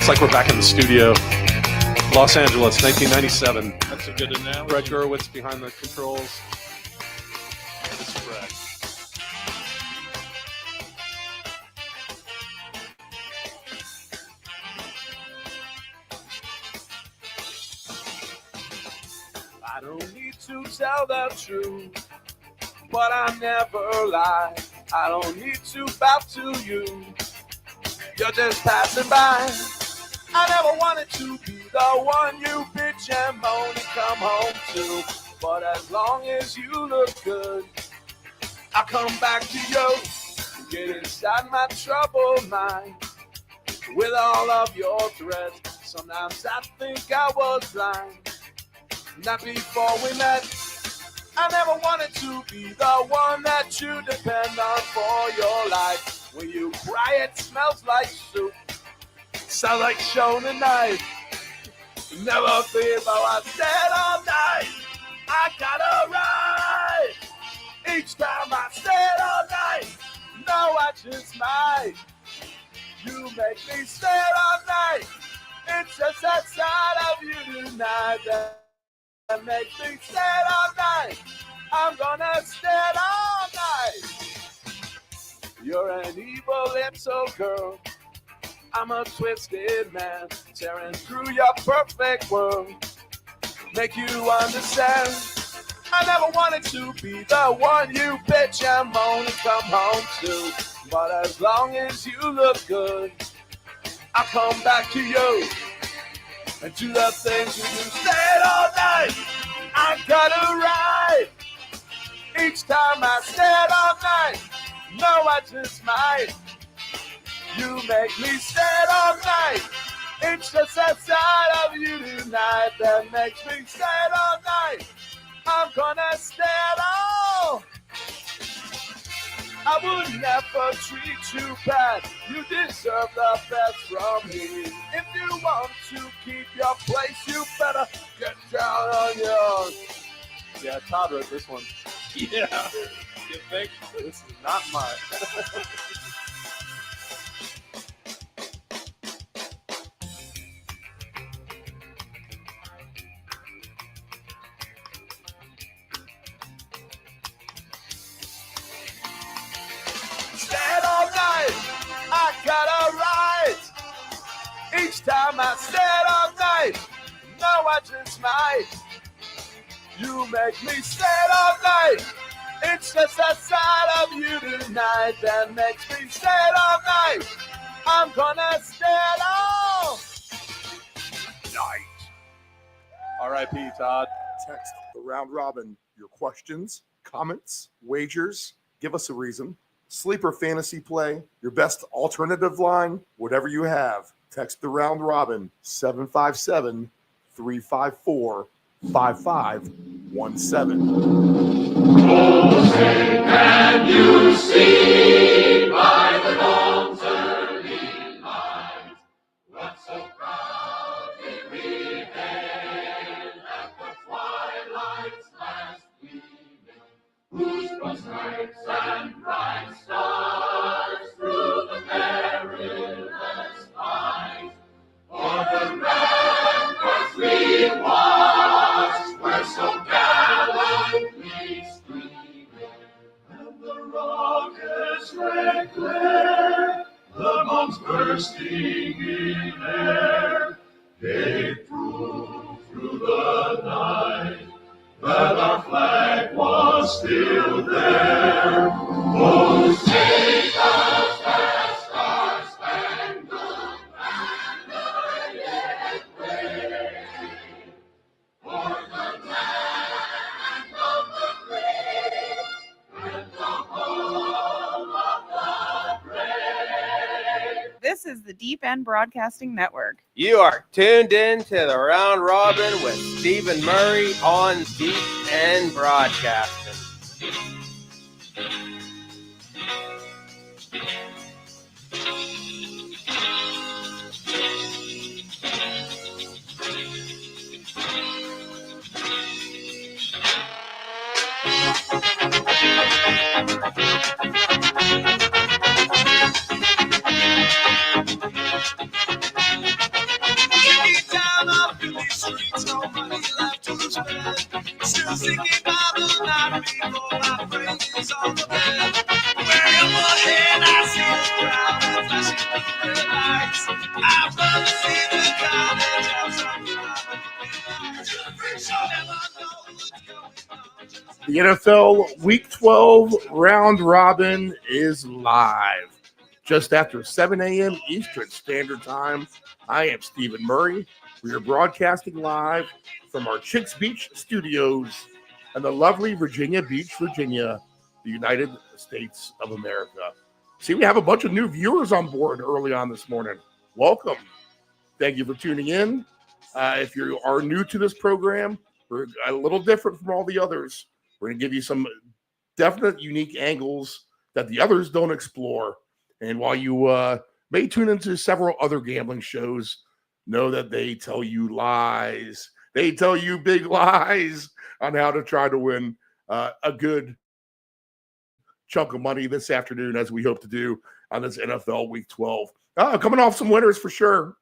Looks like we're back in the studio. Los Angeles, 1997. That's a good analogy. Brett Gurewitz behind the controls. This is Brett. I don't need to tell the truth, but I never lie. I don't need to bow to you. You're just passing by. I never wanted to be the one you bitch and moan and come home to. But as long as you look good, I'll come back to you. Get inside my troubled mind with all of your threats. Sometimes I think I was blind. Not before we met. I never wanted to be the one that you depend on for your life. When you cry, it smells like soup. Sounds like Shona Knife. Never feel how I said all night. I got a right. Each time I said all night. No, I just might. You make me stay all night. It's just that side of you tonight that makes me stay all night. I'm gonna stay all night. You're an evil little girl. I'm a twisted man, tearing through your perfect world. Make you understand. I never wanted to be the one you bitch and moan and come home to. But as long as you look good, I'll come back to you and do the things you do. Stay all night. I got it right. Each time I stayed all night. No, I just might. You make me stay all night. It's just that side of you tonight that makes me stay all night. I'm gonna stay all. I would never treat you bad. You deserve the best from me. If you want to keep your place, you better get down on yours. Yeah, Todd wrote this one. Yeah. You think? This is not mine. Stayed all night, I got a right. Each time I stayed all night, no, I just might. You make me stay all night. It's just that side of you tonight that makes me stay all night. I'm gonna stay all night. R.I.P. Todd. Text the round robin. Your questions, comments, wagers. Give us a reason. Sleeper fantasy play. Your best alternative line. Whatever you have. Text the round robin. 757-354-5517. Can you see by the dawn's early light what so proudly we hailed at the twilight's last gleaming, whose broad stripes and bright stars through the perilous fight, for the ramparts we watched were so gallantly the rocket's red glare, the bombs bursting in air, gave proof through the night that our flag was still there. Oh, take us past our spangled banner yet wave, for the land of the free. This is the Deep End Broadcasting Network. You are tuned in to the Round Robin with Stephen Murray on Deep End Broadcasting. Still singing by the night before my brain is on the bed. Way overhead, I see the crowd flashing through the lights. I'd rather see the college have some fun. The NFL Week 12 round robin is live. Just after 7 a.m. Eastern Standard Time, I am Stephen Murray. We are broadcasting live from our Chicks Beach studios in the lovely Virginia Beach, Virginia, the United States of America. See, we have a bunch of new viewers on board early on this morning. Welcome. Thank you for tuning in. If you are new to this program, we're a little different from all the others. We're going to give you some definite unique angles that the others don't explore. And while you may tune into several other gambling shows, know that they tell you lies. They tell you big lies on how to try to win a good chunk of money this afternoon, as we hope to do on this NFL Week 12. Coming off some winners for sure.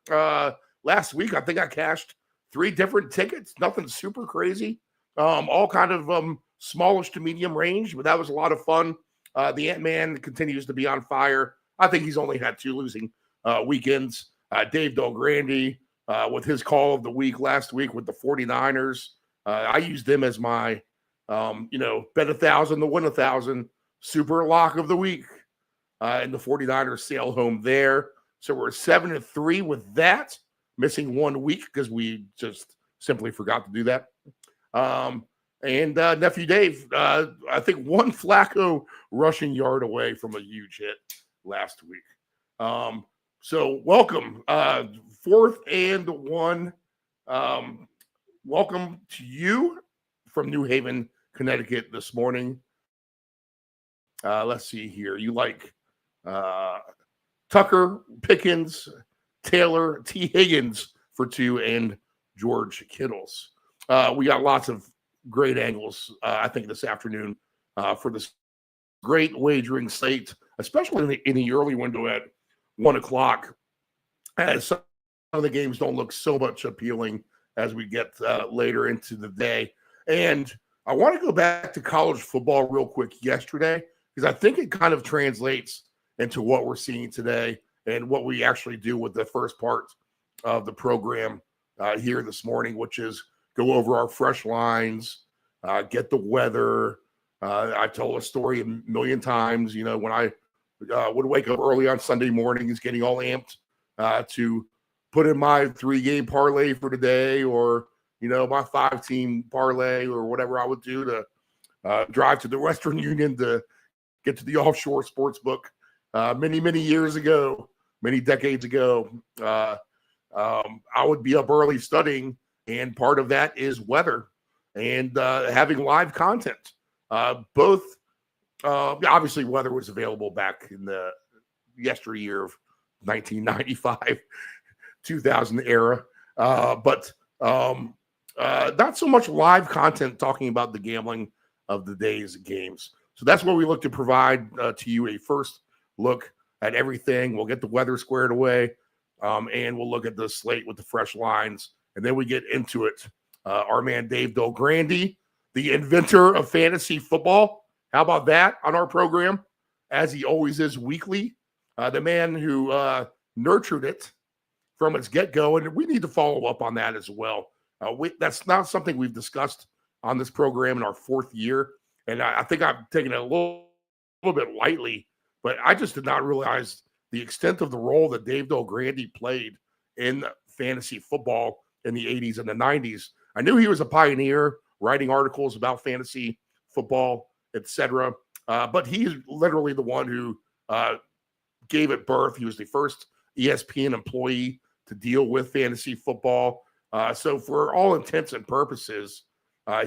Last week, I think I cashed 3 different tickets. Nothing super crazy. All kind of smallish to medium range, but that was a lot of fun. The Ant-Man continues to be on fire. I think he's only had 2 losing weekends. Dave Del Grande with his call of the week last week with the 49ers. I used them as my, bet 1,000 to win 1,000 super lock of the week. And the 49ers sail home there. So we're 7-3 with that, missing 1 week because we just simply forgot to do that. And Nephew Dave, I think 1 Flacco rushing yard away from a huge hit last week. So welcome, 4th and 1. Welcome to you from New Haven, Connecticut this morning. Let's see here. You like Tucker, Pickens, Taylor, T. Higgins for 2, and George Kittles. We got lots of great angles, I think, this afternoon for this great wagering slate, especially in the early window at 1 o'clock, as some of the games don't look so much appealing as we get later into the day. And I want to go back to college football real quick yesterday, because I think it kind of translates into what we're seeing today and what we actually do with the first part of the program here this morning, which is go over our fresh lines, get the weather. I told a story a million times, when I would wake up early on Sunday mornings getting all amped to put in my 3-game parlay for today, or, my 5-team parlay, or whatever I would do to drive to the Western Union to get to the offshore sports book many, many years ago, many decades ago. I would be up early studying, and part of that is weather and having live content. Both, obviously, weather was available back in the yesteryear of 1995, 2000 era, but not so much live content talking about the gambling of the day's games. So that's what we look to provide to you, a first look at everything. We'll get the weather squared away, and we'll look at the slate with the fresh lines, and then we get into it. Our man Dave Del Grande, the inventor of fantasy football. How about that on our program, as he always is weekly? The man who nurtured it from its get-go, and we need to follow up on that as well. That's not something we've discussed on this program in our 4th year, and I think I've taken it a little bit lightly, but I just did not realize the extent of the role that Dave Del Grande played in fantasy football in the 80s and the 90s. I knew he was a pioneer, writing articles about fantasy football, etc. But he's literally the one who gave it birth. He was the first ESPN employee to deal with fantasy football. So for all intents and purposes,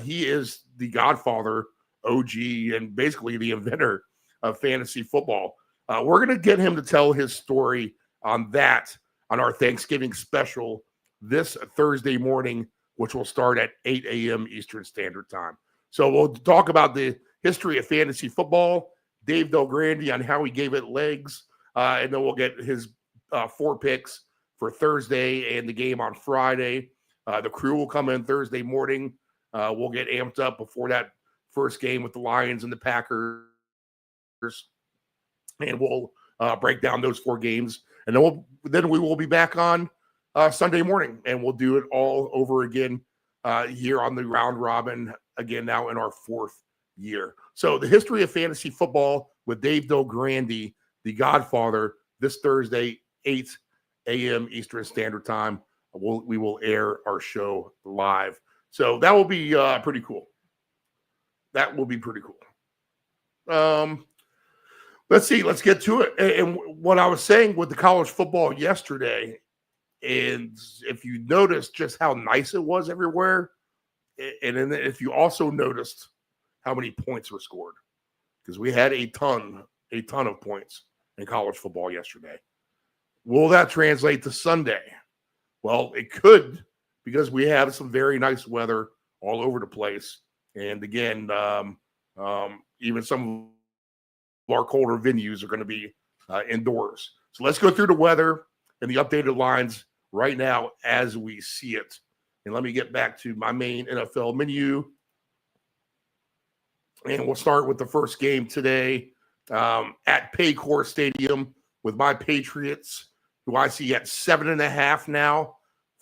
he is the godfather, OG, and basically the inventor of fantasy football. We're going to get him to tell his story on that on our Thanksgiving special this Thursday morning, which will start at 8 a.m. Eastern Standard Time. So we'll talk about the history of fantasy football, Dave Del Grande on how he gave it legs, and then we'll get his 4 picks for Thursday and the game on Friday. The crew will come in Thursday morning We'll get amped up before that first game with the Lions and the Packers. And we'll break down those 4 games. And then we will be back on Sunday morning, and we'll do it all over again here on the Round Robin, again now in our 4th year. So the history of fantasy football with Dave DelGrande, the Godfather, this Thursday, 8 a.m. Eastern Standard Time. We will air our show live. So that will be pretty cool. That will be pretty cool. Let's see. Let's get to it. And what I was saying with the college football yesterday, and if you noticed just how nice it was everywhere, and then if you also noticed how many points were scored, because we had a ton of points in college football yesterday. Will that translate to Sunday? Well, it could, because we have some very nice weather all over the place. And again, even some of our colder venues are going to be indoors. So let's go through the weather and the updated lines right now as we see it. And let me get back to my main NFL menu. And we'll start with the first game today at Paycor Stadium with my Patriots, who I see at 7.5 now,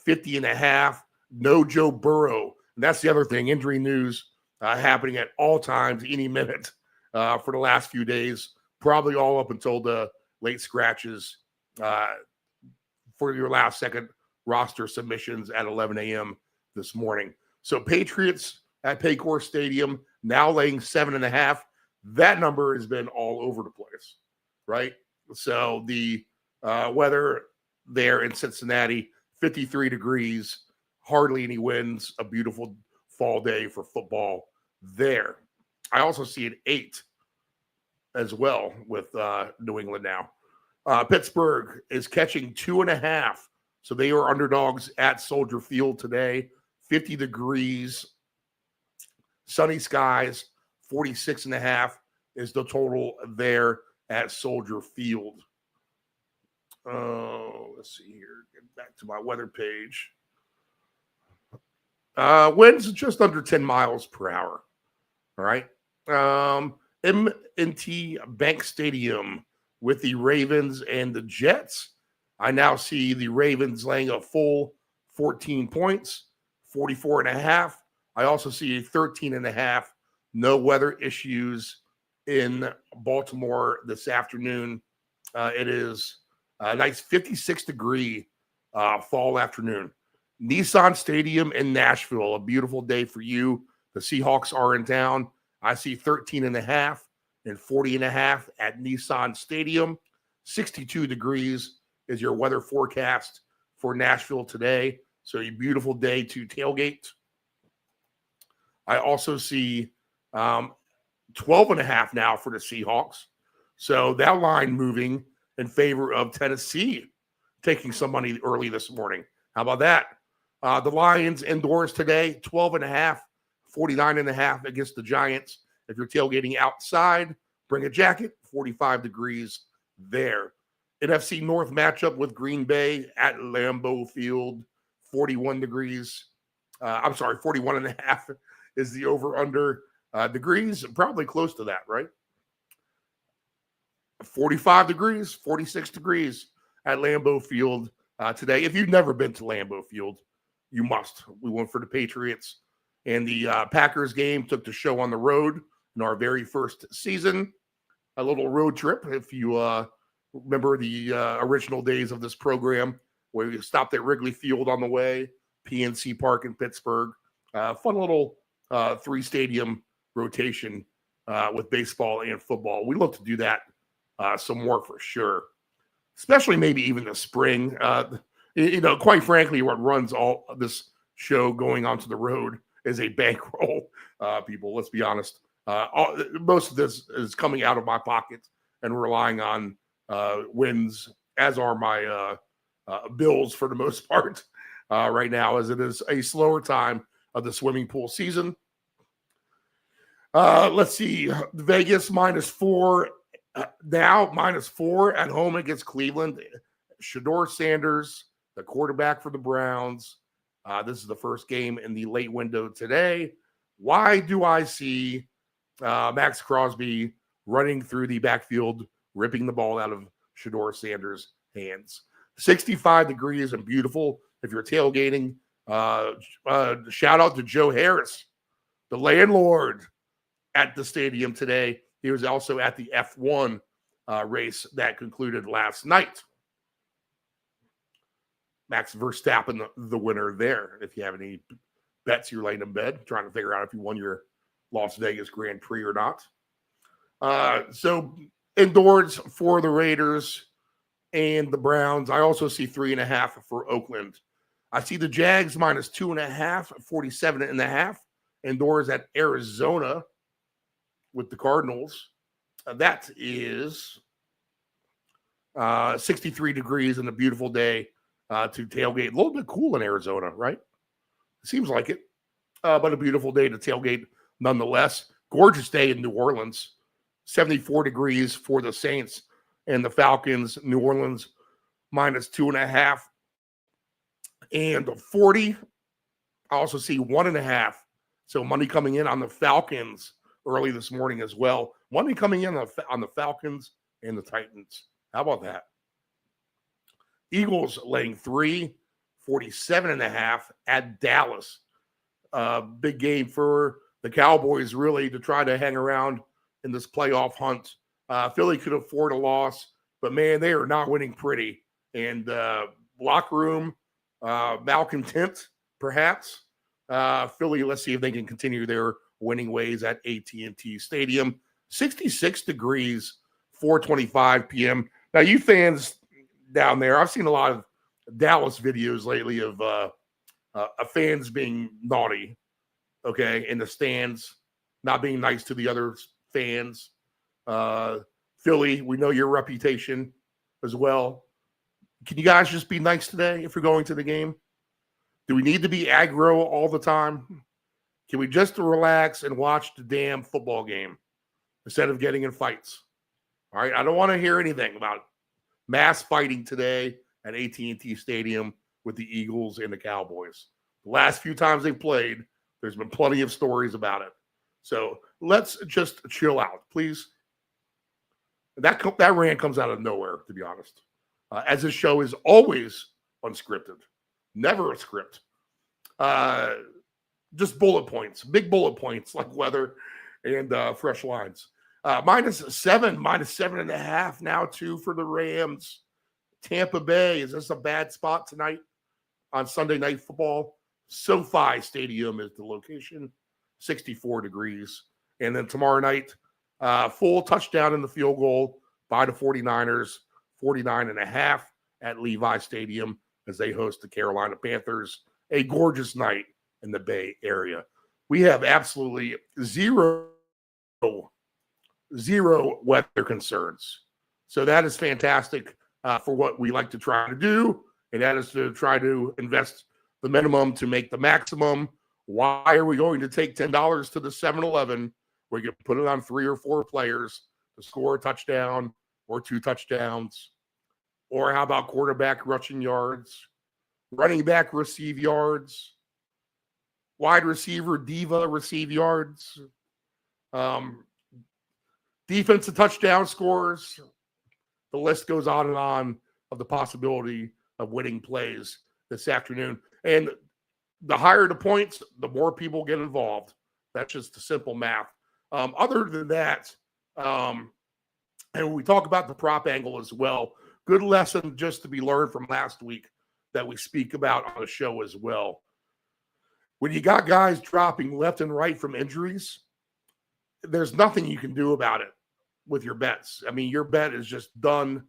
50.5. No Joe Burrow. And that's the other thing. Injury news happening at all times, any minute for the last few days, probably all up until the late scratches for your last second roster submissions at 11 a.m. this morning. So Patriots at Paycor Stadium now laying 7.5. That number has been all over the place, right? So the weather there in Cincinnati, 53 degrees, hardly any winds, a beautiful fall day for football there. I also see an 8 as well with New England now. Pittsburgh is catching 2.5. So they are underdogs at Soldier Field today. 50 degrees, sunny skies, 46.5 is the total there at Soldier Field. Let's see here. Get back to my weather page. Winds just under 10 miles per hour. All right. M&T Bank Stadium with the Ravens and the Jets. I now see the Ravens laying a full 14 points, 44.5. I also see a 13.5. No weather issues in Baltimore this afternoon. It is a nice 56-degree fall afternoon. Nissan Stadium in Nashville, a beautiful day for you. The Seahawks are in town. I see 13.5 and 40.5 at Nissan Stadium. 62 degrees is your weather forecast for Nashville today. So a beautiful day to tailgate. I also see 12.5 now for the Seahawks. So that line moving in favor of Tennessee, taking some money early this morning. How about that? The Lions indoors today, 12.5, 49.5 against the Giants. If you're tailgating outside, bring a jacket, 45 degrees there. NFC North matchup with Green Bay at Lambeau Field, 41 degrees. 41.5 is the over-under degrees, probably close to that, right? 45 degrees, 46 degrees at Lambeau Field today. If you've never been to Lambeau Field, you must. We went for the Patriots and the Packers game, took the show on the road in our very first season. A little road trip, if you remember the original days of this program, where we stopped at Wrigley Field on the way, PNC Park in Pittsburgh. Fun little 3-stadium rotation with baseball and football. We look to do that some more for sure, especially maybe even the spring. Quite frankly, what runs all of this show going onto the road is a bankroll, people. Let's be honest. Most of this is coming out of my pocket and relying on wins, as are my bills for the most part right now, as it is a slower time of the swimming pool season. Let's see. Vegas -4 now, -4 at home against Cleveland. Shedeur Sanders, the quarterback for the Browns, This is the first game in the late window today. Why do I see Max Crosby running through the backfield, ripping the ball out of Shedeur Sanders' hands? 65 degrees and beautiful. If you're tailgating, shout out to Joe Harris, the landlord at the stadium today. He was also at the F1 race that concluded last night. Max Verstappen, the winner there. If you have any bets, you're laying in bed trying to figure out if you won your Las Vegas Grand Prix or not. So indoors for the Raiders and the Browns. I also see 3.5 for Oakland. I see the Jags minus 2.5, 47.5 indoors at Arizona with the Cardinals. That is 63 degrees and a beautiful day to tailgate. A little bit cool in Arizona, right? Seems like it, but a beautiful day to tailgate nonetheless. Gorgeous day in New Orleans. 74 degrees for the Saints and the Falcons. New Orleans minus 2.5 and 40. I also see 1.5. So money coming in on the Falcons early this morning as well. Money coming in on the Falcons and the Titans. How about that? Eagles laying 3, 47.5 at Dallas. Big game for the Cowboys, really, to try to hang around in this playoff hunt. Philly could afford a loss, but, man, they are not winning pretty. And locker room, malcontent, perhaps. Philly, let's see if they can continue their winning ways at AT&T Stadium. 66 degrees, 4:25 p.m. Now, you fans down there, I've seen a lot of Dallas videos lately of fans being naughty, okay, in the stands, not being nice to the other fans. Philly, we know your reputation as well. Can you guys just be nice today if you're going to the game? Do we need to be aggro all the time? Can we just relax and watch the damn football game instead of getting in fights? All right, I don't want to hear anything about mass fighting today at AT&T Stadium with the Eagles and the Cowboys. The last few times they played, there's been plenty of stories about it. So let's just chill out, please. That rant comes out of nowhere, to be honest. As this show is always unscripted, never a script. Just bullet points, big bullet points like weather and fresh lines. Minus 7.5 now, too, for the Rams. Tampa Bay, is this a bad spot tonight on Sunday Night Football? SoFi Stadium is the location, 64 degrees. And then tomorrow night, full touchdown in the field goal by the 49ers, 49.5 at Levi Stadium as they host the Carolina Panthers. A gorgeous night in the Bay Area. We have absolutely zero weather concerns. So that is fantastic for what we like to try to do, and that is to try to invest the minimum to make the maximum. Why are we going to take $10 to the 7-Eleven where you can put it on 3 or 4 players to score a touchdown or 2 touchdowns? Or how about quarterback rushing yards, running back receive yards, wide receiver diva receive yards, defensive touchdown scores? The list goes on and on of the possibility of winning plays this afternoon. And the higher the points, the more people get involved. That's just the simple math. Other than that, and we talk about the prop angle as well, good lesson just to be learned from last week that we speak about on the show as well. When you got guys dropping left and right from injuries, there's nothing you can do about it with your bets. I mean, your bet is just done,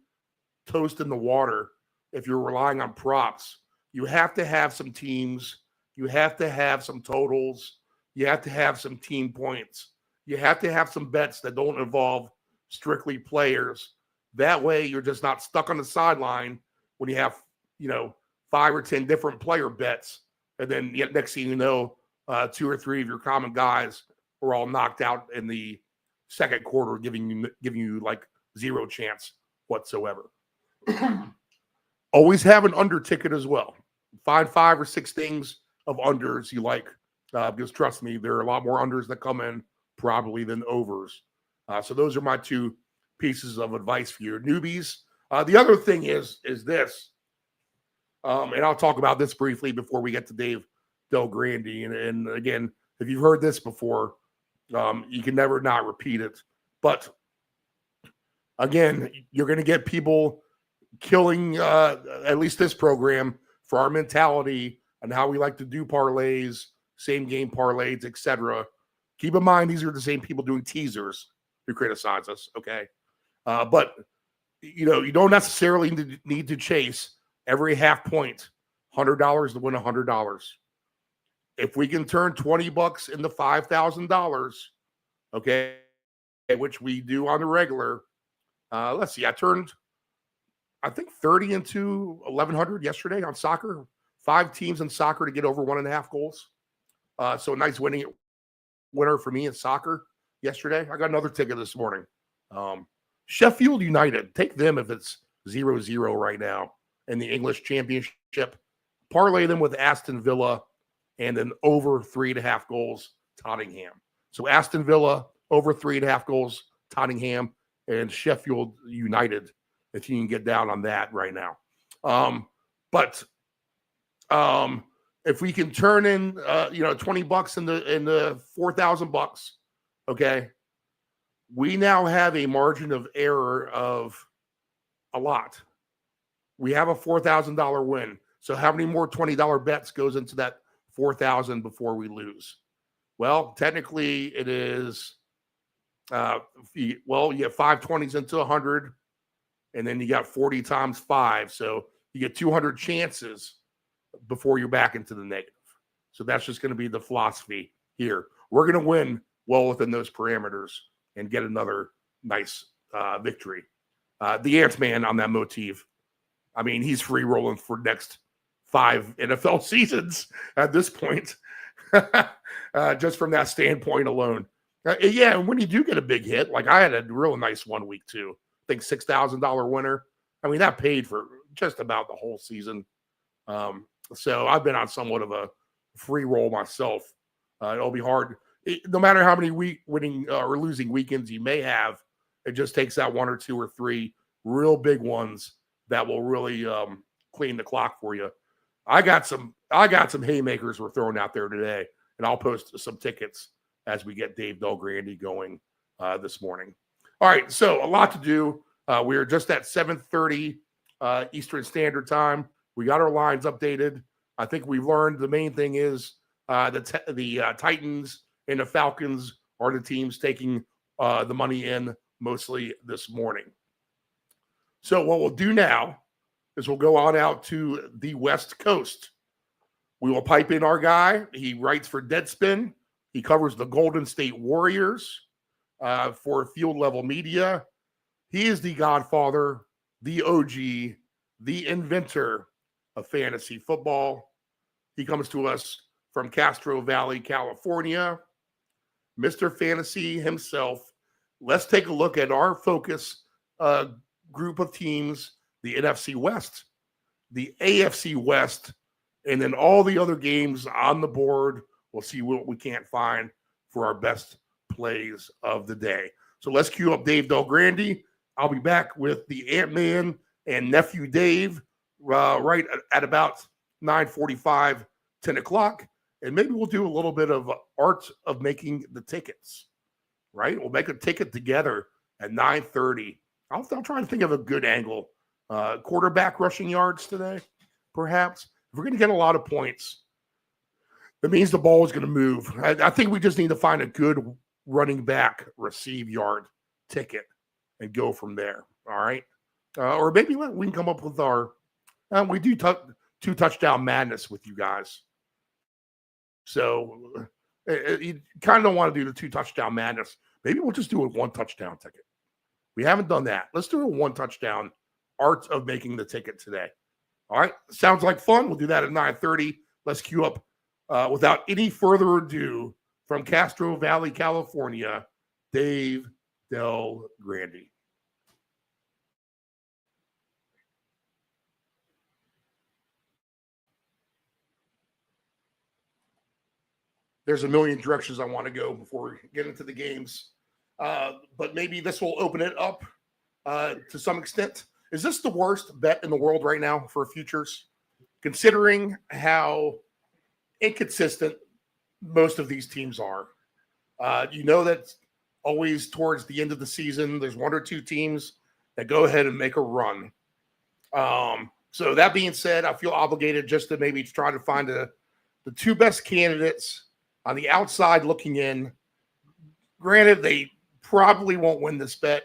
toast in the water if you're relying on props. You have to have some teams. You have to have some totals. You have to have some team points. You have to have some bets that don't involve strictly players. That way, you're just not stuck on the sideline when you have, 5 or 10 different player bets. And then next thing you know, 2 or 3 of your common guys were all knocked out in the second quarter, giving you like zero chance whatsoever. Always have an under ticket as well. Find 5 or 6 things of unders you like, because trust me, there are a lot more unders that come in probably than overs. So those are my two pieces of advice for your newbies. The other thing is this, and I'll talk about this briefly before we get to Dave Del Grande. And again, if you've heard this before, you can never not repeat it. But again, you're going to get people killing at least this program for our mentality and how we like to do parlays, same game parlays, etc. Keep in mind, these are the same people doing teasers who criticize us, okay? But, you don't necessarily need to chase every half point, $100 to win $100. If we can turn $20 into $5,000, okay, which we do on the regular, let's see, I turned, I think, 30 into 1,100 yesterday on soccer. 5 teams in soccer to get over 1.5 goals. So a nice winner for me in soccer yesterday. I got another ticket this morning. Sheffield United, take them if it's 0-0 right now in the English Championship. Parlay them with Aston Villa and then over 3.5 goals, Tottenham. So Aston Villa over 3.5 goals, Tottenham, and Sheffield United, if you can get down on that right now. But if we can turn in, $20 in the $4,000, okay, we now have a margin of error of a lot. We have a $4,000 win. So how many more $20 bets goes into that $4,000 before we lose? Well, technically it is, you have 5 20s into 100, and then you got 40 times 5. So you get 200 chances before you're back into the negative. So that's just going to be the philosophy here. We're going to win well within those parameters and get another nice victory. The Ant-Man on that motif, I mean, he's free rolling for next 5 NFL seasons at this point, just from that standpoint alone. Yeah, and when you do get a big hit, like I had a real nice 1 week too. I think $6,000 winner. I mean, that paid for just about the whole season. So I've been on somewhat of a free roll myself. It'll be hard. No matter how many winning or losing weekends you may have, it just takes that 1 or 2 or 3 real big ones that will really clean the clock for you. I got some haymakers we're throwing out there today, and I'll post some tickets as we get Dave Del Grande going this morning. All right, so a lot to do. We are just at 7:30 Eastern Standard Time. We got our lines updated. I think we've learned the main thing is the Titans and the Falcons are the teams taking the money in mostly this morning. So what we'll do now is we'll go on out to the West Coast. We will pipe in our guy. He writes for Deadspin. He covers the Golden State Warriors for Field Level Media. He is the godfather, the OG, the inventor of fantasy football. He comes to us from Castro Valley, California. Mr. Fantasy himself. Let's take a look at our focus group of teams, the NFC West, the AFC West, and then all the other games on the board. We'll see what we can't find for our best plays of the day. So let's cue up Dave Del Grande. I'll be back with the Ant-Man and Nephew Dave right at about 9:45, 10 o'clock. And maybe we'll do a little bit of art of making the tickets, right? We'll make a ticket together at 9:30. I'll try to think of a good angle. Quarterback rushing yards today, perhaps. If we're going to get a lot of points, that means the ball is going to move. I think we just need to find a good running back receive yard ticket and go from there, all right? Or maybe we can come up with our we do 2 touchdown madness with you guys. So you kind of don't want to do the 2 touchdown madness. Maybe we'll just do a 1 touchdown ticket. We haven't done that. Let's do a 1 touchdown art of making the ticket today. All right. Sounds like fun. We'll do that at 9:30. Let's queue up without any further ado from Castro Valley, California, Dave Del Grande. there's a million directions I want to go before we get into the games. But maybe this will open it up to some extent. Is this the worst bet in the world right now for futures, considering how inconsistent most of these teams are? You know that always towards the end of the season, there's one or two teams that go ahead and make a run. So that being said, I feel obligated just to maybe try to find the two best candidates on the outside looking in. Granted, they probably won't win this bet,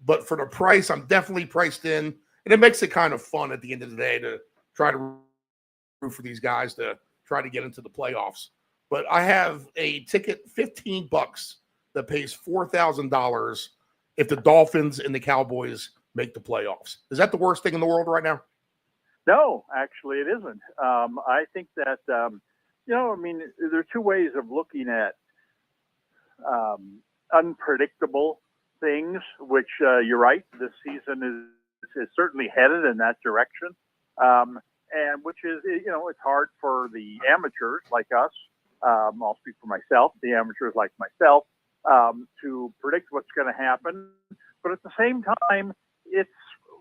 but for the price, I'm definitely priced in, and it makes it kind of fun at the end of the day to try to root for these guys to try to get into the playoffs. But I have a ticket, $15, that pays $4,000 if the Dolphins and the Cowboys make the playoffs. Is that the worst thing in the world right now? No, actually, it isn't. I think that, there are two ways of looking at unpredictable things, which you're right, this season is certainly headed in that direction. And which is, it's hard for the amateurs like us. I'll speak for myself, the amateurs like myself, to predict what's going to happen. But at the same time, it's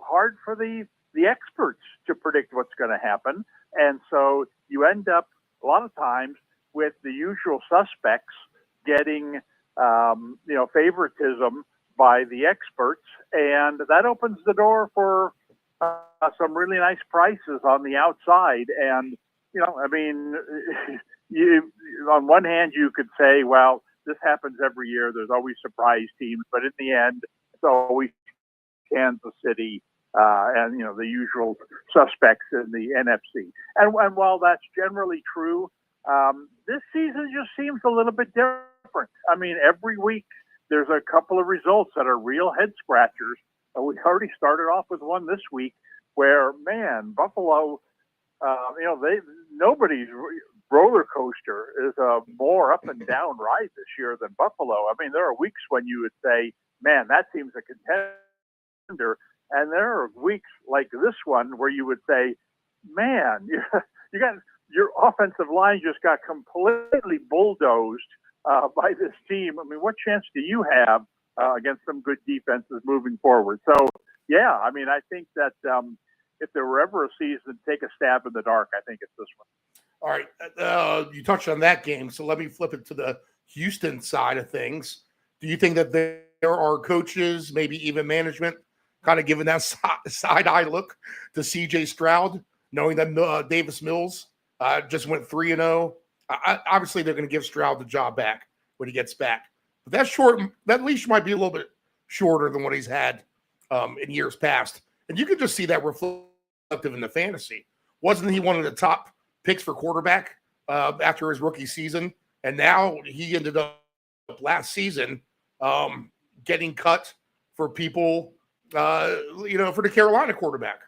hard for the experts to predict what's going to happen. And so you end up a lot of times with the usual suspects getting, favoritism by the experts. And that opens the door for some really nice prices on the outside. And, on one hand, you could say, well, this happens every year. There's always surprise teams. But in the end, it's always Kansas City and, the usual suspects in the NFC. And while that's generally true, this season just seems a little bit different. Every week there's a couple of results that are real head scratchers. We already started off with one this week where, man, Buffalo, nobody's roller coaster is a more up and down ride this year than Buffalo. There are weeks when you would say, man, that team's a contender. And there are weeks like this one where you would say, man, you got your offensive line just got completely bulldozed by this team. What chance do you have against some good defenses moving forward? So, yeah, I think that if there were ever a season to take a stab in the dark, I think it's this one. All right. You touched on that game, so let me flip it to the Houston side of things. Do you think that there are coaches, maybe even management, kind of giving that side-eye look to C.J. Stroud, knowing that Davis Mills just went 3-0? Obviously, they're going to give Stroud the job back when he gets back. But that leash might be a little bit shorter than what he's had in years past. And you can just see that reflective in the fantasy. Wasn't he one of the top picks for quarterback after his rookie season? And now he ended up last season getting cut for people, for the Carolina quarterback.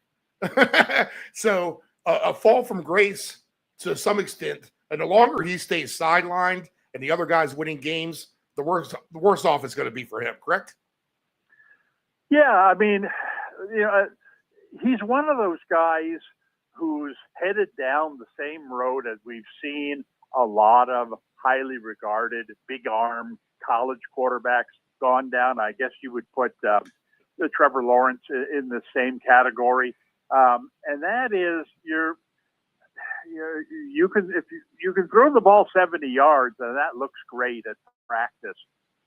So a fall from grace to some extent. And the longer he stays sidelined and the other guys winning games, the worse off it's going to be for him, correct? Yeah, he's one of those guys who's headed down the same road as we've seen a lot of highly regarded, big-arm college quarterbacks gone down. I guess you would put Trevor Lawrence in the same category. And that is you can throw the ball 70 yards and that looks great at practice.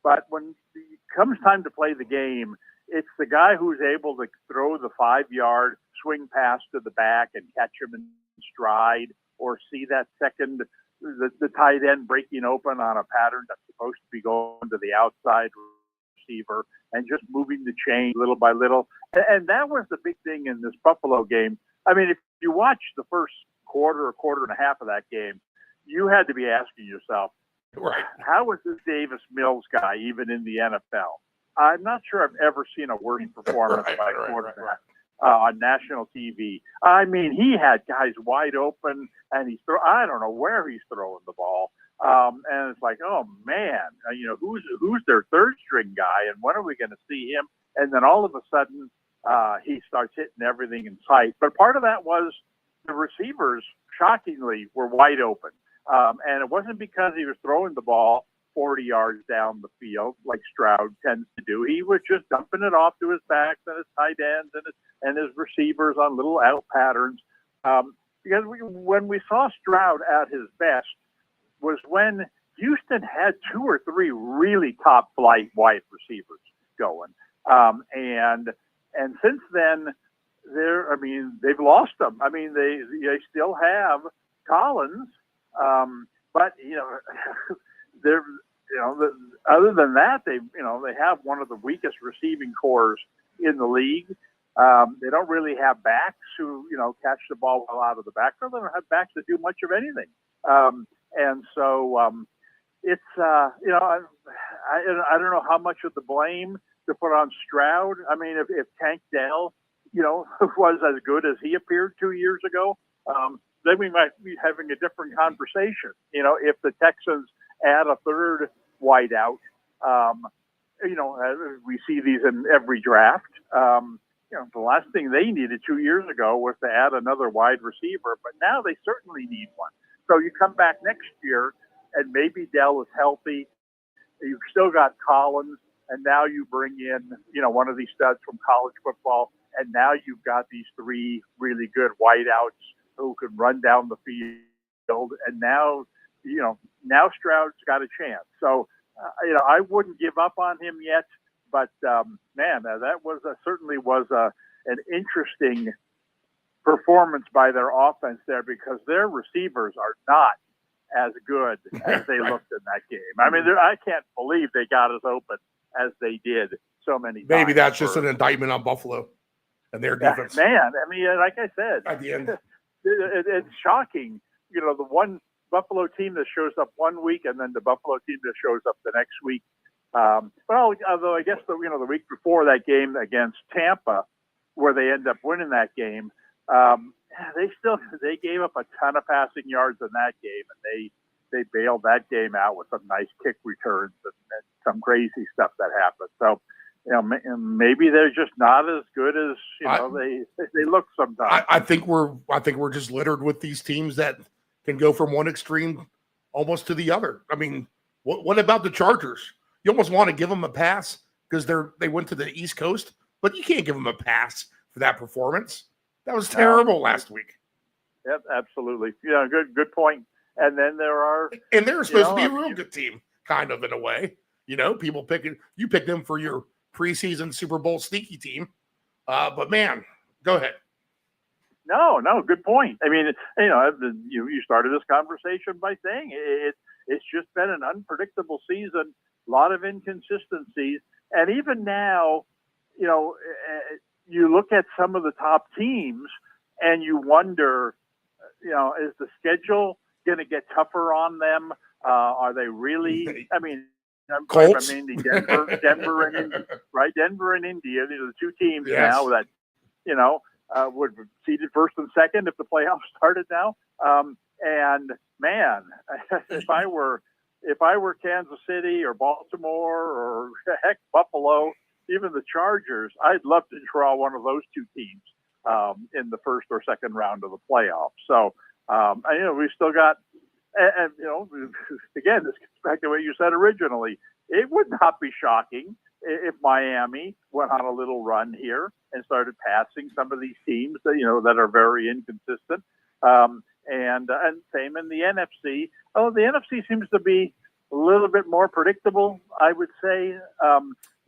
But when it comes time to play the game, it's the guy who's able to throw the 5-yard swing pass to the back and catch him in stride, or see that second, the tight end breaking open on a pattern that's supposed to be going to the outside receiver and just moving the chain little by little. And that was the big thing in this Buffalo game. If you watch the first quarter or quarter and a half of that game, you had to be asking yourself, right, how is this Davis Mills guy even in the NFL? I'm not sure I've ever seen a worse performance by a quarterback on national TV. He had guys wide open, and I don't know where he's throwing the ball. And it's like, oh man, who's their third string guy, and when are we going to see him? And then all of a sudden, he starts hitting everything in sight. But part of that was the receivers, shockingly, were wide open. And it wasn't because he was throwing the ball 40 yards down the field like Stroud tends to do. He was just dumping it off to his backs and his tight ends and his receivers on little out patterns. Because when we saw Stroud at his best was when Houston had 2 or 3 really top flight wide receivers going. And since then, they've lost them. I mean, they still have Collins, but they're other than that, they have one of the weakest receiving corps in the league. They don't really have backs who catch the ball well out of the backfield. They don't have backs that do much of anything. And so it's I don't know how much of the blame to put on Stroud. I mean, if Tank Dell was as good as he appeared 2 years ago, then we might be having a different conversation. If the Texans add a third wideout, we see these in every draft. The last thing they needed 2 years ago was to add another wide receiver, but now they certainly need one. So you come back next year and maybe Dell is healthy. You've still got Collins, and now you bring in, one of these studs from college football, and now you've got these 3 really good wideouts who can run down the field. And now Stroud's got a chance. So, I wouldn't give up on him yet, but man, that was certainly was an interesting performance by their offense there, because their receivers are not as good as they looked in that game. I mean, I can't believe they got as open as they did so many times. Maybe that's just an indictment on Buffalo and their defense. Man, I mean, like I said, at the end, it's shocking. The one Buffalo team that shows up one week and then the Buffalo team that shows up the next week. Well, although I guess the week before that game against Tampa, where they end up winning that game, they gave up a ton of passing yards in that game, and they bailed that game out with some nice kick returns and some crazy stuff that happened. So, maybe they're just not as good as they look sometimes. I think we're just littered with these teams that can go from one extreme almost to the other. I mean, what about the Chargers? You almost want to give them a pass because they went to the East Coast, but you can't give them a pass for that performance. That was terrible last week. Yep, absolutely. Yeah, good point. And then they're supposed to be a real good team, kind of in a way. People you pick them for your preseason Super Bowl sneaky team. But man, go ahead. No, good point. I mean, you started this conversation by saying it's just been an unpredictable season, a lot of inconsistencies, and even now, you look at some of the top teams and you wonder, is the schedule going to get tougher on them? Are they really? I mean, Colts? Denver and Indy, right? Denver and India. These are the 2 teams now that would be seeded first and second if the playoffs started now. And man, if I were Kansas City or Baltimore or heck Buffalo, even the Chargers, I'd love to draw one of those 2 teams in the first or second round of the playoffs. So we still got, and again, this gets back to what you said originally. It would not be shocking if Miami went on a little run here and started passing some of these teams that that are very inconsistent. And same in the NFC. Oh, the NFC seems to be a little bit more predictable, I would say,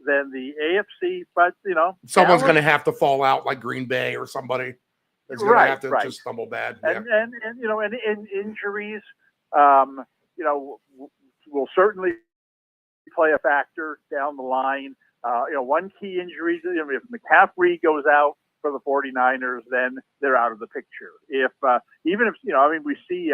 than the AFC. But someone's going to have to fall out, like Green Bay or somebody. Is going to have to just stumble bad. And injuries, will certainly play a factor down the line. One key injury, if McCaffrey goes out for the 49ers, then they're out of the picture. We see,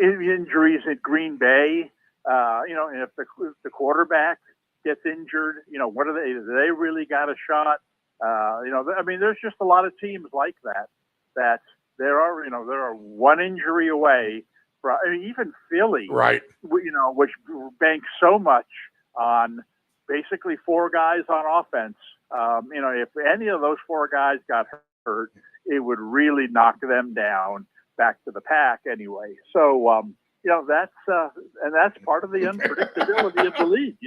injuries at Green Bay, and if the quarterback gets injured, what are they? Do they really got a shot? There's just a lot of teams like that there are one injury away from, even Philly, right? Which banks so much on basically 4 guys on offense. If any of those 4 guys got hurt, it would really knock them down. back to the pack anyway. So, that's part of the unpredictability of the league,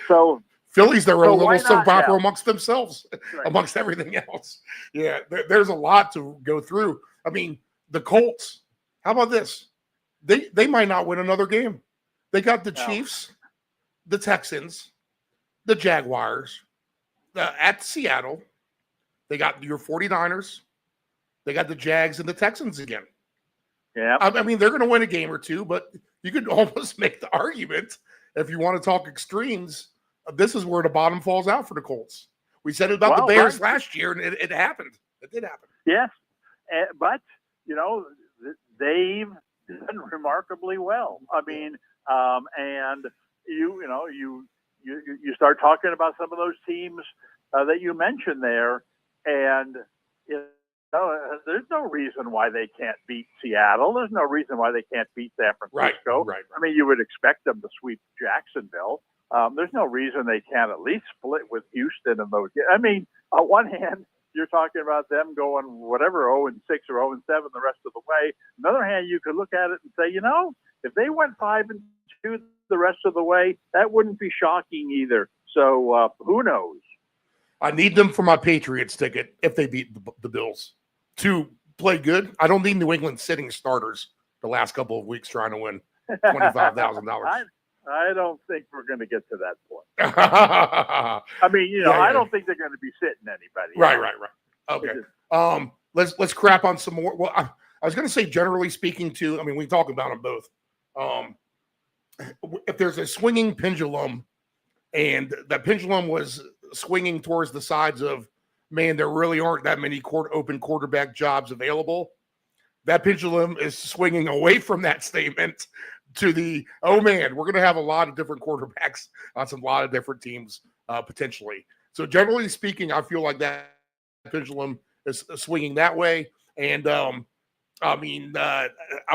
So Phillies, they're a So little why soap not opera now? amongst themselves, Right. amongst everything else. Yeah, there's a lot to go through. I mean, the Colts, how about this? They might not win another game. They got the No. Chiefs, the Texans, the Jaguars, at Seattle. They got your 49ers. They got the Jags and the Texans again. yeah, I mean, they're going to win a game or two, but you could almost make the argument, if you want to talk extremes, this is where the bottom falls out for the Colts. We said it about the Well, Bears right. last year, and it happened. It did happen. yes, but they've done remarkably well. I mean, and you start talking about some of those teams that you mentioned there, and there's no reason why they can't beat Seattle. There's no reason why they can't beat San Francisco. Right. I mean, you would expect them to sweep Jacksonville. There's no reason they can't at least split with Houston in those. I mean, on one hand, you're talking about them going whatever 0-6 or 0-7 the rest of the way. On the other hand, you could look at it and say, if they went 5-2 the rest of the way, that wouldn't be shocking either. So who knows? I need them for my Patriots ticket if they beat the Bills to play good. I don't need New England sitting starters the last couple of weeks trying to win $25,000. I don't think we're going to get to that point. Right. I mean, I don't think they're going to be sitting anybody. Right. Okay. Let's crap on some more. Well, I was going to say, generally speaking, too. I mean, we talk about them both. If there's a swinging pendulum, and that pendulum was swinging towards the sides of, man, there really aren't that many open quarterback jobs available. That pendulum is swinging away from that statement to the, oh man, we're going to have a lot of different quarterbacks on some lot of different teams potentially. So generally speaking, I feel like that pendulum is swinging that way. And I'm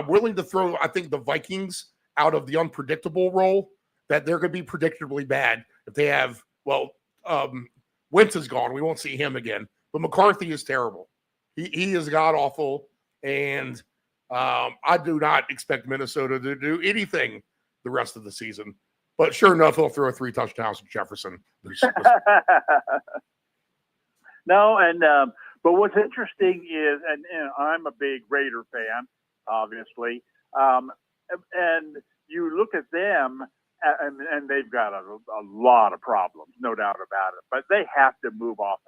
willing to throw, I think, the Vikings out of the unpredictable role, that they're going to be predictably bad if they have, Wentz is gone. We won't see him again. But McCarthy is terrible. He is god-awful. And I do not expect Minnesota to do anything the rest of the season. But sure enough, he'll throw 3 touchdowns to Jefferson. No, but what's interesting is, and I'm a big Raider fan, obviously, and you look at them, and they've got a lot of problems, no doubt about it. But they have to move off,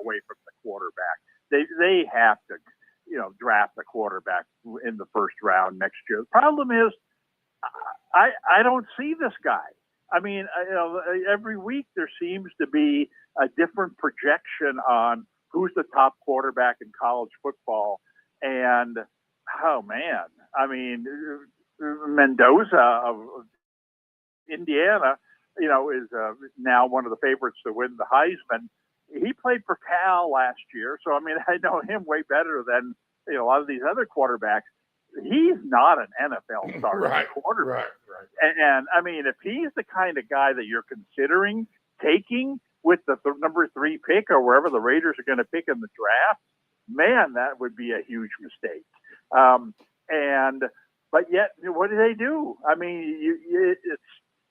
away from the quarterback. They have to, draft a quarterback in the first round next year. The problem is, I don't see this guy. I mean, every week there seems to be a different projection on who's the top quarterback in college football. And, oh, man, I mean, Mendoza of Indiana, is now one of the favorites to win the Heisman. He played for Cal last year. So, I mean, I know him way better than a lot of these other quarterbacks. He's not an NFL starting quarterback. Right. And I mean, if he's the kind of guy that you're considering taking with the number 3 pick or wherever the Raiders are going to pick in the draft, man, that would be a huge mistake. But yet, what do they do? I mean,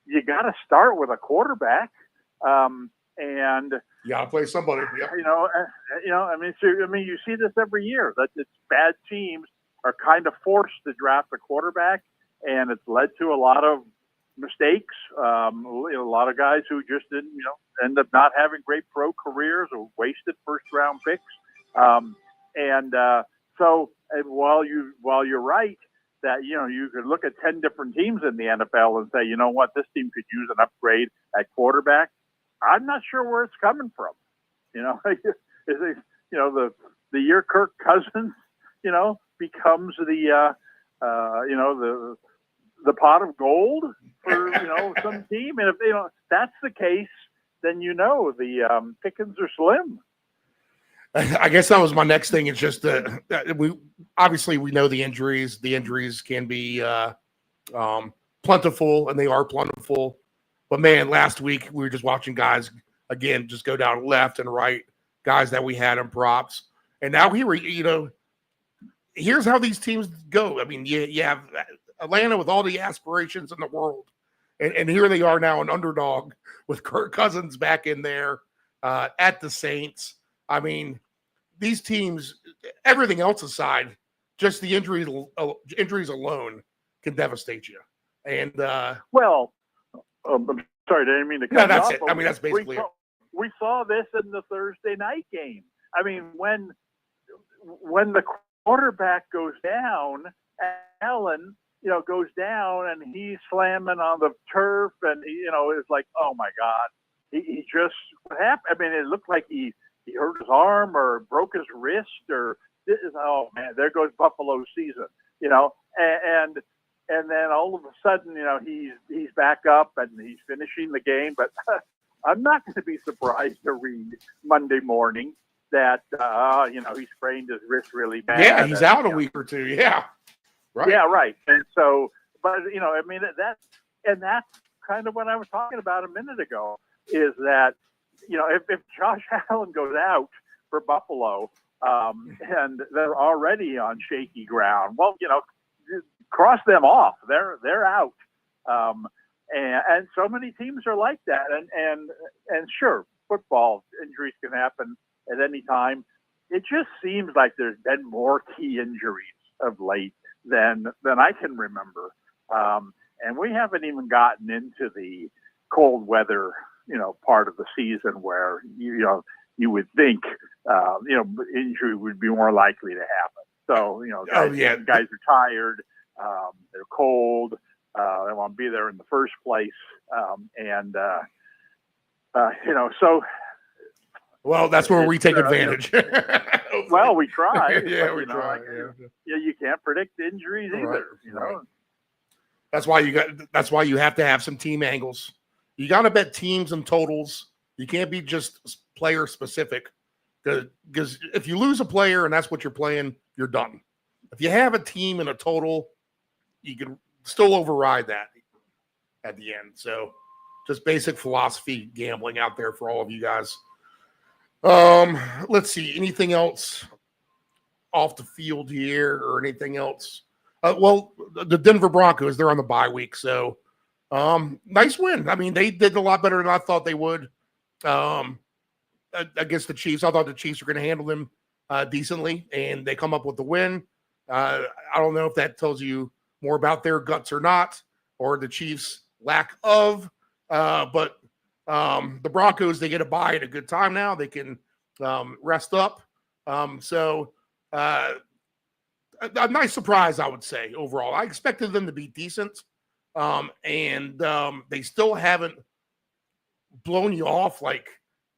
you got to start with a quarterback, and you got to play somebody. Yep. I mean, you see this every year that it's bad teams are kind of forced to draft a quarterback, and it's led to a lot of mistakes. A lot of guys who just didn't, end up not having great pro careers or wasted first-round picks. So while you're right that you could look at 10 different teams in the NFL and say, you know what, this team could use an upgrade at quarterback. I'm not sure where it's coming from. Is it the year Kirk Cousins, becomes the pot of gold for some team, and if that's the case, then the pickings are slim. I guess that was my next thing. It's just we know the injuries. The injuries can be plentiful, and they are plentiful. But man, last week we were just watching guys again just go down left and right, guys that we had in props, and now he here's how these teams go. I mean, you have Atlanta with all the aspirations in the world, and here they are now, an underdog with Kirk Cousins back in there at the Saints. I mean, these teams, everything else aside, just the injuries alone can devastate you. And well, I'm sorry, I didn't mean to cut no, you that's off, it. but I mean, that's basically it. We saw this in the Thursday night game. I mean, when the quarterback goes down, Allen, goes down and he's slamming on the turf, and it's like, oh my God, he just, what happened? I mean, it looked like he hurt his arm or broke his wrist, or oh man, there goes Buffalo's season, and then all of a sudden, he's back up and he's finishing the game. But I'm not going to be surprised to read Monday morning that he sprained his wrist really bad. Yeah, he's out a week or two. Yeah, right. Yeah, right. And so, but I mean that's kind of what I was talking about a minute ago. Is that if Josh Allen goes out for Buffalo, and they're already on shaky ground, well, cross them off. They're out. And so many teams are like that. And sure, football injuries can happen at any time. It just seems like there's been more key injuries of late than I can remember. And we haven't even gotten into the cold weather, part of the season where you would think injury would be more likely to happen. So guys are tired, they're cold, they want to be there in the first place, so. Well, that's where we take advantage. Well, we try. Yeah, but, we try. You can't predict injuries either. Right. That's why you have to have some team angles. You got to bet teams and totals. You can't be just player specific, because if you lose a player and that's what you're playing, you're done. If you have a team and a total, you can still override that at the end. So just basic philosophy gambling out there for all of you guys. Let's see. Anything else off the field here or anything else? Well, the Denver Broncos, they're on the bye week. So nice win. I mean, they did a lot better than I thought they would against the Chiefs. I thought the Chiefs were going to handle them decently, and they come up with the win. I don't know if that tells you more about their guts or not, or the Chiefs' lack of. But the Broncos, they get a bye at a good time now. They can rest up. So a nice surprise, I would say, overall. I expected them to be decent, and they still haven't blown you off like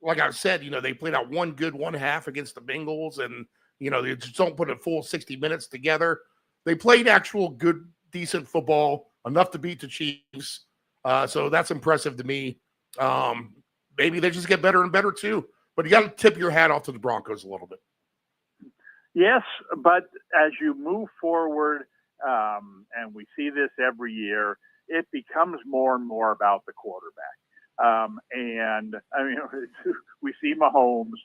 I said. They played out one good one half against the Bengals, and they just don't put a full 60 minutes together. They played actual good, decent football, enough to beat the Chiefs. So that's impressive to me. Maybe they just get better and better too. But you got to tip your hat off to the Broncos a little bit. Yes, but as you move forward, and we see this every year, it becomes more and more about the quarterback. And I mean, we see Mahomes,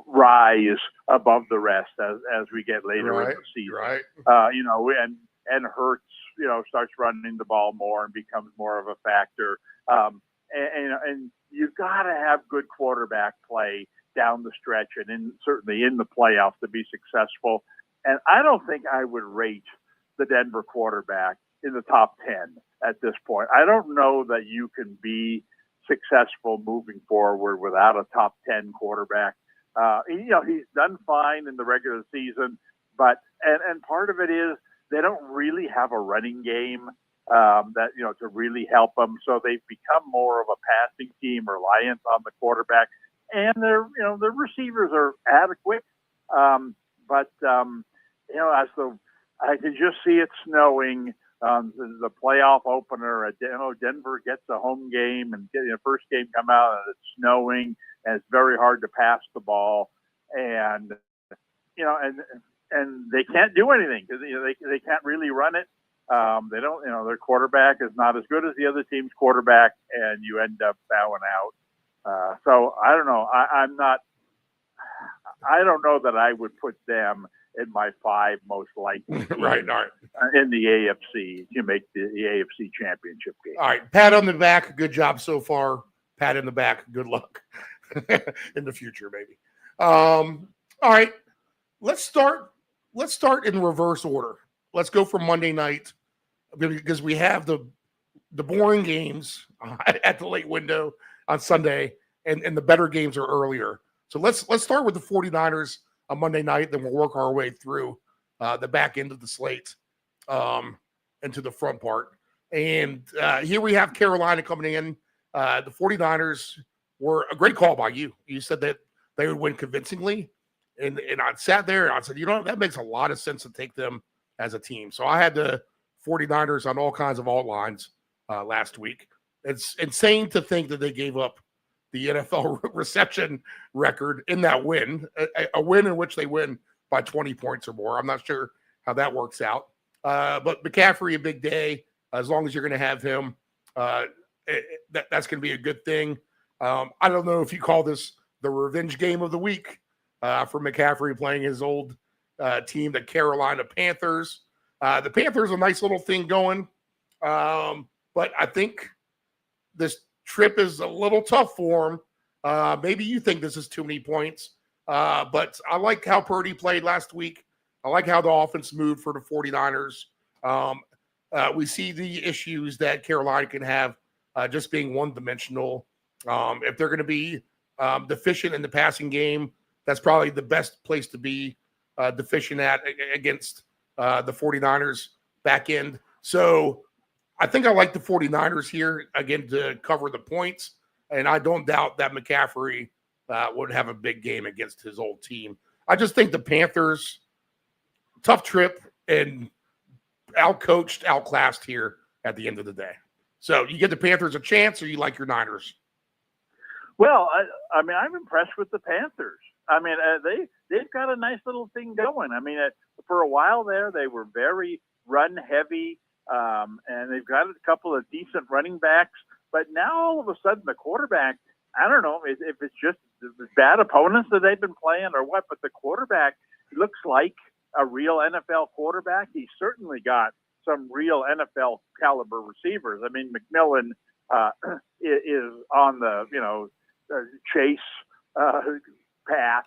rise above the rest as we get later in the season. Right. And Hurts, starts running the ball more and becomes more of a factor. And you've got to have good quarterback play down the stretch and certainly in the playoffs to be successful. And I don't think I would rate the Denver quarterback in the top 10 at this point. I don't know that you can be successful moving forward without a top 10 quarterback. He's done fine in the regular season, but part of it is they don't really have a running game that to really help them. So they've become more of a passing team, reliant on the quarterback, and their receivers are adequate. I can just see it snowing. The playoff opener, Denver gets a home game and the first game come out and it's snowing and it's very hard to pass the ball, and they can't do anything because they can't really run it. They don't, their quarterback is not as good as the other team's quarterback, and you end up bowing out. So I don't know. I don't know that I would put them in my 5 most likely teams Right. All right. in the AFC to make the AFC Championship game. All right. Pat on the back. Good job so far. Pat in the back. Good luck in the future, maybe. All right. Let's start in reverse order. Let's go from Monday night because we have the boring games at the late window on Sunday, and the better games are earlier. So let's start with the 49ers on Monday night, then we'll work our way through the back end of the slate into the front part. And here we have Carolina coming in. The 49ers were a great call by you. You said that they would win convincingly. And I sat there and I said, that makes a lot of sense to take them as a team. So I had the 49ers on all kinds of alt lines last week. It's insane to think that they gave up the NFL reception record in that win, a win in which they win by 20 points or more. I'm not sure how that works out. But McCaffrey, a big day. As long as you're going to have him, that's going to be a good thing. I don't know if you call this the revenge game of the week for McCaffrey playing his old team, the Carolina Panthers. The Panthers, a nice little thing going. But I think this trip is a little tough for him. Maybe you think this is too many points. But I like how Purdy played last week. I like how the offense moved for the 49ers. We see the issues that Carolina can have just being one-dimensional. If they're going to be deficient in the passing game, that's probably the best place to be deficient at against the 49ers back end. So I think I like the 49ers here, again, to cover the points. And I don't doubt that McCaffrey would have a big game against his old team. I just think the Panthers, tough trip and outcoached, outclassed here at the end of the day. So you give the Panthers a chance, or you like your Niners? Well, I mean, I'm impressed with the Panthers. I mean, they've got a nice little thing going. I mean, for a while there, they were very run heavy, and they've got a couple of decent running backs. But now all of a sudden, the quarterback, I don't know if it's just the bad opponents that they've been playing or what, but the quarterback looks like a real NFL quarterback. He's certainly got some real NFL caliber receivers. I mean, McMillan is on the, chase path.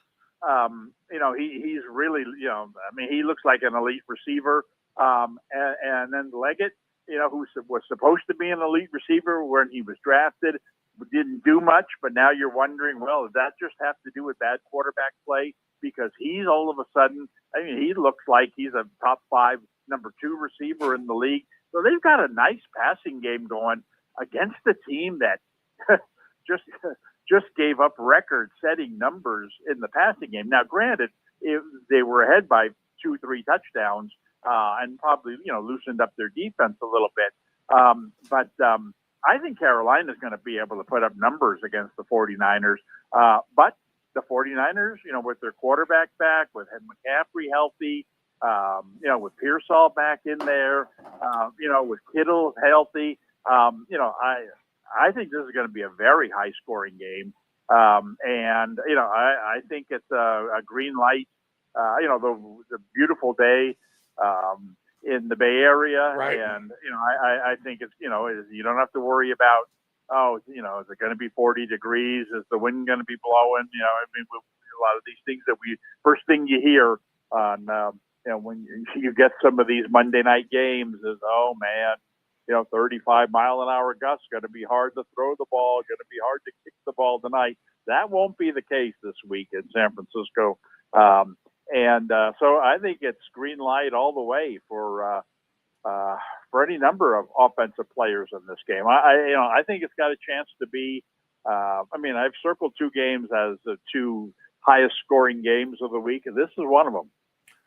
He's really, I mean, he looks like an elite receiver. And then Leggett, who was supposed to be an elite receiver when he was drafted, didn't do much, but now you're wondering, well, does that just have to do with bad quarterback play? Because he's all of a sudden, I mean, he looks like he's a top 5, number 2 receiver in the league. So they've got a nice passing game going against a team that just gave up record-setting numbers in the passing game. Now, granted, they were ahead by 2-3 touchdowns and probably, loosened up their defense a little bit. But I think Carolina is going to be able to put up numbers against the 49ers. But the 49ers, with their quarterback back, with McCaffrey healthy, with Pearsall back in there, with Kittle healthy, I think this is going to be a very high-scoring game. And I think it's a green light, the beautiful day in the Bay Area. Right. And, I think it's, you don't have to worry about, is it going to be 40 degrees? Is the wind going to be blowing? A lot of these things that first thing you hear on, when you get some of these Monday night games is, oh man, 35-mile-an-hour gusts, going to be hard to throw the ball, going to be hard to kick the ball tonight. That won't be the case this week in San Francisco. So I think it's green light all the way for any number of offensive players in this game. I think it's got a chance to be. I've circled 2 games as the 2 highest scoring games of the week, and this is one of them.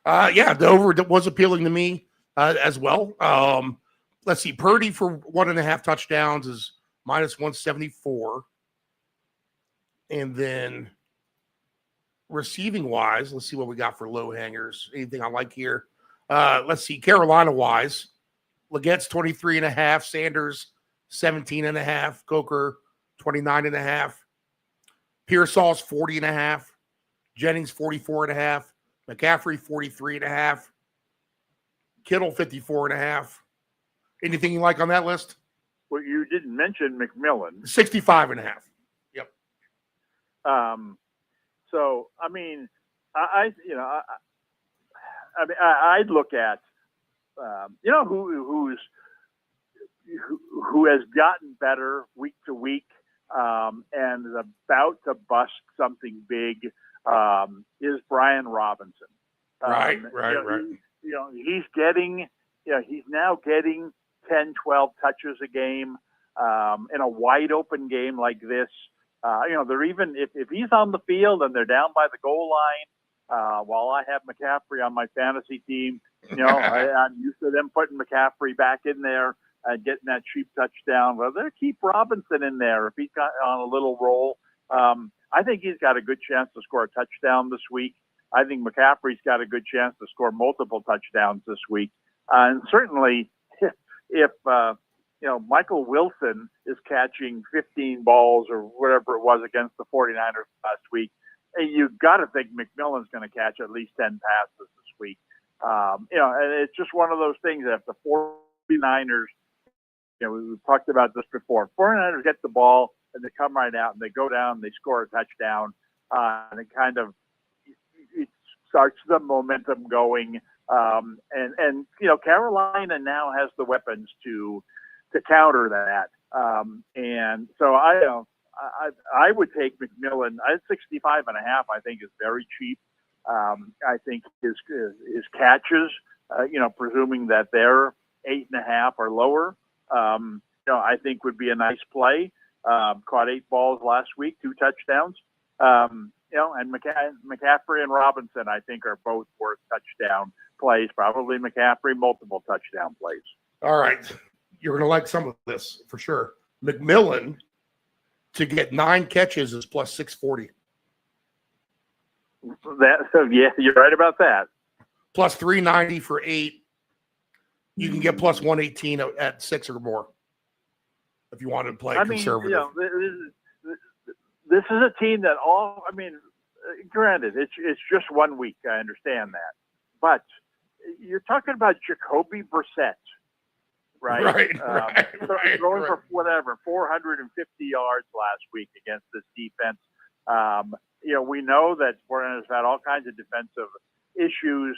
The over was appealing to me as well. Let's see, Purdy for 1.5 touchdowns is minus 174, and then receiving wise, let's see what we got for low hangers. Anything I like here? Let's see, Carolina wise, Leggett's 23.5, Sanders 17.5, Coker 29.5, Pearsall's 40.5, Jennings 44.5, McCaffrey 43.5. Kittle 54.5. Anything you like on that list? Well, you didn't mention McMillan. 65.5. Yep. So I mean, I'd look at who has gotten better week to week and is about to bust something big is Brian Robinson. Right. He's getting, he's now getting 10, 12 touches a game in a wide open game like this. They're even if he's on the field and they're down by the goal line. While I have McCaffrey on my fantasy team, I'm used to them putting McCaffrey back in there and getting that cheap touchdown. Well, they'll keep Robinson in there if he's got on a little roll. I think he's got a good chance to score a touchdown this week. I think McCaffrey's got a good chance to score multiple touchdowns this week. And certainly, if Michael Wilson is catching 15 balls or whatever it was against the 49ers last week, you've got to think McMillan's going to catch at least 10 passes this week. And it's just one of those things that if the 49ers, we've talked about this before, 49ers get the ball and they come right out and they go down and they score a touchdown, and it kind of it starts the momentum going. And Carolina now has the weapons to counter that. And so I would take McMillan. 65.5, I think, is very cheap. I think his catches, presuming that they're 8.5 or lower, I think would be a nice play. Caught 8 balls last week, 2 touchdowns. And McCaffrey and Robinson, I think, are both worth touchdown plays. Probably McCaffrey, multiple touchdown plays. All right. You're going to like some of this for sure. McMillan to get 9 catches is plus 640. Yeah, you're right about that. Plus 390 for 8. You can get plus 118 at 6 or more if you want to play conservative. This is a team that granted, it's just 1 week. I understand that. But you're talking about Jacoby Brissett, right? Going for 450 yards last week against this defense. We know that 49ers have had all kinds of defensive issues.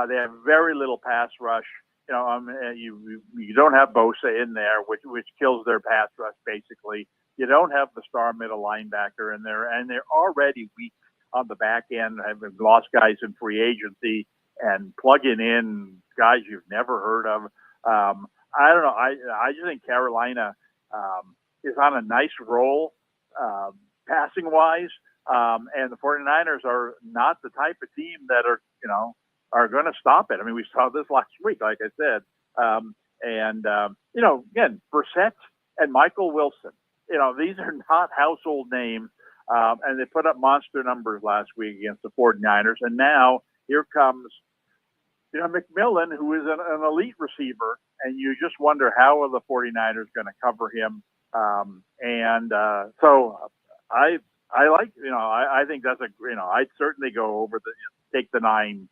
They have very little pass rush. You don't have Bosa in there, which kills their pass rush basically. You don't have the star middle linebacker in there, and they're already weak on the back end. Having lost guys in free agency and plugging in guys you've never heard of. I don't know. I just think Carolina is on a nice roll passing wise, and the 49ers are not the type of team that are going to stop it. I mean, we saw this last week, like I said. Again, Brissett and Michael Wilson, these are not household names, and they put up monster numbers last week against the 49ers. And now here comes, McMillan, who is an elite receiver, and you just wonder how are the 49ers going to cover him. So I like, I think that's I'd certainly go over take the 9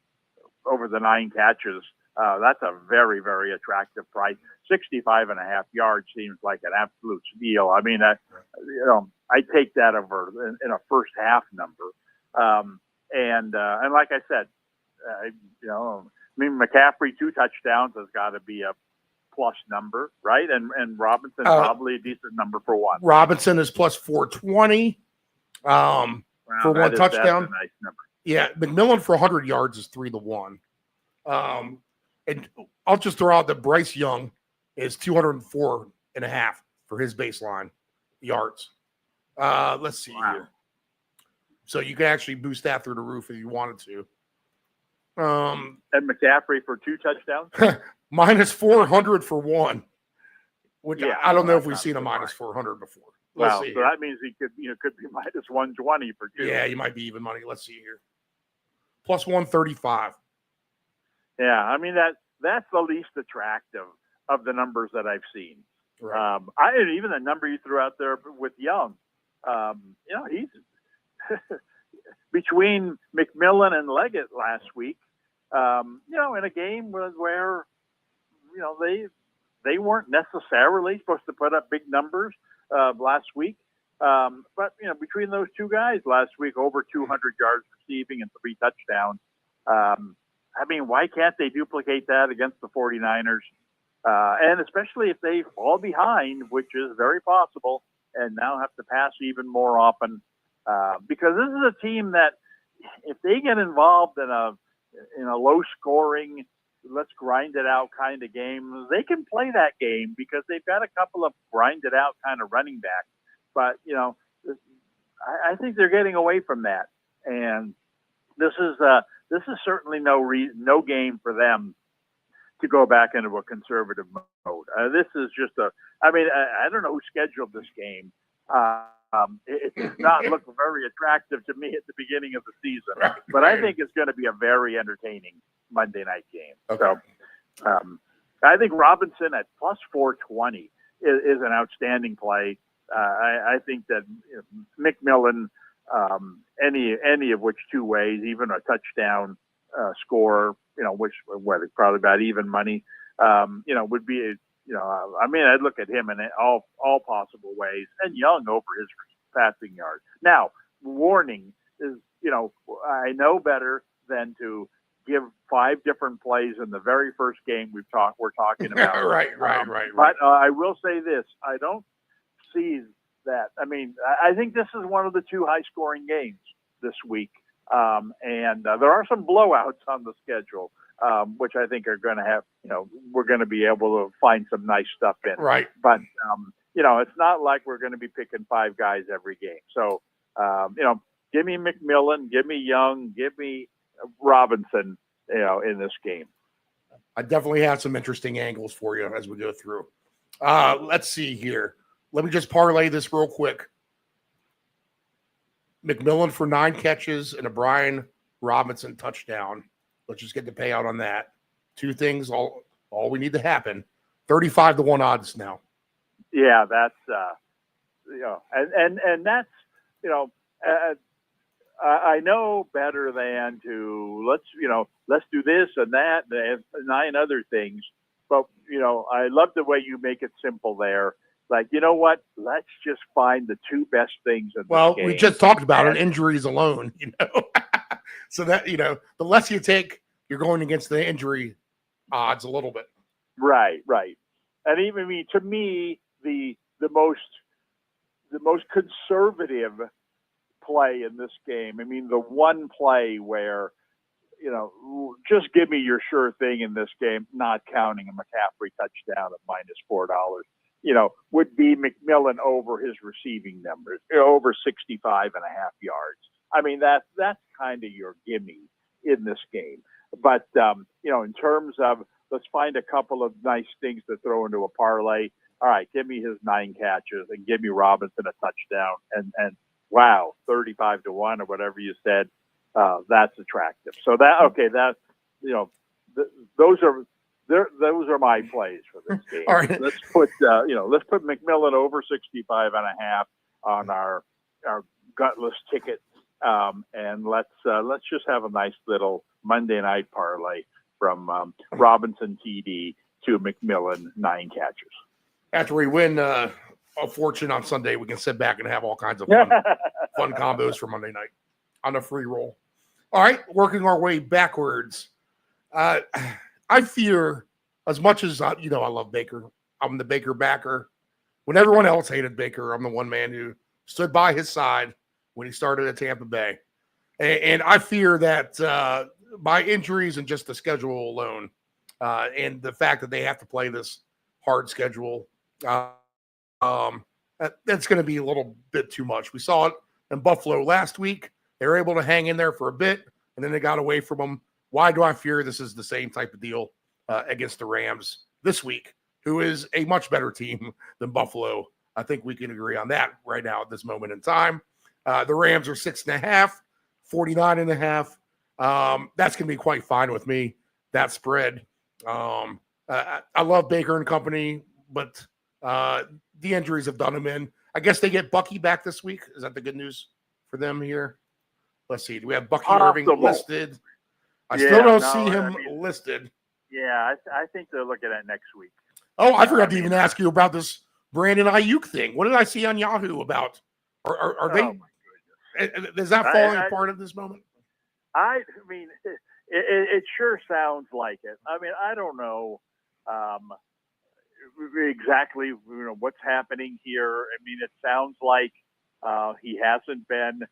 over the 9 catches. That's a very, very attractive price. 65.5 yards seems like an absolute steal. I mean, I take that over in a first half number. And like I said, McCaffrey 2 touchdowns has got to be a plus number, right? And Robinson probably a decent number for 1. Robinson is plus 420 for 1 touchdown. That's a nice number. Yeah, McMillan for 100 yards is 3-1. And I'll just throw out that Bryce Young is 204.5 for his baseline yards. Let's see here. So you can actually boost that through the roof if you wanted to. And McCaffrey for 2 touchdowns? Minus 400 for 1. Which I don't know if we've seen a minus 400 before. So that means he could be minus 120 for 2. Yeah, you might be even money. Let's see here. Plus 135. Yeah, I mean that's the least attractive of the numbers that I've seen. Right. Even the number you threw out there with Young, he's between McMillan and Leggett last week, in a game where they weren't necessarily supposed to put up big numbers last week. But between those two guys last week, over 200 yards receiving and 3 touchdowns. Why can't they duplicate that against the 49ers? And especially if they fall behind, which is very possible, and now have to pass even more often. Because this is a team that, if they get involved in a low scoring, let's grind it out kind of game, they can play that game because they've got a couple of grind it out kind of running backs. But I think they're getting away from that, and this is certainly no game for them to go back into a conservative mode. This is just I don't know who scheduled this game. It does not look very attractive to me at the beginning of the season, but I think it's going to be a very entertaining Monday night game. Okay. So I think Robinson at plus 420 is an outstanding play. I think that McMillan, any of which two ways, even a touchdown score, which probably about even money, would be, I'd look at him in all possible ways, and Young over his passing yards. Now, warning is, I know better than to give 5 different plays in the very first game we're talking about. Right. But I will say this: I don't see that. I think this is one of the 2 high-scoring games this week, and there are some blowouts on the schedule, which I think are going to have, we're going to be able to find some nice stuff in. Right. But it's not like we're going to be picking 5 guys every game. So, give me McMillan, give me Young, give me Robinson, in this game. I definitely have some interesting angles for you as we go through. Let's see here. Let me just parlay this real quick. McMillan for 9 catches and a Brian Robinson touchdown. Let's just get the payout on that. 2 things, all we need to happen. 35-1 odds now. Yeah, that's and that's I know better than to let's do this and that and 9 other things. But I love the way you make it simple there. Like, what? Let's just find the 2 best things in this game. We just talked about it, injuries alone, So that, the less you take, you're going against the injury odds a little bit. Right. And even to me, the most conservative play in this game, the one play where, just give me your sure thing in this game, not counting a McCaffrey touchdown at -$4. Would be McMillan over his receiving numbers, over 65.5 yards. That's kind of your gimme in this game. But, in terms of let's find a couple of nice things to throw into a parlay. All right, give me his 9 catches and give me Robinson a touchdown. And wow, 35-1 or whatever you said. That's attractive. So those are my plays for this game. All right. Let's put McMillan over 65.5 on our gutless ticket, and let's just have a nice little Monday night parlay from Robinson TD to McMillan 9 catches. After we win a fortune on Sunday, we can sit back and have all kinds of fun combos for Monday night on a free roll. All right, working our way backwards. I fear, as much as I love Baker, I'm the Baker backer. When everyone else hated Baker, I'm the one man who stood by his side when he started at Tampa Bay. And I fear that by injuries and just the schedule alone, and the fact that they have to play this hard schedule, that's going to be a little bit too much. We saw it in Buffalo last week. They were able to hang in there for a bit, and then they got away from them. Why do I fear this is the same type of deal against the Rams this week, who is a much better team than Buffalo? I think we can agree on that right now at this moment in time. The Rams are 6.5, 49.5. That's going to be quite fine with me, that spread. I love Baker and company, but the injuries have done them in. I guess they get Bucky back this week. Is that the good news for them here? Let's see. Do we have Bucky Irving Possible. listed? I Yeah, still don't no, see him I mean- listed. Yeah, I think they're looking at next week. Oh, I forgot to even ask you about this Brandon Ayuk thing. What did I see on Yahoo about? Are they? Oh, my goodness. Is that falling apart at this moment? I mean, it sure sounds like it. I mean, I don't know exactly what's happening here. I mean, it sounds like he hasn't been,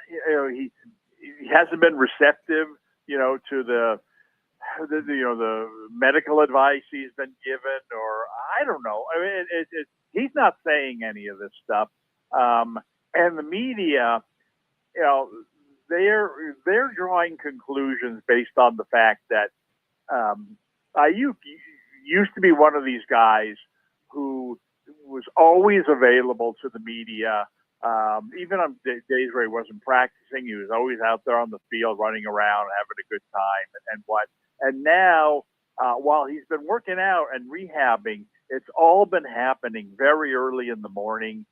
he hasn't been receptive, to the medical advice he's been given, or I don't know. I mean, he's not saying any of this stuff, and the media, they're drawing conclusions based on the fact that Ayuk used to be one of these guys who was always available to the media. Even on days where he wasn't practicing, he was always out there on the field running around, having a good time and what. And now, while he's been working out and rehabbing, it's all been happening very early in the morning.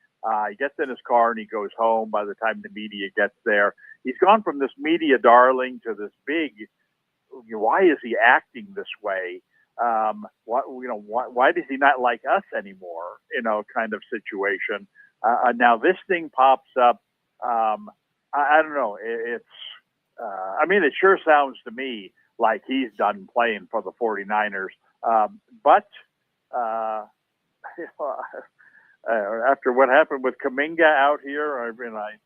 He gets in his car and he goes home by the time the media gets there. He's gone from this media darling to this big, why is he acting this way? Why does he not like us anymore? Kind of situation. Now this thing pops up. I don't know. It sure sounds to me like he's done playing for the 49ers. But after what happened with Kuminga out here, I would have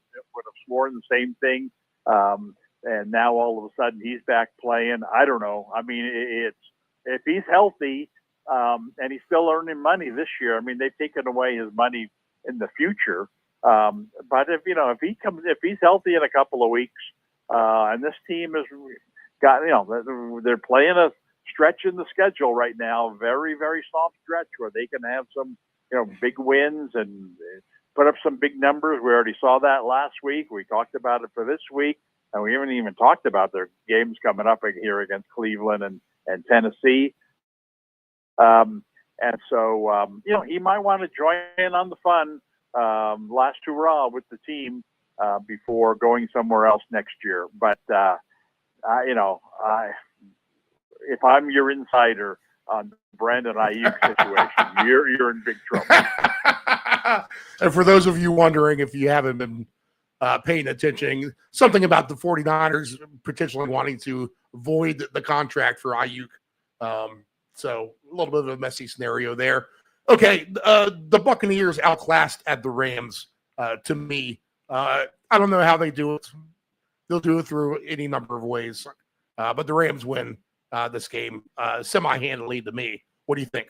sworn the same thing. And now all of a sudden he's back playing. I don't know. I mean, if he's healthy and he's still earning money this year, I mean, they've taken away his money in the future. But if he's healthy in a couple of weeks, and this team has got, they're playing a stretch in the schedule right now, very, very soft stretch where they can have some, big wins and put up some big numbers. We already saw that last week. We talked about it for this week, and we haven't even talked about their games coming up here against Cleveland and Tennessee. And so, he might want to join in on the fun, last hurrah with the team, before going somewhere else next year. But, if I'm your insider on Brandon Ayuk situation, you're in big trouble. And for those of you wondering, if you haven't been paying attention, something about the 49ers potentially wanting to void the contract for Ayuk. So a little bit of a messy scenario there. Okay, the Buccaneers outclassed at the Rams. To me, I don't know how they do it. They'll do it through any number of ways. But the Rams win this game semi-handily to me. What do you think?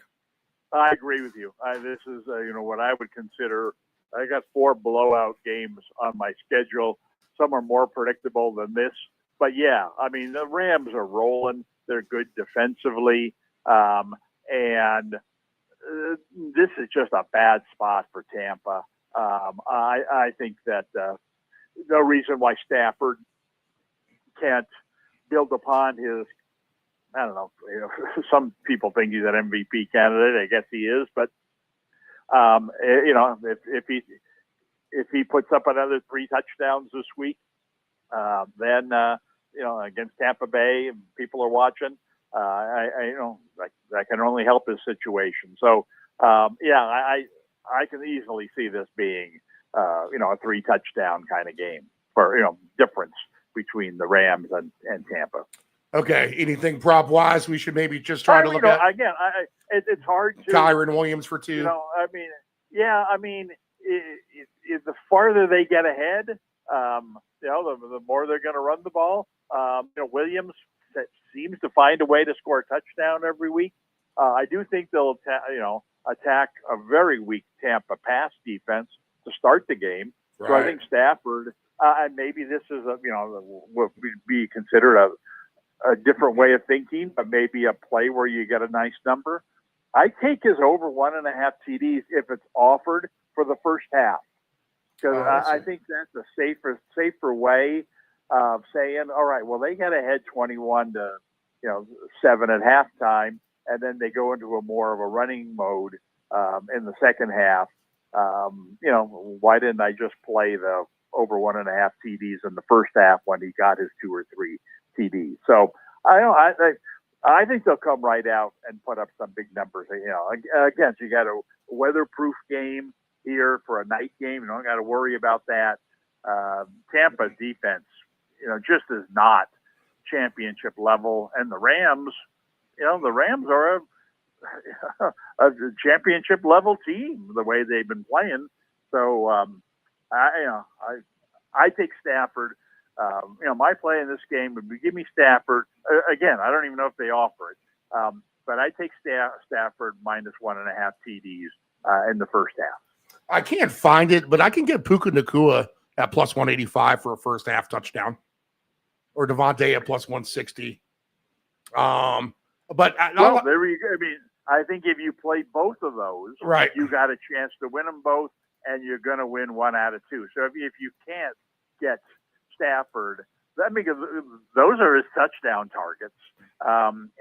I agree with you. This is, what I would consider. I got 4 blowout games on my schedule. Some are more predictable than this. But, yeah, I mean, the Rams are rolling. They're good defensively. And this is just a bad spot for Tampa. I think that no reason why Stafford can't build upon his, I don't know, some people think he's an MVP candidate. I guess he is, but if he puts up another 3 touchdowns this week, then against Tampa Bay, and people are watching, that can only help his situation. So I can easily see this being a 3 touchdown kind of game for difference between the Rams and Tampa. Okay, anything prop wise we should maybe just try to look at? Again, it's hard to. Kyren Williams for 2. The farther they get ahead, the more they're going to run the ball. Williams seems to find a way to score a touchdown every week. I do think they'll attack a very weak Tampa pass defense to start the game. Right. So I think Stafford, and maybe this is what would be considered a different way of thinking, but maybe a play where you get a nice number. I take his over 1.5 TDs if it's offered for the first half, because I think that's a safer way of saying, all right, well, they get ahead 21-7 at halftime, and then they go into a more of a running mode in the second half. Why didn't I just play the over 1.5 TDs in the first half when he got his 2 or 3 TDs. So I think they'll come right out and put up some big numbers. Again, so you got a weatherproof game here for a night game. You don't got to worry about that. Tampa defense, just is not championship level, and the Rams are a championship level team the way they've been playing. So I take Stafford. My play in this game would be give me Stafford. Again, I don't even know if they offer it, but I take Stafford minus 1.5 TDs in the first half. I can't find it, but I can get Puka Nacua at plus 185 for a first half touchdown, or Devontae at plus 160. But there you go. I mean, I think if you play both of those, right, you got a chance to win them both, and you're going to win 1 out of 2. So if you can't get Stafford, I mean, those are his touchdown targets.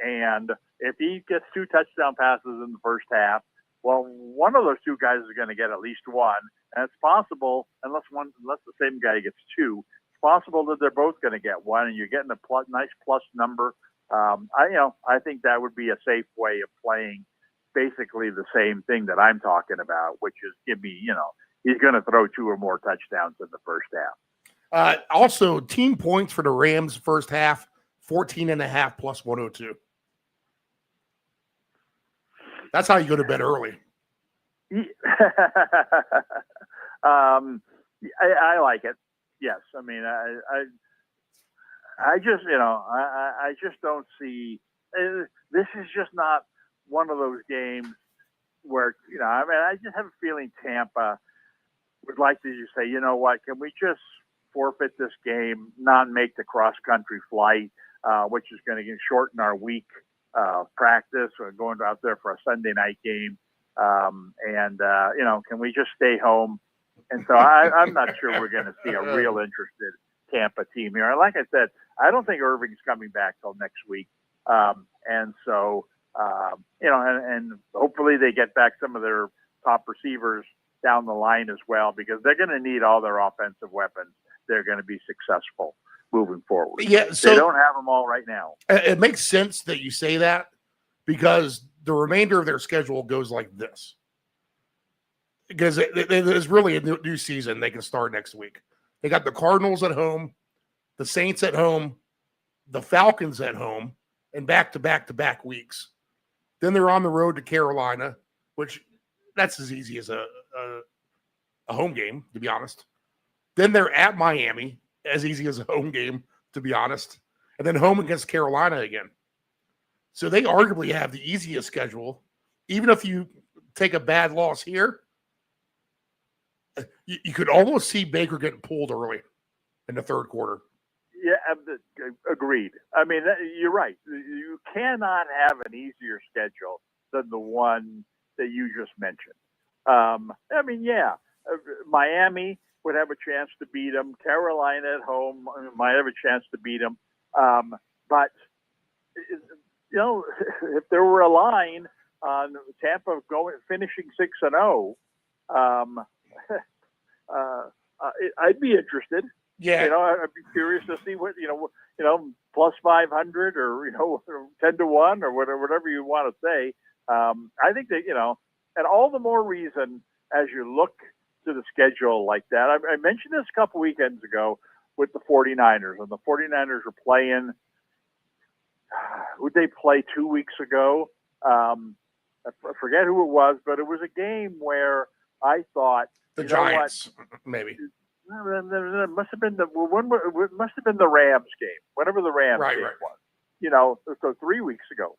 And if he gets 2 touchdown passes in the first half, well, one of those 2 guys is going to get at least 1. And it's possible, unless the same guy gets 2, it's possible that they're both going to get 1, and you're getting a nice plus number. I think that would be a safe way of playing basically the same thing that I'm talking about, which is he's going to throw 2 or more touchdowns in the first half. Also, team points for the Rams first half, 14.5 plus 102. That's how you go to bed early. I like it. Yes. I mean, I just, I just don't see, this is just not one of those games where, I just have a feeling Tampa would like to just say, you know what, can we just forfeit this game, not make the cross-country flight, which is going to shorten our week practice. We're going out there for a Sunday night game. Can we just stay home? And so I'm not sure we're going to see a real interested Tampa team here. And like I said, I don't think Irving's coming back till next week. And hopefully they get back some of their top receivers down the line as well, because they're going to need all their offensive weapons. They're going to be successful moving forward. Yeah, so they don't have them all right now. It makes sense that you say that, because the remainder of their schedule goes like this. Because there's really a new season they can start next week. They got the Cardinals at home, the Saints at home, the Falcons at home, and back-to-back weeks. Then they're on the road to Carolina, which that's as easy as a home game, to be honest. Then they're at Miami, as easy as a home game, to be honest. And then home against Carolina again. So they arguably have the easiest schedule. Even if you take a bad loss here, you could almost see Baker getting pulled early in the third quarter. Yeah, agreed. I mean, you're right. You cannot have an easier schedule than the one that you just mentioned. Miami would have a chance to beat them. Carolina at home might have a chance to beat them. But if there were a line on Tampa finishing 6-0, I'd be interested. Yeah, I'd be curious to see what plus 500 or 10-1 or whatever you want to say. I think that and all the more reason as you look to the schedule like that. I mentioned this a couple weekends ago with the 49ers, and the 49ers were playing. Who'd they play 2 weeks ago? I forget who it was, but it was a game where I thought the Giants, maybe. It must have been the Rams game, whatever the Rams game was. So 3 weeks ago,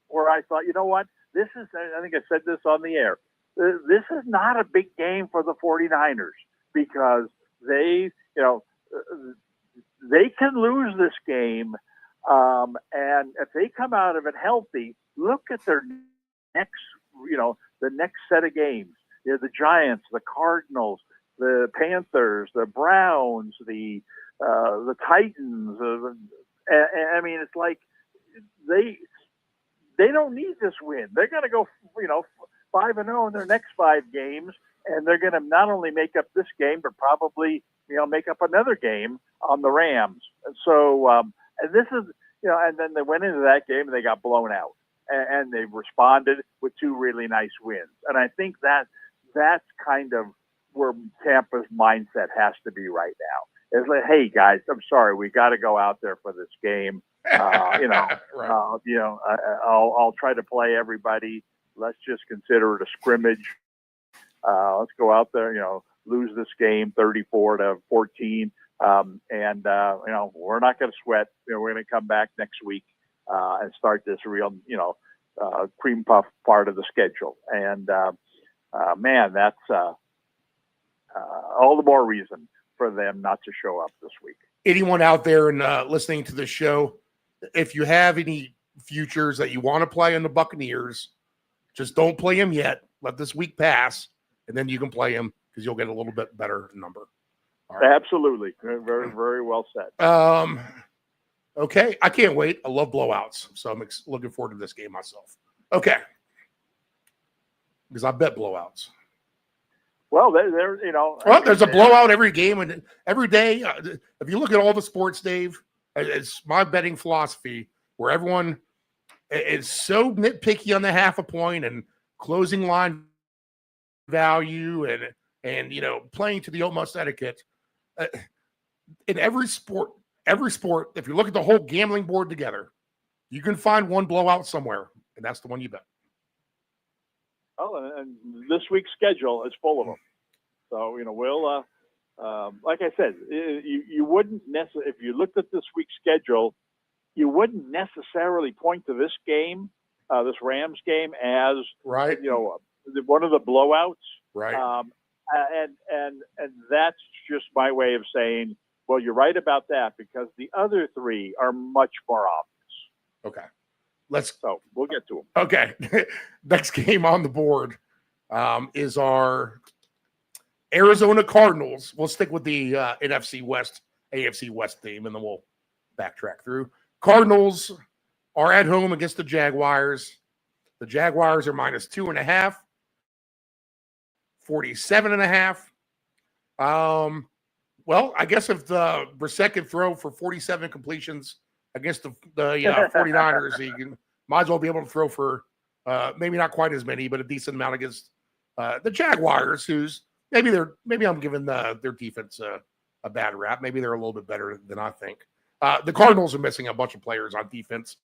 where I thought, you know what, this is. I think I said this on the air. This is not a big game for the 49ers, because they can lose this game, and if they come out of it healthy, look at their next, the next set of games. The Giants, the Cardinals, the Panthers, the Browns, the Titans. I mean, it's like they don't need this win. They're going to go, 5-0 in their next 5 games, and they're going to not only make up this game, but probably make up another game on the Rams. And so, and this is and then they went into that game and they got blown out, and they responded with 2 really nice wins. And I think that's kind of where Tampa's mindset has to be right now. It's like, hey guys, I'm sorry, we got to go out there for this game. Right. I'll try to play everybody. Let's just consider it a scrimmage. Let's go out there, lose this game 34-14. And we're not going to sweat. We're going to come back next week and start this real, cream puff part of the schedule. And man, that's all the more reason for them not to show up this week. Anyone out there and listening to the show, if you have any futures that you want to play in the Buccaneers, just don't play them yet. Let this week pass, and then you can play them because you'll get a little bit better number. All right. Absolutely. Very, very well said. Okay. I can't wait. I love blowouts, so I'm looking forward to this game myself. Okay. Because I bet blowouts. Well, there's a blowout every game and every day. If you look at all the sports, Dave, it's my betting philosophy where everyone is so nitpicky on the half a point and closing line value and playing to the utmost etiquette. In every sport, if you look at the whole gambling board together, you can find one blowout somewhere, and that's the one you bet. Oh, and this week's schedule is full of them. So, we'll, like I said, you wouldn't necessarily, if you looked at this week's schedule, you wouldn't necessarily point to this game, this Rams game, as right. One of the blowouts. Right. And that's just my way of saying, well, you're right about that because the other 3 are much more obvious. Okay. So we'll get to them. Okay. Next game on the board is our Arizona Cardinals. We'll stick with the NFC West, AFC West theme, and then we'll backtrack through. Cardinals are at home against the Jaguars. The Jaguars are -2.5, 47.5. Well, I guess if the Brissett can throw for 47 completions against the 49ers, he might as well be able to throw for maybe not quite as many, but a decent amount against the Jaguars, who's maybe I'm giving their defense a bad rap. Maybe they're a little bit better than I think. The Cardinals are missing a bunch of players on defense.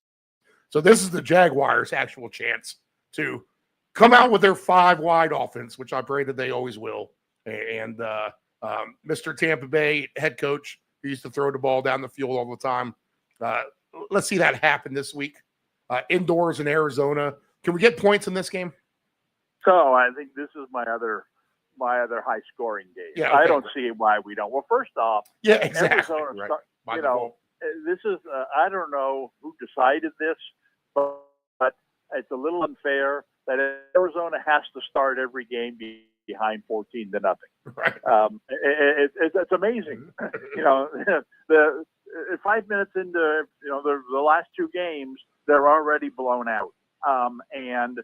So this is the Jaguars' actual chance to come out with their 5-wide offense, which I pray that they always will. And Mr. Tampa Bay head coach, who used to throw the ball down the field all the time, let's see that happen this week. Indoors in Arizona. Can we get points in this game? So I think this is my other high-scoring game. Yeah, okay. I don't see why we don't. Well, first off, yeah, exactly. Arizona, right. This is I don't know who decided this, but it's a little unfair that Arizona has to start every game behind 14-0. Right. It's amazing. The 5 minutes into the last 2 games, they're already blown out. And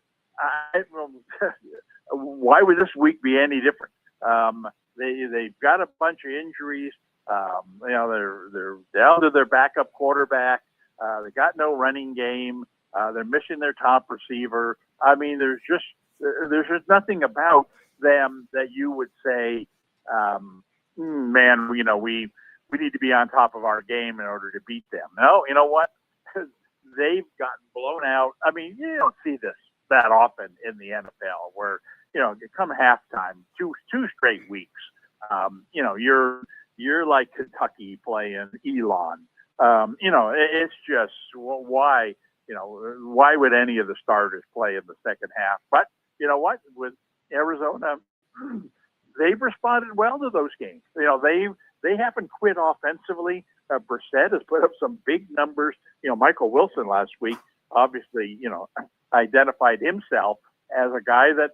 why would this week be any different? They've got a bunch of injuries. They're down to their backup quarterback. They got no running game. They're missing their top receiver. I mean, there's just nothing about them that you would say, man, we need to be on top of our game in order to beat them. No, you know what? They've gotten blown out. I mean, you don't see this that often in the NFL where, come halftime, two straight weeks, you're like Kentucky playing Elon. It's just why would any of the starters play in the second half? But you know what? With Arizona, they've responded well to those games. They haven't quit offensively. Brissett has put up some big numbers. Michael Wilson last week obviously, identified himself as a guy that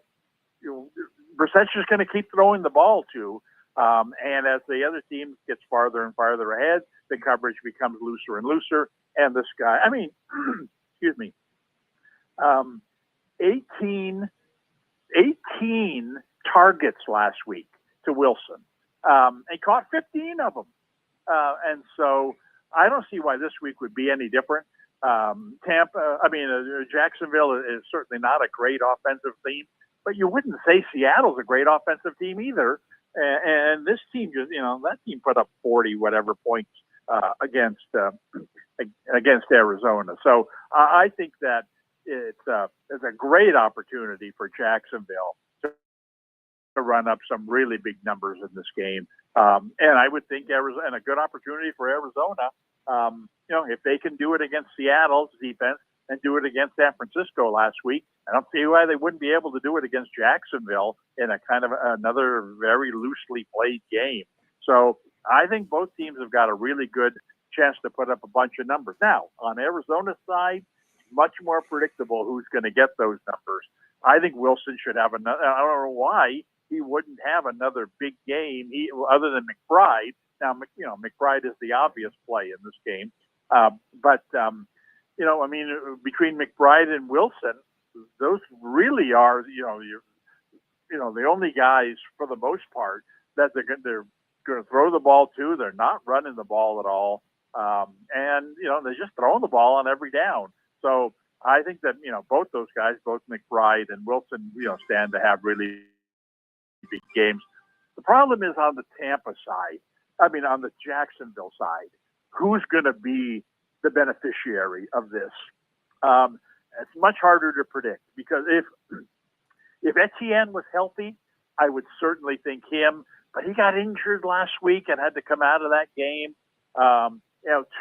Brissett's just going to keep throwing the ball to. And as the other team gets farther and farther ahead, the coverage becomes looser and looser. And this guy, excuse me, 18 targets last week to Wilson. And caught 15 of them. And so I don't see why this week would be any different. Jacksonville is certainly not a great offensive team, but you wouldn't say Seattle's a great offensive team either. And this team just, that team put up 40 whatever points against Arizona. So I think that it's a great opportunity for Jacksonville to run up some really big numbers in this game. And I would think Arizona, and a good opportunity for Arizona, if they can do it against Seattle's defense and do it against San Francisco last week, I don't see why they wouldn't be able to do it against Jacksonville in a kind of another very loosely played game. So I think both teams have got a really good chance to put up a bunch of numbers. Now, on Arizona's side, much more predictable who's going to get those numbers. I think Wilson should have another. I don't know why he wouldn't have another big game other than McBride. Now, McBride is the obvious play in this game. Between McBride and Wilson, those really are, the only guys for the most part that they're going to throw the ball to. They're not running the ball at all. They're just throwing the ball on every down. So I think that, both those guys, both McBride and Wilson, stand to have really big games. The problem is on the Tampa side, on the Jacksonville side, who's going to be the beneficiary of this? It's much harder to predict because if Etienne was healthy, I would certainly think him, but he got injured last week and had to come out of that game.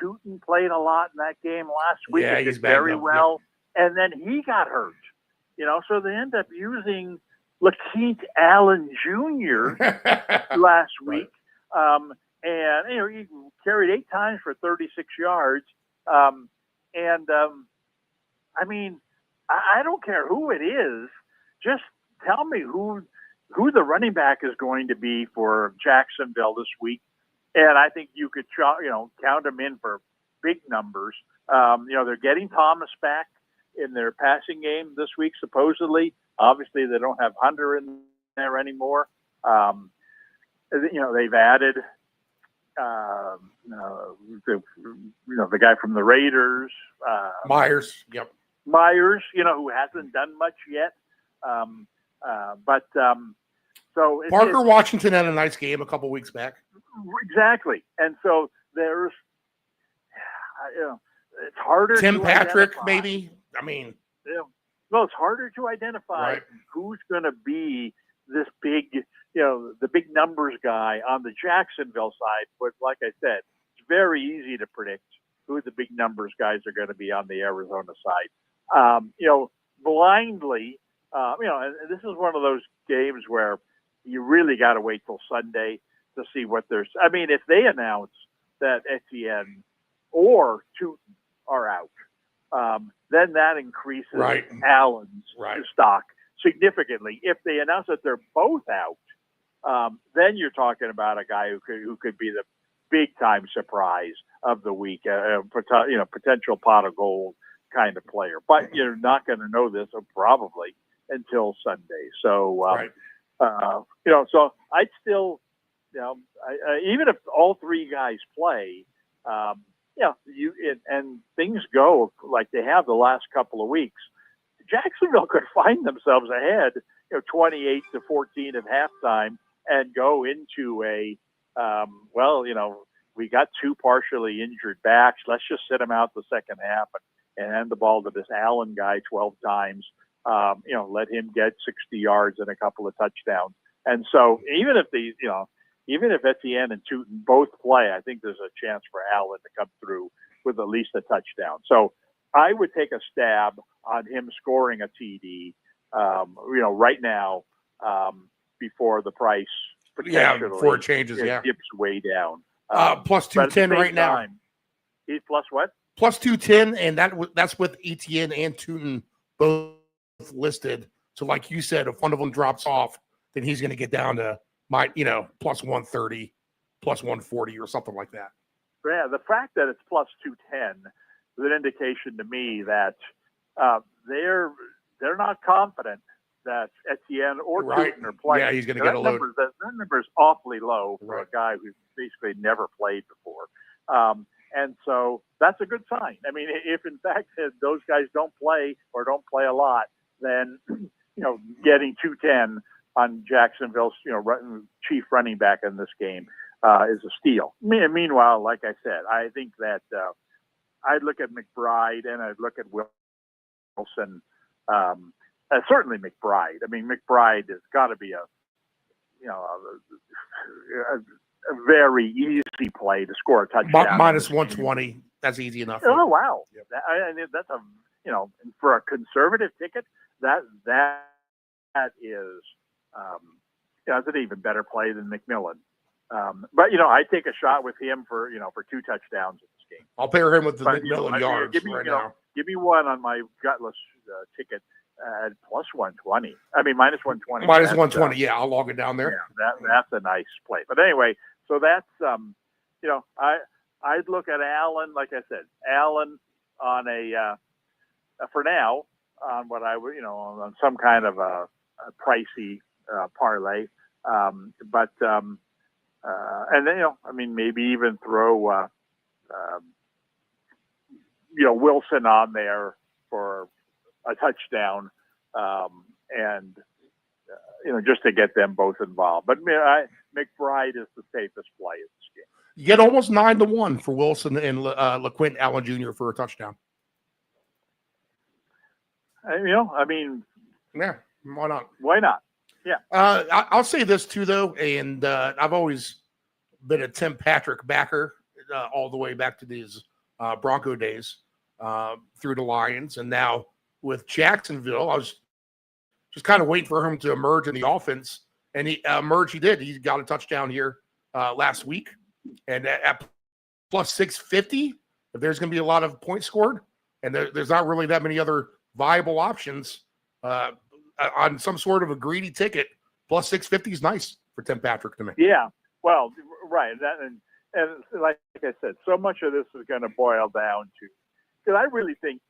Tootin played a lot in that game last week. Yeah, and he's did very up. well. Yeah. And then he got hurt, so they end up using Lakeith Allen Jr. last week. He carried 8 times for 36 yards. I don't care who it is. Just tell me who the running back is going to be for Jacksonville this week. And I think you could, count them in for big numbers. They're getting Thomas back in their passing game this week, supposedly. Obviously, they don't have Hunter in there anymore. They've added, the guy from the Raiders, Myers. Yep. Myers, who hasn't done much yet. So Parker Washington had a nice game a couple weeks back. Exactly. And so there's, it's harder. Tim to Patrick, identify. maybe. It's harder to identify who's going to be this big, the big numbers guy on the Jacksonville side. But like I said, it's very easy to predict who the big numbers guys are going to be on the Arizona side. Blindly, and this is one of those games where you really got to wait till Sunday to see what there's. If they announce that Etienne or Tootin are out, then that increases Allen's stock significantly. If they announce that they're both out, then you're talking about a guy who could be the big time surprise of the week, potential pot of gold kind of player. But you're not going to know this probably until Sunday. So, so I'd still, even if all 3 guys play, and things go like they have the last couple of weeks, Jacksonville could find themselves ahead, 28-14 at halftime and go into we got 2 partially injured backs. Let's just sit them out the second half and hand the ball to this Allen guy 12 times. Let him get 60 yards and a couple of touchdowns. And so even if Etienne and Tootin both play, I think there's a chance for Allen to come through with at least a touchdown. So I would take a stab on him scoring a TD, right now, before the price potentially before it changes, dips way down. Plus 210 right now. He's plus what? Plus 210, and that's with Etienne and Tootin both listed. So like you said, if one of them drops off, then he's going to get down to plus 130, plus 140 or something like that. Yeah, the fact that it's plus 210 is an indication to me that they're not confident that Etienne or Right. Newton are playing. Yeah, he's going to Now, get a load. that number is awfully low for Right. a guy who's basically never played before. And so that's a good sign. I mean, if in fact those guys don't play or don't play a lot, then, getting 210 on Jacksonville's, chief running back in this game is a steal. Meanwhile, like I said, I think that I'd look at McBride and I'd look at Wilson. Certainly McBride. I mean, McBride has got to be a very easy play to score a touchdown. Minus 120. That's easy enough. Oh wow! Yep. That's a for a conservative ticket that is that's an even better play than McMillan. But I take a shot with him for 2 touchdowns in this game. I'll pair him with the But, McMillan yards give me, right now. Give me one on my gutless ticket at plus 120. I mean minus 120. Minus That's, 120. Yeah, I'll log it down there. Yeah, that's a nice play. But anyway, so that's I'd look at Allen, like I said, Allen on for now on what I would on some kind of a pricey parlay, but and then maybe even throw Wilson on there for a touchdown, and just to get them both involved. But McBride is the safest play in this game. You get almost 9-1 for Wilson and LaQuint Allen Jr. for a touchdown. I mean, Yeah, why not? why not? Yeah. I'll say this too, though, and I've always been a Tim Patrick backer all the way back to these Bronco days through the Lions, and now with Jacksonville, I was just kind of waiting for him to emerge in the offense, and he emerged. He did. He got a touchdown here last week, and at plus 650, if there's going to be a lot of points scored, and there's not really that many other viable options on some sort of a greedy ticket, plus 650 is nice for Tim Patrick to me. Yeah. Well, right. That and like I said, so much of this is going to boil down to, because I really think,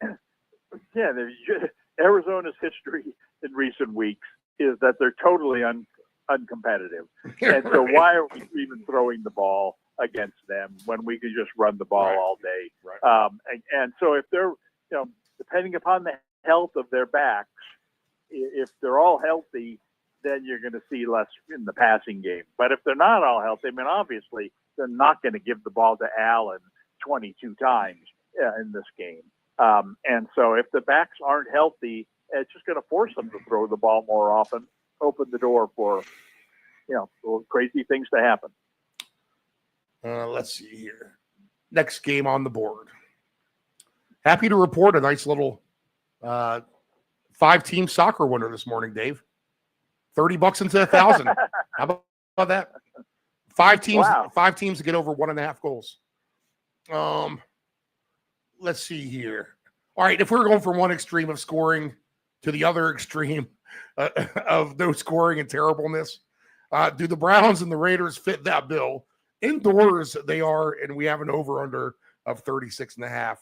Arizona's history in recent weeks is that they're totally uncompetitive. And so why are we even throwing the ball against them when we could just run the ball all day? Right. And so if they're, depending upon the health of their backs, if they're all healthy, then you're going to see less in the passing game. But if they're not all healthy, obviously they're not going to give the ball to Allen 22 times in this game. And so if the backs aren't healthy, it's just going to force them to throw the ball more often, open the door for, crazy things to happen. Let's see here. Next game on the board. Happy to report a nice little 5-team soccer winner this morning, Dave. $30 into 1,000. How about that? 5 teams. Wow. 5 teams to get over 1.5 goals. Let's see here. All right, if we're going from one extreme of scoring to the other extreme of no scoring and terribleness, do the Browns and the Raiders fit that bill? Indoors they are, and we have an over/under of 36.5.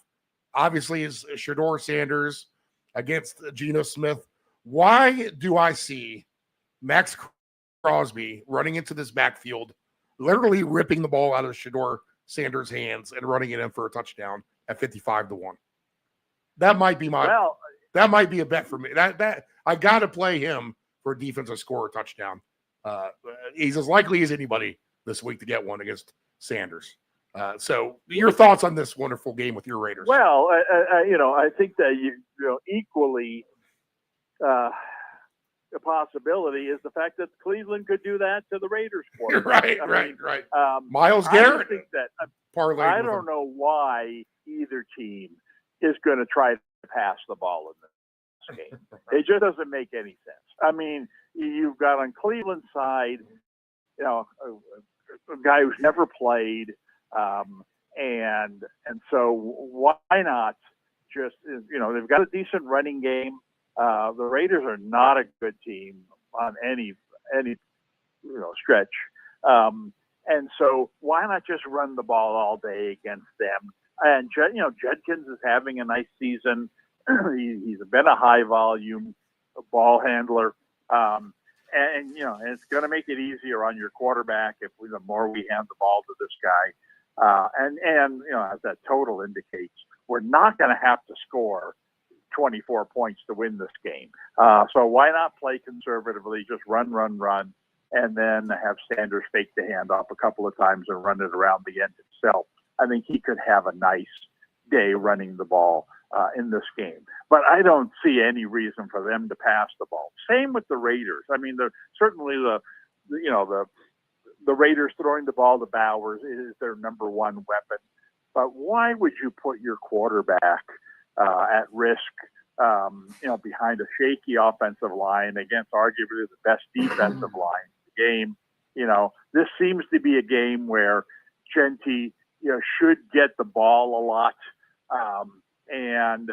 Obviously, is Shedeur Sanders against Geno Smith. Why do I see Max Crosby running into this backfield, literally ripping the ball out of Shedeur Sanders' hands and running it in for a touchdown at 55-1? That might be that might be a bet for me. That I got to play him for a defensive score touchdown. He's as likely as anybody this week to get one against Sanders. So your thoughts on this wonderful game with your Raiders? Well, I think that equally a possibility is the fact that Cleveland could do that to the Raiders. Right. Myles Garrett. I think that parlay. I don't know why either team is going to try to pass the ball in this game. It just doesn't make any sense. You've got on Cleveland's side, a guy who's never played. And so why not just, they've got a decent running game. The Raiders are not a good team on any stretch. And so why not just run the ball all day against them? And, Judkins is having a nice season. He's been a high volume ball handler. And it's going to make it easier on your quarterback the more we hand the ball to this guy. And as that total indicates, we're not going to have to score 24 points to win this game. So why not play conservatively, just run, and then have Sanders fake the handoff a couple of times and run it around the end himself. I think he could have a nice day running the ball in this game. But I don't see any reason for them to pass the ball. Same with the Raiders. I mean, certainly the Raiders throwing the ball to Bowers is their number one weapon. But why would you put your quarterback at risk, behind a shaky offensive line against arguably the best defensive line in the game? This seems to be a game where Genty, should get the ball a lot. And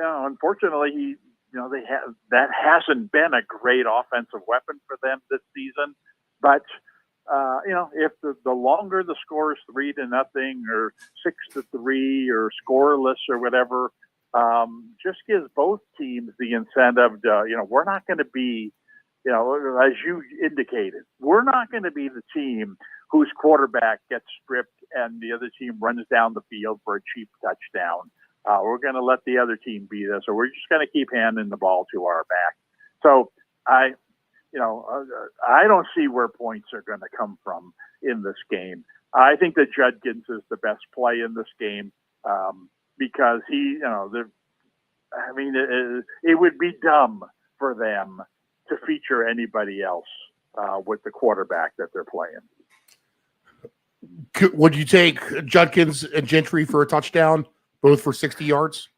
unfortunately, that hasn't been a great offensive weapon for them this season. But if the longer the score is 3-0 or 6-3 or scoreless or whatever, just gives both teams the incentive to, we're not going to be, as you indicated, we're not going to be the team whose quarterback gets stripped and the other team runs down the field for a cheap touchdown. We're going to let the other team beat us, or we're just going to keep handing the ball to our back. So I don't see where points are going to come from in this game. I think that Judkins is the best play in this game because it would be dumb for them to feature anybody else with the quarterback that they're playing. Would you take Judkins and Gentry for a touchdown, both for 60 yards?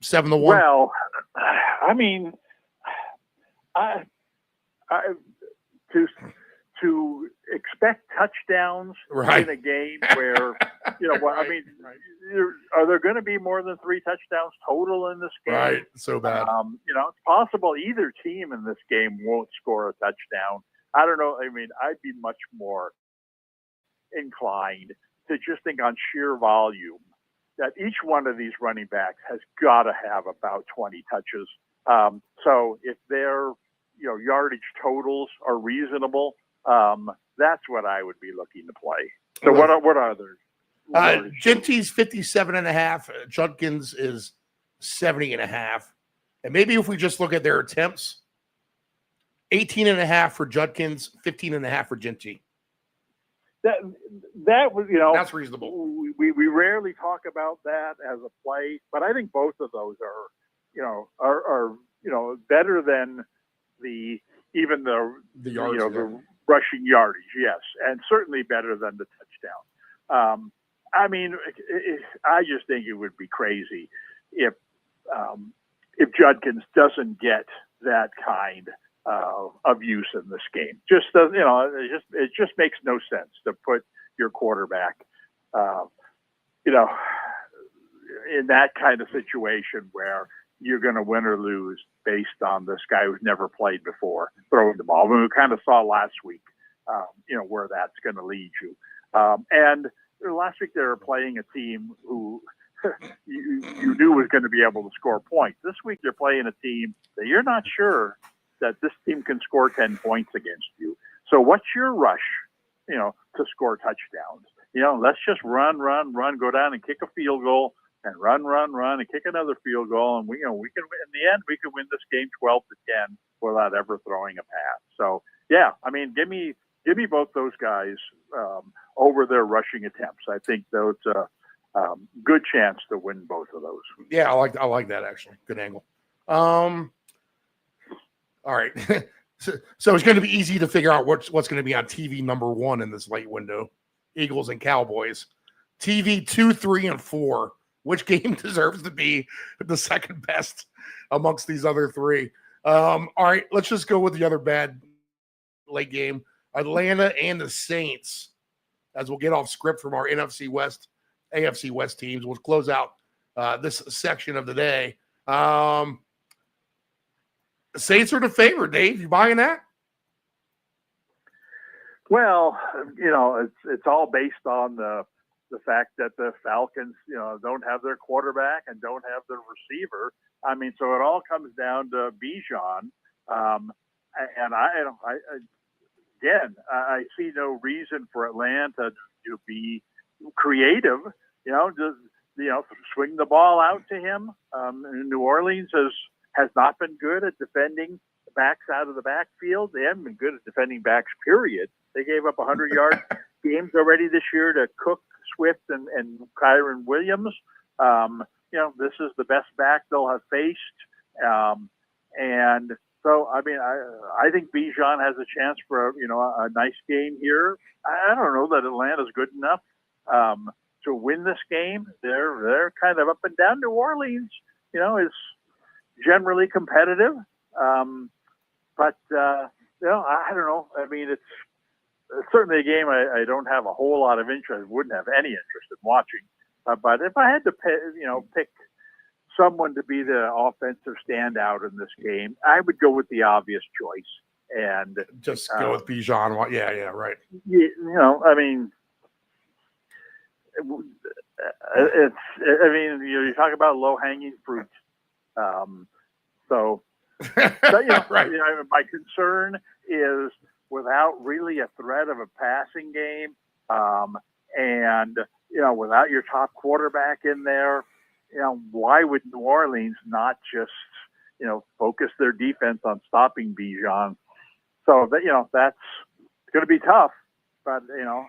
7-1? Well, I mean, to expect touchdowns in a game where, are there going to be more than 3 touchdowns total in this game? Right, so bad. It's possible either team in this game won't score a touchdown. I don't know. I mean, I'd be much more inclined to just think on sheer volume that each one of these running backs has got to have about 20 touches. So if their yardage totals are reasonable, that's what I would be looking to play. So what are there? Genty's 57.5. Judkins is 70.5. And maybe if we just look at their attempts, 18.5 for Judkins, 15.5 for Genty. That was, that's reasonable. We rarely talk about that as a play, but I think both of those are better than the yards, the rushing yardage, yes, and certainly better than the touchdown. I mean, I just think it would be crazy if Judkins doesn't get that kind of use in this game. Just it just makes no sense to put your quarterback, in that kind of situation where you're going to win or lose based on this guy who's never played before throwing the ball. We kind of saw last week, where that's going to lead you. And last week they were playing a team who you knew was going to be able to score points. This week they're playing a team that you're not sure that this team can score 10 points against you. So what's your rush, to score touchdowns? Let's just run, go down and kick a field goal and run and kick another field goal. And we can, in the end, we can win this game 12-10 without ever throwing a pass. So yeah, I mean, give me both those guys over their rushing attempts. I think those good chance to win both of those. Yeah, I like that actually. Good angle. All right. So it's going to be easy to figure out what's going to be on TV number 1 in this late window. Eagles and Cowboys. TV 2, 3, and 4. Which game deserves to be the second best amongst these other 3? All right, let's just go with the other bad late game. Atlanta and the Saints. As we'll get off script from our NFC West, AFC West teams. We'll close out this section of the day. Saints are the favorite, Dave. You buying that? Well, it's all based on the fact that the Falcons, don't have their quarterback and don't have their receiver. I mean, so it all comes down to Bijan. And I see no reason for Atlanta to be creative. Just swing the ball out to him. New Orleans has not been good at defending backs out of the backfield. They haven't been good at defending backs, period. They gave up 100-yard games already this year to Cook, Swift, and Kyron Williams. This is the best back they'll have faced. And so, I think Bijan has a chance for a nice game here. I don't know that Atlanta's good enough to win this game. They're kind of up and down. New Orleans, is generally competitive. But I don't know. It's certainly a game I don't have a whole lot of interest, wouldn't have any interest in watching. But if I had to pick someone to be the offensive standout in this game, I would go with the obvious choice and just go with Bijan. Yeah, right. You talk about low hanging fruit. Right. My concern is without really a threat of a passing game, and without your top quarterback in there, why would New Orleans not just focus their defense on stopping Bijan? So that's going to be tough. But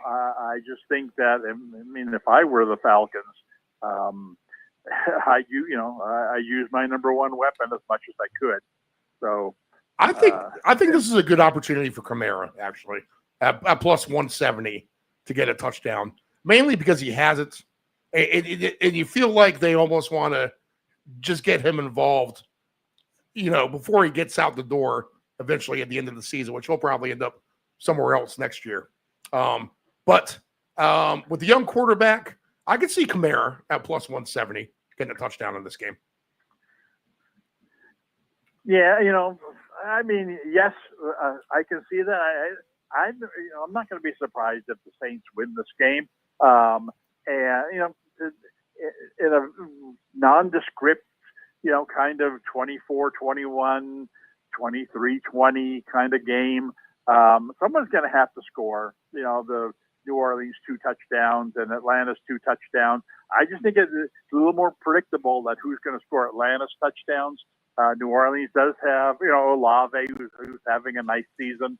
I just think that if I were the Falcons, I use my number one weapon as much as I could. So I think this is a good opportunity for Kamara, actually, at plus 170 to get a touchdown, mainly because he has it. And you feel like they almost want to just get him involved, before he gets out the door eventually at the end of the season, which he'll probably end up somewhere else next year. But with the young quarterback, I could see Kamara at plus 170 getting a touchdown in this game. Yeah, yes, I can see that. I'm not going to be surprised if the Saints win this game. In a nondescript, kind of 24-21, 23-20 kind of game, someone's going to have to score. The New Orleans 2 touchdowns and Atlanta's 2 touchdowns. I just think it's a little more predictable that who's going to score Atlanta's touchdowns. New Orleans does have, Olave, who's having a nice season.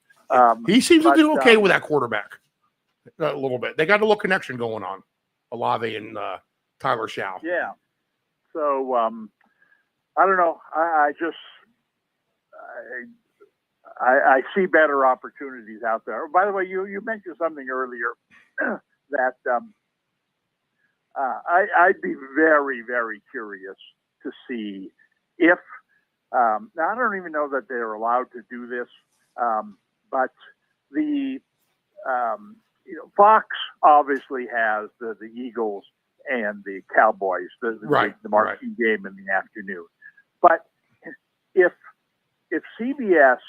He seems to do okay with that quarterback a little bit. They got a little connection going on, Olave and Tyler Shaw. Yeah. So, I don't know. I see better opportunities out there. By the way, you mentioned something earlier that I'd be very, very curious to see if now I don't even know that they're allowed to do this, but the Fox obviously has the Eagles and the Cowboys, the marquee game in the afternoon. But if CBS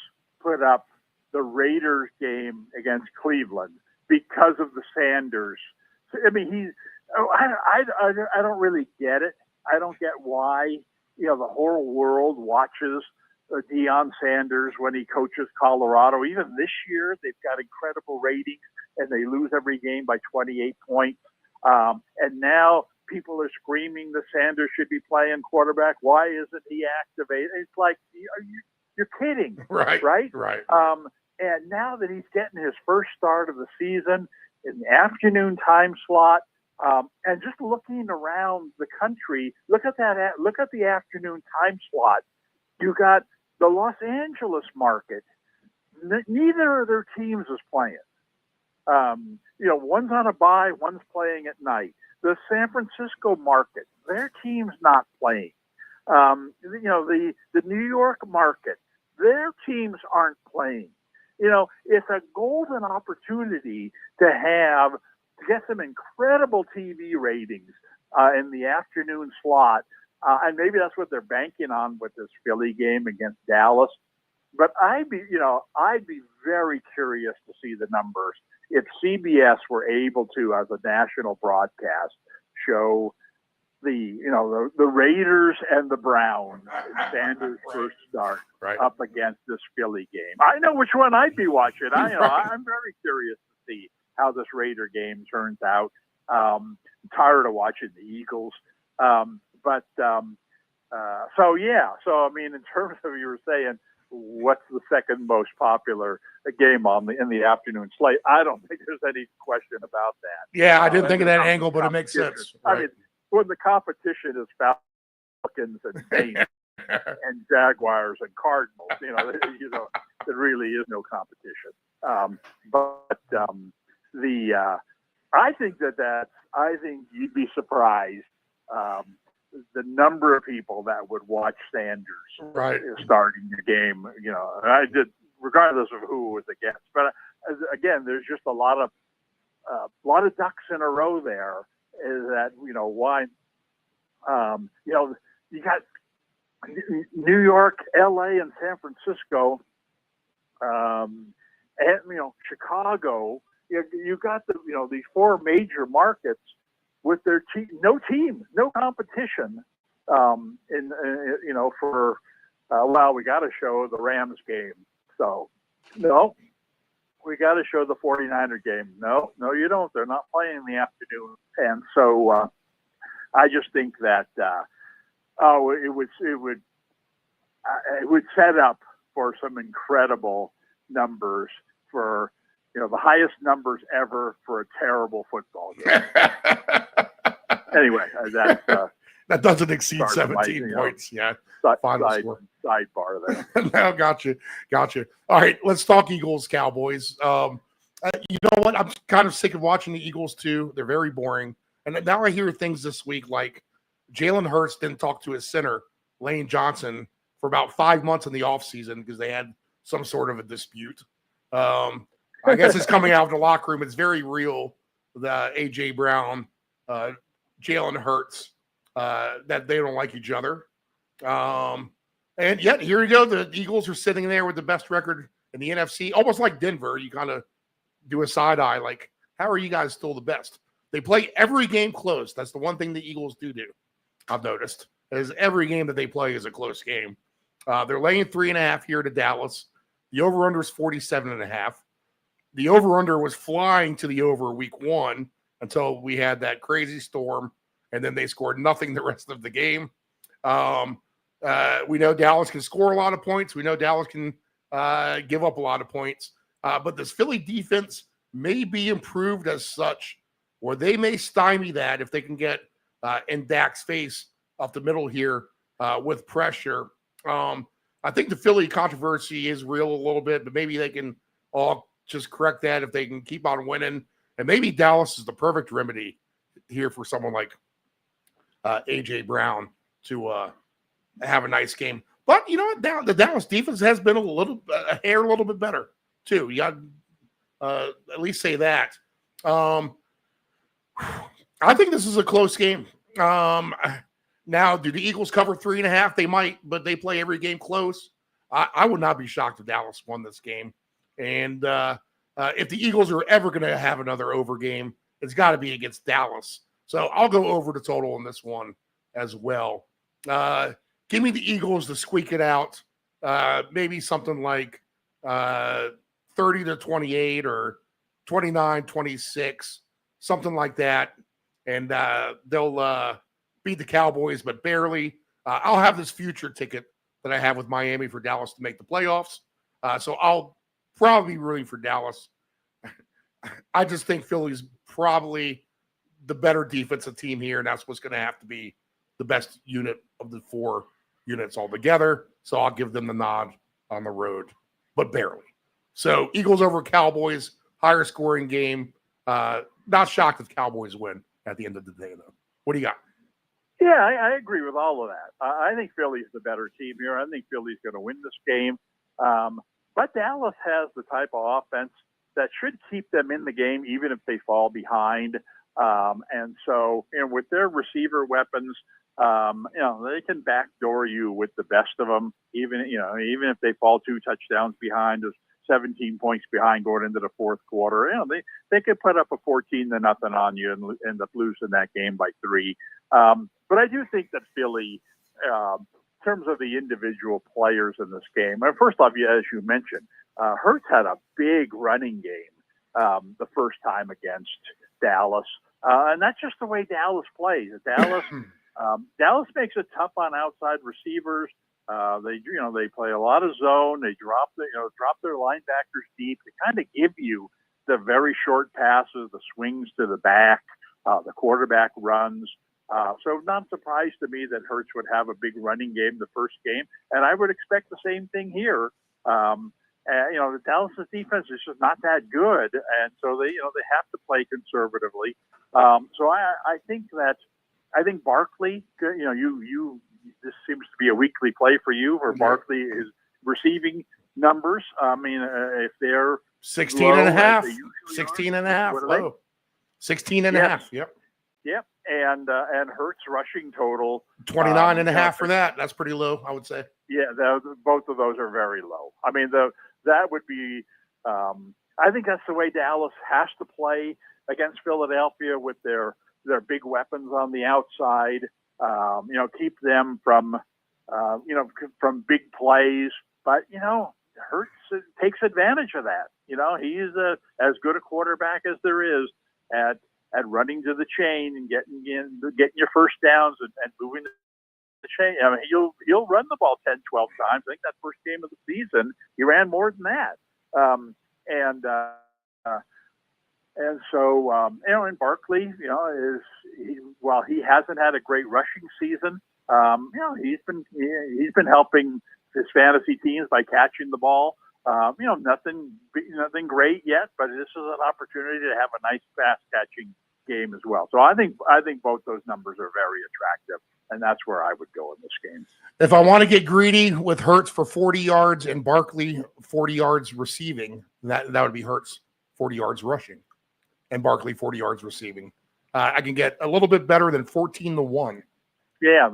put up the Raiders game against Cleveland because of the Sanders, I don't really get it. I don't get why the whole world watches Deion Sanders when he coaches Colorado. Even this year, they've got incredible ratings, and they lose every game by 28 points. And now people are screaming that Sanders should be playing quarterback. Why isn't he activated? It's like, you're kidding. Right. And now that he's getting his first start of the season in the afternoon time slot, and just looking around the country, look at the afternoon time slot. You got the Los Angeles market. Neither of their teams is playing. One's on a bye, one's playing at night. The San Francisco market, their team's not playing. The New York market, their teams aren't playing. It's a golden opportunity to get some incredible TV ratings in the afternoon slot. And maybe that's what they're banking on with this Philly game against Dallas. But I'd be very curious to see the numbers if CBS were able to, as a national broadcast, show the Raiders and the Browns, Sanders' first start Right. up against this Philly game. I know which one I'd be watching. I'm very curious to see how this Raider game turns out. I'm tired of watching the Eagles. So I mean, in terms of, you were saying, what's the second most popular game in the afternoon slate? I don't think there's any question about that. Yeah, I didn't think of that angle, but it makes sense. I mean, when the competition is Falcons and Saints and Jaguars and Cardinals, there really is no competition. I think you'd be surprised the number of people that would watch Sanders starting the game. I did, regardless of who it was against. But again, there's just a lot of ducks in a row there. Is that why? You got New York, L.A., and San Francisco, and Chicago. You got these four major markets with their no competition. We got to show the Rams game. So no, we got to show the 49er game. No, you don't. They're not playing in the afternoon. And so I just think that it would set up for some incredible numbers for the highest numbers ever for a terrible football game. Anyway, that doesn't exceed 17 points. Sidebar there. No, gotcha. All right, let's talk Eagles Cowboys. You know what? I'm kind of sick of watching the Eagles too. They're very boring. And now I hear things this week like Jalen Hurts didn't talk to his center, Lane Johnson, for about 5 months in the offseason because they had some sort of a dispute. I guess it's coming out of the locker room. It's very real, the A.J. Brown, Jalen Hurts, that they don't like each other. And yet, here you go. The Eagles are sitting there with the best record in the NFC, almost like Denver. You kind of do a side eye, like, how are you guys still the best? They play every game close. That's the one thing the Eagles do. I've noticed is every game that they play is a close game. They're laying 3.5 here to Dallas. The over-under is 47.5. The over-under was flying to the over week 1 until we had that crazy storm, and then they scored nothing the rest of the game. We know Dallas can score a lot of points. We know Dallas can give up a lot of points. But this Philly defense may be improved as such, or they may stymie that if they can get in Dak's face up the middle here with pressure. I think the Philly controversy is real a little bit, but maybe they can all just correct that if they can keep on winning. And maybe Dallas is the perfect remedy here for someone like A.J. Brown to have a nice game. But you know what? The Dallas defense has been a little bit better too. You got at least say that. I think this is a close game. Now, do the Eagles cover 3.5? They might, but they play every game close. I would not be shocked if Dallas won this game. And if the Eagles are ever going to have another over game, it's got to be against Dallas. So I'll go over the total in this one as well. Give me the Eagles to squeak it out. Maybe something like 30-28 or 29-26, something like that. And they'll beat the Cowboys, but barely. I'll have this future ticket that I have with Miami for Dallas to make the playoffs. So I'll probably be rooting for Dallas. I just think Philly's probably the better defensive team here, and that's what's going to have to be the best unit of the 4 units altogether. So I'll give them the nod on the road, but barely. So Eagles over Cowboys, higher scoring game. Not shocked if Cowboys win at the end of the day, though. What do you got? Yeah, I agree with all of that. I think Philly's the better team here. I think Philly's going to win this game. But Dallas has the type of offense that should keep them in the game, even if they fall behind. And so, with their receiver weapons, they can backdoor you with the best of them, even if they fall 2 touchdowns behind, 17 points behind going into the fourth quarter. They could put up a 14-0 on you and end up losing that game by 3. But I do think that Philly, in terms of the individual players in this game, first off, as you mentioned, Hurts had a big running game the first time against Dallas. And that's just the way Dallas plays. Dallas makes it tough on outside receivers. They play a lot of zone. They drop their linebackers deep. They kind of give you the very short passes, the swings to the back, the quarterback runs. So not surprised to me that Hurts would have a big running game the first game, and I would expect the same thing here. The Dallas' defense is just not that good, and so they have to play conservatively. So I think Barkley, this seems to be a weekly play for you, where Barkley is receiving numbers. I mean, if they're 16 and a half, 16 and a half, low. 16 and a half. Yep. Yep. And Hurts rushing total 29 and a half for that. That's pretty low, I would say. Yeah. Both of those are very low. I mean, that would be, I think that's the way Dallas has to play against Philadelphia with their big weapons on the outside. Keep them from big plays. But, Hurts takes advantage of that. He's as good a quarterback as there is at running to the chain and getting your first downs and moving the chain. I mean, he'll run the ball 10, 12 times. I think that first game of the season, he ran more than that. And Barkley, while he hasn't had a great rushing season, he's been helping his fantasy teams by catching the ball. Nothing great yet, but this is an opportunity to have a nice pass catching game as well. So I think both those numbers are very attractive, and that's where I would go in this game. If I want to get greedy with Hurts for 40 yards and Barkley 40 yards receiving, that would be Hurts 40 yards rushing and Barkley 40 yards receiving. I can get a little bit better than 14-1. Yeah,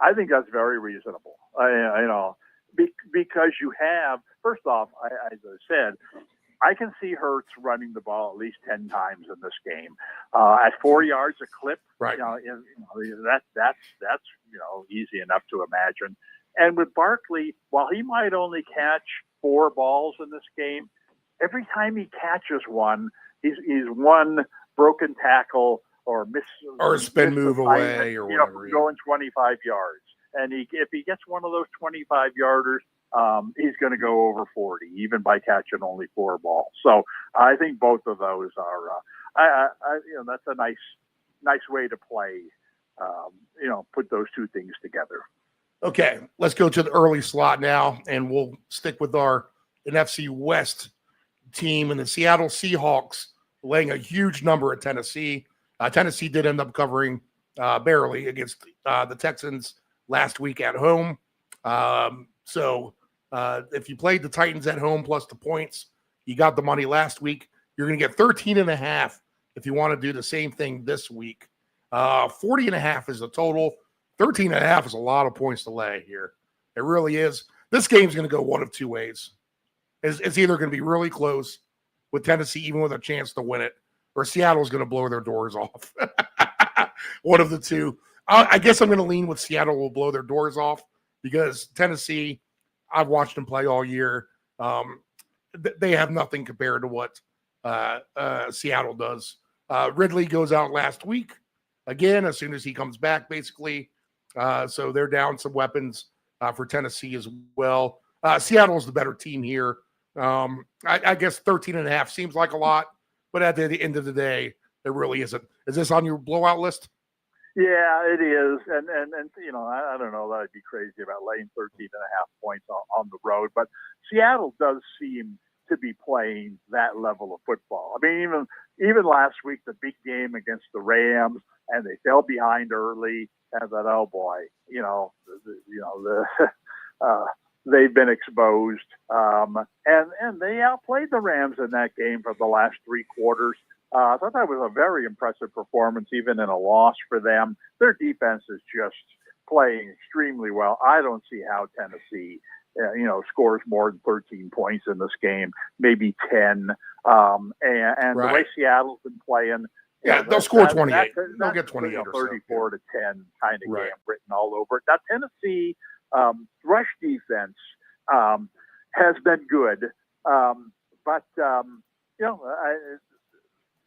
I think that's very reasonable. Because you have, first off, as I said, I can see Hurts running the ball at least 10 times in this game at 4 yards a clip. Right. That's easy enough to imagine. And with Barkley, while he might only catch 4 balls in this game, every time he catches one, he's one broken tackle or a spin move away or whatever. Going 25 yards. And if he gets one of those 25-yarders, he's going to go over 40, even by catching only 4 balls. So I think both of those are, that's a nice way to play. Put those two things together. Okay, let's go to the early slot now, and we'll stick with our NFC West team and the Seattle Seahawks laying a huge number at Tennessee. Tennessee did end up covering barely against the Texans last week at home. So if you played the Titans at home plus the points, you got the money last week. You're going to get 13.5 if you want to do the same thing this week. 40.5 is the total. 13.5 is a lot of points to lay here. It really is. This game's going to go one of two ways. It's either going to be really close with Tennessee, even with a chance to win it, or Seattle's going to blow their doors off. One of the two. I guess I'm going to lean with Seattle will blow their doors off because Tennessee, I've watched them play all year. They have nothing compared to what Seattle does. Ridley goes out last week again as soon as he comes back, basically. So they're down some weapons for Tennessee as well. Seattle's the better team here. I guess 13.5 seems like a lot, but at the end of the day, it really isn't. Is this on your blowout list? Yeah, it is. And I don't know that I'd be crazy about laying 13.5 points on the road, but Seattle does seem to be playing that level of football. I mean, even last week, the big game against the Rams, and they fell behind early, and I thought, oh boy, they've been exposed. And they outplayed the Rams in that game for the last 3 quarters. I thought that was a very impressive performance, even in a loss for them. Their defense is just playing extremely well. I don't see how Tennessee, scores more than 13 points in this game, maybe 10. And the way Right. Seattle's been playing, Yeah, they'll score 28. They'll get 28 or so. 34 to 10 kind of Right. game written all over it. Now, Tennessee rush defense has been good, but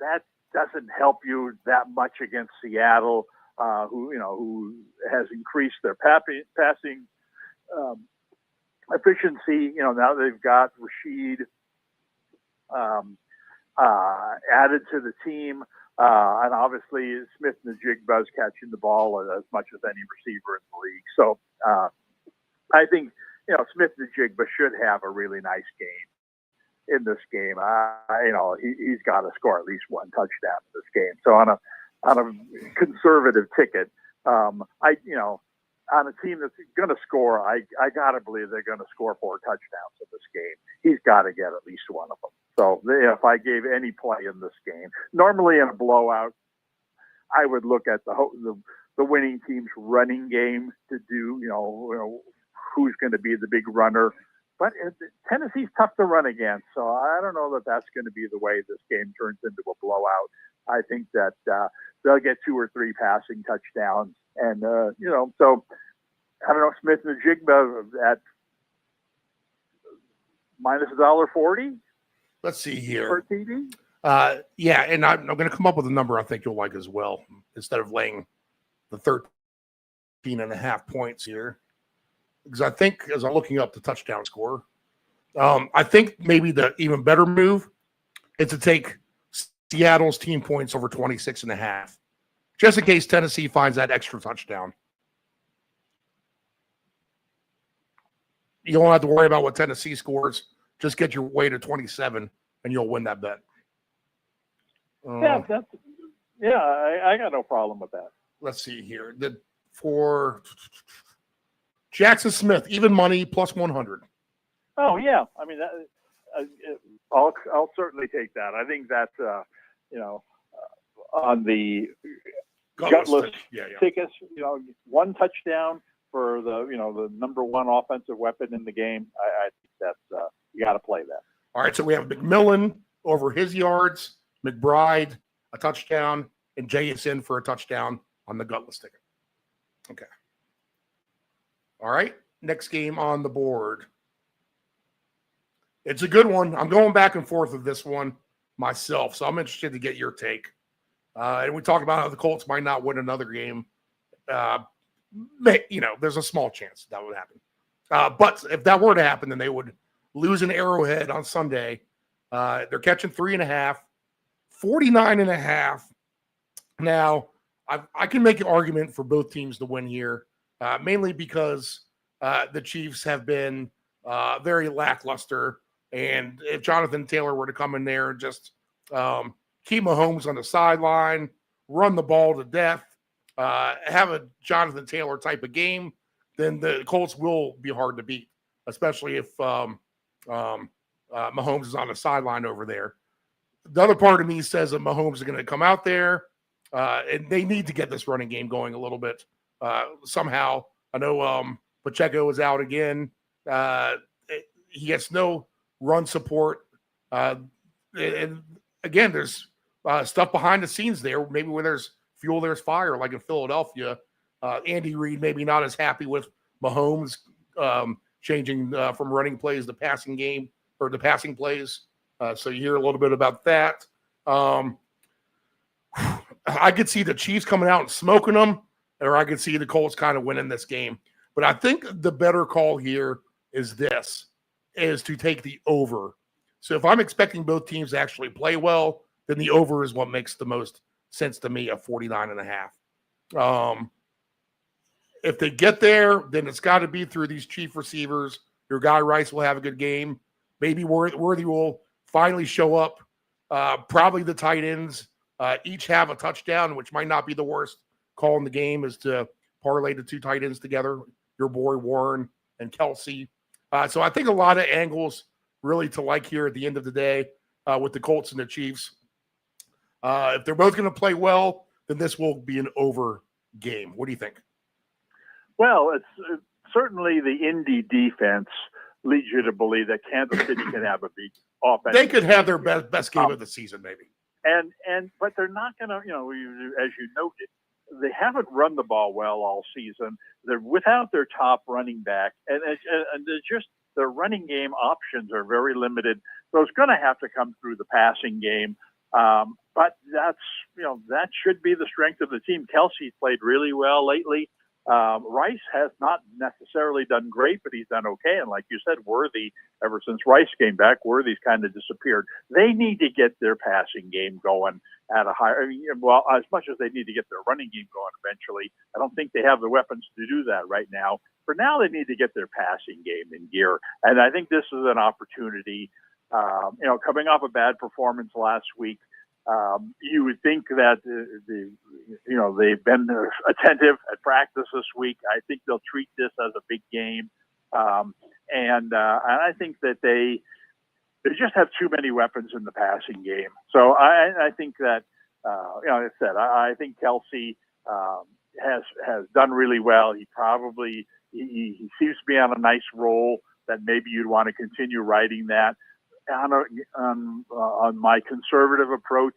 that doesn't help you that much against Seattle, who has increased their passing efficiency. Now they've got Rashid added to the team, and obviously Smith-Njigba's catching the ball as much as any receiver in the league. So I think Smith-Njigba should have a really nice game in this game. He's got to score at least one touchdown in this game. So on a conservative ticket, on a team that's going to score, I got to believe they're going to score 4 touchdowns in this game. He's got to get at least one of them. So if I gave any play in this game, normally in a blowout, I would look at the winning team's running game to do, who's going to be the big runner. But Tennessee's tough to run against, so I don't know that that's going to be the way this game turns into a blowout. I think that they'll get 2 or 3 passing touchdowns. And, so I don't know, Smith-Njigba at minus $1.40 Let's see per here. TD. Yeah, and I'm going to come up with a number I think you'll like as well, instead of laying the 13.5 points here. Because I think, as I'm looking up the touchdown score, I think maybe the even better move is to take Seattle's team points over 26.5, just in case Tennessee finds that extra touchdown. You don't have to worry about what Tennessee scores. Just get your way to 27, and you'll win that bet. I got no problem with that. Let's see here. For Jackson Smith, even money, plus 100. Oh yeah, I mean, I'll certainly take that. I think that's on the gutless Yeah. tickets, one touchdown for the number one offensive weapon in the game. I think that's you got to play that. All right, so we have McMillan over his yards, McBride a touchdown, and JSN for a touchdown on the gutless ticket. Okay. All right, next game on the board. It's a good one. I'm going back and forth with this one myself, so I'm interested to get your take. And we talked about how the Colts might not win another game. There's a small chance that would happen. But if that were to happen, then they would lose an Arrowhead on Sunday. They're catching 3.5, 49.5. Now, I can make an argument for both teams to win here, mainly because the Chiefs have been very lackluster. And if Jonathan Taylor were to come in there and just keep Mahomes on the sideline, run the ball to death, have a Jonathan Taylor type of game, then the Colts will be hard to beat, especially if Mahomes is on the sideline over there. The other part of me says that Mahomes is going to come out there, and they need to get this running game going a little bit somehow. I know Pacheco is out again. He gets no run support. And again, there's stuff behind the scenes there. Maybe where there's fuel, there's fire, like in Philadelphia. Andy Reid maybe not as happy with Mahomes changing from running plays to passing game or the passing plays. So you hear a little bit about that. I could see the Chiefs coming out and smoking them, or I could see the Colts kind of winning this game. But I think the better call here is to take the over. So if I'm expecting both teams to actually play well, then the over is what makes the most sense to me at 49.5. If they get there, then it's got to be through these Chief receivers. Your guy Rice will have a good game. Maybe Worthy will finally show up. Probably the tight ends each have a touchdown, which might not be the worst call in the game, is to parlay the 2 tight ends together, your boy Warren and Kelsey. So I think a lot of angles really to like here at the end of the day with the Colts and the Chiefs. If they're both going to play well, then this will be an over game. What do you think? Well, it's certainly the Indy defense leads you to believe that Kansas City can have a big offense. They could have their best game of the season, maybe. But they're not going to, as you noted, they haven't run the ball well all season. They're without their top running back, and they're just their running game options are very limited. So it's going to have to come through the passing game. But that should be the strength of the team. Kelsey's played really well lately. Rice has not necessarily done great, but he's done okay. And like you said, Worthy, ever since Rice came back, Worthy's kind of disappeared. They need to get their passing game going at a higher, as much as they need to get their running game going eventually. I don't think they have the weapons to do that right now. For now, they need to get their passing game in gear. And I think this is an opportunity, coming off a bad performance last week. You would think that they've been attentive at practice this week. I think they'll treat this as a big game, and I think that they just have too many weapons in the passing game. So I think that like I said, I think Kelsey has done really well. He probably he seems to be on a nice roll that maybe you'd want to continue riding that. On my conservative approach,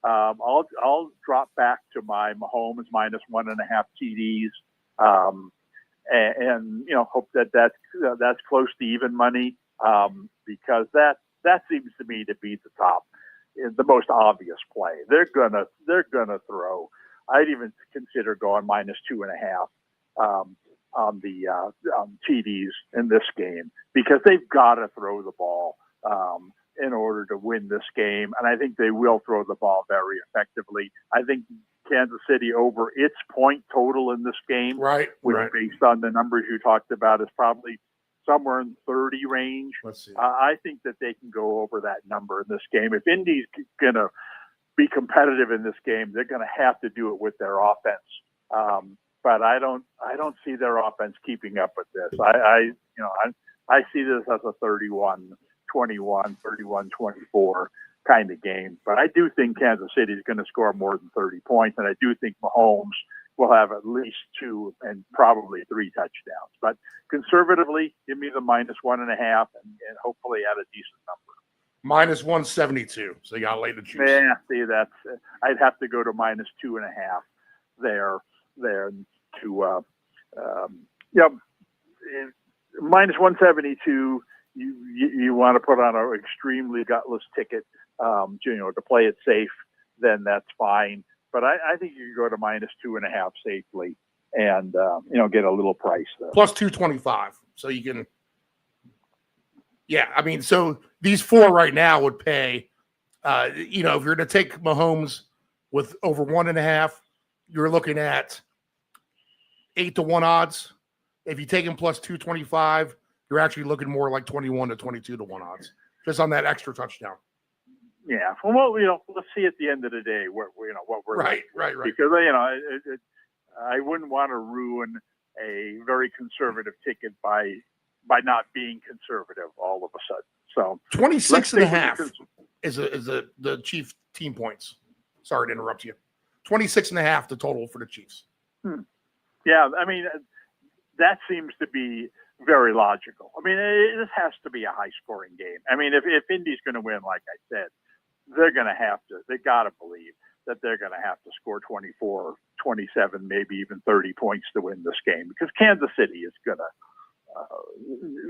I'll drop back to my Mahomes minus 1.5 TDs, and hope that's close to even money, because that seems to me to be the most obvious play. They're gonna throw. I'd even consider going minus 2.5 on the TDs in this game, because they've got to throw the ball in order to win this game. And I think they will throw the ball very effectively. I think Kansas City over its point total in this game, which based on the numbers you talked about, is probably somewhere in 30 range. Let's see. I think that they can go over that number in this game. If Indy's going to be competitive in this game, they're going to have to do it with their offense. But I don't see their offense keeping up with this. I see this as a 31-21, 31-24 kind of game. But I do think Kansas City is going to score more than 30 points, and I do think Mahomes will have at least 2 and probably 3 touchdowns. But conservatively, give me the minus 1.5 and hopefully at a decent number. Minus 172. So you got to lay the juice. Yeah, see, I'd have to go to minus 2.5 there to minus 172. You want to put on an extremely gutless ticket, to play it safe, then that's fine. But I think you can go to minus 2.5 safely and, get a little price there. Plus 225. So you can, so these 4 right now would pay, if you're going to take Mahomes with over 1.5, you're looking at 8-1 odds. If you take him plus 225, you're actually looking more like 21 to 22 to 1 odds, just on that extra touchdown. Yeah. Well, let's see at the end of the day what we're right. Because I wouldn't want to ruin a very conservative ticket by not being conservative all of a sudden. So 26.5 is the Chief team points. Sorry to interrupt you. 26.5 the total for the Chiefs. Yeah, I mean that seems to be very logical. I mean, this has to be a high-scoring game. I mean, if Indy's going to win, like I said, they're going to have to. They got to believe that they're going to have to score 24, 27, maybe even 30 points to win this game, because Kansas City is going to.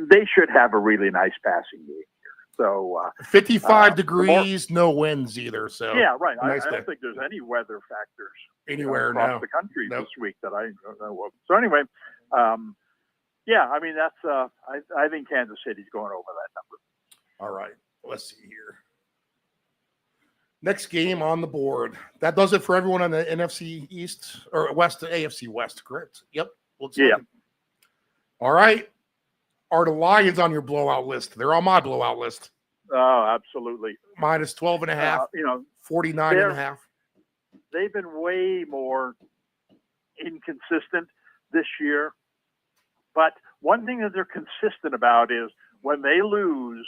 They should have a really nice passing game here. So 55 degrees, no winds either. So yeah, right. Nice I don't think there's any weather factors anywhere across now the country this week that I know of. So anyway. I mean, that's I think Kansas City's going over that number. All right. Let's see here. Next game on the board. That does it for everyone on the NFC East or West, AFC West, correct? Yep. All right. Are the Lions on your blowout list? They're on my blowout list. Oh, absolutely. Minus 12.5, 49.5. They've been way more inconsistent this year. But one thing that they're consistent about is when they lose,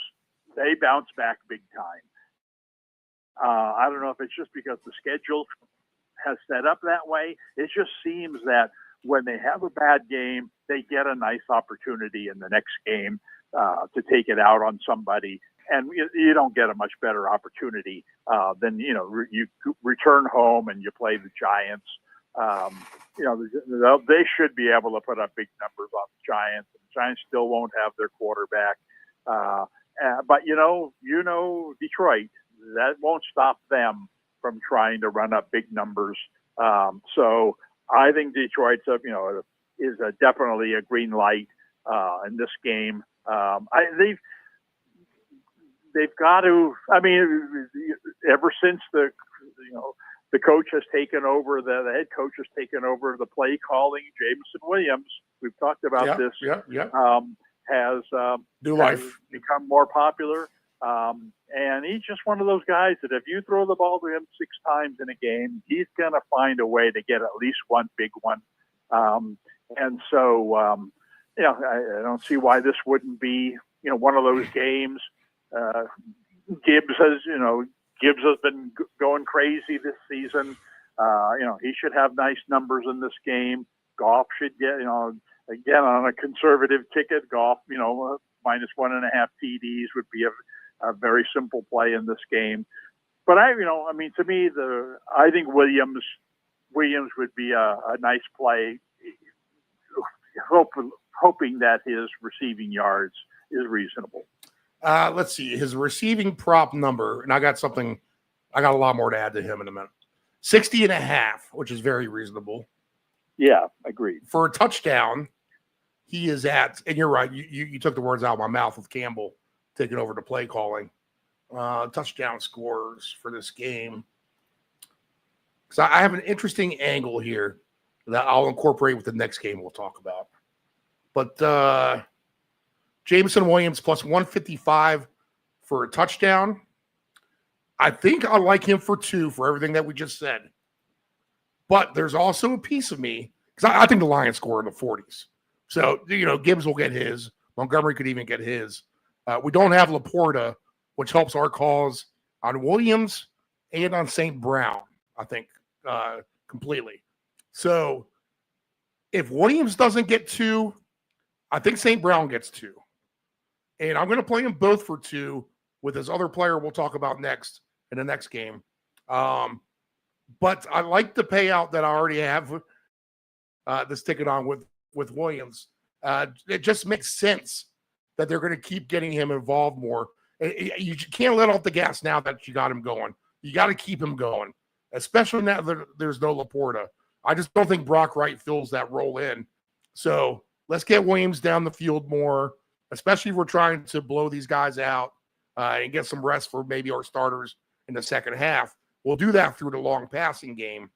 they bounce back big time. I don't know if it's just because the schedule has set up that way. It just seems that when they have a bad game, they get a nice opportunity in the next game to take it out on somebody. And you don't get a much better opportunity than, you return home and you play the Giants. They should be able to put up big numbers on the Giants. The Giants still won't have their quarterback. But, Detroit, that won't stop them from trying to run up big numbers. So I think Detroit's, is definitely a green light in this game. They've got to. I mean, ever since the coach has taken over, the head coach has taken over the play calling, Jameson Williams. We've talked about this. Has New life become more popular. And he's just one of those guys that if you throw the ball to him 6 times in a game, he's going to find a way to get at least one big one. And so, I don't see why this wouldn't be, one of those games. Gibbs has been going crazy this season. He should have nice numbers in this game. Goff should get, again, on a conservative ticket, Goff, minus 1.5 TDs would be a very simple play in this game. But to me, I think Williams would be a nice play, hoping that his receiving yards is reasonable. Let's see his receiving prop number, and I got a lot more to add to him in a minute. 60.5, which is very reasonable. Yeah, agreed. For a touchdown, he is at, and you're right, you took the words out of my mouth with Campbell taking over the play calling. Touchdown scores for this game. So I have an interesting angle here that I'll incorporate with the next game we'll talk about. But Jameson Williams plus 155 for a touchdown. I think I like him for 2 for everything that we just said. But there's also a piece of me, because I think the Lions score in the 40s. So, Gibbs will get his. Montgomery could even get his. We don't have Laporta, which helps our cause on Williams and on St. Brown, I think, completely. So if Williams doesn't get 2, I think St. Brown gets 2. And I'm going to play them both for 2 with this other player we'll talk about next in the next game. But I like the payout that I already have this ticket on with Williams. It just makes sense that they're going to keep getting him involved more. You can't let off the gas now that you got him going. You got to keep him going, especially now that there's no Laporta. I just don't think Brock Wright fills that role in. So let's get Williams down the field more, especially if we're trying to blow these guys out and get some rest for maybe our starters in the second half. We'll do that through the long passing game,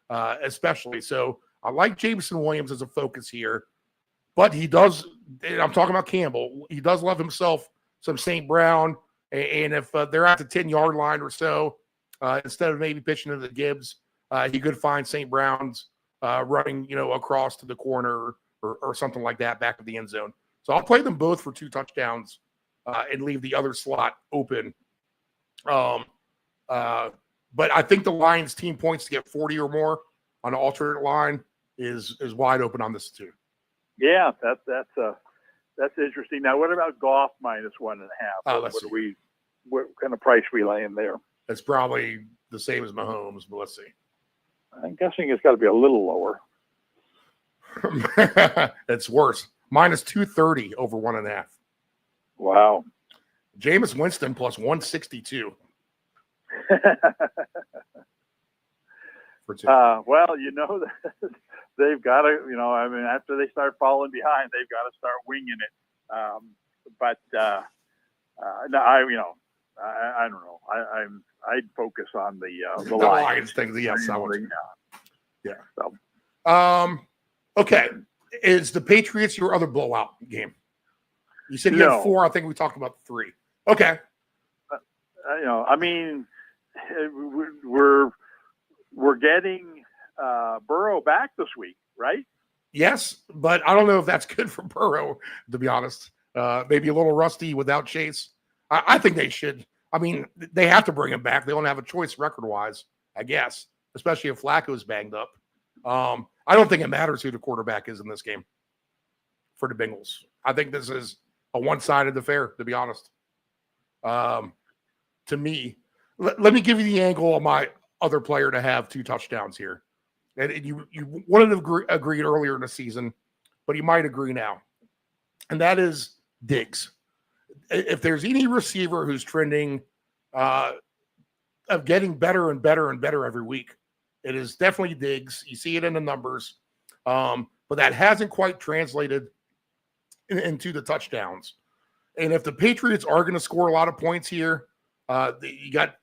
especially. So I like Jameson Williams as a focus here, but he does, and I'm talking about Campbell, he does love himself some St. Brown, and if they're at the 10-yard line or so, instead of maybe pitching to the Gibbs, he could find St. Brown's running, across to the corner or something like that back of the end zone. So I'll play them both for 2 touchdowns and leave the other slot open. But I think the Lions team points to get 40 or more on the alternate line is wide open on this too. Yeah, that's interesting. Now, what about Goff minus 1.5? What kind of price we laying there? It's probably the same as Mahomes, but let's see. I'm guessing it's got to be a little lower. It's worse. Minus 230 over 1.5. Wow. Jameis Winston plus 162. For 2. Well, they've got to, after they start falling behind, they've got to start winging it. No, I don't know. I'd focus on the Lions thing. Yes, yeah. So. Okay. Is the Patriots your other blowout game? You said you had 4. I think we talked about 3. Okay. We're getting Burrow back this week, right? Yes, but I don't know if that's good for Burrow, to be honest. Maybe a little rusty without Chase. I think they should. They have to bring him back. They don't have a choice record-wise, I guess, especially if Flacco's banged up. I don't think it matters who the quarterback is in this game for the Bengals. I think this is a one-sided affair, to be honest. To me, let me give you the angle of my other player to have 2 touchdowns here. And you wouldn't have agreed earlier in the season, but you might agree now. And that is Diggs. If there's any receiver who's trending of getting better and better and better every week, it is definitely Diggs. You see it in the numbers. But that hasn't quite translated into the touchdowns. And if the Patriots are going to score a lot of points here, you got,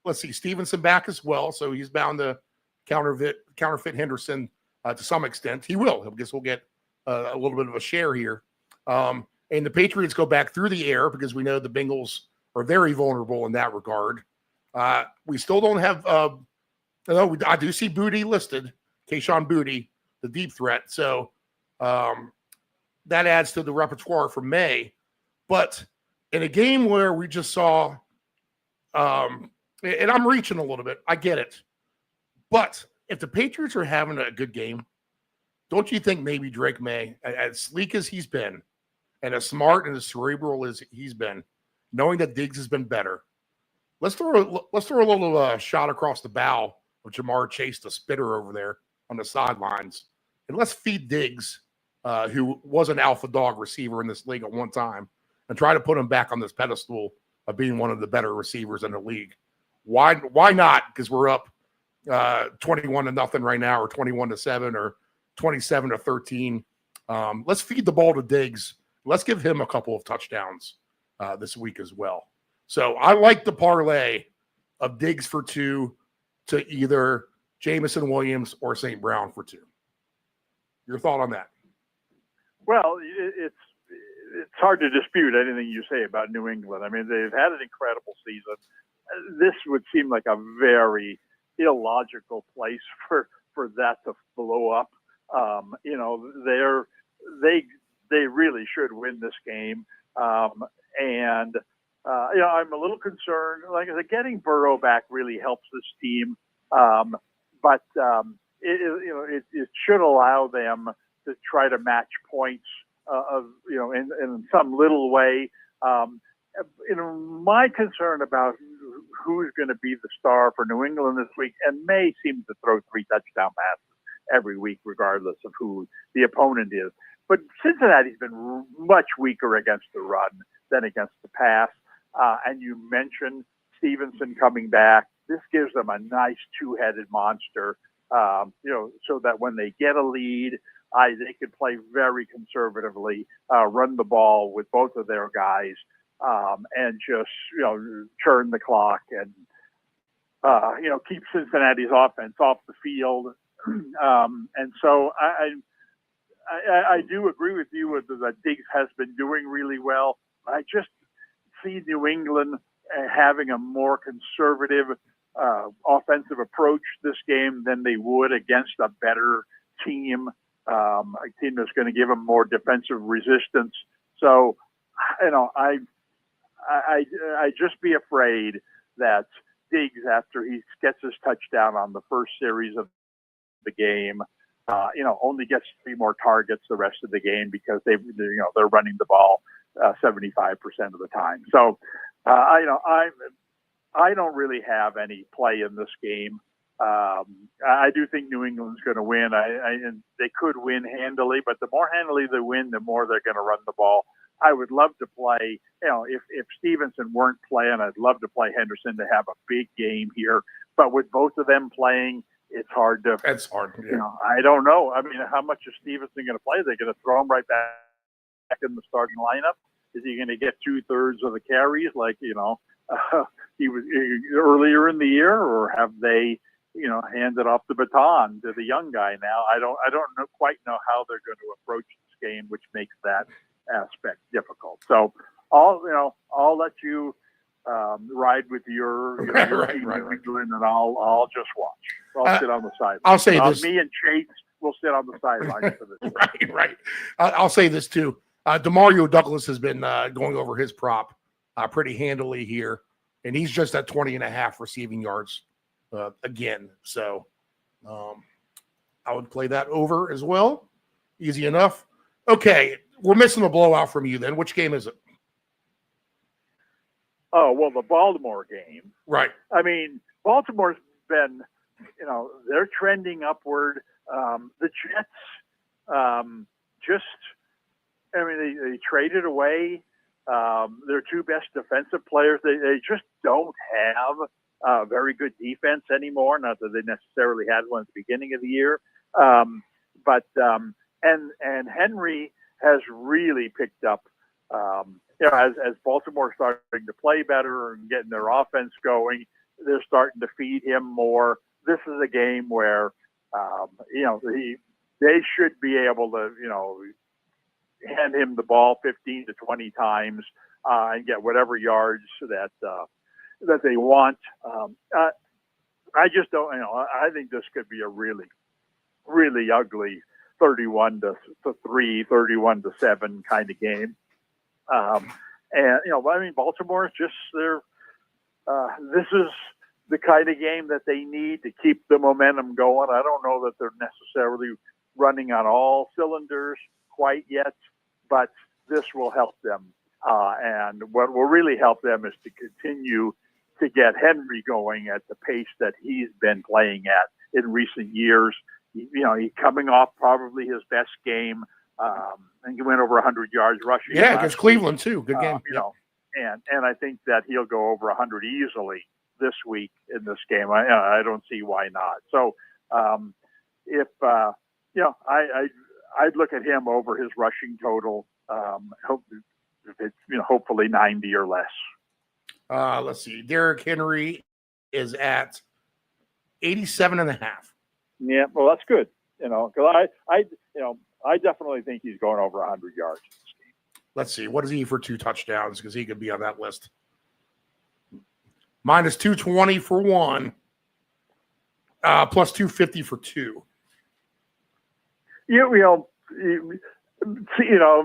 let's see, Stevenson back as well. So he's bound to counterfeit Henderson to some extent. He will. I guess we'll get a little bit of a share here. And the Patriots go back through the air because we know the Bengals are very vulnerable in that regard. We still don't have I do see Booty listed, Kayshon Booty, the deep threat. So that adds to the repertoire for May. But in a game where we just saw, and I'm reaching a little bit, I get it. But if the Patriots are having a good game, don't you think maybe Drake May, as sleek as he's been, and as smart and as cerebral as he's been, knowing that Diggs has been better, let's throw a little shot across the bow of Jamar Chase, the spitter over there on the sidelines, and let's feed Diggs, who was an alpha dog receiver in this league at one time, and try to put him back on this pedestal of being one of the better receivers in the league. Why not? Because we're up 21-0 right now, or 21-7, or 27-13. Let's feed the ball to Diggs. Let's give him a couple of touchdowns this week as well. So I like the parlay of Diggs for 2 to either Jameson Williams or St. Brown for 2. Your thought on that? Well, it's hard to dispute anything you say about New England. I mean, they've had an incredible season. This would seem like a very illogical place for that to blow up. You know, they really should win this game. And you know, I'm a little concerned. Like I said, getting Burrow back really helps this team. But it should allow them to try to match points in some little way. My concern about who's going to be the star for New England this week, and May seems to throw 3 touchdown passes every week, regardless of who the opponent is. But Cincinnati's been much weaker against the run than against the pass. And you mentioned Stevenson coming back. This gives them a nice 2-headed monster, so that when they get a lead, they can play very conservatively, run the ball with both of their guys, and just, churn the clock and, keep Cincinnati's offense off the field. And so I do agree with you that Diggs has been doing really well. I just see New England having a more conservative offensive approach this game than they would against a better team, a team that's going to give them more defensive resistance. So, I just be afraid that Diggs, after he gets his touchdown on the first series of the game, only gets 3 more targets the rest of the game because they're running the ball 75% of the time. So, I don't really have any play in this game. I do think New England's going to win. And they could win handily, but the more handily they win, the more they're going to run the ball. I would love to play, if Stevenson weren't playing, I'd love to play Henderson to have a big game here. But with both of them playing, it's hard to. That's hard. Yeah. I don't know. I mean, how much is Stevenson going to play? They're going to throw him right back in the starting lineup. Is he going to get 2/3 of the carries like he was earlier in the year, or have they handed off the baton to the young guy now? I don't quite know how they're going to approach this game, which makes that aspect difficult. So I'll let you ride with your right. and I'll just watch. I'll sit on the sideline. I'll say this. Me and Chase will sit on the sideline for this. Right. I'll say this too. Demario Douglas has been going over his prop pretty handily here, and he's just at 20.5 receiving yards again. So I would play that over as well. Easy enough. Okay, we're missing a blowout from you then. Which game is it? Oh, well, the Baltimore game. Right. I mean, Baltimore's been, they're trending upward. The Jets they traded away their two best defensive players. They just don't have very good defense anymore. Not that they necessarily had one at the beginning of the year. But Henry has really picked up, as Baltimore starting to play better and getting their offense going, they're starting to feed him more. This is a game where, they should be able to, hand him the ball 15 to 20 times and get whatever yards that they want. I just don't, I think this could be a really, really ugly 31-3, 31-7 kind of game. Baltimore is just this is the kind of game that they need to keep the momentum going. I don't know that they're necessarily running on all cylinders quite yet, but this will help them. And what will really help them is to continue to get Henry going at the pace that he's been playing at in recent years. He's coming off probably his best game. And he went over 100 yards rushing. Yeah, against Cleveland too. Good game. And I think that he'll go over 100 easily this week in this game. I don't see why not. So I'd look at him over his rushing total. Hopefully 90 or less. Let's see. Derrick Henry is at 87.5. Yeah, well, that's good. Because I definitely think he's going over 100 yards in this game. Let's see. What is he for 2 touchdowns? Because he could be on that list. Minus 220 for 1. Plus 250 for 2.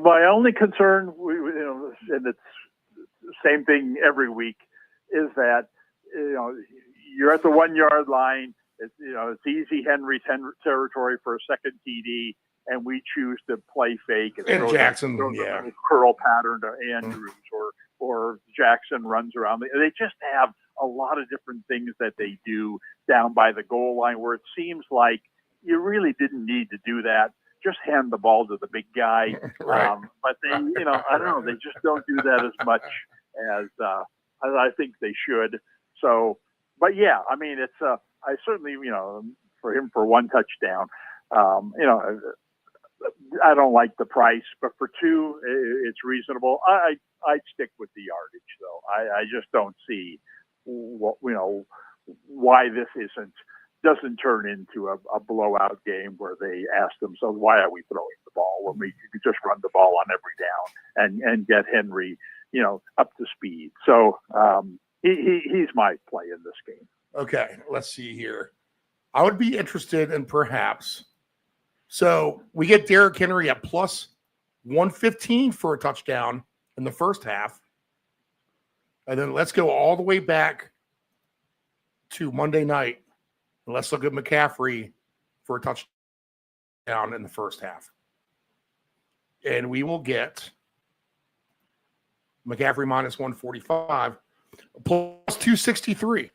My only concern, and it's the same thing every week, is that you're at the 1 yard line. It's easy Henry territory for a second TD, and we choose to play fake and throw Jackson, the curl pattern to Andrews, or Jackson runs around. They just have a lot of different things that they do down by the goal line where it seems like you really didn't need to do that. Just hand the ball to the big guy. Right. But they, I don't know, they just don't do that as much as I think they should. So, but yeah, I mean, it's I certainly, for him for 1 touchdown, I don't like the price, but for 2, it's reasonable. I'd stick with the yardage though. I just don't see why this doesn't turn into a blowout game where they ask themselves, why are we throwing the ball when we could just run the ball on every down and get Henry, up to speed. So he's my play in this game. Okay, let's see here. I would be interested in perhaps. So we get Derrick Henry at plus 115 for a touchdown in the first half. And then let's go all the way back to Monday night. And let's look at McCaffrey for a touchdown in the first half. And we will get McCaffrey minus 145 plus 263.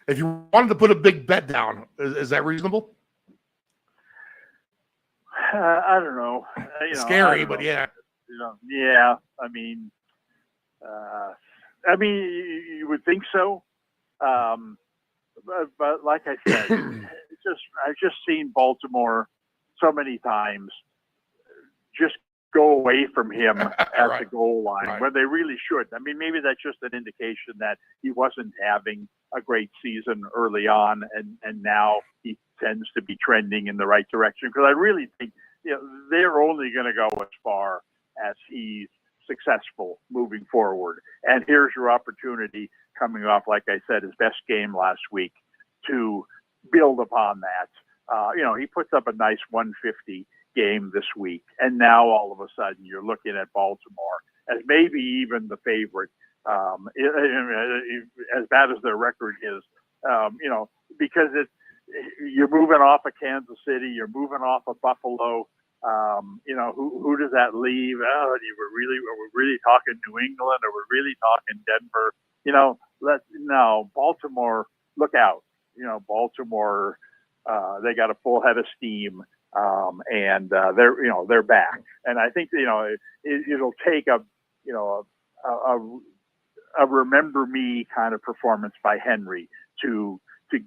If you wanted to put a big bet down, is that reasonable? I don't know. Scary, but yeah. Yeah. I mean, you would think so. But like I said, I've just seen Baltimore so many times just go away from him at the goal line when they really should. I mean, maybe that's just an indication that he wasn't having a great season early on, and now he tends to be trending in the right direction. Because I really think they're only going to go as far as he's successful moving forward. And here's your opportunity coming off, like I said, his best game last week to build upon that. He puts up a nice 150 game this week, and now all of a sudden you're looking at Baltimore as maybe even the favorite. As bad as their record is, Because you're moving off of Kansas City, you're moving off of Buffalo. Who does that leave? Oh, are we really talking New England, or we're really talking Denver? Baltimore, look out. Baltimore, they got a full head of steam, and they're back. And I think it'll take a remember me kind of performance by Henry to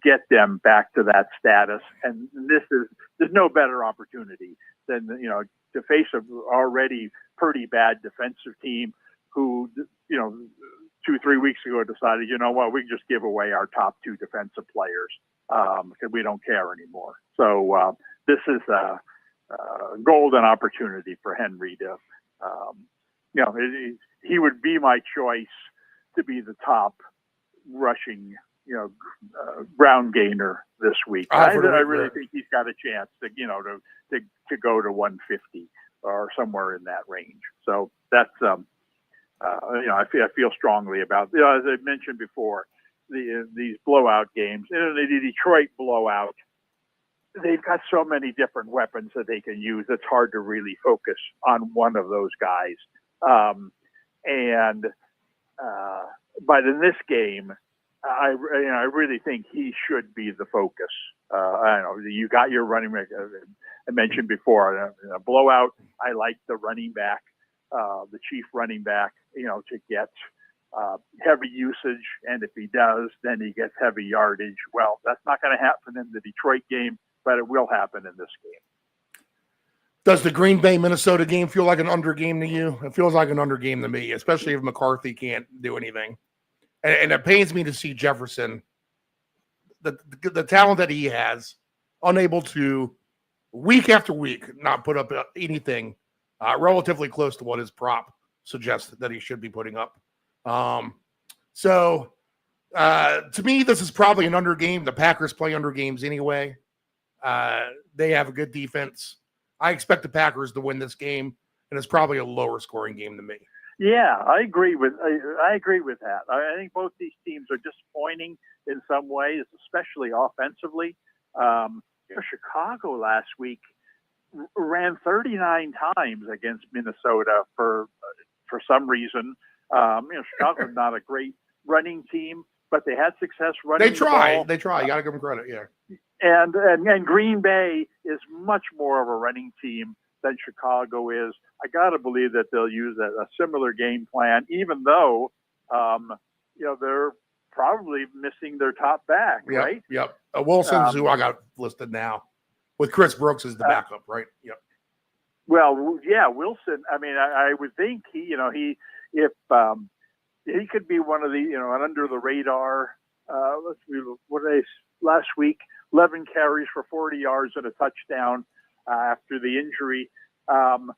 get them back to that status. And there's no better opportunity than to face a already pretty bad defensive team who 2-3 weeks ago decided, we can just give away our top 2 defensive players because we don't care anymore. So this is a golden opportunity for Henry to, he would be my choice to be the top rushing, ground gainer this week. I really think he's got a chance to go to 150 or somewhere in that range. So that's, I feel strongly about, as I mentioned before, these blowout games. The Detroit blowout, they've got so many different weapons that they can use. It's hard to really focus on one of those guys. But in this game, I really think he should be the focus. I don't know, you got your running back. I mentioned before, in a blowout, I like the running back, the chief running back, to get heavy usage. And if he does, then he gets heavy yardage. Well, that's not going to happen in the Detroit game, but it will happen in this game. Does the Green Bay Minnesota game feel like an under game to you? It feels like an under game to me, especially if McCarthy can't do anything. And it pains me to see Jefferson, the talent that he has, unable to, week after week, not put up anything relatively close to what his prop suggests that he should be putting up. To me, this is probably an under game. The Packers play under games anyway. They have a good defense. I expect the Packers to win this game, and it's probably a lower scoring game to me. Yeah, I agree with that. I think both these teams are disappointing in some ways, especially offensively. Chicago last week ran 39 times against Minnesota for some reason. Chicago's not a great running team, but they had success running. They try. the ball. They try. You got to give them credit. Yeah. And Green Bay is much more of a running team than Chicago is. I got to believe that they'll use a similar game plan, even though, they're probably missing their top back, right? Yep. Wilson's who I got listed now with Chris Brooks as the backup, right? Yep. Well, yeah, Wilson. I mean, I would think he could be one of the, an under the radar. Let's see, last week, 11 carries for 40 yards and a touchdown after the injury. And,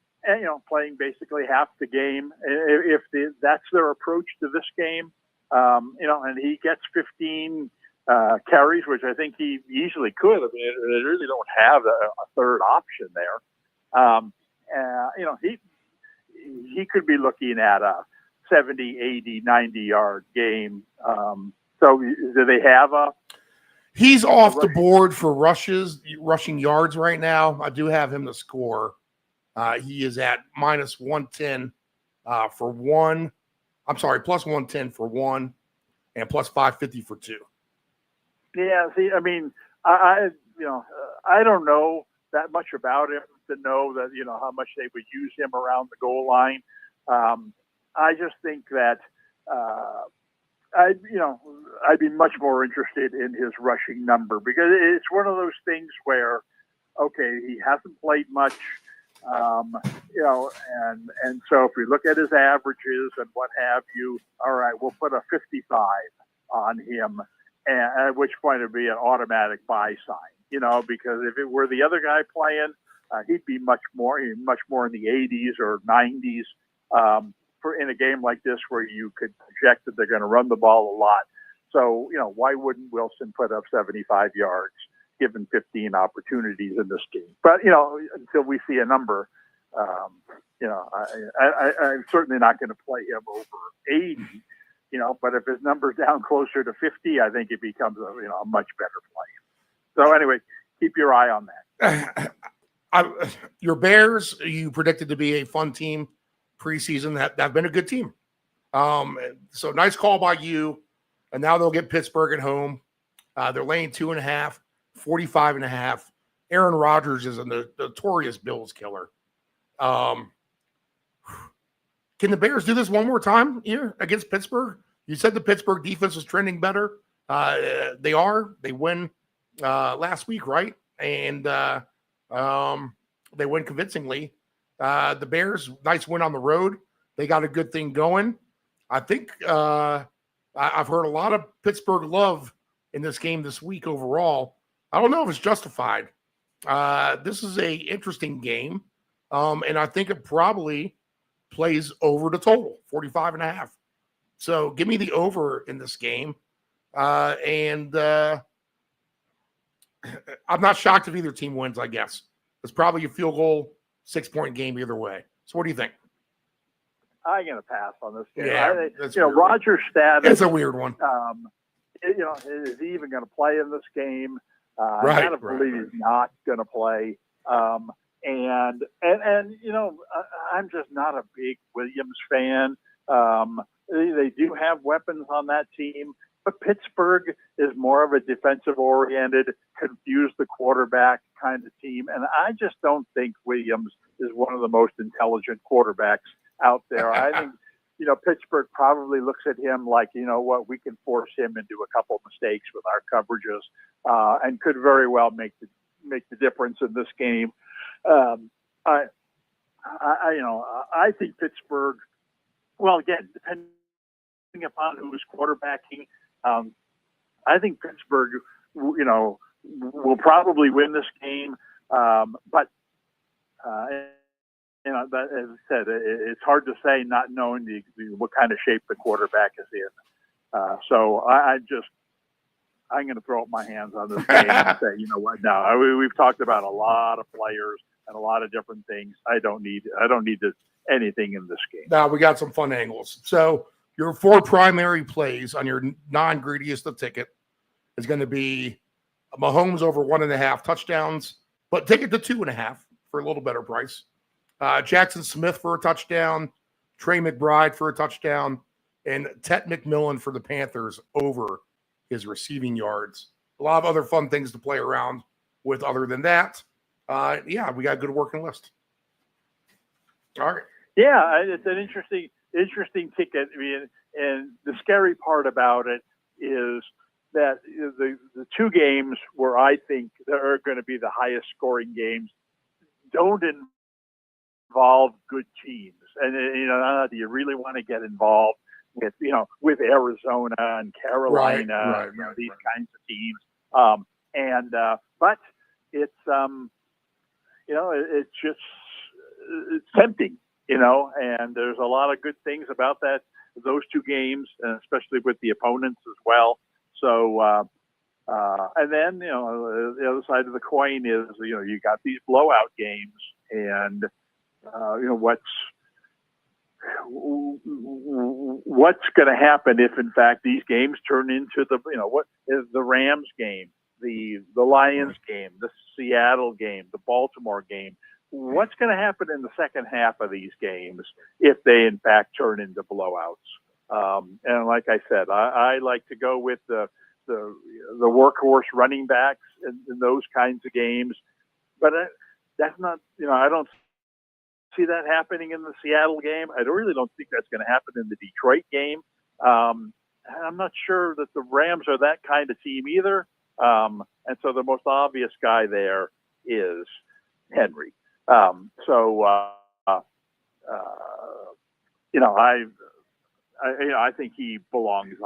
playing basically half the game. If that's their approach to this game, and he gets 15 carries, which I think he easily could. I mean, they really don't have a third option there. He could be looking at a 70, 80, 90-yard game. So do they have a... He's off the board for rushing yards right now. I do have him to score. He is at minus 110 for one. I'm sorry, plus 110 for one and plus 550 for two. Yeah, see, I mean, I don't know that much about him to know that, how much they would use him around the goal line. I just think that I'd be much more interested in his rushing number because it's one of those things where, okay, he hasn't played much, and so if we look at his averages and what have you, all right, we'll put a 55 on him, and at which point it'd be an automatic buy sign, because if it were the other guy playing, he'd be much more in the 80s or 90s. In a game like this where you could project that they're going to run the ball a lot. So, why wouldn't Wilson put up 75 yards given 15 opportunities in this game? But, until we see a number, I'm certainly not going to play him over 80. But if his number's down closer to 50, I think it becomes a much better play. So anyway, keep your eye on that. Your Bears, you predicted to be a fun team preseason. That been a good team. So nice call by you. And now they'll get Pittsburgh at home. They're laying 2.5, 45.5. Aaron Rodgers is a notorious Bills killer. Can the Bears do this one more time here against Pittsburgh? You said the Pittsburgh defense was trending better. They are. They win last week, right? And they win convincingly. The Bears, nice win on the road. They got a good thing going. I think I've heard a lot of Pittsburgh love in this game this week overall. I don't know if it's justified. This is a interesting game, and I think it probably plays over the total, 45.5. So give me the over in this game. And I'm not shocked if either team wins, I guess. It's probably a field goal, 6-point game either way. So what do you think? I'm going to pass on this game. Yeah, Rodgers' status. It's a weird one. Is he even going to play in this game? I Right, kind of believe he's not going to play. And I'm just not a big Williams fan. They do have weapons on that team, but Pittsburgh is more of a defensive-oriented, confuse the quarterback kind of team. And I just don't think Williams is one of the most intelligent quarterbacks out there. I think, Pittsburgh probably looks at him like, we can force him into a couple of mistakes with our coverages, and could very well make the difference in this game. I think Pittsburgh, well, again, depending upon who's quarterbacking, I think Pittsburgh, will probably win this game. But as I said, it's hard to say not knowing what kind of shape the quarterback is in. So I'm going to throw up my hands on this game and say, you know what? No, we've talked about a lot of players and a lot of different things. I don't need anything in this game. Now we got some fun angles. So your 4 primary plays on your non-greediest of ticket is going to be Mahomes over 1.5 touchdowns, but take it to 2.5 for a little better price. Jackson Smith for a touchdown, Trey McBride for a touchdown, and Tet McMillan for the Panthers over his receiving yards. A lot of other fun things to play around with other than that. We got a good working list. All right. Yeah, it's an interesting ticket. I mean, and the scary part about it is that the 2 games where I think there are going to be the highest scoring games don't involve good teams. And, do you really want to get involved with Arizona and Carolina, these kinds of teams? But it's, it's just, it's tempting, and there's a lot of good things about those 2 games, especially with the opponents as well. So, and then, the other side of the coin is, you got these blowout games, and, what's going to happen if, in fact, these games turn into what is the Rams game, the Lions game, the Seattle game, the Baltimore game? What's going to happen in the second half of these games if they, in fact, turn into blowouts? And like I said, I like to go with the workhorse running backs in those kinds of games. But that's not, I don't see that happening in the Seattle game. I really don't think that's going to happen in the Detroit game. I'm not sure that the Rams are that kind of team either. And so the most obvious guy there is Henry. I think he belongs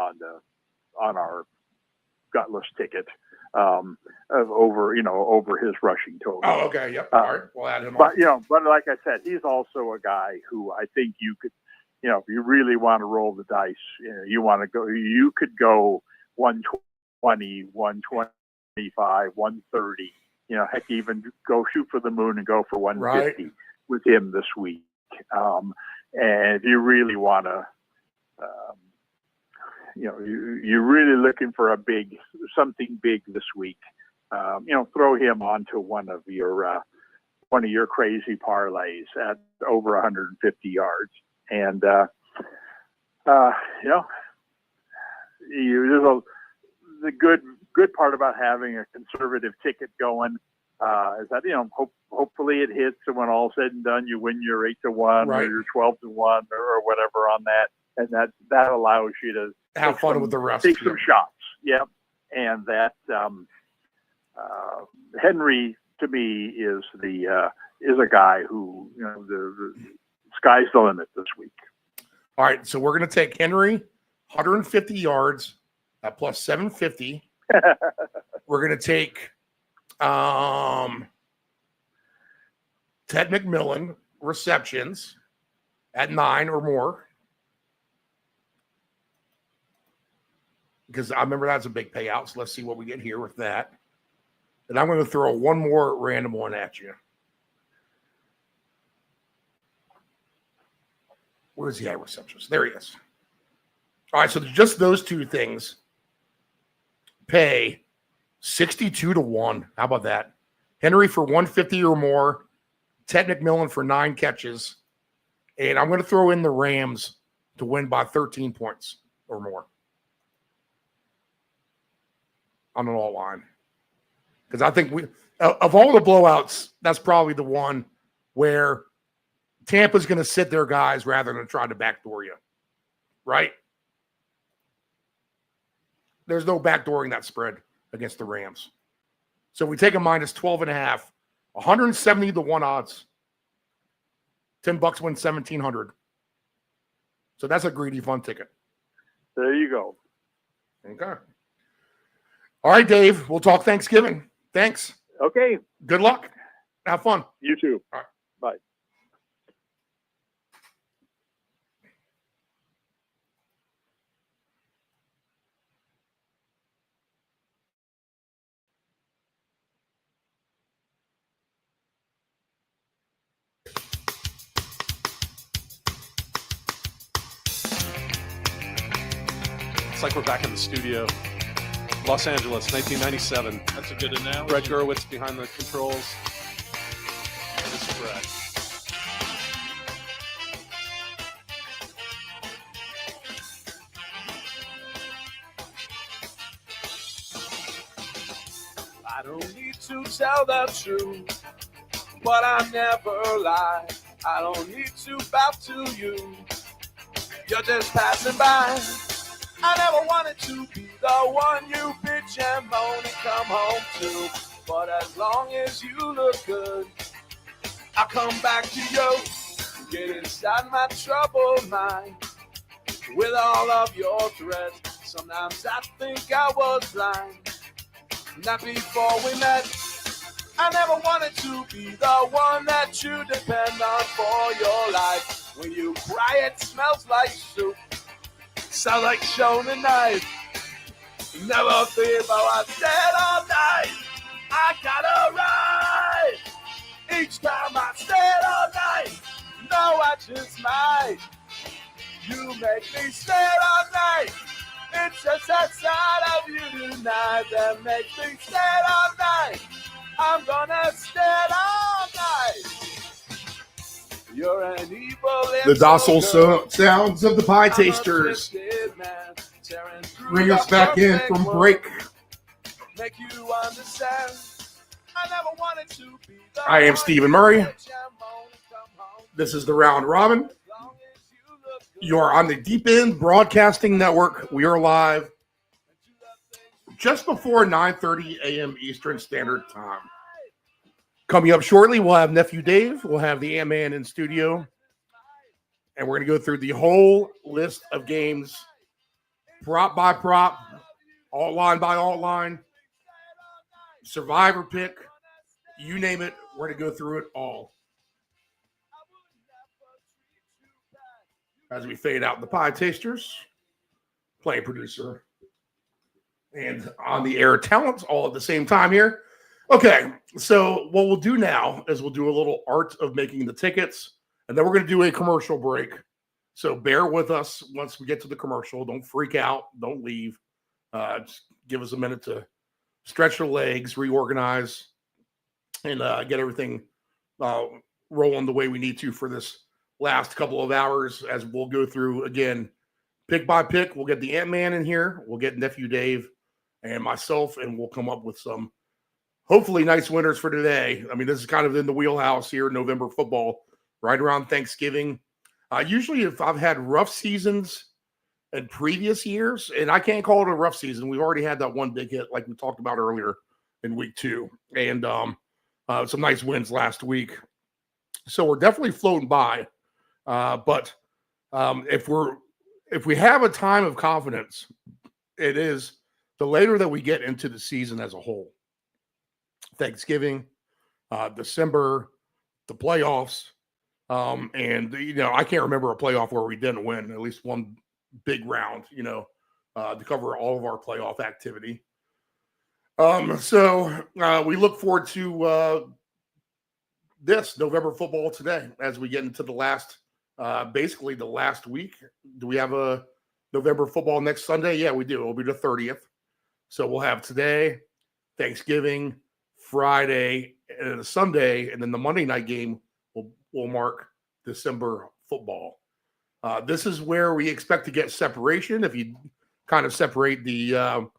on our gutless ticket over his rushing total. Oh, okay. Yep. All right. We'll add him But on. but like I said, he's also a guy who I think you could, if you really want to roll the dice, you could go 120, 125, 130. Heck, even go shoot for the moon and go for 150 with him this week. And if you really want to you're really looking for something big this week, throw him onto one of your crazy parlays at over 150 yards. And, the good part about having a conservative ticket going is that, hopefully it hits, and when all's said and done, you win your 8-1 Right. or your 12-1 or whatever on that. And that allows you to Have fun with the rest. take some shots. Yeah. And that, Henry to me is a guy who, the sky's the limit this week. All right, so we're going to take Henry, 150 yards at plus 750. We're going to take Ted McMillan receptions at 9 or more. Because I remember that's a big payout, so let's see what we get here with that. And I'm going to throw one more random one at you. Where's he at receptions? There he is. All right, so just those two things pay 62-1. How about that? Henry for 150 or more, Ted McMillan for 9 catches, and I'm going to throw in the Rams to win by 13 points or more on an all line. Because I think of all the blowouts, that's probably the one where Tampa's going to sit their guys rather than try to backdoor you, right? There's no backdooring that spread against the Rams. So we take a minus 12.5, 170-1 odds. $10 win 1,700. So that's a greedy fun ticket. There you go. Okay. All right, Dave. We'll talk Thanksgiving. Thanks. Okay. Good luck. Have fun. You too. All right. Bye. It's like we're back in the studio. Los Angeles, 1997. That's a good analogy. Brett Gurwitz behind the controls. This is Brett. I don't need to tell the truth, but I never lie. I don't need to bow to you. You're just passing by. I never wanted to be the one you bitch and moan and come home to. But as long as you look good, I'll come back to you. Get inside my troubled mind with all of your threats. Sometimes I think I was blind. Not before we met. I never wanted to be the one that you depend on for your life. When you cry, it smells like soup. Sound like Shonen knife. Never think about what I said all night. I gotta ride. Each time I stayed all night. No, I just might. You make me stay all night. It's just that side of you tonight that makes me stay all night. I'm gonna stay all night. You're an evil. The docile sounds of the Pie Tasters bring us back in from break. Make you understand. I never wanted to be the I am Stephen Murray. This is the Round Robin. You are on the Deep End Broadcasting Network. We are live just before 9:30 a.m. Eastern Standard Time. Coming up shortly, we'll have Nephew Dave. We'll have the Ant-Man in studio. And we're going to go through the whole list of games, prop by prop, alt line by alt line, survivor pick, you name it. We're going to go through it all. As we fade out the Pie Tasters, play producer, and on the air talents all at the same time here. Okay, so what we'll do now is we'll do a little art of making the tickets, and then we're going to do a commercial break. So bear with us once we get to the commercial. Don't freak out. Don't leave. Just give us a minute to stretch your legs, reorganize, and get everything rolling the way we need to for this last couple of hours as we'll go through, again, pick by pick. We'll get the Ant-Man in here. We'll get Nephew Dave and myself, and we'll come up with some hopefully nice winners for today. I mean, this is kind of in the wheelhouse here, November football, right around Thanksgiving. Usually if I've had rough seasons in previous years, and I can't call it a rough season. We've already had that one big hit like we talked about earlier in week 2, and some nice wins last week. So we're definitely floating by. But if we have a time of confidence, it is the later that we get into the season as a whole. Thanksgiving, December, the playoffs. And, I can't remember a playoff where we didn't win at least one big round, to cover all of our playoff activity. So we look forward to this November football today as we get into the last, basically the last week. Do we have a November football next Sunday? Yeah, we do. It'll be the 30th. So we'll have today, Thanksgiving, Friday, and a Sunday, and then the Monday night game will mark December football. This is where we expect to get separation. If you kind of separate the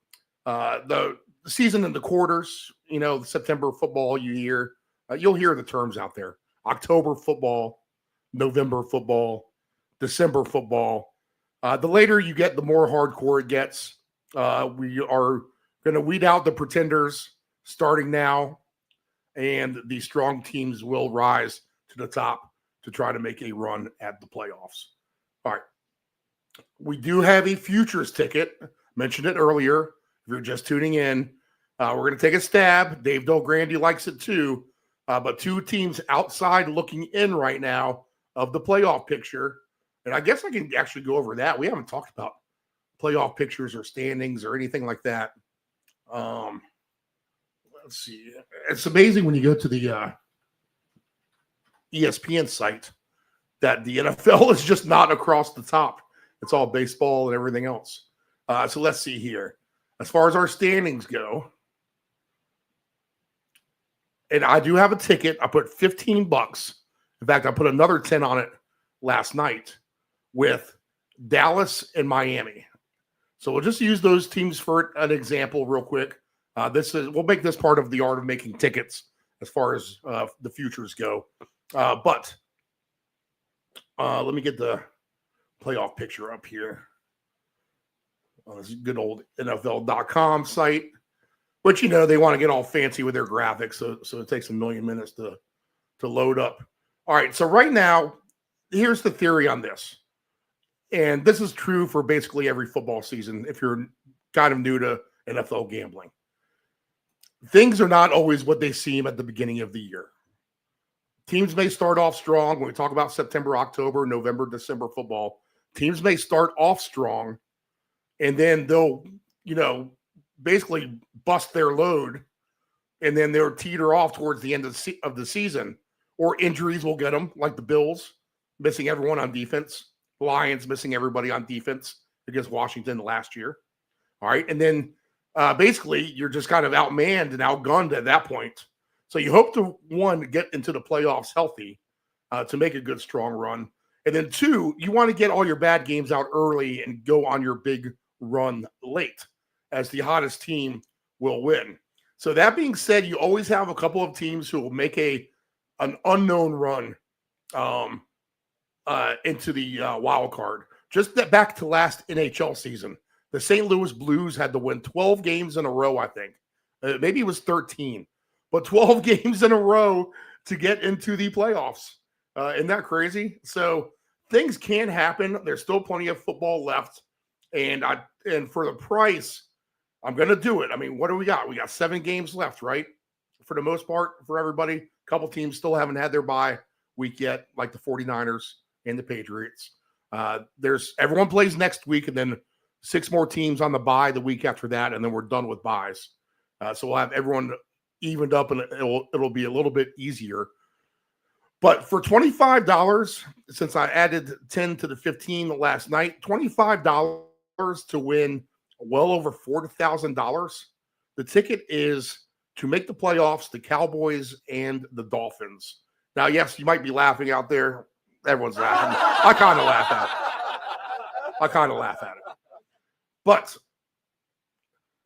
season into quarters, the September football you'll hear the terms out there. October football, November football, December football. The later you get, the more hardcore it gets. We are going to weed out the pretenders starting now, and the strong teams will rise to the top to try to make a run at the playoffs. All right. We do have a futures ticket. Mentioned it earlier. If you're just tuning in, we're going to take a stab. Dave Del Grande likes it too. But 2 teams outside looking in right now of the playoff picture. And I guess I can actually go over that. We haven't talked about playoff pictures or standings or anything like that. Let's see. It's amazing when you go to the ESPN site that the NFL is just not across the top. It's all baseball and everything else. So let's see here. As far as our standings go, and I do have a ticket. I put $15. In fact, I put another 10 on it last night with Dallas and Miami. So we'll just use those teams for an example real quick. We'll make this part of the art of making tickets as far as the futures go. But let me get the playoff picture up here. This is good old NFL.com site, which, they want to get all fancy with their graphics. So it takes a million minutes to load up. All right. So right now, here's the theory on this. And this is true for basically every football season if you're kind of new to NFL gambling. Things are not always what they seem at the beginning of the year. Teams may start off strong. When we talk about September, October, November, December football, teams may start off strong, and then they'll, basically bust their load, and then they'll teeter off towards the end of the season, or injuries will get them, like the Bills missing everyone on defense, Lions missing everybody on defense against Washington last year. All right, and then basically you're just kind of outmanned and outgunned at that point. So you hope to, 1, get into the playoffs healthy to make a good, strong run. And then 2, you want to get all your bad games out early and go on your big run late, as the hottest team will win. So that being said, you always have a couple of teams who will make an unknown run into the wild card. Just back to last NHL season, the St. Louis Blues had to win 12 games in a row, I think. Maybe it was 13. But 12 games in a row to get into the playoffs. Isn't that crazy? So things can happen. There's still plenty of football left. And for the price, I'm going to do it. I mean, what do we got? We got 7 games left, right? For the most part, for everybody. A couple teams still haven't had their bye week yet, like the 49ers and the Patriots. Everyone plays next week, and then 6 more teams on the bye the week after that, and then we're done with byes. So we'll have everyone evened up, and it'll be a little bit easier. But for $25, since I added 10 to the 15 last night, $25 to win well over $4,000. The ticket is to make the playoffs, the Cowboys and the Dolphins. Now, yes, you might be laughing out there. Everyone's laughing. I kind of laugh at it. But,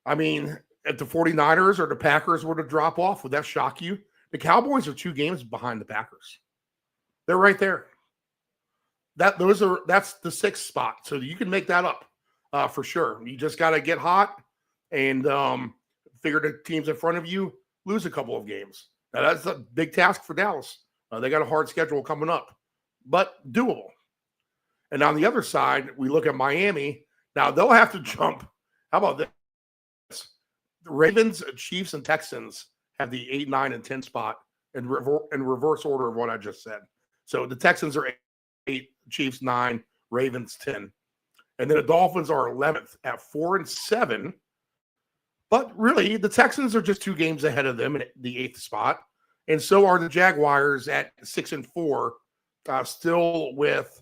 I mean, if the 49ers or the Packers were to drop off, would that shock you? The Cowboys are 2 games behind the Packers. They're right there. That's the 6th spot. So you can make that up for sure. You just got to get hot and figure the teams in front of you lose a couple of games. Now, that's a big task for Dallas. They got a hard schedule coming up, but doable. And on the other side, we look at Miami. Now, they'll have to jump. How about this? The Ravens, Chiefs, and Texans have the 8, 9, and 10 spot in reverse order of what I just said. So the Texans are 8, Chiefs 9, Ravens 10. And then the Dolphins are 11th at 4 and 7. But really, the Texans are just 2 games ahead of them in the 8th spot. And so are the Jaguars at 6 and 4, still with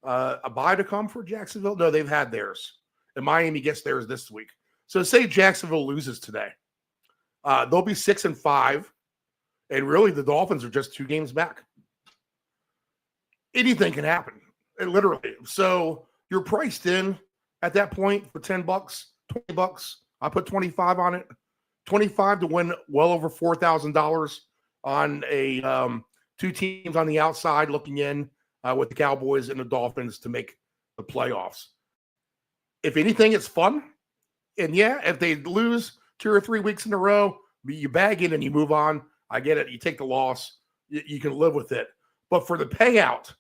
a bye to come for Jacksonville. No, they've had theirs. And Miami gets theirs this week. So say Jacksonville loses today. They'll be 6 and 5. And really, the Dolphins are just 2 games back. Anything can happen, literally. So you're priced in at that point for $10, $20. I put 25 on it. 25 to win well over $4,000 on a 2 teams on the outside looking in with the Cowboys and the Dolphins to make the playoffs. If anything, it's fun. And yeah, if they lose 2 or 3 weeks in a row, you bag it and you move on. I get it. You take the loss. You can live with it. But for the payout,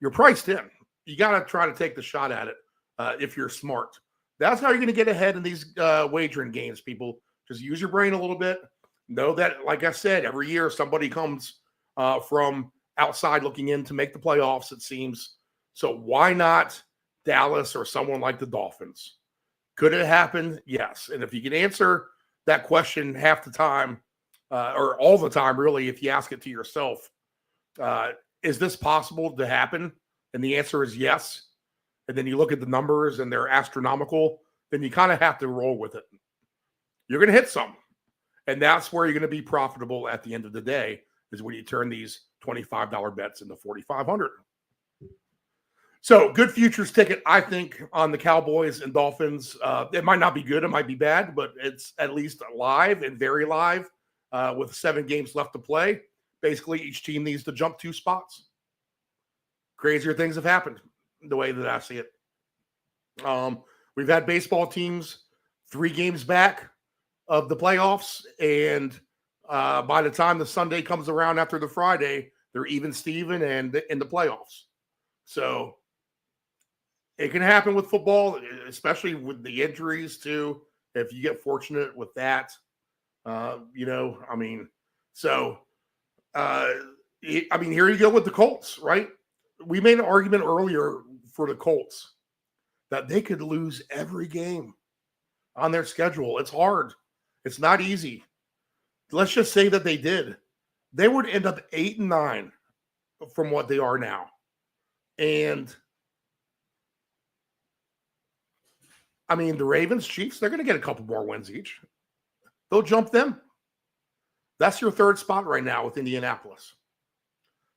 you're priced in. You got to try to take the shot at it if you're smart. That's how you're going to get ahead in these wagering games, people. Just use your brain a little bit. Know that, like I said, every year somebody comes from outside looking in to make the playoffs, it seems. So why not Dallas or someone like the Dolphins? Could it happen? Yes. And if you can answer that question half the time, or all the time, really, if you ask it to yourself, is this possible to happen? And the answer is yes. And then you look at the numbers and they're astronomical, then you kind of have to roll with it. You're going to hit some. And that's where you're going to be profitable at the end of the day, is when you turn these $25 bets into $4,500. So good futures ticket, I think, on the Cowboys and Dolphins. It might not be good. It might be bad, but it's at least live and very live with 7 games left to play. Basically, each team needs to jump 2 spots. Crazier things have happened the way that I see it. We've had baseball teams 3 games back of the playoffs, and by the time the Sunday comes around after the Friday, they're even Steven and in the playoffs. So it can happen with football, especially with the injuries too. If you get fortunate with that, here you go with the Colts, right? We made an argument earlier for the Colts that they could lose every game on their schedule. It's hard. It's not easy. Let's just say that they did. They would end up 8 and 9 from what they are now. And I mean, the Ravens, Chiefs, they're going to get a couple more wins each. They'll jump them. That's your 3rd spot right now with Indianapolis.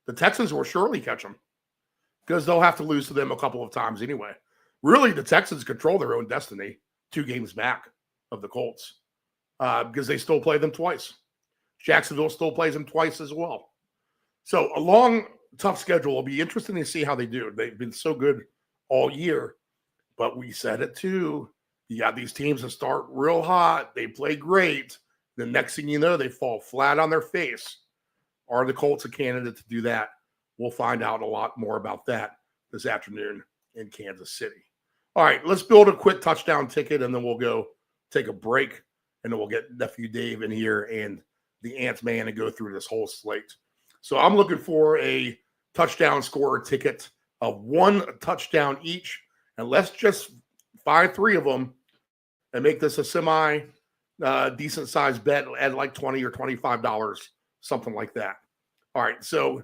The Texans will surely catch them because they'll have to lose to them a couple of times anyway. Really, the Texans control their own destiny 2 games back of the Colts because they still play them twice. Jacksonville still plays them twice as well. So a long, tough schedule. Will be interesting to see how they do. They've been so good all year, but we said it too. You got these teams that start real hot. They play great. The next thing you know, they fall flat on their face. Are the Colts a candidate to do that? We'll find out a lot more about that this afternoon in Kansas City. All right, let's build a quick touchdown ticket, and then we'll go take a break, and then we'll get Nephew Dave in here and the Ant Man and go through this whole slate. So I'm looking for a touchdown scorer ticket of 1 touchdown each, and let's just find 3 of them and make this a semi decent sized bet at like $20 or $25, something like that. All right, so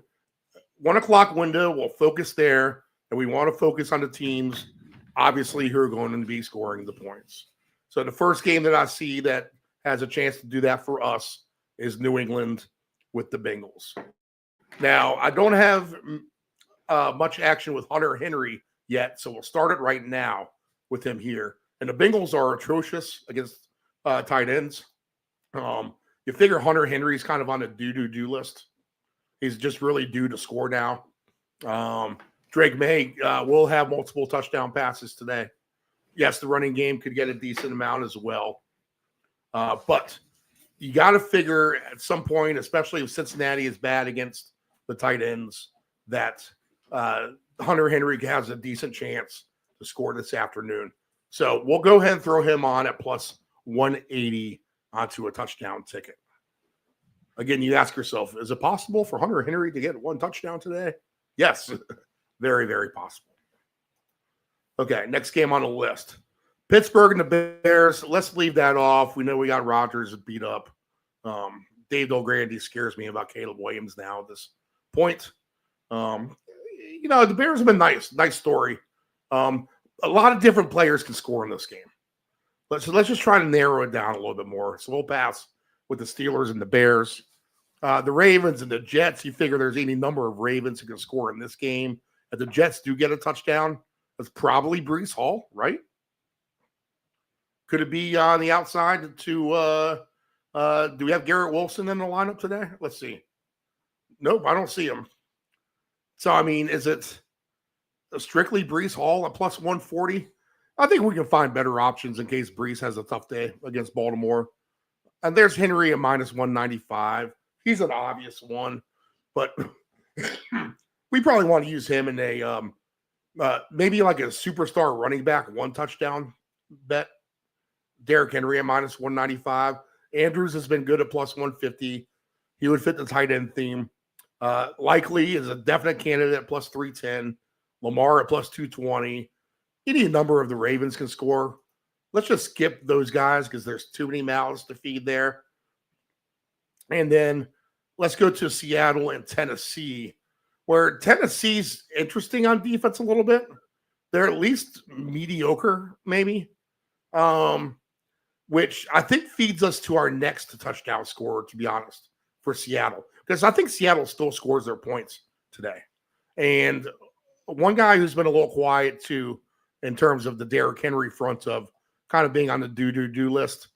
1 o'clock window, we'll focus there, and we want to focus on the teams, obviously, who are going to be scoring the points. So the first game that I see that has a chance to do that for us is New England with the Bengals. Now, I don't have much action with Hunter Henry yet, so we'll start it right now with him here. And the Bengals are atrocious against tight ends. You figure Hunter Henry's kind of on a do list. He's just really due to score now. Drake May will have multiple touchdown passes today. Yes, the running game could get a decent amount as well. But you got to figure at some point, especially if Cincinnati is bad against the tight ends, that Hunter Henry has a decent chance to score this afternoon. So we'll go ahead and throw him on at plus 180 onto a touchdown ticket. Again, you ask yourself, is it possible for Hunter Henry to get one touchdown today? Yes, very, very possible. Okay, next game on the list. Pittsburgh and the Bears. Let's leave that off. We know we got Rodgers beat up. Dave Delgrandy scares me about Caleb Williams now at this point. The Bears have been nice story. A lot of different players can score in this game. Let's just try to narrow it down a little bit more. So we'll pass with the Steelers and the Bears. The Ravens and the Jets, you figure there's any number of Ravens who can score in this game. If the Jets do get a touchdown, it's probably Breece Hall, right? Could it be on the outside to do we have Garrett Wilson in the lineup today? Let's see. Nope, I don't see him. So, I mean, is it strictly Breece Hall at plus 140? I think we can find better options in case Breece has a tough day against Baltimore. And there's Henry at minus 195. He's an obvious one, but we probably want to use him in a maybe like a superstar running back one touchdown bet. Derrick Henry at minus 195. Andrews has been good at plus 150. He would fit the tight end theme. Likely is a definite candidate at plus 310. Lamar at plus 220. Any number of the Ravens can score. Let's just skip those guys because there's too many mouths to feed there. And then let's go to Seattle and Tennessee, where Tennessee's interesting on defense a little bit. They're at least mediocre, maybe, which I think feeds us to our next touchdown scorer, to be honest, for Seattle. Because I think Seattle still scores their points today. And one guy who's been a little quiet, too, in terms of the Derrick Henry front of kind of being on the do list.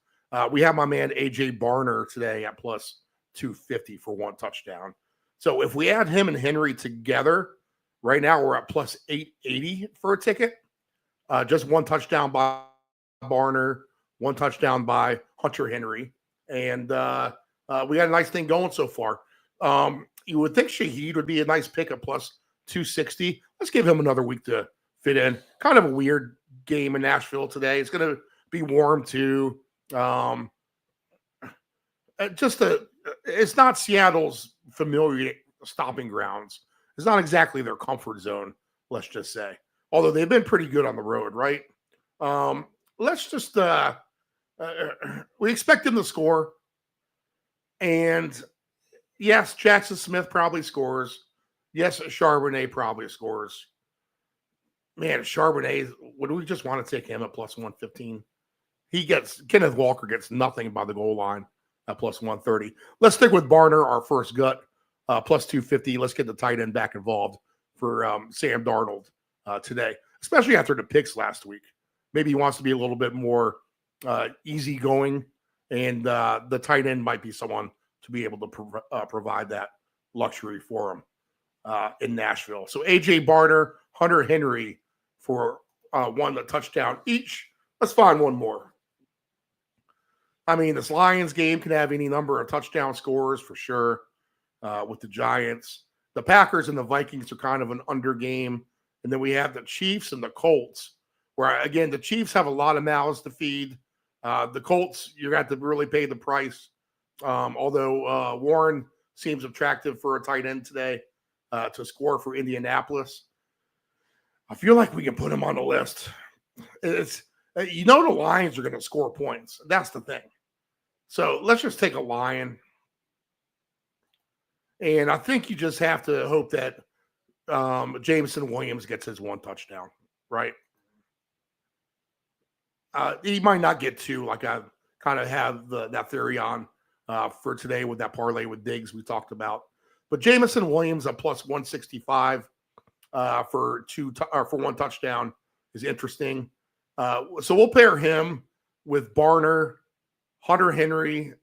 We have my man A.J. Barner today at plus 250 for one touchdown. So if we add him and Henry together, right now we're at plus 880 for a ticket. Just one touchdown by Barner, one touchdown by Hunter Henry. And we got a nice thing going so far. You would think Shaheed would be a nice pick at plus 260. Let's give him another week to fit in. Kind of a weird game in Nashville today. It's going to be warm too. It's not Seattle's familiar stomping grounds. It's not exactly their comfort zone, let's just say. Although they've been pretty good on the road, right? Let's just we expect them to score. And yes, Jackson Smith probably scores. Yes, Charbonnet probably scores. Man, Charbonnet, would we just want to take him at plus 115? Kenneth Walker gets nothing by the goal line at plus 130. Let's stick with Barner, our first gut, plus 250. Let's get the tight end back involved for Sam Darnold today, especially after the picks last week. Maybe he wants to be a little bit more easygoing, and the tight end might be someone to be able to provide that luxury for him in Nashville. So A.J. Barner, Hunter Henry for one touchdown each. Let's find one more. I mean, this Lions game can have any number of touchdown scores for sure with the Giants. The Packers and the Vikings are kind of an under game. And then we have the Chiefs and the Colts, where, again, the Chiefs have a lot of mouths to feed. The Colts, you got to really pay the price. Although Warren seems attractive for a tight end today to score for Indianapolis. I feel like we can put him on the list. It's the Lions are going to score points. That's the thing. So let's just take a Lion. And I think you just have to hope that Jameson Williams gets his 1 touchdown, right? He might not get 2, like I kind of have that theory on for today with that parlay with Diggs we talked about. But Jameson Williams at plus 165 for 1 touchdown is interesting. So we'll pair him with Barner, Hunter Henry,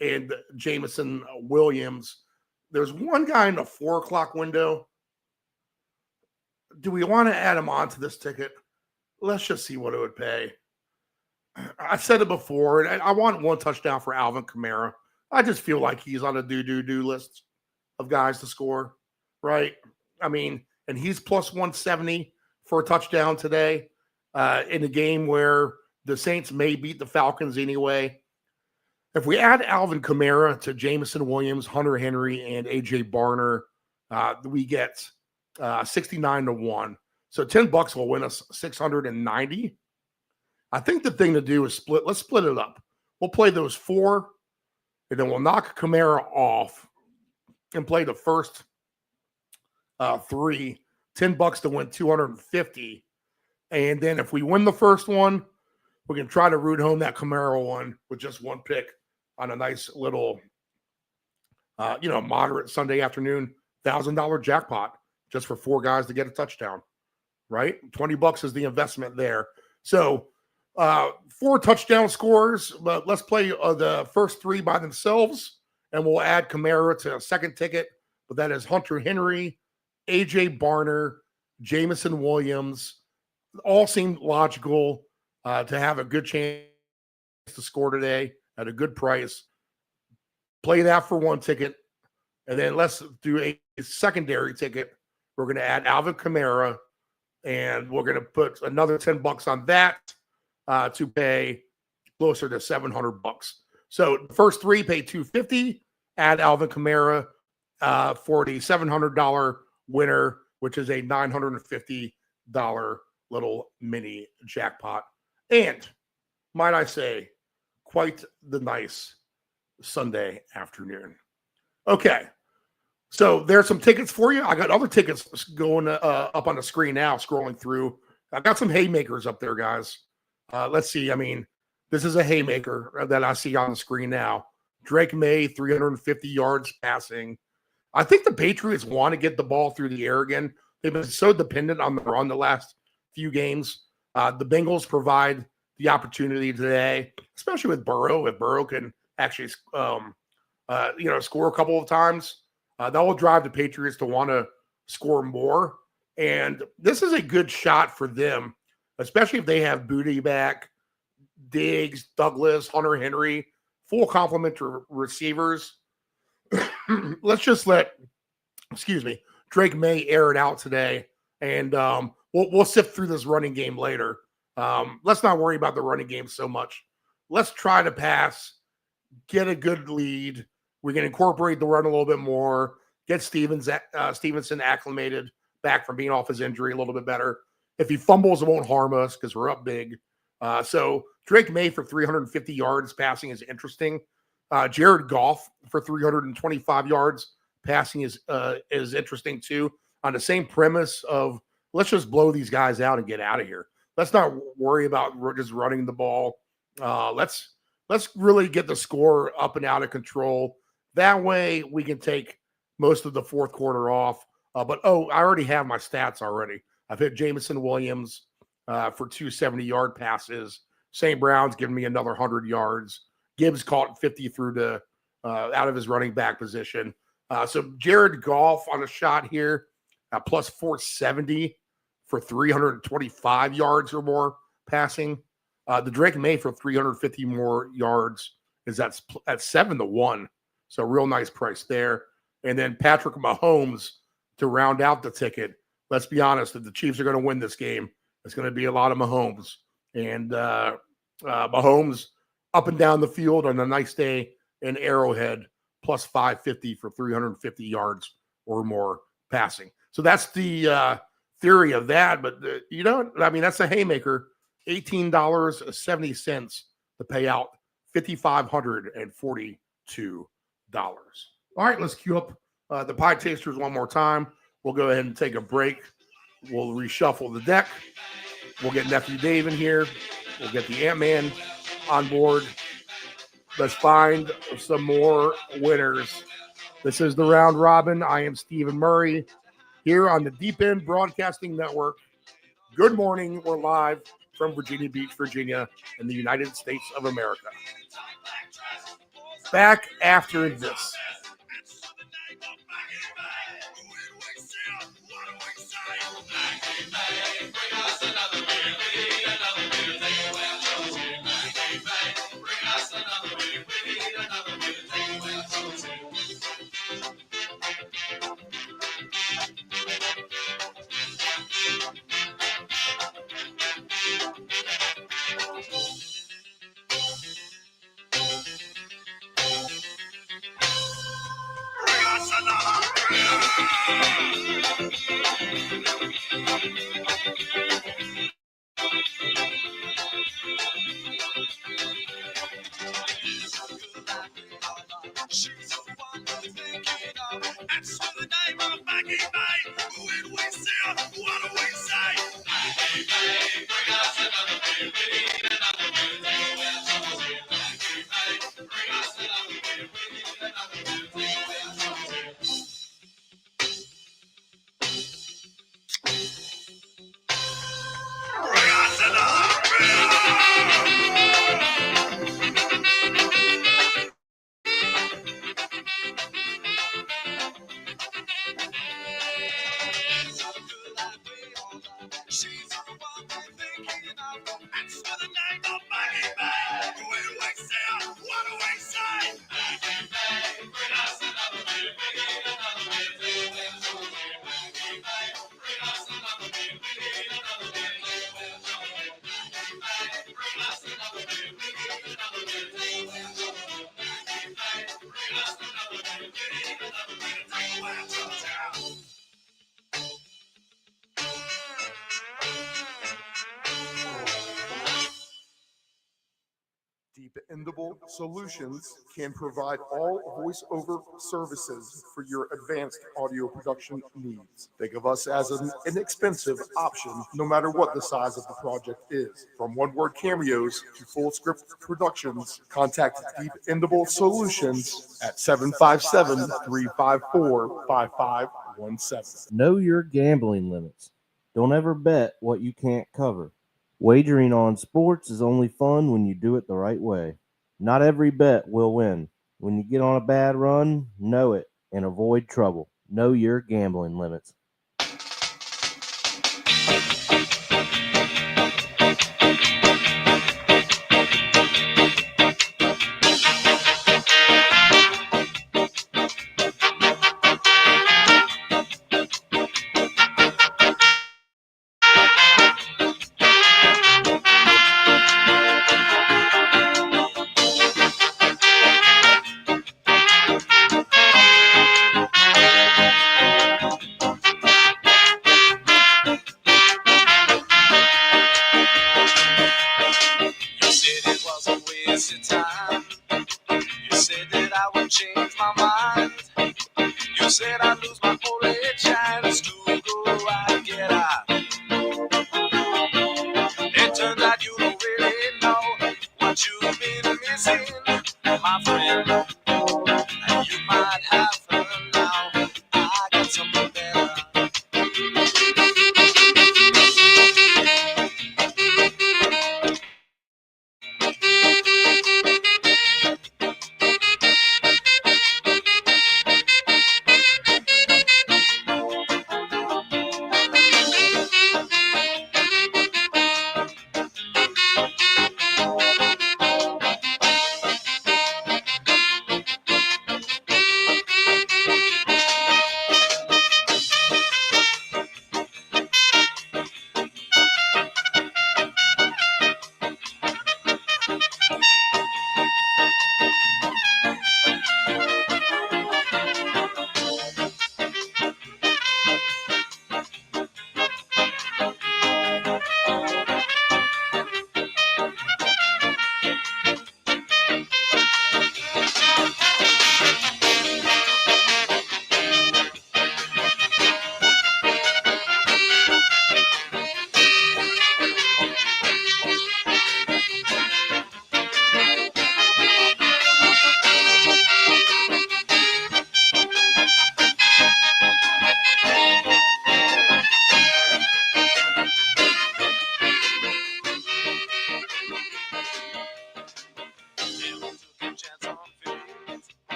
and Jameson Williams. There's one guy in the 4 o'clock window. Do we want to add him onto this ticket? Let's just see what it would pay. I said it before, and I want 1 touchdown for Alvin Kamara. I just feel like he's on a do list of guys to score, right? I mean, and he's plus 170 for a touchdown today in a game where the Saints may beat the Falcons anyway. If we add Alvin Kamara to Jameson Williams, Hunter Henry, and A.J. Barner, we get 69-1. So $10 will win us 690. I think the thing to do is split. Let's split it up. We'll play those 4, and then we'll knock Kamara off and play the first 3. $10 to win 250. And then if we win the first one, we can try to root home that Kamara one with just 1 pick on a nice little, moderate Sunday afternoon $1,000 jackpot just for 4 guys to get a touchdown, right? $20 is the investment there. So 4 touchdown scores, but let's play the first 3 by themselves, and we'll add Kamara to a second ticket. But that is Hunter Henry, A.J. Barner, Jameson Williams. All seem logical to have a good chance to score today at a good price. Play that for 1 ticket, and then let's do a secondary ticket. We're going to add Alvin Kamara, and we're going to put another $10 on that to pay closer to $700. So the first 3 pay $250. Add Alvin Kamara for the $700 winner, which is a $950 little mini jackpot. And might I say, quite the nice Sunday afternoon. Okay, so there's some tickets for you. I got other tickets going up on the screen now, scrolling through. I got some haymakers up there, guys. Let's see. I mean, this is a haymaker that I see on the screen now. Drake May, 350 yards passing. I think the Patriots want to get the ball through the air again. They've been so dependent on the run the last few games. The Bengals provide the opportunity today, especially with Burrow. If Burrow can actually, score a couple of times, that will drive the Patriots to want to score more. And this is a good shot for them, especially if they have Booty back, Diggs, Douglas, Hunter Henry, full complement to receivers. Let's just let Drake May air it out today, and we'll sift through this running game later. Let's not worry about the running game so much. Let's try to pass, get a good lead. We can incorporate the run a little bit more, get Stevenson acclimated back from being off his injury a little bit better. If he fumbles, it won't harm us because we're up big. So Drake May for 350 yards passing is interesting. Jared Goff for 325 yards passing is interesting too. On the same premise of let's just blow these guys out and get out of here. Let's not worry about just running the ball. Let's really get the score up and out of control. That way we can take most of the fourth quarter off. But I already have my stats already. I've hit Jameson Williams for 270 yard passes. St. Brown's giving me another 100 yards. Gibbs caught 50 through to out of his running back position. So Jared Goff on a shot here at plus 470 for 325 yards or more passing. The Drake May for 350 more yards is at 7-1. So real nice price there. And then Patrick Mahomes to round out the ticket. Let's be honest, if the Chiefs are going to win this game, it's going to be a lot of Mahomes. And Mahomes up and down the field on a nice day in Arrowhead, plus 550 for 350 yards or more passing. So that's the theory of that. But, that's a haymaker. $18.70 to pay out $5,542. All right, let's cue up the Pie Tasters one more time. We'll go ahead and take a break. We'll reshuffle the deck. We'll get Nephew Dave in here. We'll get the Ant-Man on board. Let's find some more winners. This is the Round Robin. I am Stephen Murray here on the Deep End Broadcasting Network. Good morning. We're live from Virginia Beach, Virginia, in the United States of America. Back after this. Dependable Solutions can provide all voiceover services for your advanced audio production needs. Think of us as an inexpensive option, no matter what the size of the project is. From one-word cameos to full script productions, contact Dependable Solutions at 757-354-5517. Know your gambling limits. Don't ever bet what you can't cover. Wagering on sports is only fun when you do it the right way. Not every bet will win. When you get on a bad run, know it and avoid trouble. Know your gambling limits.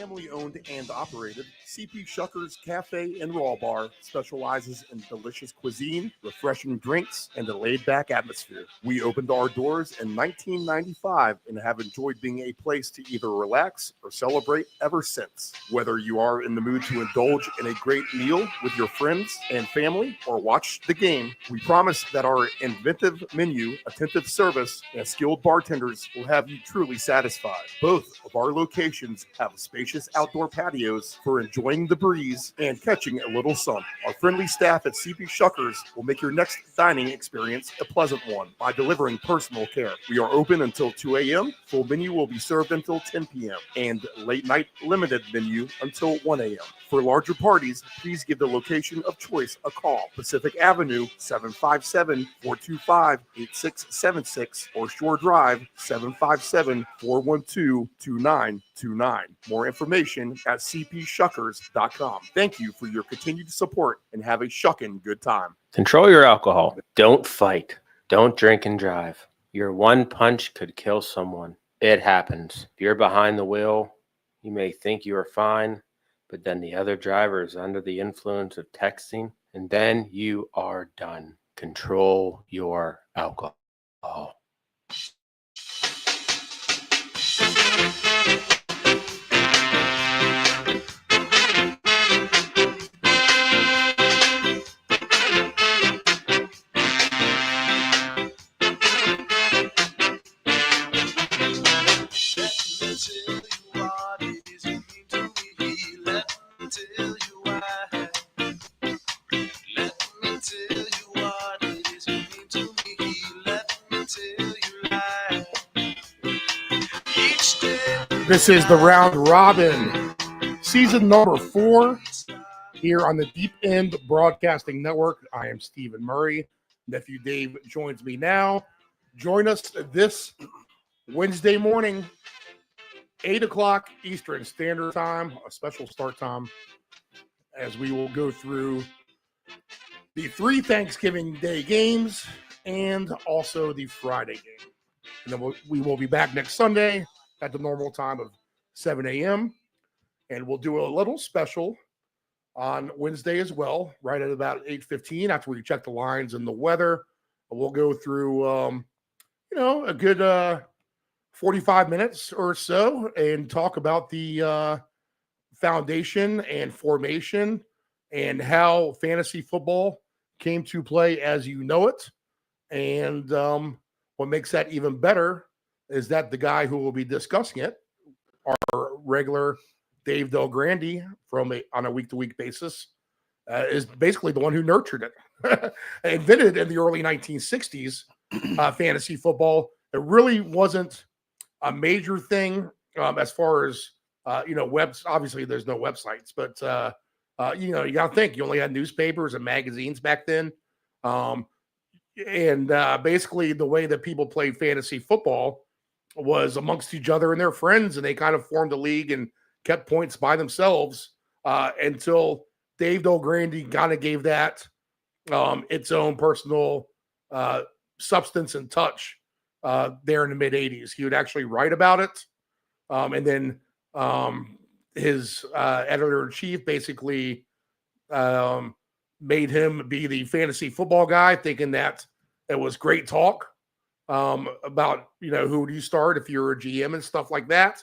Family owned and operated, CP Shuckers Cafe and Raw Bar specializes in delicious cuisine, refreshing drinks, and a laid back atmosphere. We opened our doors in 1995 and have enjoyed being a place to either relax or celebrate ever since. Whether you are in the mood to indulge in a great meal with your friends and family or watch the game, we promise that our inventive menu, attentive service, and skilled bartenders will have you truly satisfied. Both of our locations have spacious outdoor patios for enjoying the breeze and catching a little sun. Our friendly staff at CP Shuckers will make your next dining experience a pleasant one by delivering personal care. We are open until 2 a.m. Full menu will be served until 10 p.m. and late night limited menu until 1 a.m. For larger parties, please give the location of choice a call. Pacific Avenue, 757-425-8676 or Shore Drive, 757-412-2929. More information at cpshuckers.com. Thank you for your continued support and have a shuckin' good time. Control your alcohol. Don't fight. Don't drink and drive. Your one punch could kill someone. It happens. If you're behind the wheel, you may think you are fine, but then the other driver is under the influence of texting, and then you are done. Control your alcohol. This is the Round Robin, season number 4, here on the Deep End Broadcasting Network. I am Stephen Murray. Nephew Dave joins me now. Join us this Wednesday morning, 8 o'clock Eastern Standard Time, a special start time, as we will go through the 3 Thanksgiving Day games and also the Friday game. And then we will be back next Sunday at the normal time of 7 a.m. And we'll do a little special on Wednesday as well, right at about 8:15 after we check the lines and the weather. We'll go through, a good 45 minutes or so and talk about the foundation and formation and how fantasy football came to play as you know it. And what makes that even better is that the guy who will be discussing it, our regular Dave Del Grande on a week-to-week basis, is basically the one who nurtured it. Invented in the early 1960s, fantasy football. It really wasn't a major thing as far as, webs. Obviously, there's no websites, but, you got to think you only had newspapers and magazines back then. Basically, the way that people played fantasy football was amongst each other and their friends, and they kind of formed a league and kept points by themselves until Dave Del Grande kind of gave that its own personal substance and touch there in the mid-'80s. He would actually write about it, and then his editor-in-chief basically made him be the fantasy football guy, thinking that it was great talk about, who do you start if you're a GM and stuff like that.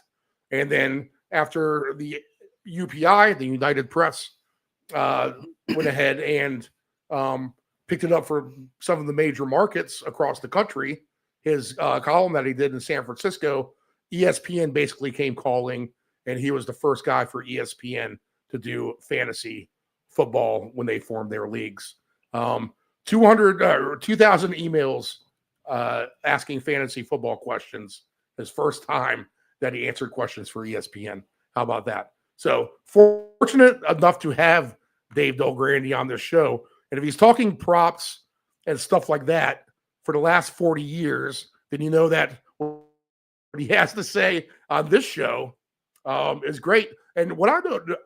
And then after the UPI, the United Press, went ahead and picked it up for some of the major markets across the country, his column that he did in San Francisco, ESPN basically came calling, and he was the first guy for ESPN to do fantasy football when they formed their leagues. 2,000 emails asking fantasy football questions. His first time that he answered questions for ESPN. How about that? So fortunate enough to have Dave Del Grande on this show. And if he's talking props and stuff like that for the last 40 years, then you know that what he has to say on this show is great. And what I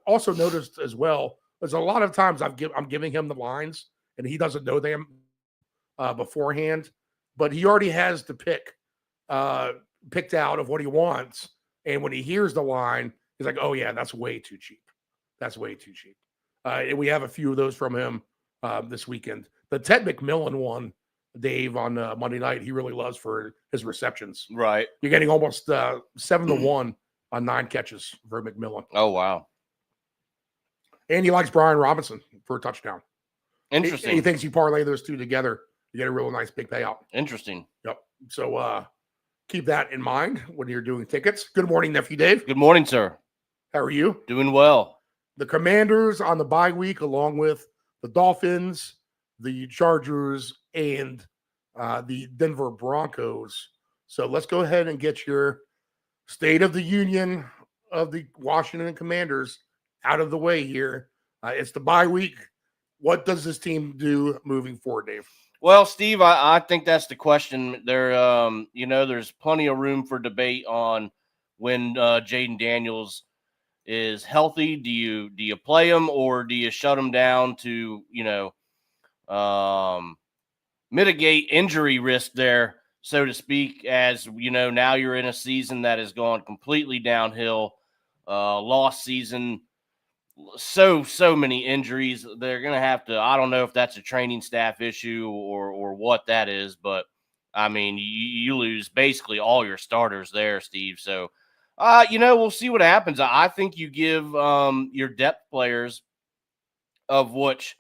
also noticed as well is a lot of times I'm giving him the lines and he doesn't know them beforehand, but he already has the picked out of what he wants. And when he hears the line, He's like, oh yeah, that's way too cheap. That's way too cheap. And we have a few of those from him this weekend. The Ted McMillan one, Dave, on Monday night, he really loves for his receptions. Right. You're getting almost 7-1 on 9 catches for McMillan. Oh, wow. And he likes Brian Robinson for a touchdown. Interesting. He thinks you parlay those two together, you get a real nice big payout. Interesting. Yep. So keep that in mind when you're doing tickets. Good morning, Nephew Dave. Good morning, sir. How are you? Doing well. The Commanders on the bye week, along with the Dolphins, the Chargers, and the Denver Broncos. So let's go ahead and get your State of the Union of the Washington Commanders out of the way here. It's the bye week. What does this team do moving forward, Dave? Well, Steve, I think that's the question. There's plenty of room for debate on when Jaden Daniels is healthy. Do you play him, or do you shut him down to mitigate injury risk there, so to speak? As you know, now you're in a season that has gone completely downhill. Lost season. So many injuries. They're going to have to, I don't know if that's a training staff issue or what that is, but I mean, you lose basically all your starters there, Steve. So, we'll see what happens. I think you give your depth players, of which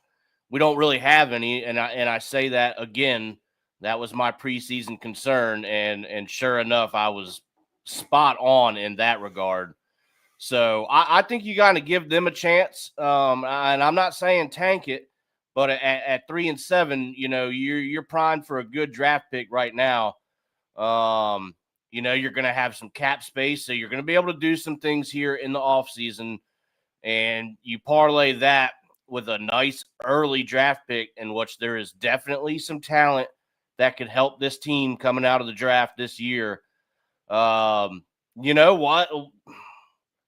we don't really have any. And I say that again, that was my preseason concern. And sure enough, I was spot on in that regard. So I think you got to give them a chance. And I'm not saying tank it, but at 3-7, you're primed for a good draft pick right now. You're going to have some cap space, so you're going to be able to do some things here in the offseason. And you parlay that with a nice early draft pick, in which there is definitely some talent that could help this team coming out of the draft this year. You know what?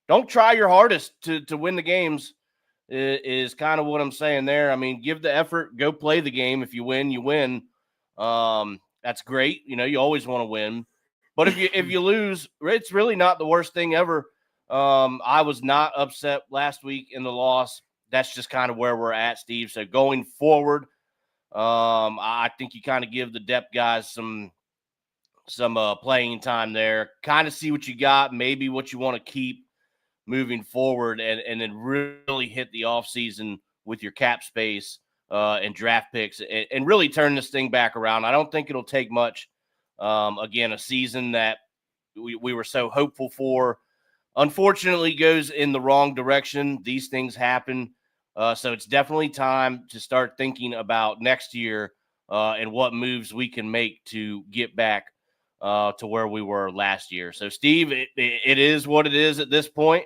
Don't try your hardest to win the games is kind of what I'm saying there. I mean, give the effort, go play the game. If you win, you win. That's great. You always want to win. But if you lose, it's really not the worst thing ever. I was not upset last week in the loss. That's just kind of where we're at, Steve. So going forward, I think you kind of give the depth guys some playing time there. Kind of see what you got, maybe what you want to keep moving forward, and then really hit the offseason with your cap space and draft picks and really turn this thing back around. I don't think it'll take much. Again, a season that we were so hopeful for, unfortunately, goes in the wrong direction. These things happen. So it's definitely time to start thinking about next year and what moves we can make to get back to where we were last year. So, Steve, it is what it is at this point.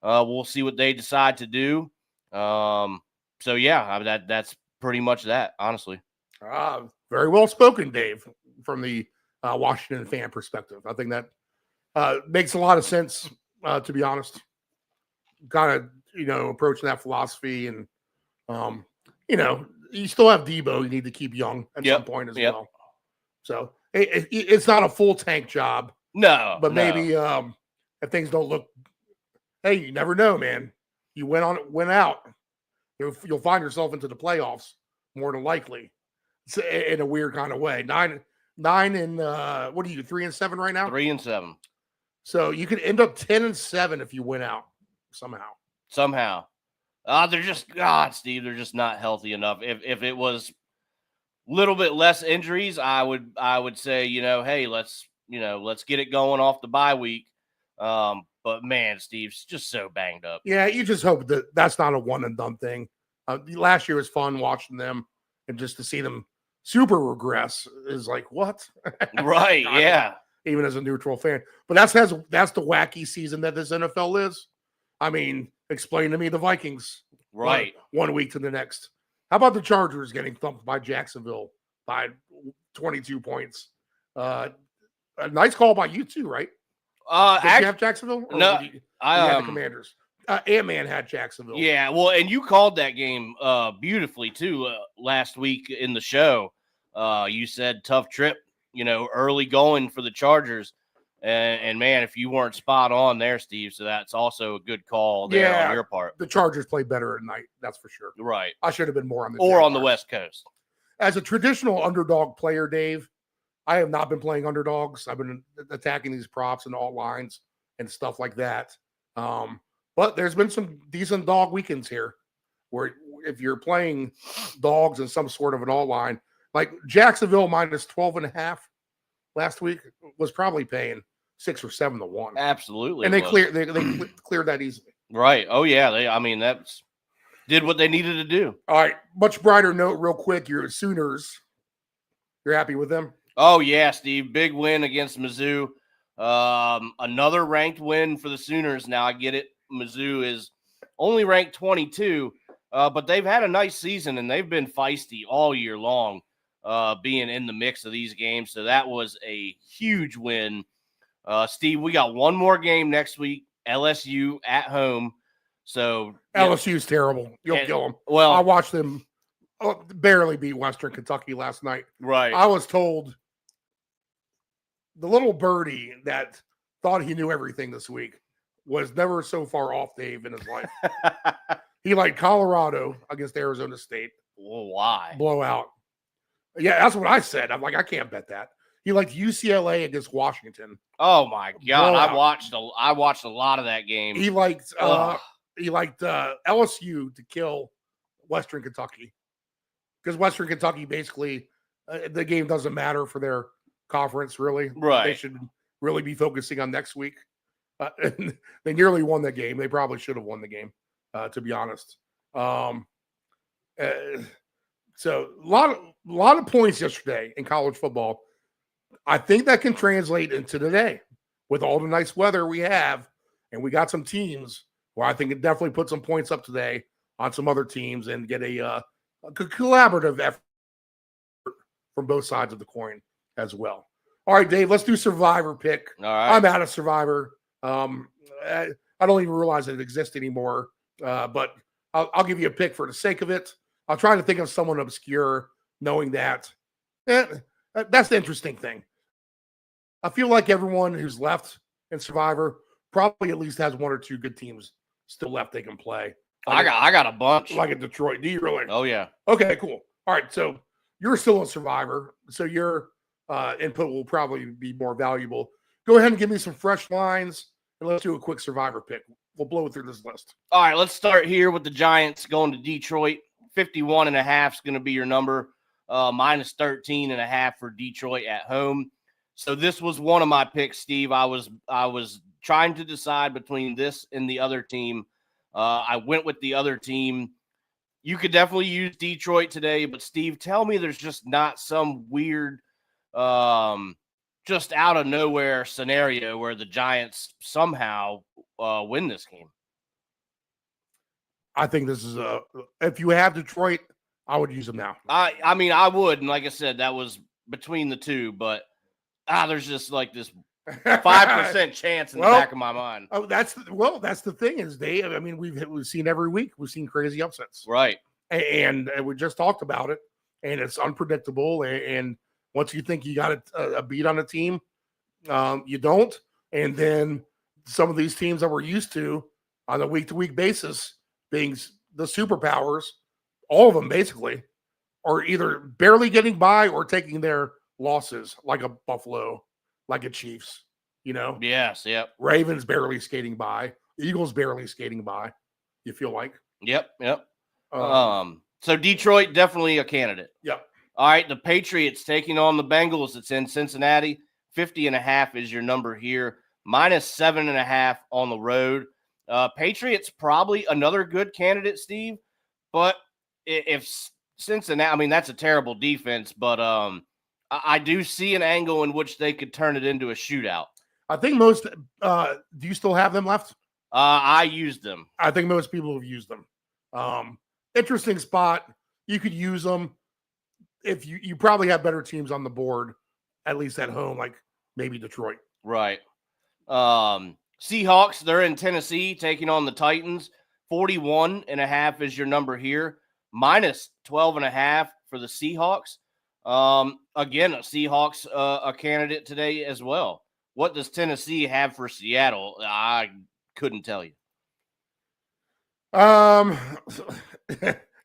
We'll see what they decide to do. That's pretty much that, honestly. Very well spoken, Dave, from the Washington fan perspective. I think that makes a lot of sense, to be honest. Kind of, approaching that philosophy, and you still have Debo you need to keep young at some point as well. So it's not a full tank job. No. But maybe if things don't look, hey, you never know, man. You went out. You'll find yourself into the playoffs more than likely. It's in a weird kind of way. 9 and what are you, 3-7 right now? 3-7. So you could end up 10-7 if you win out somehow. They're just Steve, they're just not healthy enough. If it was a little bit less injuries, I would say, hey, let's get it going off the bye week. But man, Steve's just so banged up. Yeah, you just hope that that's not a one and done thing. Last year was fun watching them, and just to see them super regress is like, what? Right? Yeah. Even as a neutral fan, but that's the wacky season that this NFL is. I mean, explain to me the Vikings, right? One week to the next. How about the Chargers getting thumped by Jacksonville by 22 points? A nice call by you too, right? Did you have Jacksonville? No, I had the Commanders. Ant-Man had Jacksonville. Yeah, well, and you called that game beautifully too last week in the show. You said tough trip, early going for the Chargers. And man, if you weren't spot on there, Steve, so that's also a good call there on your part. The Chargers play better at night, that's for sure. Right. I should have been more on the or on the Jaguars. West Coast. As a traditional underdog player, Dave, I have not been playing underdogs. I've been attacking these props and alt lines and stuff like that. But there's been some decent dog weekends here where if you're playing dogs in some sort of an alt line, like Jacksonville minus 12.5 last week was probably paying 6 or 7 to 1. Absolutely. And they cleared that easily. Right. Oh yeah. That's did what they needed to do. All right. Much brighter note, real quick. Your Sooners. You're happy with them? Oh yeah, Steve. Big win against Mizzou. Another ranked win for the Sooners. Now I get it. Mizzou is only ranked 22, but they've had a nice season and they've been feisty all year long, being in the mix of these games. So that was a huge win. Steve, we got one more game next week. LSU at home. So LSU's terrible. You'll kill them. Well, I watched them barely beat Western Kentucky last night. Right. I was told the little birdie that thought he knew everything this week was never so far off, Dave, in his life. He liked Colorado against Arizona State. Well, why? Blowout. Yeah, that's what I said. I'm like, I can't bet that. He liked UCLA against Washington. Oh my God! Blowout. I watched a lot of that game. He liked LSU to kill Western Kentucky because Western Kentucky basically the game doesn't matter for their conference really. Right. They should really be focusing on next week. And they nearly won the game. They probably should have won the game, to be honest. So a lot of points yesterday in college football. I think that can translate into today with all the nice weather we have, and we got some teams where I think it definitely put some points up today on some other teams and get a collaborative effort from both sides of the coin as well. All right, Dave, let's do Survivor pick. All right. I'm out of Survivor. I don't even realize that it exists anymore, but I'll give you a pick for the sake of it. I'll try to think of someone obscure, knowing that. That's the interesting thing. I feel like everyone who's left in Survivor probably at least has one or two good teams still left they can play. I got a bunch. Like in Detroit. Do you really? Oh, yeah. Okay, cool. All right, so you're still a Survivor, so your input will probably be more valuable. Go ahead and give me some fresh lines, and let's do a quick Survivor pick. We'll blow through this list. All right, let's start here with the Giants going to Detroit. 51.5 is going to be your number. Minus 13.5 for Detroit at home. So this was one of my picks, Steve. I was trying to decide between this and the other team. I went with the other team. You could definitely use Detroit today, but Steve, tell me there's just not some weird, just out of nowhere scenario where the Giants somehow win this game. I think this is if you have Detroit, I would use them now. I mean, I would, and like I said, that was between the two, but there's just like this 5% chance in the back of my mind. Oh, that's the thing is, Dave. I mean, we've seen every week. We've seen crazy upsets, right? And we just talked about it, and it's unpredictable. And once you think you got a beat on a team, you don't. And then some of these teams that we're used to on a week-to-week basis, being the superpowers, all of them basically, are either barely getting by or taking their losses, like a Buffalo, like a Chiefs. You know? Yes, yep. Ravens barely skating by. Eagles barely skating by. You feel like? Yep. So Detroit, definitely a candidate. Yep. All right, the Patriots taking on the Bengals. It's in Cincinnati. 50.5 is your number here. Minus 7.5 on the road. Patriots probably another good candidate, Steve. But if Cincinnati, I mean, that's a terrible defense, but I do see an angle in which they could turn it into a shootout. I think most do you still have them left? I used them. I think most people have used them. Interesting spot. You could use them if you probably have better teams on the board, at least at home, like maybe Detroit. Right. Seahawks, they're in Tennessee taking on the Titans. 41.5 is your number here. Minus 12.5 for the Seahawks. Again, Seahawks a candidate today as well. What does Tennessee have for Seattle? I couldn't tell you.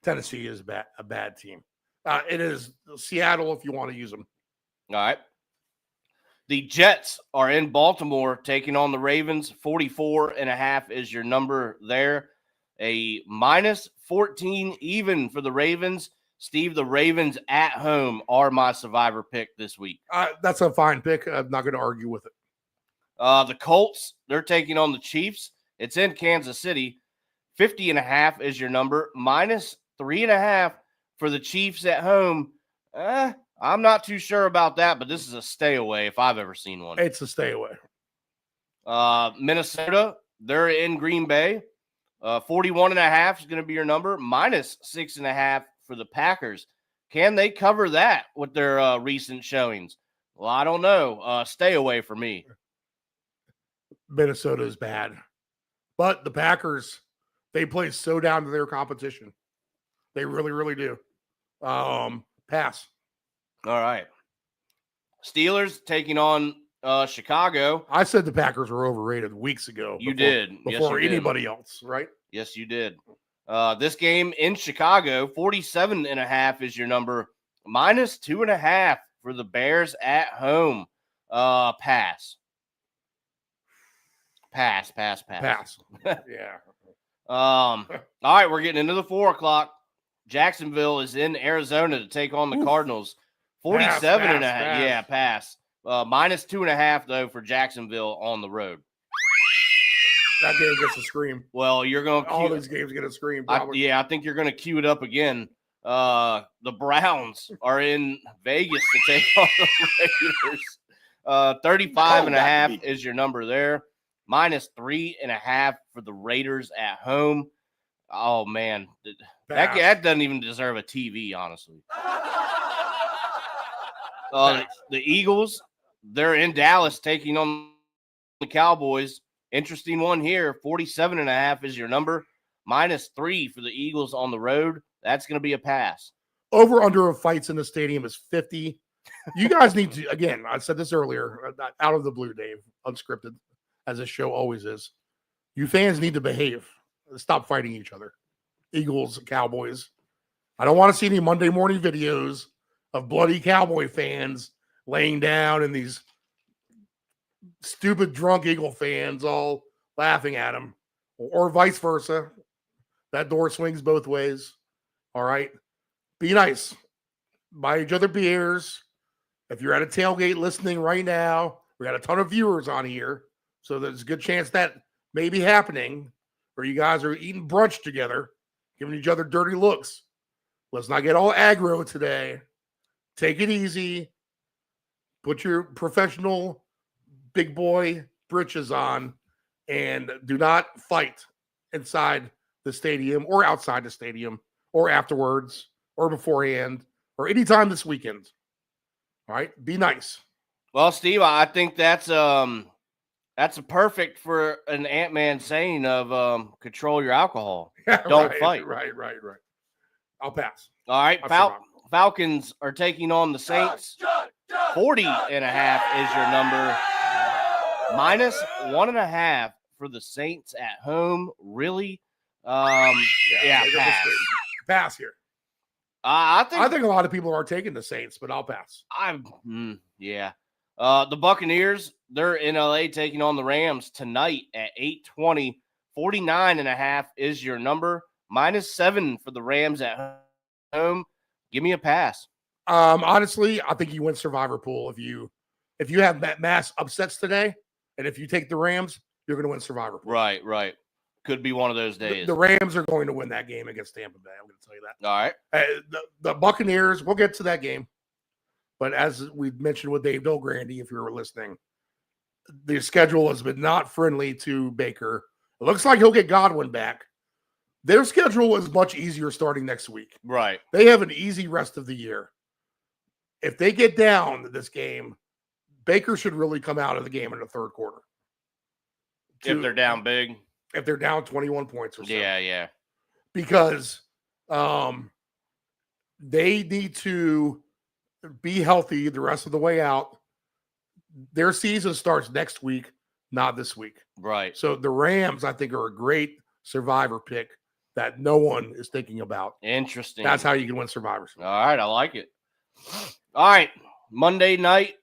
Tennessee is a bad team. It is Seattle if you want to use them. All right. The Jets are in Baltimore taking on the Ravens. 44.5 is your number there. A -14 even for the Ravens. Steve, the Ravens at home are my survivor pick this week. That's a fine pick. I'm not going to argue with it. The Colts, they're taking on the Chiefs. It's in Kansas City. 50.5 is your number. -3.5 for the Chiefs at home. I'm not too sure about that, but this is a stay away if I've ever seen one. It's a stay away. Minnesota, they're in Green Bay. 41.5 is going to be your number. -6.5 for the Packers. Can they cover that with their recent showings? Well, I don't know. Stay away for me. Minnesota is bad. But the Packers, they play so down to their competition. They really, really do. Pass. All right. Steelers taking on Chicago. I said the Packers were overrated weeks ago. You did. Before Yes, you anybody did. else, right? Yes, you did. This game in Chicago, 47.5 is your number. -2.5 for the Bears at home. Pass. Pass. Yeah. All right, we're getting into the 4 o'clock. Jacksonville is in Arizona to take on the Cardinals. 47.5. Pass. Yeah, pass. -2.5 though for Jacksonville on the road. That game gets a scream. Well, you're going All these games get a scream. Probably. I think you're going to cue it up again. The Browns are in Vegas to take on the Raiders. 35.5 is your number there. -3.5 for the Raiders at home. Oh man, that doesn't even deserve a TV, honestly. The Eagles, they're in Dallas taking on the Cowboys. Interesting one here. 47.5 is your number. -3 for the Eagles on the road. That's going to be a pass. Over under of fights in the stadium is 50. You guys need to, again, I said this earlier, out of the blue, Dave, unscripted, as this show always is. You fans need to behave. Stop fighting each other. Eagles, Cowboys. I don't want to see any Monday morning videos of bloody Cowboy fans laying down and these stupid drunk Eagle fans all laughing at them, or vice versa. That door swings both ways. All right. Be nice. Buy each other beers. If you're at a tailgate listening right now, we got a ton of viewers on here. So there's a good chance that may be happening, or you guys are eating brunch together, giving each other dirty looks. Let's not get all aggro today. Take it easy. Put your professional big boy britches on and do not fight inside the stadium or outside the stadium or afterwards or beforehand or anytime this weekend. All right. Be nice. Well, Steve, I think that's a perfect for an Ant-Man saying of control your alcohol. Don't fight. Right. I'll pass. All right. Falcons are taking on the Saints. 40.5 is your number. -1.5 for the Saints at home. Really? Pass. Pass here. I think a lot of people are taking the Saints, but I'll pass. The Buccaneers, they're in LA taking on the Rams tonight at 8:20. 49.5 is your number. -7 for the Rams at home. Give me a pass. Honestly, I think you win Survivor Pool if you have mass upsets today, and if you take the Rams, you're going to win Survivor Pool. Right. Could be one of those days. The Rams are going to win that game against Tampa Bay. I'm going to tell you that. All right. The Buccaneers, we'll get to that game. But as we mentioned with Dave Dolgrandy, if you were listening, the schedule has been not friendly to Baker. It looks like he'll get Godwin back. Their schedule is much easier starting next week. Right. They have an easy rest of the year. If they get down this game, Baker should really come out of the game in the third quarter. If they're down big. If they're down 21 points or so. Yeah. Because they need to be healthy the rest of the way out. their season starts next week, not this week. Right. So the Rams, I think, are a great survivor pick that no one is thinking about. Interesting. That's how you can win survivors. All right, I like it. All right, Monday night,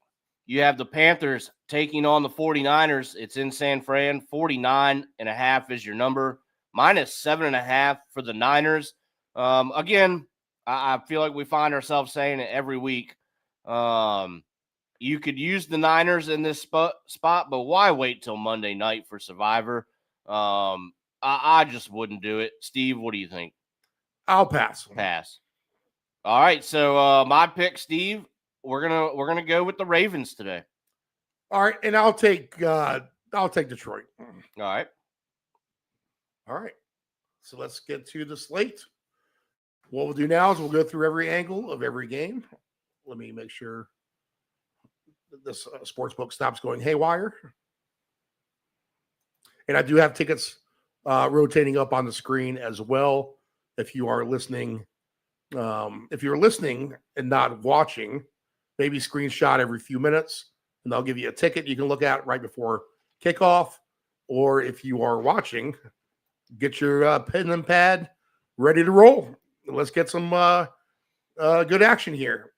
you have the Panthers taking on the 49ers. It's in San Fran. 49.5 is your number. -7.5 for the Niners. Again, I feel like we find ourselves saying it every week. You could use the Niners in this spot, but why wait till Monday night for Survivor? I just wouldn't do it. Steve, what do you think? I'll pass. Pass. All right, so my pick, Steve. We're gonna go with the Ravens today. All right, and I'll take Detroit. All right. So let's get to the slate. What we'll do now is we'll go through every angle of every game. Let me make sure this sports book stops going haywire. And I do have tickets rotating up on the screen as well. If you are listening, if you're listening and not watching, maybe screenshot every few minutes, and they'll give you a ticket you can look at right before kickoff. Or if you are watching, get your pen and pad ready to roll. Let's get some good action here.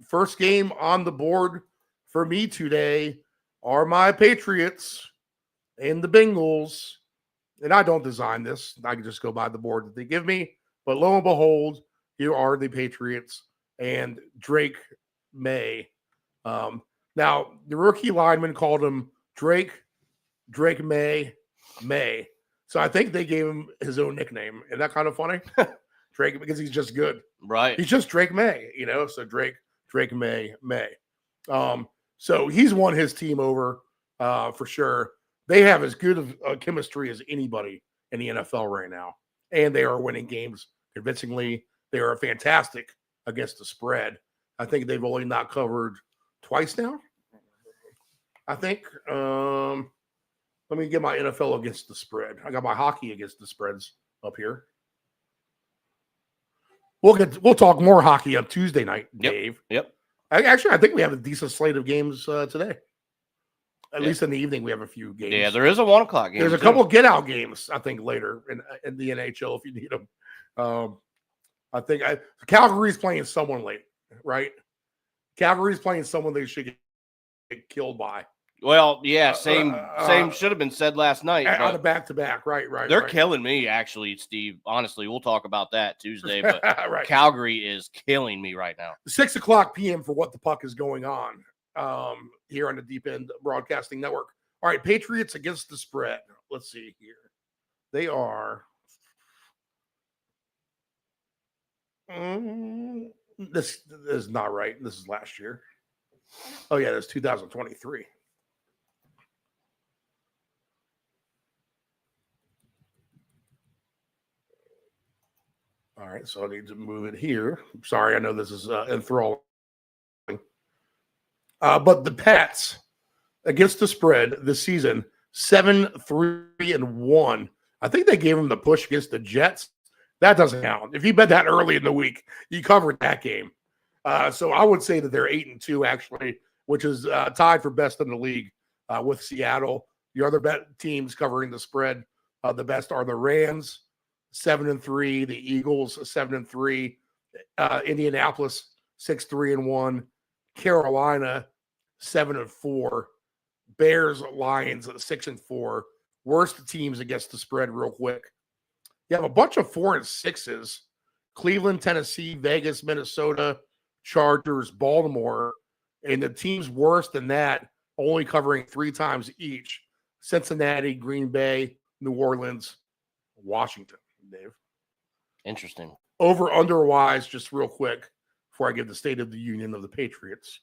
First game on the board for me today are my Patriots and the Bengals. And I don't design this. I can just go by the board that they give me. But lo and behold, here are the Patriots and Drake May. Now, the rookie lineman called him Drake May. So I think they gave him his own nickname. Isn't that kind of funny? Drake, because he's just good. Right. He's just Drake May, so Drake May. So he's won his team over for sure. They have as good of chemistry as anybody in the NFL right now. And they are winning games convincingly. They are fantastic against the spread. I think they've only not covered twice now. I think. Let me get my NFL against the spread. I got my hockey against the spreads up here. We'll talk more hockey on Tuesday night, Dave. Yep. I think we have a decent slate of games today. At least in the evening, we have a few games. Yeah, there is a 1:00 game. There's a couple of get-out games, I think, later in the NHL if you need them. I think Calgary's playing someone late, right? Calgary's playing someone they should get killed by. Well, yeah, same should have been said last night. On a back-to-back, right. They're killing me, actually, Steve. Honestly, we'll talk about that Tuesday, but right. Calgary is killing me right now. 6:00 p.m. for What the Puck is going on here on the Deep End Broadcasting Network. All right, Patriots against the spread. Let's see here. They are this is not right. This is last year. Oh, yeah, that's 2023. All right, so I need to move it here. Sorry, I know this is enthralling. But the Pats against the spread this season, 7-3-1. I think they gave them the push against the Jets. That doesn't count. If you bet that early in the week, you covered that game. So I would say that they're 8-2 actually, which is tied for best in the league with Seattle. The other bet teams covering the spread, the best are the Rams, 7-3, the Eagles 7-3, Indianapolis 6-3-1, Carolina 7-4, Bears, Lions 6-4. Worst teams against the spread, real quick. You have a bunch of 4-6s: Cleveland, Tennessee, Vegas, Minnesota, Chargers, Baltimore, and the teams worse than that only covering 3 times each: Cincinnati, Green Bay, New Orleans, Washington. Dave, interesting. Over under wise, just real quick before I give the State of the Union of the Patriots.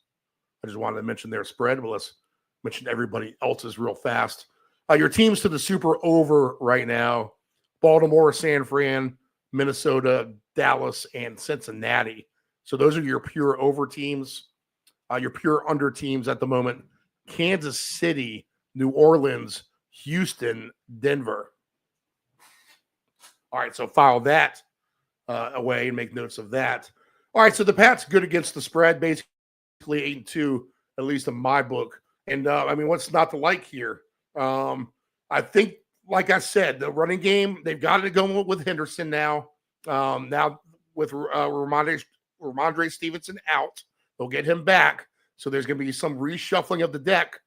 I just wanted to mention their spread, but let's mention everybody else's real fast. Your teams to the Super over right now: Baltimore, San Fran, Minnesota, Dallas, and Cincinnati. So those are your pure over teams. Your pure under teams at the moment: Kansas City, New Orleans, Houston, Denver. All right, so file that away and make notes of that. All right, so the Pats good against the spread, basically 8-2 at least in my book. And I mean, what's not to like here? I think, like I said, the running game, they've got it going with Henderson now. Now with Ramondre Stevenson out, they'll get him back. So there's going to be some reshuffling of the deck.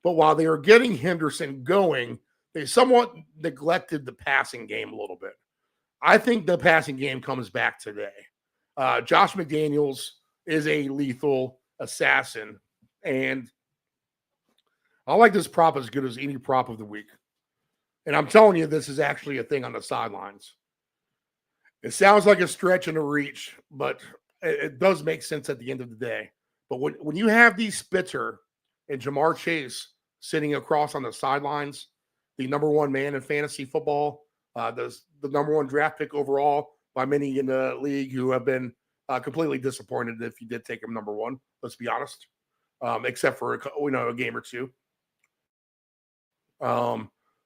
But while they are getting Henderson going, they somewhat neglected the passing game a little bit. I think the passing game comes back today. Josh McDaniels is a lethal assassin. And I like this prop as good as any prop of the week. And I'm telling you, this is actually a thing on the sidelines. It sounds like a stretch and a reach, but it does make sense at the end of the day. But when you have these Spitzer and Jamar Chase sitting across on the sidelines, the number one man in fantasy football, the number one draft pick overall by many in the league who have been completely disappointed if you did take him number one, let's be honest, except for a game or two.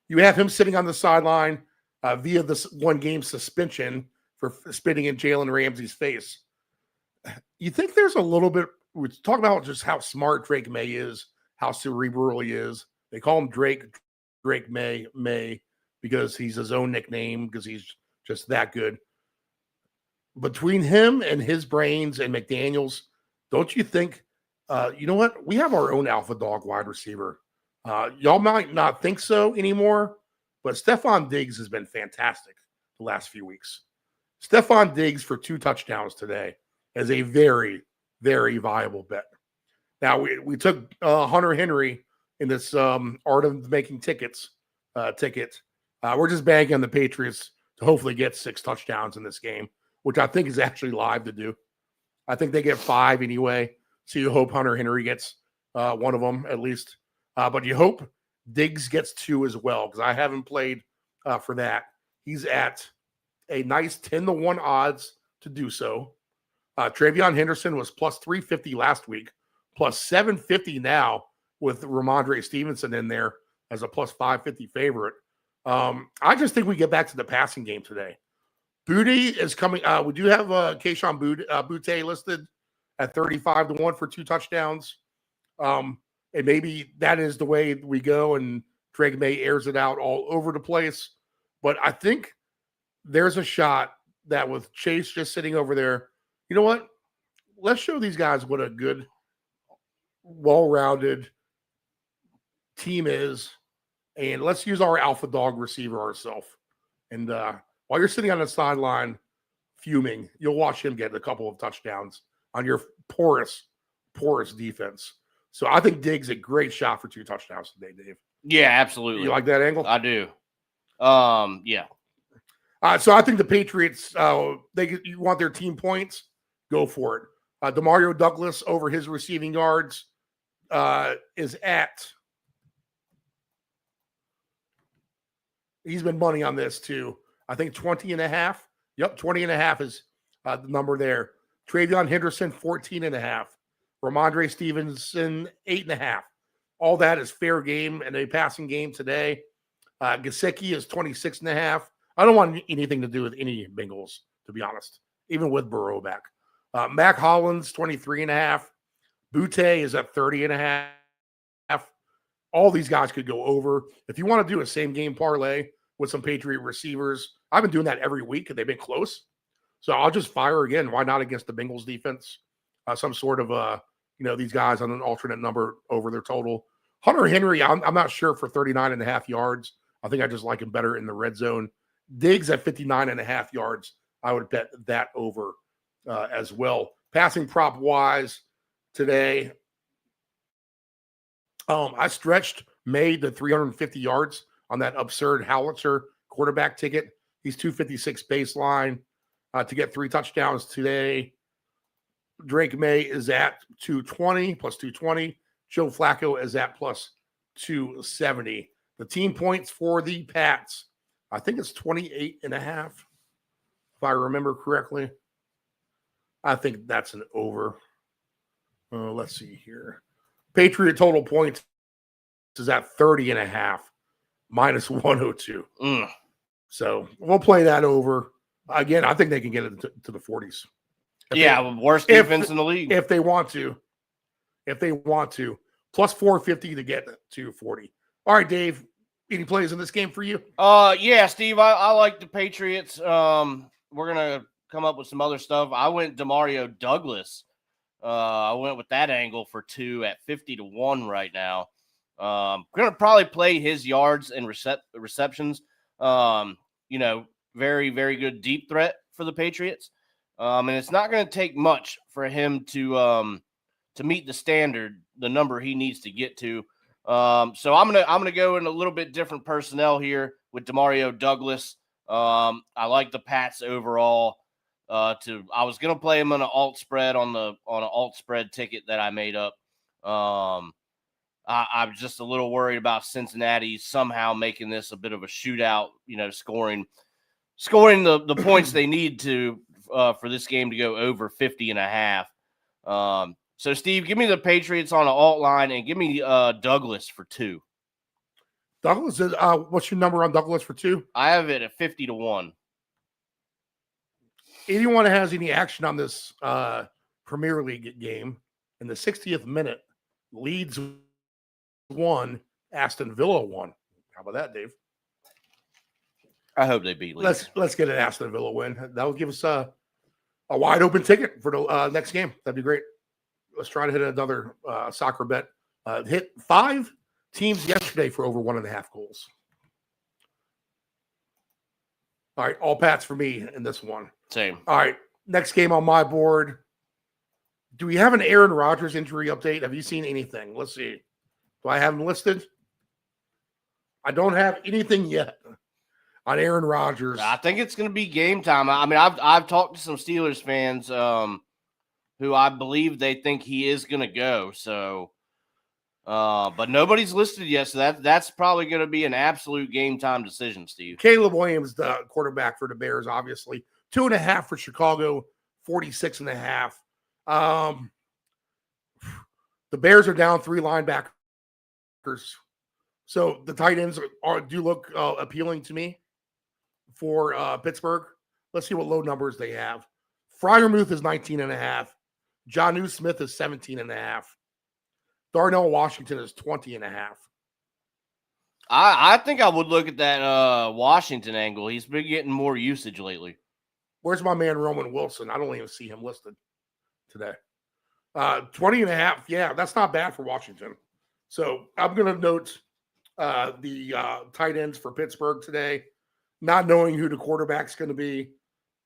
You have him sitting on the sideline via this one game suspension for spitting in Jalen Ramsey's face. You think there's a little bit, we talk about just how smart Drake May is, how cerebral he is. They call him Drake May because he's his own nickname, because he's just that good. Between him and his brains and McDaniels, don't you think, you know what? We have our own alpha dog wide receiver. Y'all might not think so anymore, but Stephon Diggs has been fantastic the last few weeks. Stephon Diggs for 2 touchdowns today is a very, very viable bet. Now, we took Hunter Henry in this art of making tickets ticket. We're just banking on the Patriots to hopefully get 6 touchdowns in this game, which I think is actually live to do. I think they get 5 anyway. So you hope Hunter Henry gets one of them at least. But you hope Diggs gets 2 as well, because I haven't played for that. He's at a nice 10-1 odds to do so. Travion Henderson was plus 350 last week, plus 750 now with Ramondre Stevenson in there as a plus 550 favorite. I just think we get back to the passing game today. Booty is coming. We do have Kayshon Boutte listed at 35-1 for 2 touchdowns. And maybe that is the way we go, and Drake May airs it out all over the place. But I think there's a shot that with Chase just sitting over there, you know what? Let's show these guys what a good, well-rounded team is, and let's use our alpha dog receiver ourselves. And while you're sitting on the sideline fuming, you'll watch him get a couple of touchdowns on your porous defense. So I think Diggs a great shot for 2 touchdowns today, Dave. Yeah, absolutely. You like that angle? I do. Yeah. So I think the Patriots, you want their team points, go for it. DeMario Douglas over his receiving yards is at. He's been money on this too. I think 20.5. Yep, 20.5 is the number there. Travion Henderson 14.5. Ramondre Stevenson 8.5. All that is fair game and a passing game today. Gesicki is 26.5. I don't want anything to do with any Bengals, to be honest, even with Burrow back. Mac Hollins 23.5. Boutte is at 30.5. All these guys could go over. If you want to do a same game parlay with some Patriot receivers, I've been doing that every week and they've been close. So I'll just fire again. Why not against the Bengals defense? Some sort of, these guys on an alternate number over their total. Hunter Henry, I'm not sure for 39.5 yards. I think I just like him better in the red zone. Diggs at 59.5 yards. I would bet that over as well. Passing prop wise today, I stretched May to 350 yards on that absurd Howitzer quarterback ticket. He's 256 baseline to get 3 touchdowns today. Drake May is at 220 plus 220. Joe Flacco is at plus 270. The team points for the Pats, I think it's 28.5, if I remember correctly. I think that's an over. Let's see here. Patriot total points is at 30.5, minus 102. So we'll play that over. Again, I think they can get it to the 40s. Worst defense in the league. If they want to. if they want to. Plus 450 to get to 40. All right, Dave. Any plays in this game for you? Yeah, Steve, I like the Patriots. We're gonna come up with some other stuff. I went Demario Douglas. I went with that angle for 2 at 50-1 right now. Gonna probably play his yards and receptions. Very, very good deep threat for the Patriots. And it's not going to take much for him to meet the standard, the number he needs to get to. So I'm gonna go in a little bit different personnel here with Demario Douglas. I like the Pats overall. I was gonna play him on an alt spread on an alt spread ticket that I made up. I'm just a little worried about Cincinnati somehow making this a bit of a shootout. Scoring the points they need to for this game to go over 50.5. So, Steve, give me the Patriots on an alt line and give me Douglas for 2. Douglas, what's your number on Douglas for 2? I have it at 50-1. Anyone that has any action on this Premier League game in the 60th minute, Leeds 1, Aston Villa 1. How about that, Dave? I hope they beat Leeds. Let's get an Aston Villa win. That will give us a wide open ticket for the next game. That'd be great. Let's try to hit another soccer bet. Hit 5 teams yesterday for over 1.5 goals. All right, all Pats for me in this one. Same. All right, next game on my board. Do we have an Aaron Rodgers injury update? Have you seen anything? Let's see. Do I have him listed? I don't have anything yet on Aaron Rodgers. I think it's going to be game time. I mean, I've talked to some Steelers fans who I believe they think he is going to go. So, but nobody's listed yet. So that's probably going to be an absolute game time decision, Steve. Caleb Williams, the quarterback for the Bears, obviously 2.5 for Chicago, 46.5. The Bears are down 3 linebackers. So the tight ends do look appealing to me for Pittsburgh. Let's see what low numbers they have. Freiermuth is 19.5. Jonnu Smith is 17.5. Darnell Washington is 20.5. I think I would look at that Washington angle. He's been getting more usage lately. Where's my man Roman Wilson? I don't even see him listed today. 20.5. Yeah, that's not bad for Washington. So I'm going to note the tight ends for Pittsburgh today, not knowing who the quarterback's going to be,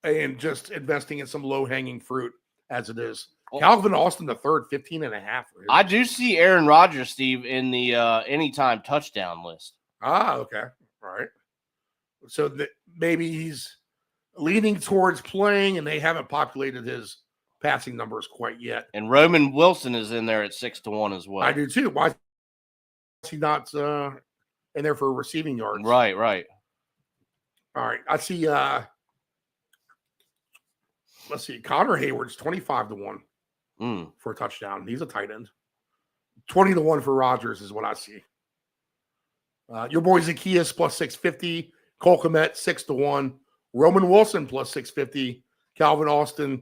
and just investing in some low-hanging fruit as it is. Calvin Austin, the third, 15.5. I do see Aaron Rodgers, Steve, in the anytime touchdown list. Okay. All right. So maybe he's leaning towards playing, and they haven't populated his passing numbers quite yet. And Roman Wilson is in there at 6-1 as well. I do too. Why is he not in there for receiving yards? Right. All right. I see. Let's see. Connor Hayward's 25-1 for a touchdown. He's a tight end. 20-1 for Rodgers is what I see. Your boy Zacchaeus plus 650. Cole Kmet 6-1. Roman Wilson plus 650. Calvin Austin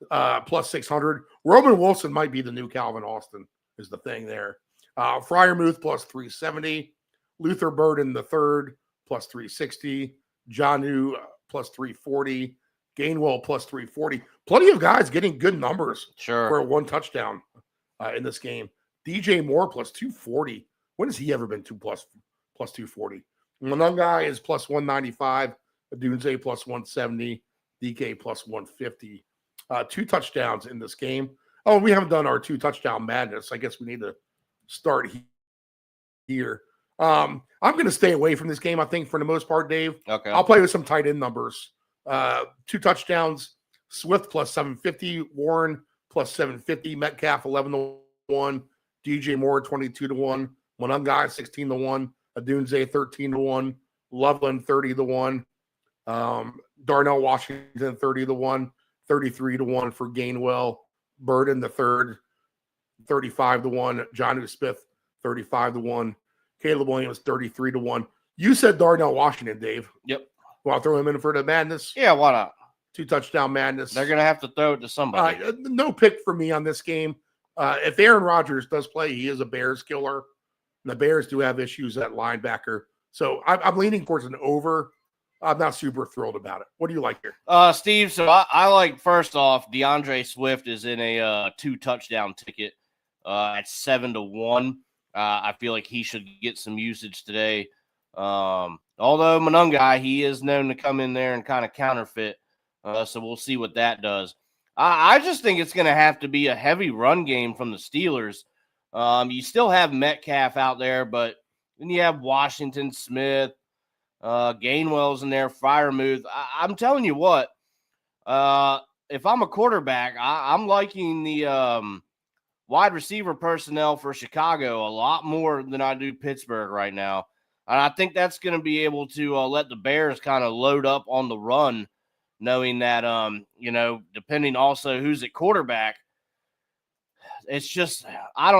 plus 600. Roman Wilson might be the new Calvin Austin is the thing there. Freiermuth plus 370. Luther Burden the third plus 360. Jonnu plus 340. Gainwell plus 340. Plenty of guys getting good numbers for a 1 touchdown in this game. DJ Moore plus 240. When has he ever been plus 240? One guy is plus 195. Adunze plus 170. DK plus 150. 2 touchdowns in this game. Oh, we haven't done our 2 touchdown madness. I guess we need to start here. I'm going to stay away from this game, I think, for the most part, Dave. Okay. I'll play with some tight end numbers. 2 touchdowns. Swift plus 750. Warren plus 750. Metcalf 11-1. DJ Moore 22-1. Monungai 16-1. Adunze 13-1. Loveland 30-1. Darnell Washington 30-1. 33-1 for Gainwell. Burden the third 35-1. Jonnu Smith 35-1. Caleb Williams 33-1. You said Darnell Washington, Dave. Yep. Want to throw him in for the madness? Yeah, why not? 2 touchdown madness. They're going to have to throw it to somebody. No pick for me on this game. If Aaron Rodgers does play, he is a Bears killer. And the Bears do have issues at linebacker. So I'm leaning towards an over. I'm not super thrilled about it. What do you like here? Steve, so I like, first off, DeAndre Swift is in a 2-touchdown ticket at 7-1. I feel like he should get some usage today. Although Monungai, he is known to come in there and kind of counterfeit. So we'll see what that does. I just think it's going to have to be a heavy run game from the Steelers. You still have Metcalf out there, but then you have Washington, Smith, Gainwell's in there, Freiermuth. I'm telling you what, if I'm a quarterback, I'm liking the wide receiver personnel for Chicago a lot more than I do Pittsburgh right now. And I think that's going to be able to let the Bears kind of load up on the run, knowing that, depending also who's at quarterback, it's just,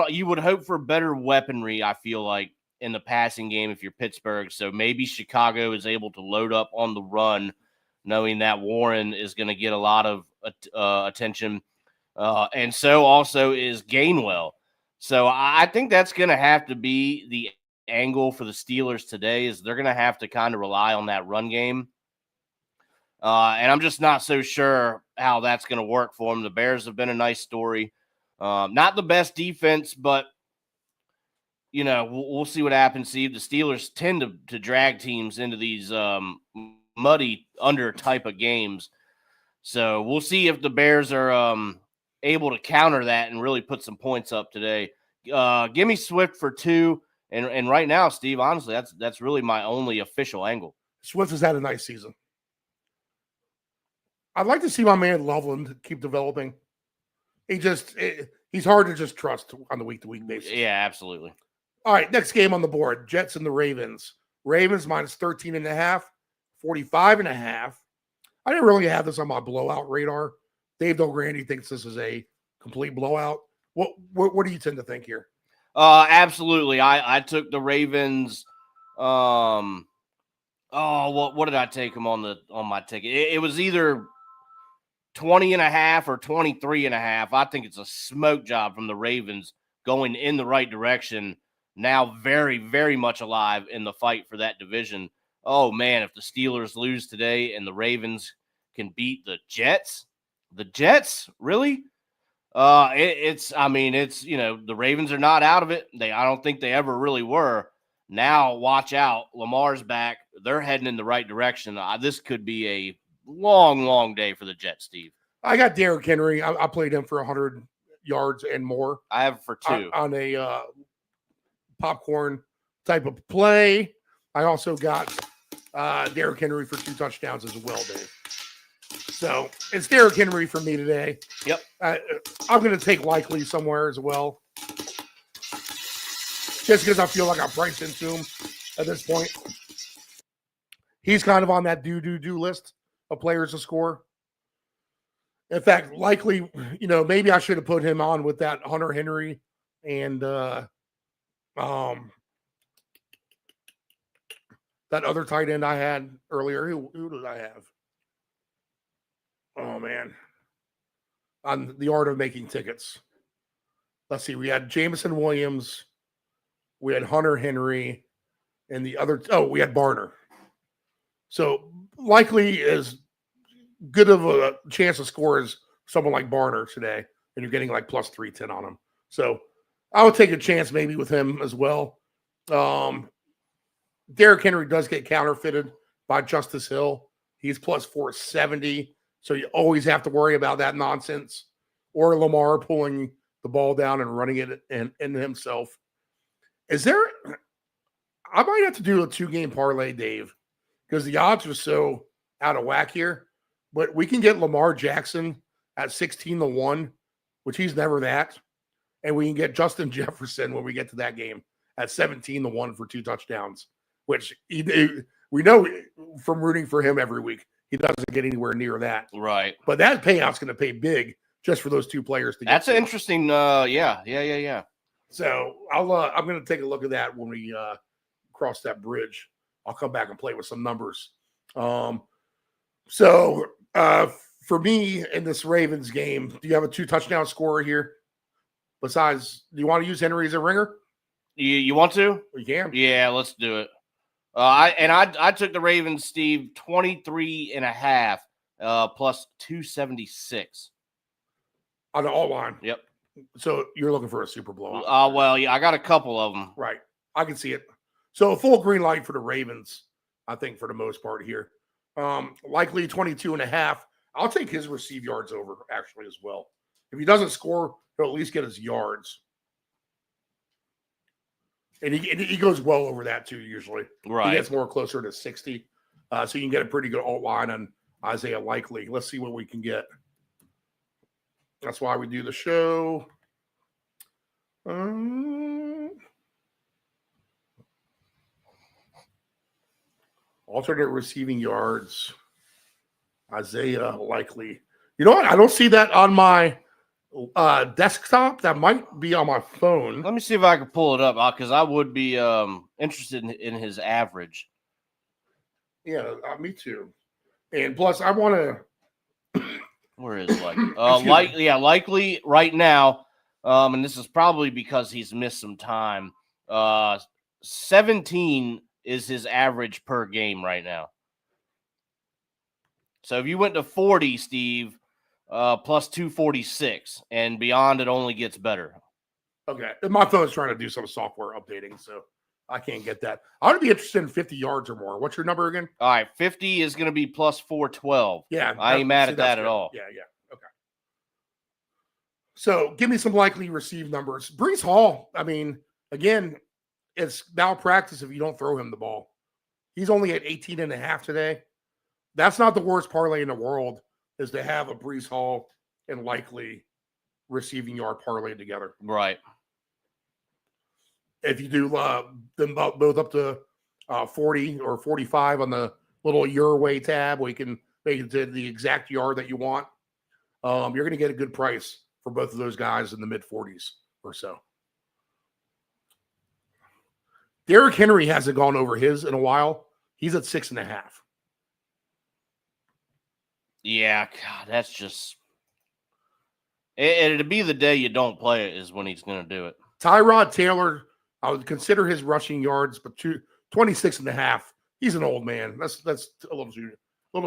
you would hope for better weaponry, I feel like, in the passing game if you're Pittsburgh. So maybe Chicago is able to load up on the run, knowing that Warren is going to get a lot of attention. And so also is Gainwell. So I think that's going to have to be the angle for the Steelers today, is they're going to have to kind of rely on that run game. And I'm just not so sure how that's going to work for them. The Bears have been a nice story. Not the best defense, but, we'll see what happens. See, the Steelers tend to drag teams into these muddy under type of games. So we'll see if the Bears are able to counter that and really put some points up today. Give me Swift for 2. And right now, Steve, honestly, that's really my only official angle. Swift has had a nice season. I'd like to see my man Loveland keep developing. He's hard to just trust on the week-to-week basis. Yeah, absolutely. All right, next game on the board, Jets and the Ravens. Ravens minus 13.5, 45.5. I didn't really have this on my blowout radar. Dave Delgrandy thinks this is a complete blowout. What do you tend to think here? Absolutely. I took the Ravens. What did I take them on my ticket? It was either 20.5 or 23.5. I think it's a smoke job from the Ravens going in the right direction. Now very, very much alive in the fight for that division. Oh man, if the Steelers lose today and the Ravens can beat the Jets, really? The Ravens are not out of it. I don't think they ever really were. Now watch out. Lamar's back. They're heading in the right direction. This could be a long, long day for the Jets, Steve. I got Derrick Henry. I played him for 100 yards and more. I have for 2 on a popcorn type of play. I also got Derrick Henry for 2 touchdowns as well, Dave. So it's Derrick Henry for me today. Yep. I'm going to take Likely somewhere as well, just because I feel like I'm priced into him at this point. He's kind of on that do list of players to score. In fact, Likely, maybe I should have put him on with that Hunter Henry and that other tight end I had earlier. Who did I have? Oh, man. On the art of making tickets. Let's see. We had Jameson Williams. We had Hunter Henry. And the other, we had Barner. So Likely is good of a chance to score as someone like Barner today. And you're getting like plus 310 on him. So I would take a chance maybe with him as well. Derrick Henry does get counterfeited by Justice Hill. He's plus 470. So you always have to worry about that nonsense. Or Lamar pulling the ball down and running it in himself. I might have to do a 2-game parlay, Dave, because the odds are so out of whack here. But we can get Lamar Jackson at 16-1, which he's never that. And we can get Justin Jefferson when we get to that game at 17-1 for 2 touchdowns, which we know from rooting for him every week. He doesn't get anywhere near that. Right. But that payout's going to pay big just for those 2 players. That's interesting. Yeah. So I'm going to take a look at that when we cross that bridge. I'll come back and play with some numbers. For me in this Ravens game, do you have a 2 touchdown scorer here? Besides, do you want to use Henry as a ringer? You want to? You can. Yeah, let's do it. I took the Ravens, Steve, 23.5 plus 276 on the all line. Yep. So you're looking for a super blowout. Well, yeah, I got a couple of them. Right. I can see it. So a full green light for the Ravens, I think, for the most part here. Likely 22.5. I'll take his receive yards over, actually, as well. If he doesn't score, he'll at least get his yards. And he goes well over that, too, usually. Right. He gets more closer to 60. So you can get a pretty good alt line on Isaiah Likely. Let's see what we can get. That's why we do the show. Alternate receiving yards. Isaiah Likely. You know what? I don't see that on my desktop. That might be on my phone. Let me see if I can pull it up because I would be interested in his average. Yeah, me too. And plus, I want to. Where is Likely? Likely right now, and this is probably because he's missed some time. 17 is his average per game right now. So if you went to 40, Steve, plus 246, and beyond, it only gets better. Okay. My phone's trying to do some software updating, so I can't get that. I would be interested in 50 yards or more. What's your number again? All right, 50 is going to be plus 412. Yeah. I ain't mad at that at all. Yeah. Okay. So give me some likely receive numbers. Breece Hall, I mean, again, it's malpractice if you don't throw him the ball. He's only at 18.5 today. That's not the worst parlay in the world, is to have a Breece Hall and Likely receiving yard parlay together. Right. If you do them both up to 40 or 45 on the little your way tab, where you can make it to the exact yard that you want, you're going to get a good price for both of those guys in the mid 40s or so. Derrick Henry hasn't gone over his in a while. He's at 6.5. Yeah, God, that's just. It'd be the day you don't play it is when he's going to do it. Tyrod Taylor, I would consider his rushing yards, but 26.5. He's an old man. That's a little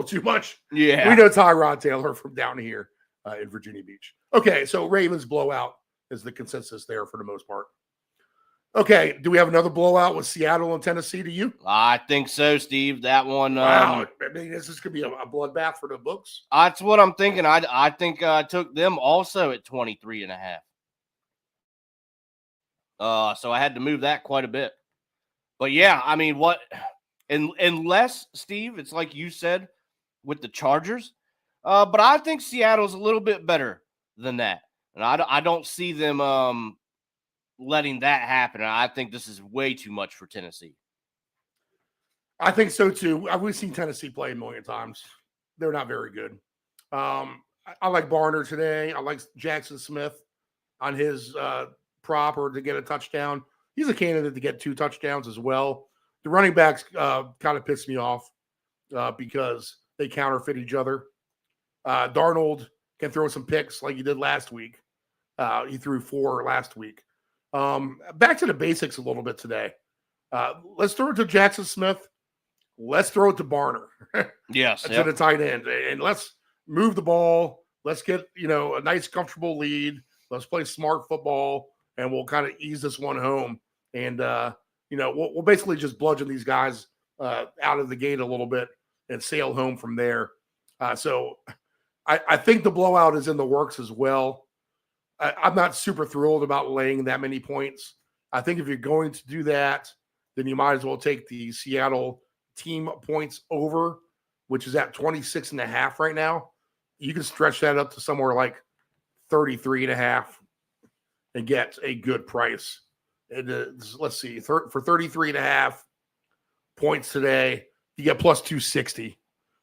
too much. Yeah, we know Tyrod Taylor from down here in Virginia Beach. Okay, so Ravens blowout is the consensus there for the most part. Okay, do we have another blowout with Seattle and Tennessee to you? I think so, Steve. That one. Wow, I mean, this could be a bloodbath for the books. That's what I'm thinking. I think I took them also at 23.5. So I had to move that quite a bit. But yeah, I mean, unless, Steve, it's like you said with the Chargers. But I think Seattle's a little bit better than that. And I don't see them letting that happen. I think this is way too much for Tennessee. I think so too. We've seen Tennessee play a million times. They're not very good. I like Barner today. I like Jackson Smith on his prop or to get a touchdown. He's a candidate to get 2 touchdowns as well. The running backs kind of piss me off because they counterfeit each other. Darnold can throw some picks like he did last week. He threw 4 last week. Back to the basics a little bit today. Let's throw it to Jackson Smith. Let's throw it to Barner. Yes. To the tight end. And let's move the ball. Let's get, a nice, comfortable lead. Let's play smart football, and we'll kind of ease this one home. And, we'll basically just bludgeon these guys out of the gate a little bit and sail home from there. So I think the blowout is in the works as well. I'm not super thrilled about laying that many points. I think if you're going to do that, then you might as well take the Seattle team points over, which is at 26.5 right now. You can stretch that up to somewhere like 33.5 and get a good price. And let's see, for 33.5 points today, you get plus 260.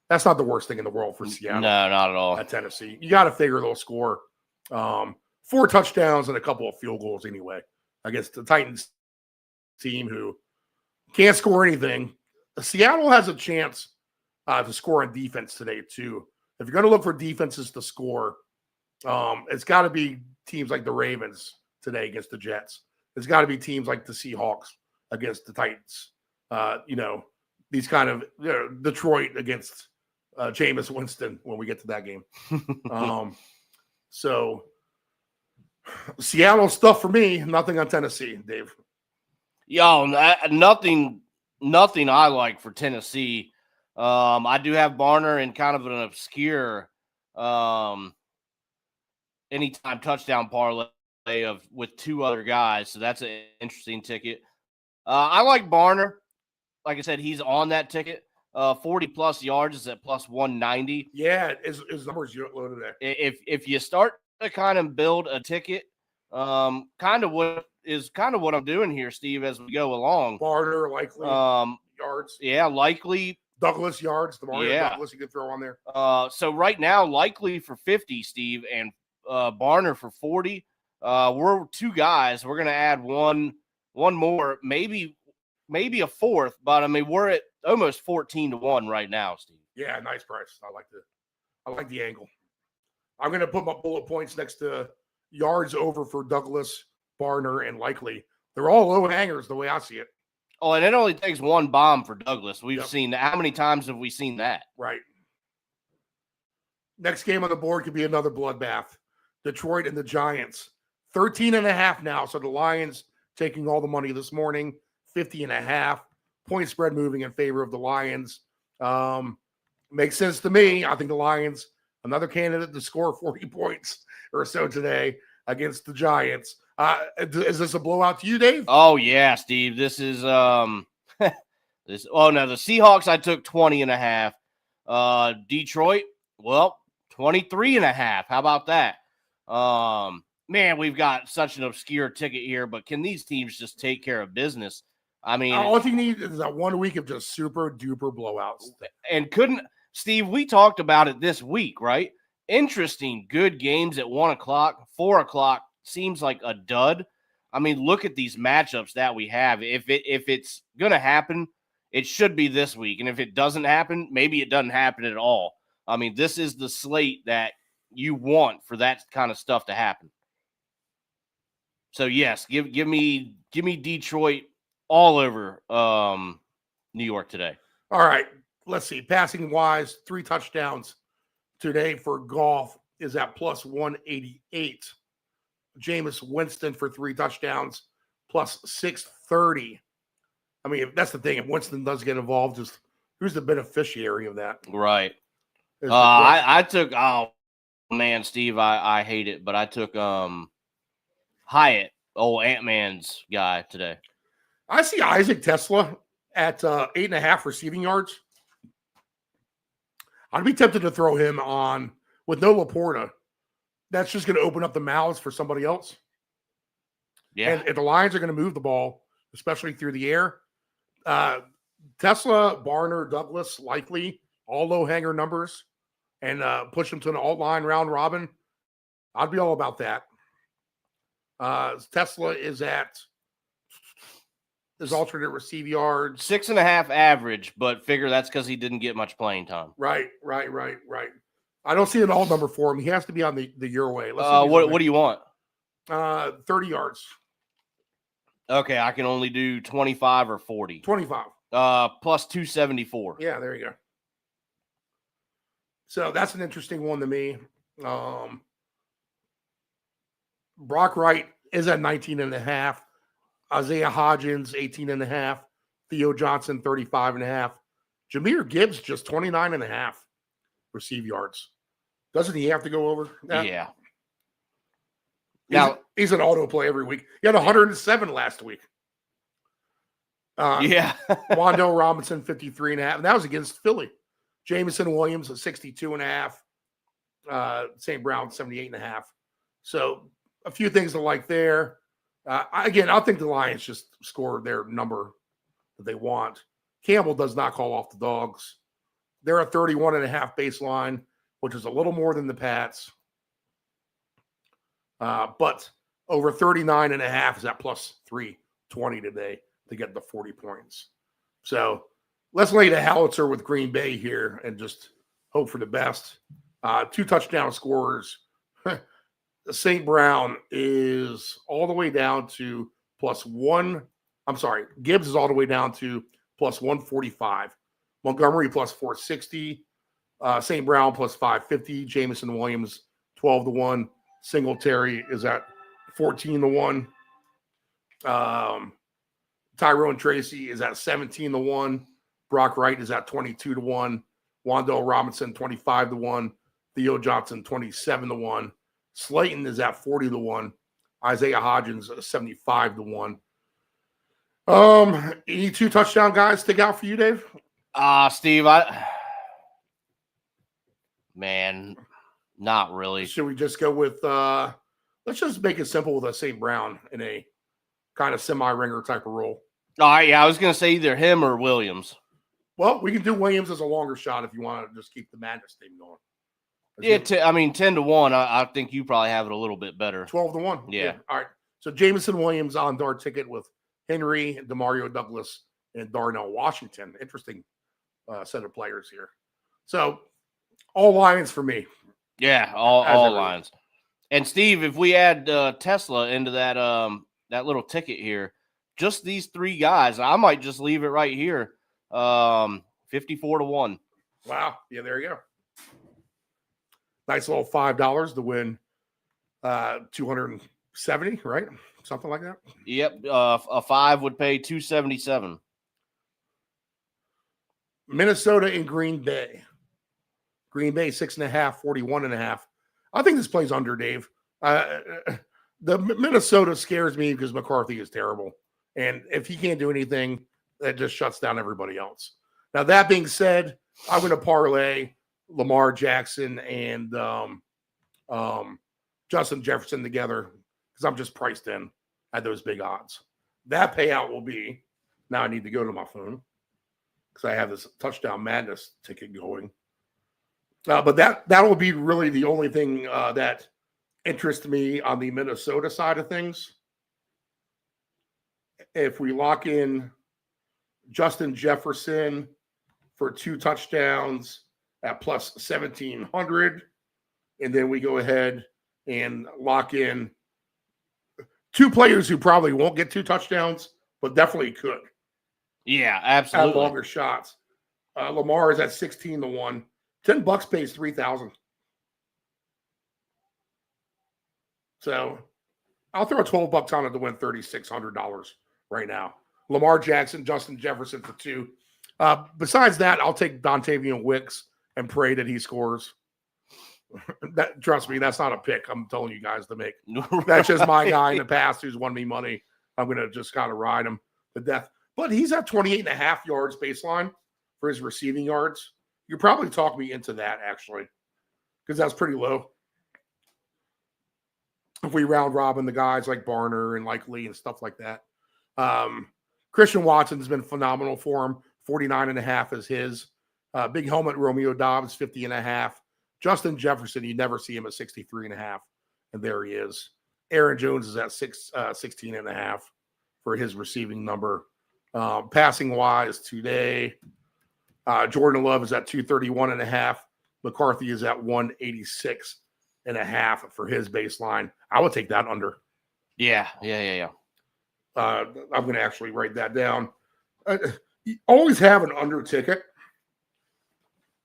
That's not the worst thing in the world for Seattle. No, not at all. At Tennessee. You got to figure they'll score 4 touchdowns and a couple of field goals anyway. I guess the Titans team who can't score anything. Seattle has a chance to score on defense today too. If you're going to look for defenses to score, it's got to be teams like the Ravens today against the Jets. It's got to be teams like the Seahawks against the Titans. These kind of Detroit against Jameis Winston when we get to that game. So Seattle stuff for me. Nothing on Tennessee, Dave. Yo, nothing I like for Tennessee. I do have Barner in kind of an obscure anytime touchdown parlay with two other guys, so that's an interesting ticket. I like Barner. Like I said, he's on that ticket. 40 plus yards is at plus 190. Yeah, his numbers you loaded there. If you start to kind of build a ticket, kind of what I'm doing here, Steve, as we go along. Barner, likely yards. Yeah, likely. Douglas yards, the Mario Douglas you could throw on there. So right now, likely for 50, Steve, and Barner for 40. We're two guys. We're gonna add one more, maybe a fourth, but I mean we're at almost 14-1 right now, Steve. Yeah, nice price. I like the angle. I'm gonna put my bullet points next to yards over for Douglas, Barner, and likely. They're all low hangers the way I see it. Oh, and it only takes one bomb for Douglas. We've seen how many times have we seen that? Right. Next game on the board could be another bloodbath. Detroit and the Giants. 13.5 now. So the Lions taking all the money this morning. 50.5. Point spread moving in favor of the Lions. Makes sense to me. I think the Lions, another candidate to score 40 points or so today against the Giants. Is this a blowout to you, Dave? Oh yeah, Steve. This is the Seahawks I took 20.5. Detroit, well, 23.5. How about that? Man, we've got such an obscure ticket here, but can these teams just take care of business? I mean, all you need is that 1 week of just super duper blowouts. And Steve, we talked about it this week, right? Interesting, good games at 1 o'clock, 4 o'clock. Seems like a dud. I mean, look at these matchups that we have. If it's gonna happen, it should be this week. And if it doesn't happen, maybe it doesn't happen at all. I mean, this is the slate that you want for that kind of stuff to happen. So yes, give me Detroit all over New York today. All right. Let's see. Passing wise, 3 touchdowns today for Goff is at plus 188. Jameis Winston for 3 touchdowns, plus 630. I mean, that's the thing. If Winston does get involved, just who's the beneficiary of that? Right. I took, oh man, Steve, I hate it, but I took Hyatt, old Ant-Man's guy today. I see Isaac Tesla at 8.5 receiving yards. I'd be tempted to throw him on with no Laporta. That's just going to open up the mouths for somebody else. Yeah. And if the Lions are going to move the ball, especially through the air, Tesla, Barner, Douglas, likely all low hanger numbers, and push them to an alt line round robin. I'd be all about that. Tesla is at his alternate receive yards 6.5 average, but figure that's because he didn't get much playing time. Right. I don't see an alt number for him. He has to be on the your way. What do you want? 30 yards. Okay, I can only do 25 or 40. 25. Plus 274. Yeah, there you go. So that's an interesting one to me. Brock Wright is at 19.5. Isaiah Hodgins, 18.5. Theo Johnson, 35.5. Jahmyr Gibbs, just 29.5 receive yards. Doesn't he have to go over that? Yeah. He's an auto play every week. He had 107 last week. Wandale Robinson, 53.5. And that was against Philly. Jameson Williams, 62.5. St. Brown, 78.5. So a few things to like there. I think the Lions just score their number that they want. Campbell does not call off the dogs. They're a 31.5 baseline, which is a little more than the Pats. But over 39.5 is at plus 320 today to get the 40 points. So let's lay the howitzer with Green Bay here and just hope for the best. 2 touchdown scorers. St. Brown is all the way down to +1. I'm sorry, Gibbs is all the way down to +145. Montgomery +460. St. Brown +550. Jamison Williams 12-1. Singletary is at 14-1. Tyrone Tracy is at 17-1. Brock Wright is at 22-1. Wandell Robinson 25-1. Theo Johnson 27-1. Slayton is at 40-1. Isaiah Hodgins 75-1. Any 2 touchdown guys stick out for you, Dave? Steve, man, not really. Should we just go with let's just make it simple with a St. Brown in a kind of semi-ringer type of role. All right, yeah, I was going to say either him or Williams. Well, we can do Williams as a longer shot if you want to just keep the madness theme going. Yeah, 10-1. I think you probably have it a little bit better. 12-1. Yeah. All right. So Jamison Williams on our ticket with Henry, DeMario Douglas, and Darnell Washington. Interesting set of players here. So all Lions for me. Yeah, all Lions. And Steve, if we add Tesla into that little ticket here, just these 3 guys, I might just leave it right here. 54-1. Wow. Yeah, there you go. Nice little $5 to win 270, right? Something like that. Yep. A 5 would pay 277. Minnesota and Green Bay. Green Bay 6.5, 41.5. I think this plays under, Dave. The Minnesota scares me because McCarthy is terrible. And if he can't do anything, that just shuts down everybody else. Now, that being said, I'm going to parlay Lamar Jackson and Justin Jefferson together because I'm just priced in at those big odds. That payout will be, now I need to go to my phone because I have this touchdown madness ticket going. But that will be really the only thing that interests me on the Minnesota side of things. If we lock in Justin Jefferson for 2 touchdowns at plus 1,700, and then we go ahead and lock in 2 players who probably won't get 2 touchdowns, but definitely could. Yeah, absolutely. Have longer shots. Lamar is at 16-1. $10 pays 3,000. So I'll throw $12 on it to win $3,600 right now. Lamar Jackson, Justin Jefferson for 2. Besides that, I'll take Dontavian Wicks and pray that he scores. That, trust me, that's not a pick. I'm telling you guys to make. That's just my guy in the past who's won me money. I'm going to just kind of ride him to death. But he's at 28.5 yards baseline for his receiving yards. You probably talk me into that, actually, because that's pretty low. If we round robin the guys like Barner and like Lee and stuff like that. Christian Watson's been phenomenal for him. 49.5 is his. Big helmet Romeo Dobbs, 50.5. Justin Jefferson, you never see him at 63.5. And there he is. Aaron Jones is at 16.5 for his receiving number. Passing wise today, Jordan Love is at 231.5. McCarthy is at 186.5 for his baseline. I would take that under. Yeah. I'm going to actually write that down. You always have an under ticket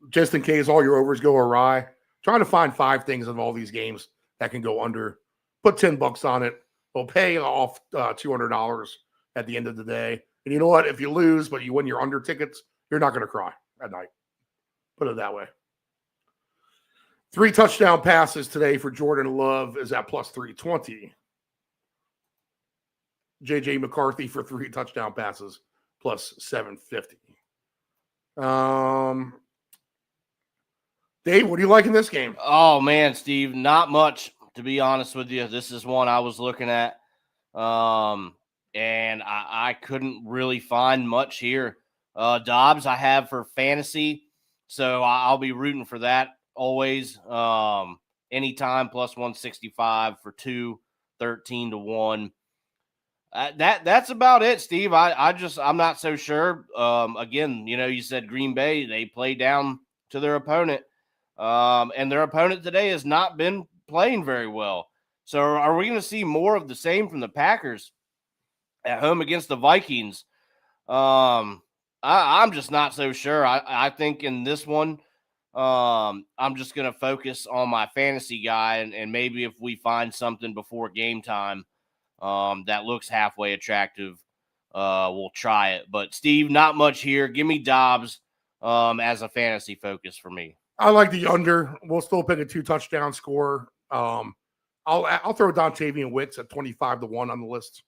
just in case all your overs go awry. Try to find 5 things of all these games that can go under. Put $10 on it. They'll pay off $200 at the end of the day. And you know what? If you lose, but you win your under tickets, you're not going to cry at night. Put it that way. 3 touchdown passes today for Jordan Love is at plus 320. J.J. McCarthy for 3 touchdown passes plus 750. Dave, what do you like in this game? Oh, man, Steve, not much, to be honest with you. This is one I was looking at, and I couldn't really find much here. Dobbs I have for fantasy, so I'll be rooting for that always. Anytime plus 165 for 2, 13-1. That's about it, Steve. I'm not so sure. Again, you said Green Bay, they play down to their opponent. And their opponent today has not been playing very well. So are we going to see more of the same from the Packers at home against the Vikings? I'm just not so sure. I think in this one, I'm just going to focus on my fantasy guy, and maybe if we find something before game time that looks halfway attractive, we'll try it. But Steve, not much here. Give me Dobbs as a fantasy focus for me. I like the under. We'll still pick a 2-touchdown score. I'll throw Dontavian Wicks at 25-1 on the list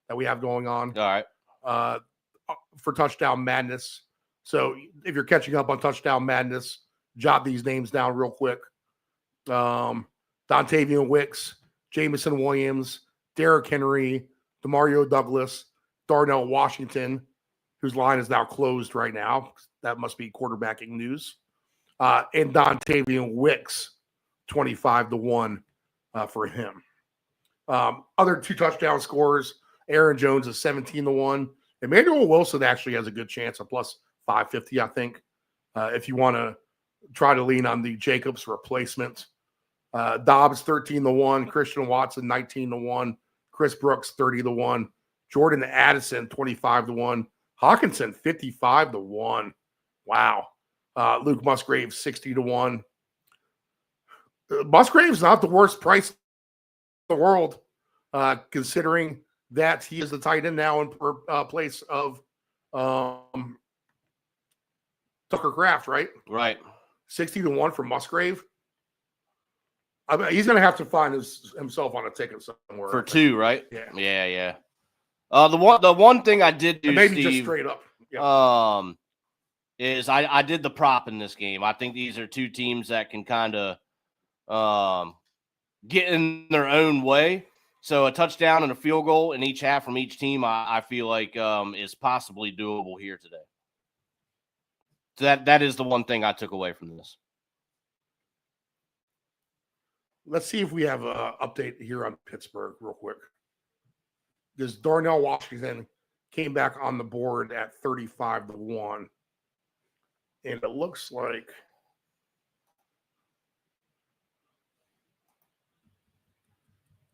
that we have going on. All right. For touchdown madness. So if you're catching up on touchdown madness, jot these names down real quick. Dontavian Wicks, Jameson Williams, Derrick Henry, Demario Douglas, Darnell Washington, whose line is now closed right now. That must be quarterbacking news. And Dontavian Wicks, 25-1 for him. Other 2-touchdown scorers, Aaron Jones is 17-1. Emmanuel Wilson actually has a good chance of plus 550, I think, if you want to try to lean on the Jacobs replacement. Dobbs, 13-1. Christian Watson, 19-1. Chris Brooks, 30-1. Jordan Addison, 25-1. Hawkinson, 55-1. Wow. Luke Musgrave, 60-1. Musgrave's not the worst price in the world, considering that he is the tight end now in place of Tucker Kraft, right? Right. 60-1 for Musgrave. I mean, he's going to have to find himself on a ticket somewhere. For two, right? Yeah. Yeah. The one thing I did do, maybe Steve, just straight up. Is I did the prop in this game. I think these are two teams that can kind of get in their own way. So a touchdown and a field goal in each half from each team, I feel like is possibly doable here today. So that is the one thing I took away from this. Let's see if we have an update here on Pittsburgh real quick. Because Darnell Washington came back on the board at 35-1. And it looks like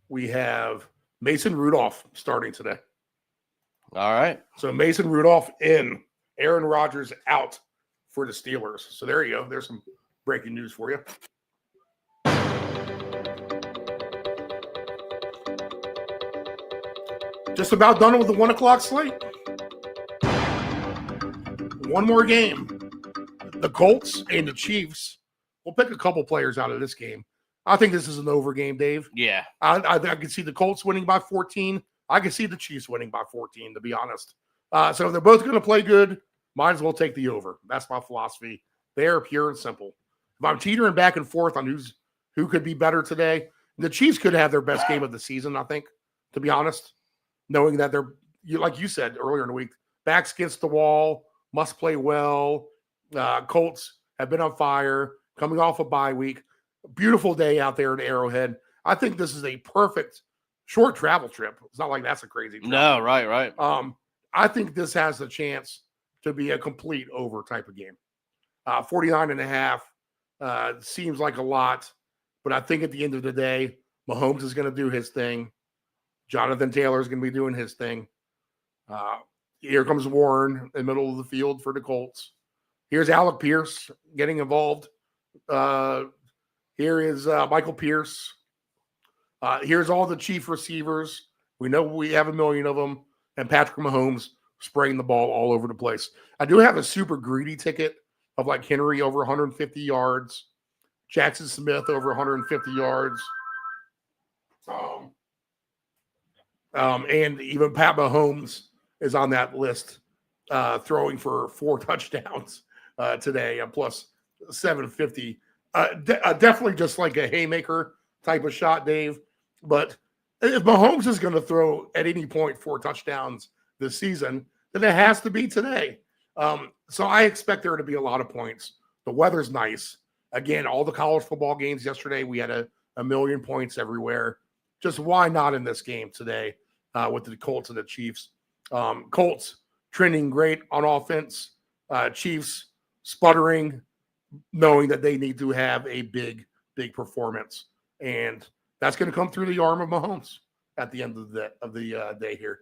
we have Mason Rudolph starting today. All right. So Mason Rudolph in, Aaron Rodgers out for the Steelers. So there you go. There's some breaking news for you. Just about done with the 1 o'clock slate. One more game. The Colts and the Chiefs. We'll pick a couple players out of this game. I think this is an over game, Dave. Yeah. I can see the Colts winning by 14. I can see the Chiefs winning by 14, to be honest. So if they're both going to play good, might as well take the over. That's my philosophy. They're pure and simple. If I'm teetering back and forth on who could be better today, the Chiefs could have their best game of the season, I think, to be honest, knowing that they're, like you said earlier in the week, backs against the wall, must play well. Colts have been on fire, coming off a bye week. Beautiful day out there in Arrowhead. I think this is a perfect short travel trip. It's not like that's a crazy trip. No, right. I think this has the chance to be a complete over type of game. 49.5 seems like a lot, but I think at the end of the day, Mahomes is going to do his thing. Jonathan Taylor is going to be doing his thing. Here comes Warren in the middle of the field for the Colts. Here's Alec Pierce getting involved. Here is Michael Pierce. Here's all the chief receivers. We know we have a million of them. And Patrick Mahomes spraying the ball all over the place. I do have a super greedy ticket of like Henry over 150 yards. Jackson Smith over 150 yards. And even Pat Mahomes is on that list, throwing for 4 touchdowns today, plus 750. Definitely just like a haymaker type of shot, Dave. But if Mahomes is going to throw at any point 4 touchdowns this season, then it has to be today. So I expect there to be a lot of points. The weather's nice. Again, all the college football games yesterday, we had a million points everywhere. Just why not in this game today with the Colts and the Chiefs? Colts trending great on offense. Chiefs sputtering, knowing that they need to have a big performance. And That's going to come through the arm of Mahomes at the end of the day here.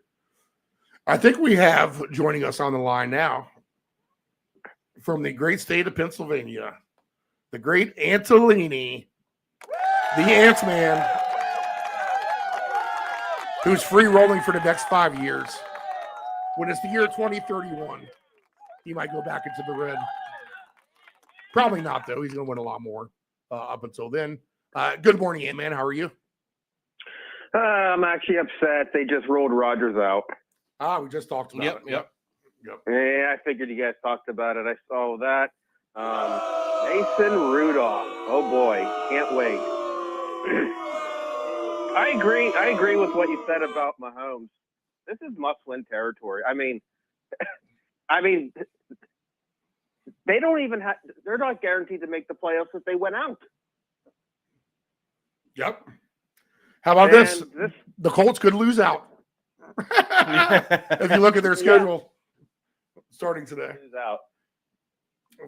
I think we have joining us on the line now from the great state of Pennsylvania, the great Antolini, the Ant Man, who's free rolling for the next 5 years. When it's the year 2031, he might go back into the red. Probably not, though. He's going to win a lot more up until then. Good morning, Ant Man. How are you? I'm actually upset. They just rolled Rodgers out. We just talked about it. Yep. Yeah, I figured you guys talked about it. I saw that. Mason Rudolph. Oh boy, can't wait. I agree with what you said about Mahomes. This is must-win territory. I mean, they don't even have. They're not guaranteed to make the playoffs if they went out. Yep. How about this? The Colts could lose out. If you look at their schedule starting today. Lose out.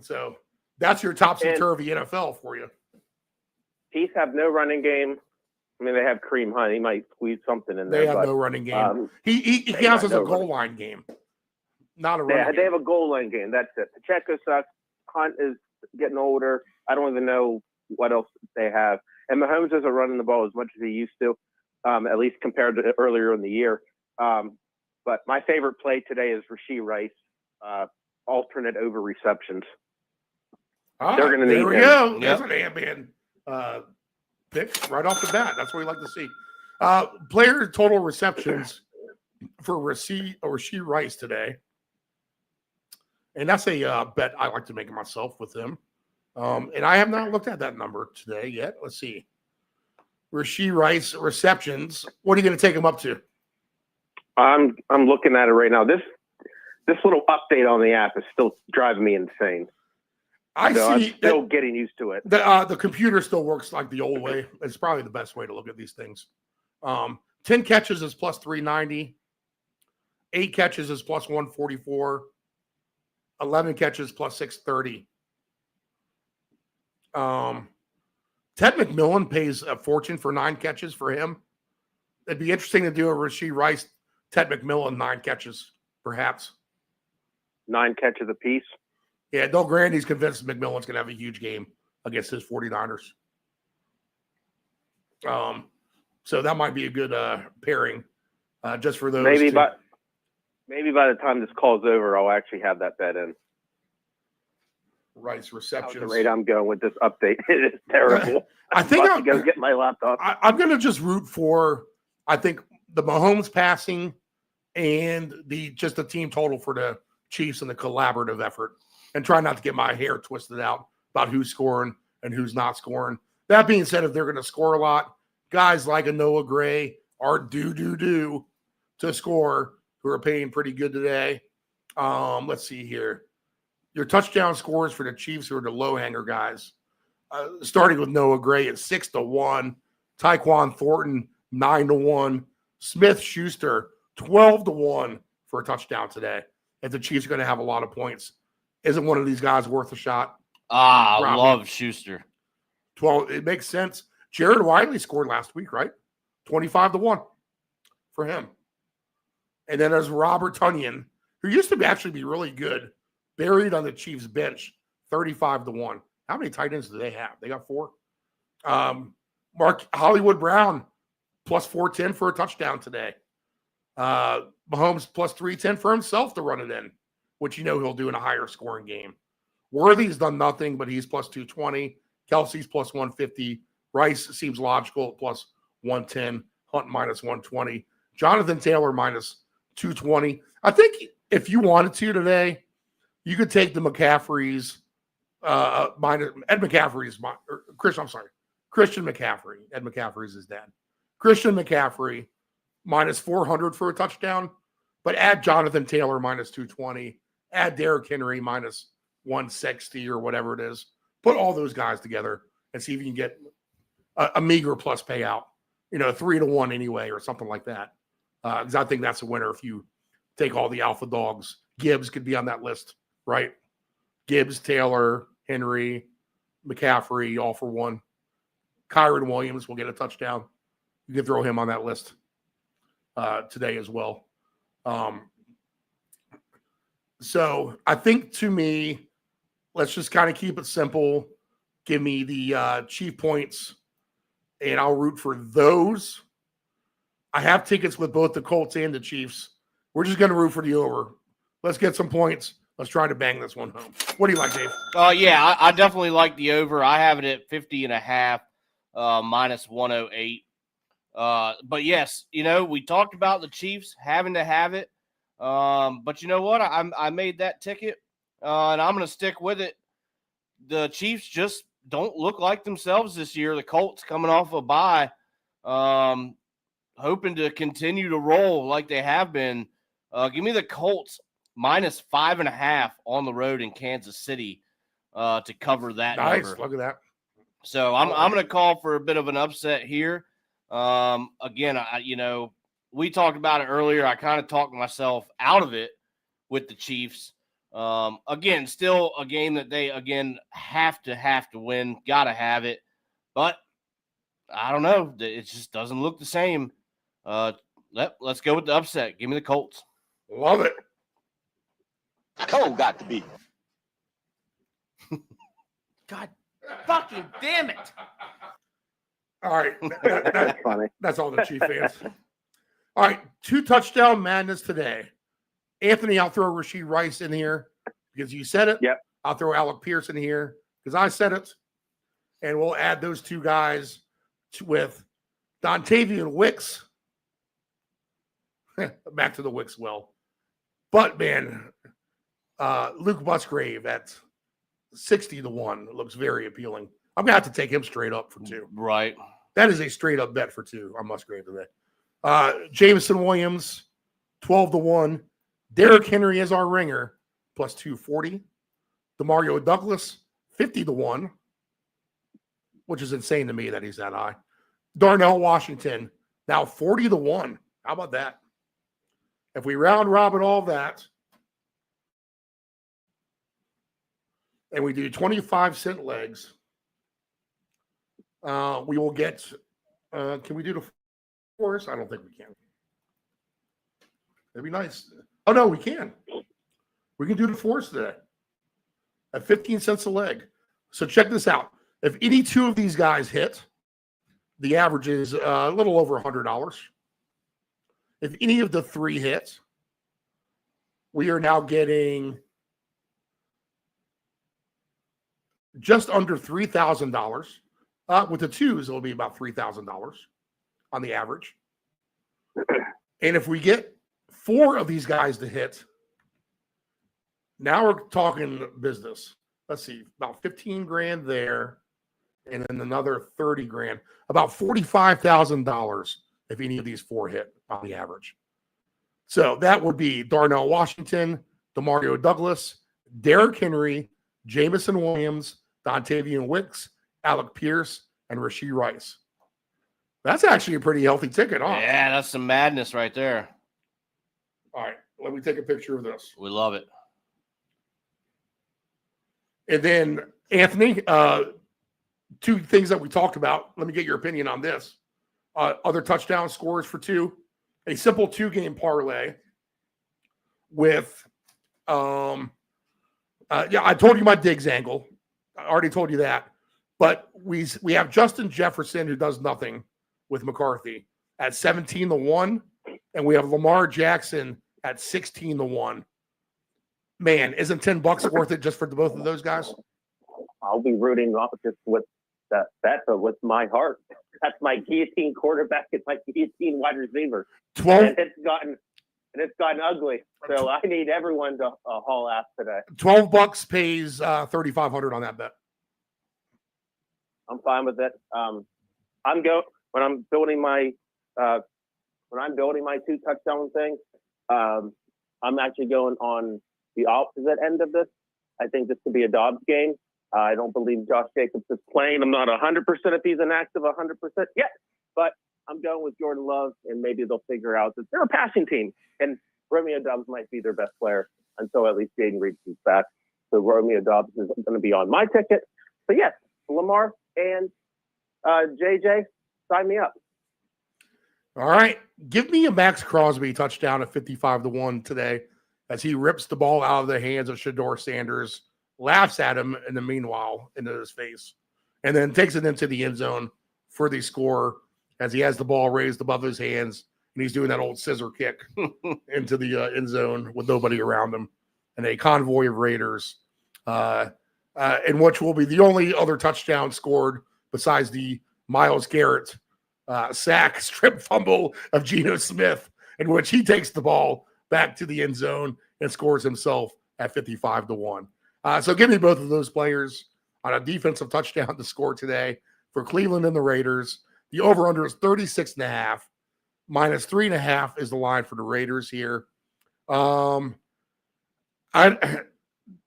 So that's your topsy-turvy NFL for you. Chiefs have no running game. I mean, they have Kareem Hunt. He might squeeze something in there. They have no running game. He counts as a goal line game, not a running game. They have a goal line game. That's it. Pacheco sucks. Hunt is getting older. I don't even know what else they have. And Mahomes isn't running the ball as much as he used to, at least compared to earlier in the year. But my favorite play today is Rashee Rice, alternate over receptions. They're going to need him. There we go. There's an Ant-Man pick right off the bat. That's what we like to see. Player total receptions for Rashee Rice today. And that's a bet I like to make myself with him. And I have not looked at that number today yet. Let's see. Rashee Rice receptions. What are you going to take him up to? I'm looking at it right now. This little update on the app is still driving me insane. I'm still getting used to it. The computer still works like the old way. It's probably the best way to look at these things. 10 catches is plus 390. 8 catches is plus 144. 11 catches plus 630. Ted McMillan pays a fortune for 9 catches for him. It'd be interesting to do a Rashee Rice, Ted McMillan 9 catches, perhaps. 9 catches apiece. Yeah, Doug Grandy's convinced McMillan's going to have a huge game against his 49ers. So that might be a good pairing just for those. Maybe by the time this call's over, I'll actually have that bet in. Rice receptions. The rate I'm going with this update it is terrible. I think I'm going to get my laptop. I'm going to just root for, I think, the Mahomes passing and the team total for the Chiefs and the collaborative effort, and try not to get my hair twisted out about who's scoring and who's not scoring. That being said, if they're going to score a lot, guys like a Noah Gray are due to score, who are paying pretty good today. Let's see here. Your touchdown scores for the Chiefs, who are the low hanger guys, starting with Noah Gray at 6-1, Tyquan Thornton 9-1, Smith Schuster 12-1 for a touchdown today. If the Chiefs are going to have a lot of points, isn't one of these guys worth a shot? I love Schuster. 12. It makes sense. Jared Wiley scored last week, right? 25-1 for him. And then there's Robert Tonyan, who used to actually be really good, buried on the Chiefs bench, 35-1. How many tight ends do they have? They got 4. Mark Hollywood Brown, plus 410 for a touchdown today. Mahomes plus 310 for himself to run it in, which he'll do in a higher scoring game. Worthy's done nothing, but he's plus 220. Kelsey's plus 150. Rice seems logical at plus 110. Hunt minus 120. Jonathan Taylor minus 220. I think if you wanted to today, you could take the McCaffrey's minus Ed McCaffrey's Christian McCaffrey. Ed McCaffrey's his dad. Christian McCaffrey minus 400 for a touchdown, but add Jonathan Taylor minus 220. Add Derrick Henry minus 160 or whatever it is. Put all those guys together and see if you can get a meager plus payout. 3-1 anyway, or something like that. Because I think that's a winner if you take all the alpha dogs. Gibbs could be on that list, right? Gibbs, Taylor, Henry, McCaffrey, all for one. Kyron Williams will get a touchdown. You can throw him on that list today as well. So I think, to me, let's just kind of keep it simple. Give me the Chief points, and I'll root for those. I have tickets with both the Colts and the Chiefs. We're just going to root for the over. Let's get some points. Let's try to bang this one home. What do you like, Dave? Yeah, I definitely like the over. I have it at 50.5, minus 108. But yes, we talked about the Chiefs having to have it. But you know what? I made that ticket, and I'm going to stick with it. The Chiefs just don't look like themselves this year. The Colts coming off a bye, hoping to continue to roll like they have been. Give me the Colts minus 5.5 on the road in Kansas City to cover that number. Look at that. So I'm going to call for a bit of an upset here. Again, we talked about it earlier. I kind of talked myself out of it with the Chiefs. Again, still a game that they have to win. Got to have it, but I don't know. It just doesn't look the same. Let's go with the upset. Give me the Colts. Love it. Cole got to be. God fucking damn it. All right. That's funny. That's all the Chief fans. All right. 2 touchdown madness today. Anthony, I'll throw Rashee Rice in here because you said it. Yep. I'll throw Alec Pierce in here because I said it. And we'll add those 2 guys with Dontavian Wicks. Back to the Wicks well. But, man, Luke Musgrave at 60-1 looks very appealing. I'm going to have to take him straight up for 2. Right. That is a straight up bet for 2 on Musgrave today. Jameson Williams, 12-1. Derrick Henry is our ringer, plus 240. DeMario Douglas, 50-1, which is insane to me that he's that high. Darnell Washington, now 40-1. How about that? If we round robin all that, and we do 25-cent legs, we will get, can we do the force? I don't think we can. That'd be nice. Oh, no, we can. We can do the force today at 15 cents a leg. So check this out. If any 2 of these guys hit, the average is a little over $100. If any of the 3 hit, we are now getting just under $3,000. With the 2s, it'll be about $3,000 on the average. And if we get 4 of these guys to hit, now we're talking business. Let's see, about 15 grand there, and then another 30 grand, about $45,000 if any of these 4 hit on the average. So that would be Darnell Washington, DeMario Douglas, Derrick Henry, Jameson Williams, Dontavian Wicks, Alec Pierce, and Rashee Rice. That's actually a pretty healthy ticket, huh? Yeah, that's some madness right there. All right, let me take a picture of this. We love it. And then, Anthony, 2 things that we talked about. Let me get your opinion on this. Other touchdown scores for 2. A simple 2-game parlay with, I told you my Diggs angle. I already told you that. But we have Justin Jefferson, who does nothing with McCarthy, at 17-1. And we have Lamar Jackson at 16-1. Man, isn't $10 worth it just for both of those guys? I'll be rooting off just with that bet, but with my heart. That's my guillotine quarterback. It's my guillotine wide receiver. 12. And it's gotten ugly. So I need everyone to haul ass today. $12 pays $3,500 on that bet. I'm fine with it. When I'm building my 2 touchdown thing. I'm actually going on the opposite end of this. I think this could be a Dobbs game. I don't believe Josh Jacobs is playing. I'm not 100% if he's inactive 100% yet, but I'm going with Jordan Love, and maybe they'll figure out that they're a passing team, and Romeo Dobbs might be their best player until at least Jaden Reed comes back. So Romeo Dobbs is going to be on my ticket. But yes, Lamar and JJ, sign me up. All right. Give me a Max Crosby touchdown at 55-1 today as he rips the ball out of the hands of Shedeur Sanders, laughs at him in the meanwhile into his face, and then takes it into the end zone for the score as he has the ball raised above his hands, and he's doing that old scissor kick into the end zone with nobody around him, and a convoy of Raiders, in which will be the only other touchdown scored besides the Myles Garrett sack strip fumble of Geno Smith, in which he takes the ball back to the end zone and scores himself at 55-1. So give me both of those players on a defensive touchdown to score today for Cleveland and the Raiders. The over-under is 36.5. Minus 3.5 is the line for the Raiders here. Now,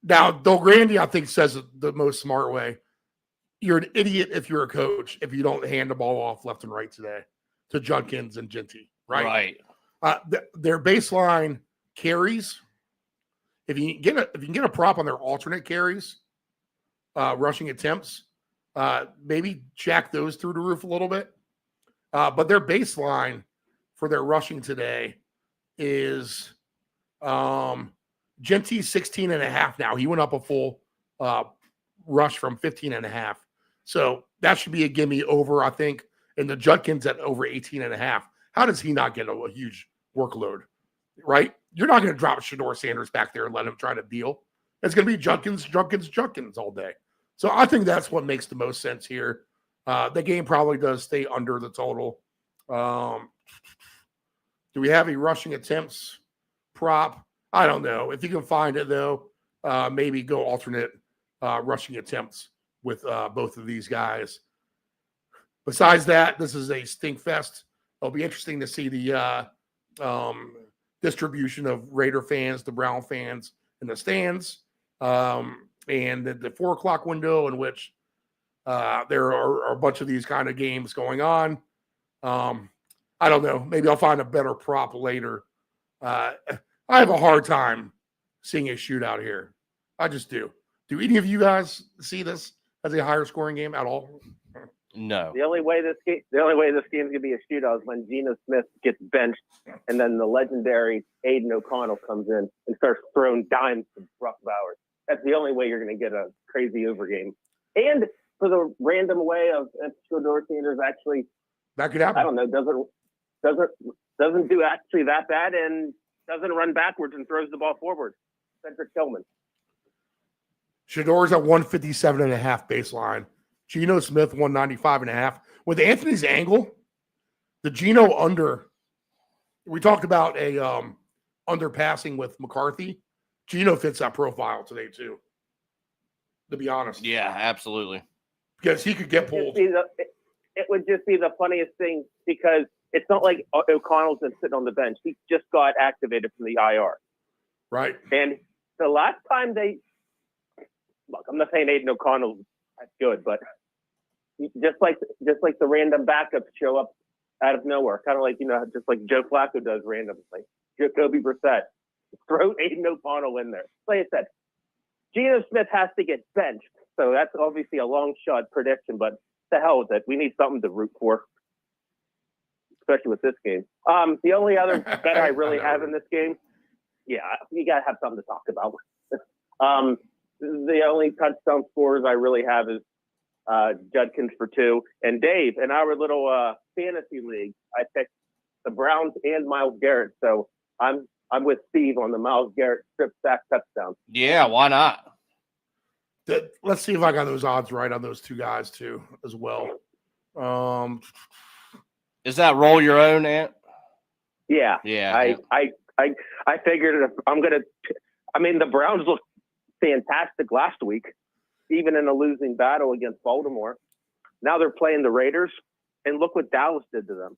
Del Grande, I think, says it the most smart way. You're an idiot if you're a coach if you don't hand the ball off left and right today to Judkins and Genty, right? Right. Their baseline carries, if you can get a prop on their alternate carries, rushing attempts, maybe jack those through the roof a little bit. But their baseline for their rushing today is Genty 16.5 now. He went up a full rush from 15.5. So that should be a gimme over, I think. And the Judkins at over 18.5. How does he not get a huge workload, right? You're not going to drop Shedeur Sanders back there and let him try to deal. It's going to be Judkins all day. So I think that's what makes the most sense here. The game probably does stay under the total. Do we have a rushing attempts prop? I don't know. If you can find it, though, maybe go alternate rushing attempts with both of these guys. Besides that, this is a stink fest. It'll be interesting to see the distribution of Raider fans, the Brown fans in the stands, and the 4 o'clock window in which there are a bunch of these kind of games going on. I don't know. Maybe I'll find a better prop later. I have a hard time seeing a shootout here. I just do. Do any of you guys see this as a higher scoring game at all? No. The only way this game's gonna be a shootout is when Geno Smith gets benched, and then the legendary Aiden O'Connell comes in and starts throwing dimes to Brock Bowers. That's the only way you're gonna get a crazy over game. And for the random way of Shedeur Sanders actually, that could happen. I don't know, doesn't do actually that bad and doesn't run backwards and throws the ball forward. Cedric Tillman. Shedeur's at 157.5 baseline. Geno Smith 195.5. With Anthony's angle, the Geno under. We talked about a underpassing with McCarthy. Geno fits that profile today too. To be honest, Yeah, absolutely. because he could get pulled. It would just be the funniest thing because it's not like O'Connell's been sitting on the bench. He just got activated from the IR. Right. And the last time look, I'm not saying Aiden O'Connell that's good, but just like the random backups show up out of nowhere, kind of like, just like Joe Flacco does randomly. Jacoby Brissett, throw Aiden O'Connell in there. Like I said, Geno Smith has to get benched, so that's obviously a long shot prediction, but the hell with it. We need something to root for, especially with this game. The only other bet I really have in this game, yeah, you got to have something to talk about. The only touchdown scores I really have is Judkins for 2. And Dave, in our little fantasy league, I picked the Browns and Myles Garrett. So I'm with Steve on the Myles Garrett strip sack touchdown. Yeah, why not? Let's see if I got those odds right on those two guys too, as well. Is that roll your own, Ant? Yeah. Yeah. I figured the Browns looked fantastic last week, even in a losing battle against Baltimore. Now they're playing the Raiders, and look what Dallas did to them.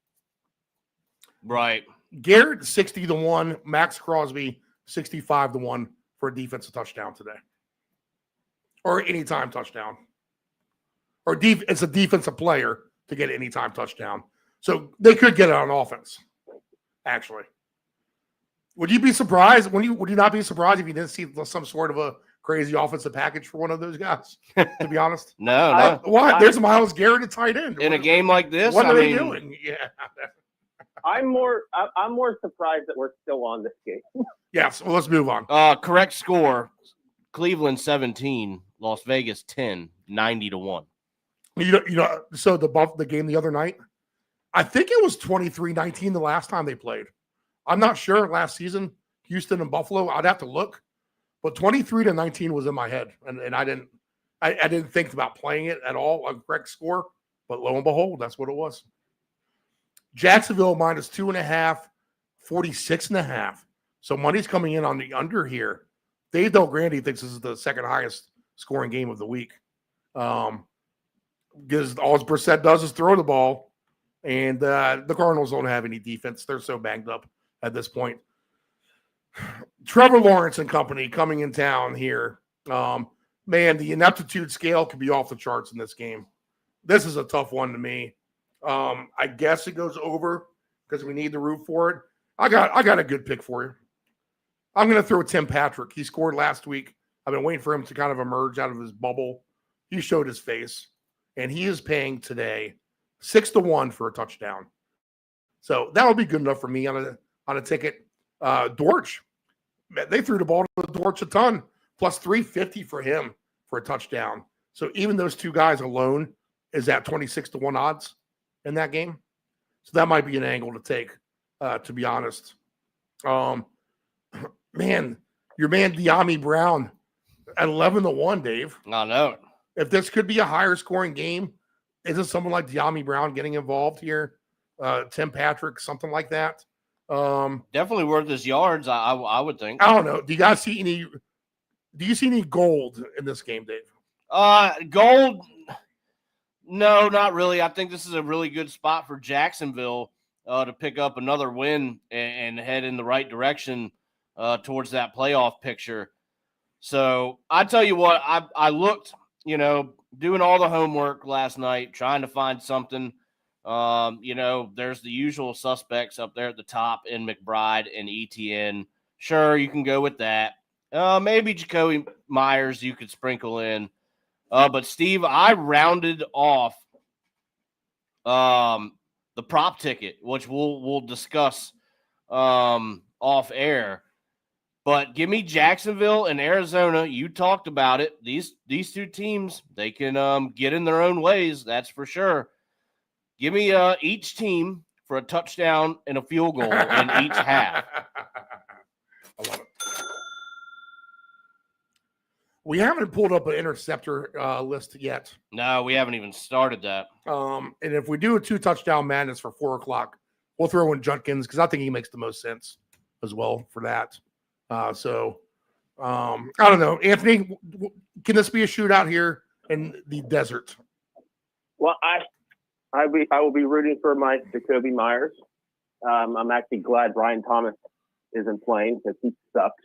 Right. Garrett 60-1, Max Crosby 65-1 for a defensive touchdown today, or anytime touchdown, or it's a defensive player to get an anytime touchdown. So they could get it on offense. Actually, would you be surprised? Would you not be surprised if you didn't see some sort of a crazy offensive package for one of those guys? To be honest, No. Why? There's Myles Garrett at tight end In a game like this, What are they doing? Yeah. I'm more surprised that we're still on this game. Yes. Well, let's move on. Correct score: Cleveland 17, Las Vegas 10, 90-1. So the game the other night, I think it was 23-19 the last time they played. I'm not sure last season, Houston and Buffalo. I'd have to look, but 23-19 was in my head, and I didn't think about playing it at all, a correct score, but lo and behold, that's what it was. Jacksonville minus 2.5, 46.5. So money's coming in on the under here. Dave Del Grande thinks this is the second highest scoring game of the week. Because all Brissett does is throw the ball, and the Cardinals don't have any defense. They're so banged up at this point. Trevor Lawrence and company coming in town here. Man, the ineptitude scale could be off the charts in this game. This is a tough one to me. I guess it goes over because we need to root for it. I got a good pick for you. I'm going to throw Tim Patrick. He scored last week. I've been waiting for him to kind of emerge out of his bubble. He showed his face, and he is paying today 6-1 for a touchdown. So that would be good enough for me on a ticket. Dortch, they threw the ball to Dortch a ton, plus 350 for him for a touchdown. So even those two guys alone is at 26-1 odds in that game. So that might be an angle to take, to be honest. Man, your man De'Ami Brown at 11-1, Dave. I know. If this could be a higher scoring game, isn't someone like De'Ami Brown getting involved here? Tim Patrick, something like that. Definitely worth his yards, I would think. I don't know. Do you see any gold in this game, Dave? Gold? No, not really. I think this is a really good spot for Jacksonville to pick up another win and head in the right direction towards that playoff picture. So I tell you what, I looked, doing all the homework last night, trying to find something. There's the usual suspects up there at the top in McBride and ETN. Sure, you can go with that. Maybe Jacoby Myers you could sprinkle in. But Steve, I rounded off the prop ticket, which we'll discuss off air. But give me Jacksonville and Arizona. You talked about it. These two teams, they can get in their own ways. That's for sure. Give me each team for a touchdown and a field goal in each half. I love it. We haven't pulled up an interceptor list yet. No, we haven't even started that. And if we do a 2-touchdown madness for 4:00, we'll throw in Judkins because I think he makes the most sense as well for that. I don't know. Anthony, can this be a shootout here in the desert? Well, I will be rooting for my Jacoby Myers. I'm actually glad Brian Thomas isn't playing because he sucks.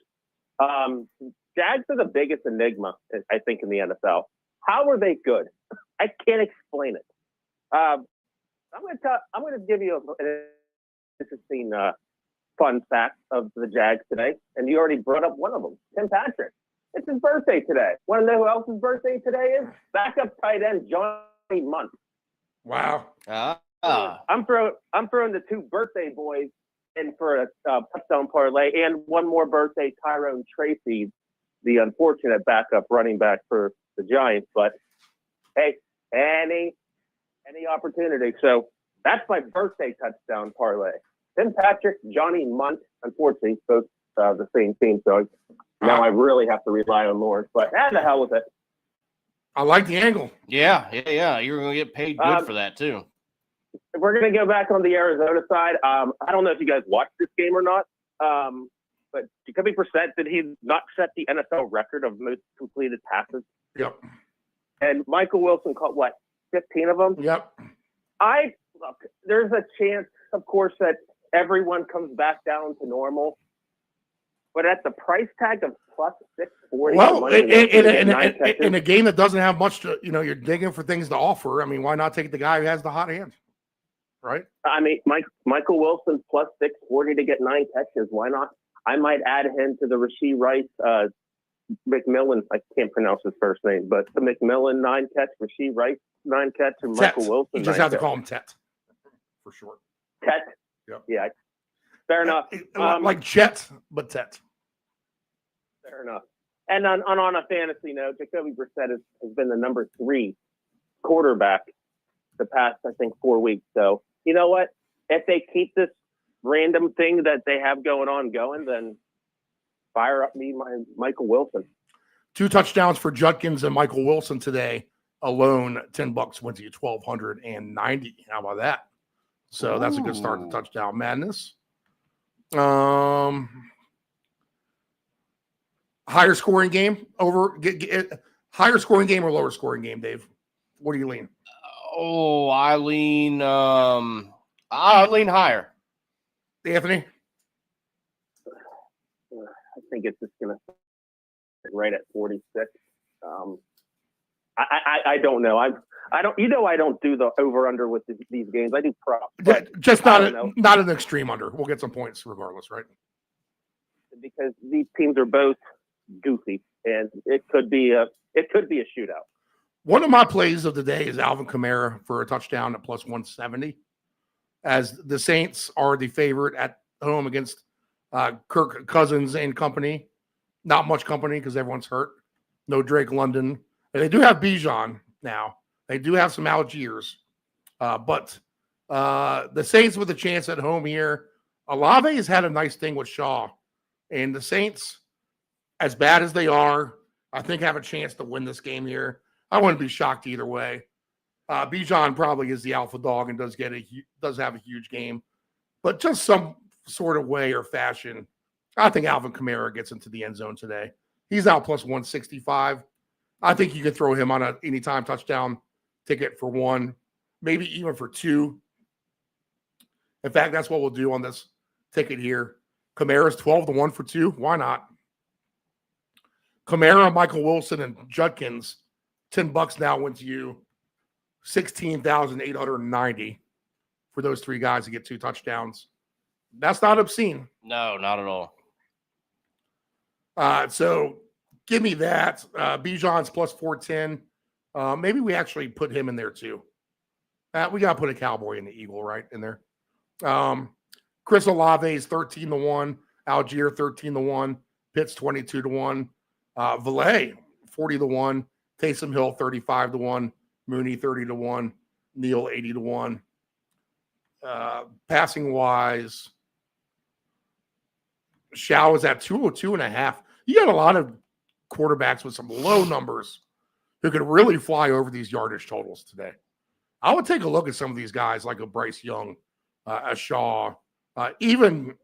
Jags are the biggest enigma, I think, in the NFL. How are they good? I can't explain it. I'm going to give you an interesting fun fact of the Jags today, and you already brought up one of them, Tim Patrick. It's his birthday today. Want to know who else's birthday today is? Backup tight end Johnny Munt. Wow. I'm throwing the two birthday boys in for a touchdown parlay, and one more birthday, Tyrone Tracy, the unfortunate backup running back for the Giants. But hey, any opportunity. So that's my birthday touchdown parlay. Tim Patrick, Johnny Munt, unfortunately, both the same team. So now I really have to rely on Lawrence. But the hell with it. I like the angle. Yeah. You're going to get paid good for that too. We're going to go back on the Arizona side. I don't know if you guys watched this game or not, but Jacoby Brissett, did he not set the NFL record of most completed passes? Yep. And Michael Wilson caught, 15 of them? Yep. Look, there's a chance, of course, that everyone comes back down to normal. But at the price tag of plus 640, well, in a game that doesn't have much to, you're digging for things to offer. I mean, why not take the guy who has the hot hand, right? I mean, Michael Wilson plus 640 to get 9 catches. Why not? I might add him to the Rashee Rice, McMillan. I can't pronounce his first name, but the McMillan 9 catch, Rashee Rice 9 catch, and Tet. Michael Wilson. You just have to call him Tet for short. Tet. Yep. Yeah. Fair enough. Like Chet, but Tet. Fair enough. And on a fantasy note, Jacoby Brissett has been the number 3 quarterback the past, I think, 4 weeks. So, you know what? If they keep this random thing that they have going, then fire up my Michael Wilson. 2 touchdowns for Judkins and Michael Wilson today alone. $10 went to you 1,290. How about that? So that's a good start to touchdown madness. Higher scoring game higher scoring game or lower scoring game, Dave? What do you lean? Oh, I lean higher. Anthony? I think it's just going to right at 46. I don't know. I don't do the over under with these games. I do props. Just not an extreme under. We'll get some points regardless, right? Because these teams are both goofy, and it could be a shootout. One of my plays of the day is Alvin Kamara for a touchdown at plus 170, as the Saints are the favorite at home against Kirk Cousins and company. Not much company because everyone's hurt. No Drake London. And they do have Bijan now. They do have some Algiers. But the Saints with a chance at home here. Olave has had a nice thing with Shaw. And the Saints, as bad as they are, I think have a chance to win this game here. I wouldn't be shocked either way. Bijan probably is the alpha dog and does have a huge game. But just some sort of way or fashion, I think Alvin Kamara gets into the end zone today. He's out plus 165. I think you can throw him on an anytime touchdown ticket for 1, maybe even for 2. In fact, that's what we'll do on this ticket here. Kamara's 12-1 for 2. Why not? Kamara, Michael Wilson, and Judkins, $10 now went to you, 16,890 for those 3 guys to get 2 touchdowns. That's not obscene. No, not at all. So give me that. Bijan's plus 410. Maybe we actually put him in there too. We got to put a Cowboy and the Eagle right in there. Chris Olave is 13-1. Algier 13-1. Pitts 22-1. Valet 40-1. Taysom Hill 35-1. Mooney 30-1. Neal 80-1. Passing wise, Shao is at 202.5. You got a lot of quarterbacks with some low numbers who could really fly over these yardage totals today. I would take a look at some of these guys like a Bryce Young, a Shaw, even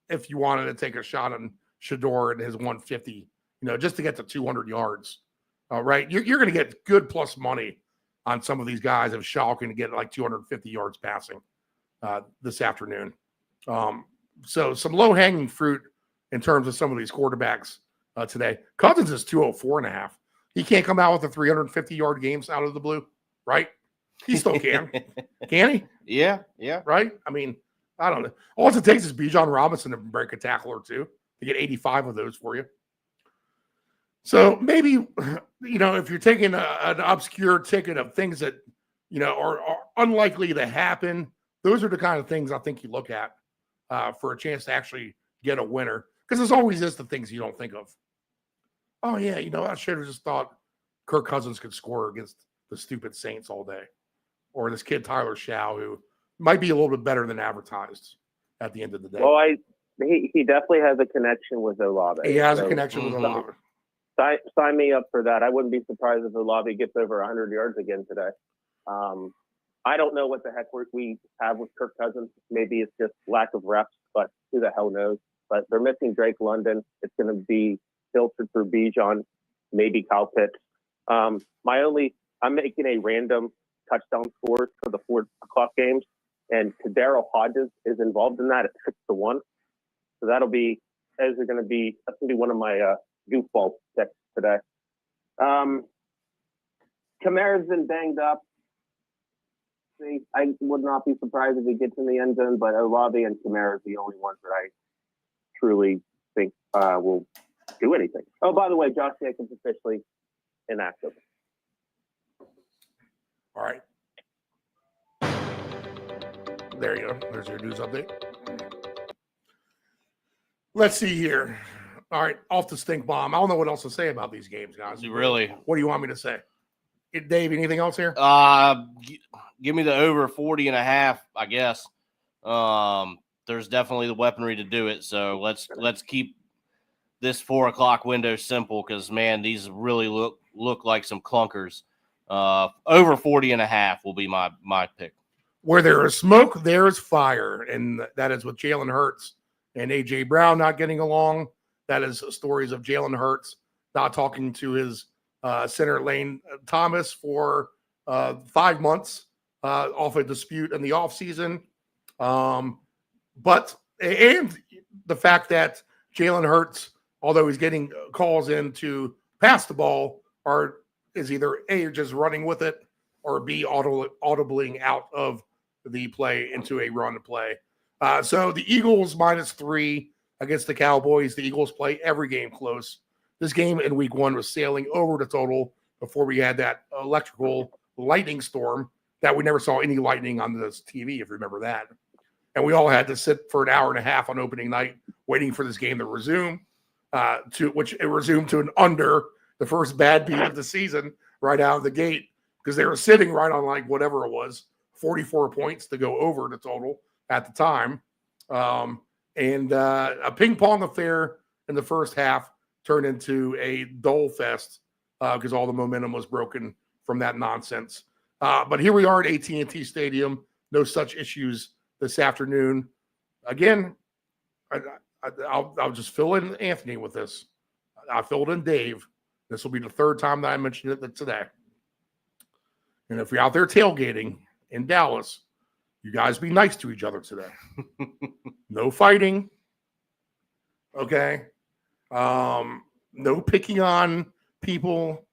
if you wanted to take a shot on Shador and his 150, just to get to 200 yards. Right? You're going to get good plus money on some of these guys if Shaw can get like 250 yards passing this afternoon. So some low-hanging fruit in terms of some of these quarterbacks today. Cousins is 204.5. He can't come out with the 350-yard games out of the blue, right? He still can. Can he? Yeah. Right? I mean, I don't know. All it takes is Bijan Robinson to break a tackle or two to get 85 of those for you. So maybe, if you're taking an obscure ticket of things that, are unlikely to happen, those are the kind of things I think you look at for a chance to actually get a winner. Because there's always the things you don't think of. Oh, yeah, I should have just thought Kirk Cousins could score against the stupid Saints all day. Or this kid, Tyler Shao, who might be a little bit better than advertised at the end of the day. Well, he definitely has a connection with Olave. He has a connection with Olave. Sign me up for that. I wouldn't be surprised if Olave gets over 100 yards again today. I don't know what the heck we have with Kirk Cousins. Maybe it's just lack of reps, but who the hell knows? But they're missing Drake London. It's going to be filtered through Bijan, maybe Kyle Pitts. I'm making a random touchdown score for the 4 o'clock games, and Kadaro Hodges is involved in that at 6-1. So that's going to be one of my goofball picks today. Kamara's been banged up. I would not be surprised if he gets in the end zone, but Olave and Kamara is the only ones that I truly think will do anything. Oh, by the way, Josh Jacobs officially inactive. All right. There you go. There's your news update. Let's see here. All right, off the stink bomb. I don't know what else to say about these games, guys. Really? What do you want me to say? Dave, anything else here? Give me the over 40.5, I guess. There's definitely the weaponry to do it. So let's keep this 4 o'clock window simple because, man, these really look like some clunkers. Over 40.5 will be my pick. Where there is smoke, there is fire. And that is with Jalen Hurts and A.J. Brown not getting along. That is stories of Jalen Hurts not talking to his center Lane Thomas for 5 months off a dispute in the offseason. But the fact that Jalen Hurts, although he's getting calls in to pass the ball, is either A, just running with it, or B, audibling out of the play into a run play. So the Eagles -3 against the Cowboys. The Eagles play every game close. This game in week 1 was sailing over the total before we had that electrical lightning storm that we never saw any lightning on this TV, if you remember that. And we all had to sit for an hour and a half on opening night waiting for this game to resume, which it resumed to an under, the first bad beat of the season right out of the gate, because they were sitting right on like whatever it was, 44 points to go over the total at the time. And a ping pong affair in the first half turned into a dull fest because all the momentum was broken from that nonsense. But here we are at AT&T Stadium. No such issues this afternoon. Again, I'll just fill in Anthony with this. I filled in Dave. This will be the 3rd time that I mentioned it today. And if you're out there tailgating in Dallas, you guys be nice to each other today. No fighting. Okay. No picking on people.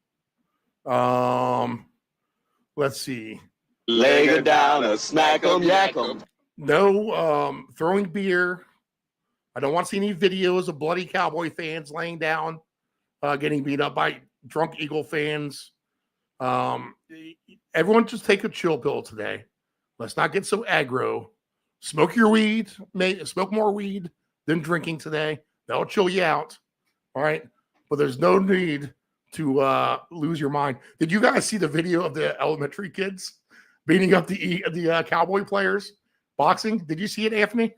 Let's see. Leg it down or smack 'em, yak 'em. No throwing beer. I don't want to see any videos of bloody Cowboy fans laying down, getting beat up by drunk Eagle fans. Everyone just take a chill pill today. Let's not get so aggro. Smoke your weed. Smoke more weed than drinking today. That'll chill you out. All right. But there's no need to lose your mind. Did you guys see the video of the elementary kids beating up the Cowboy players boxing? Did you see it, Anthony?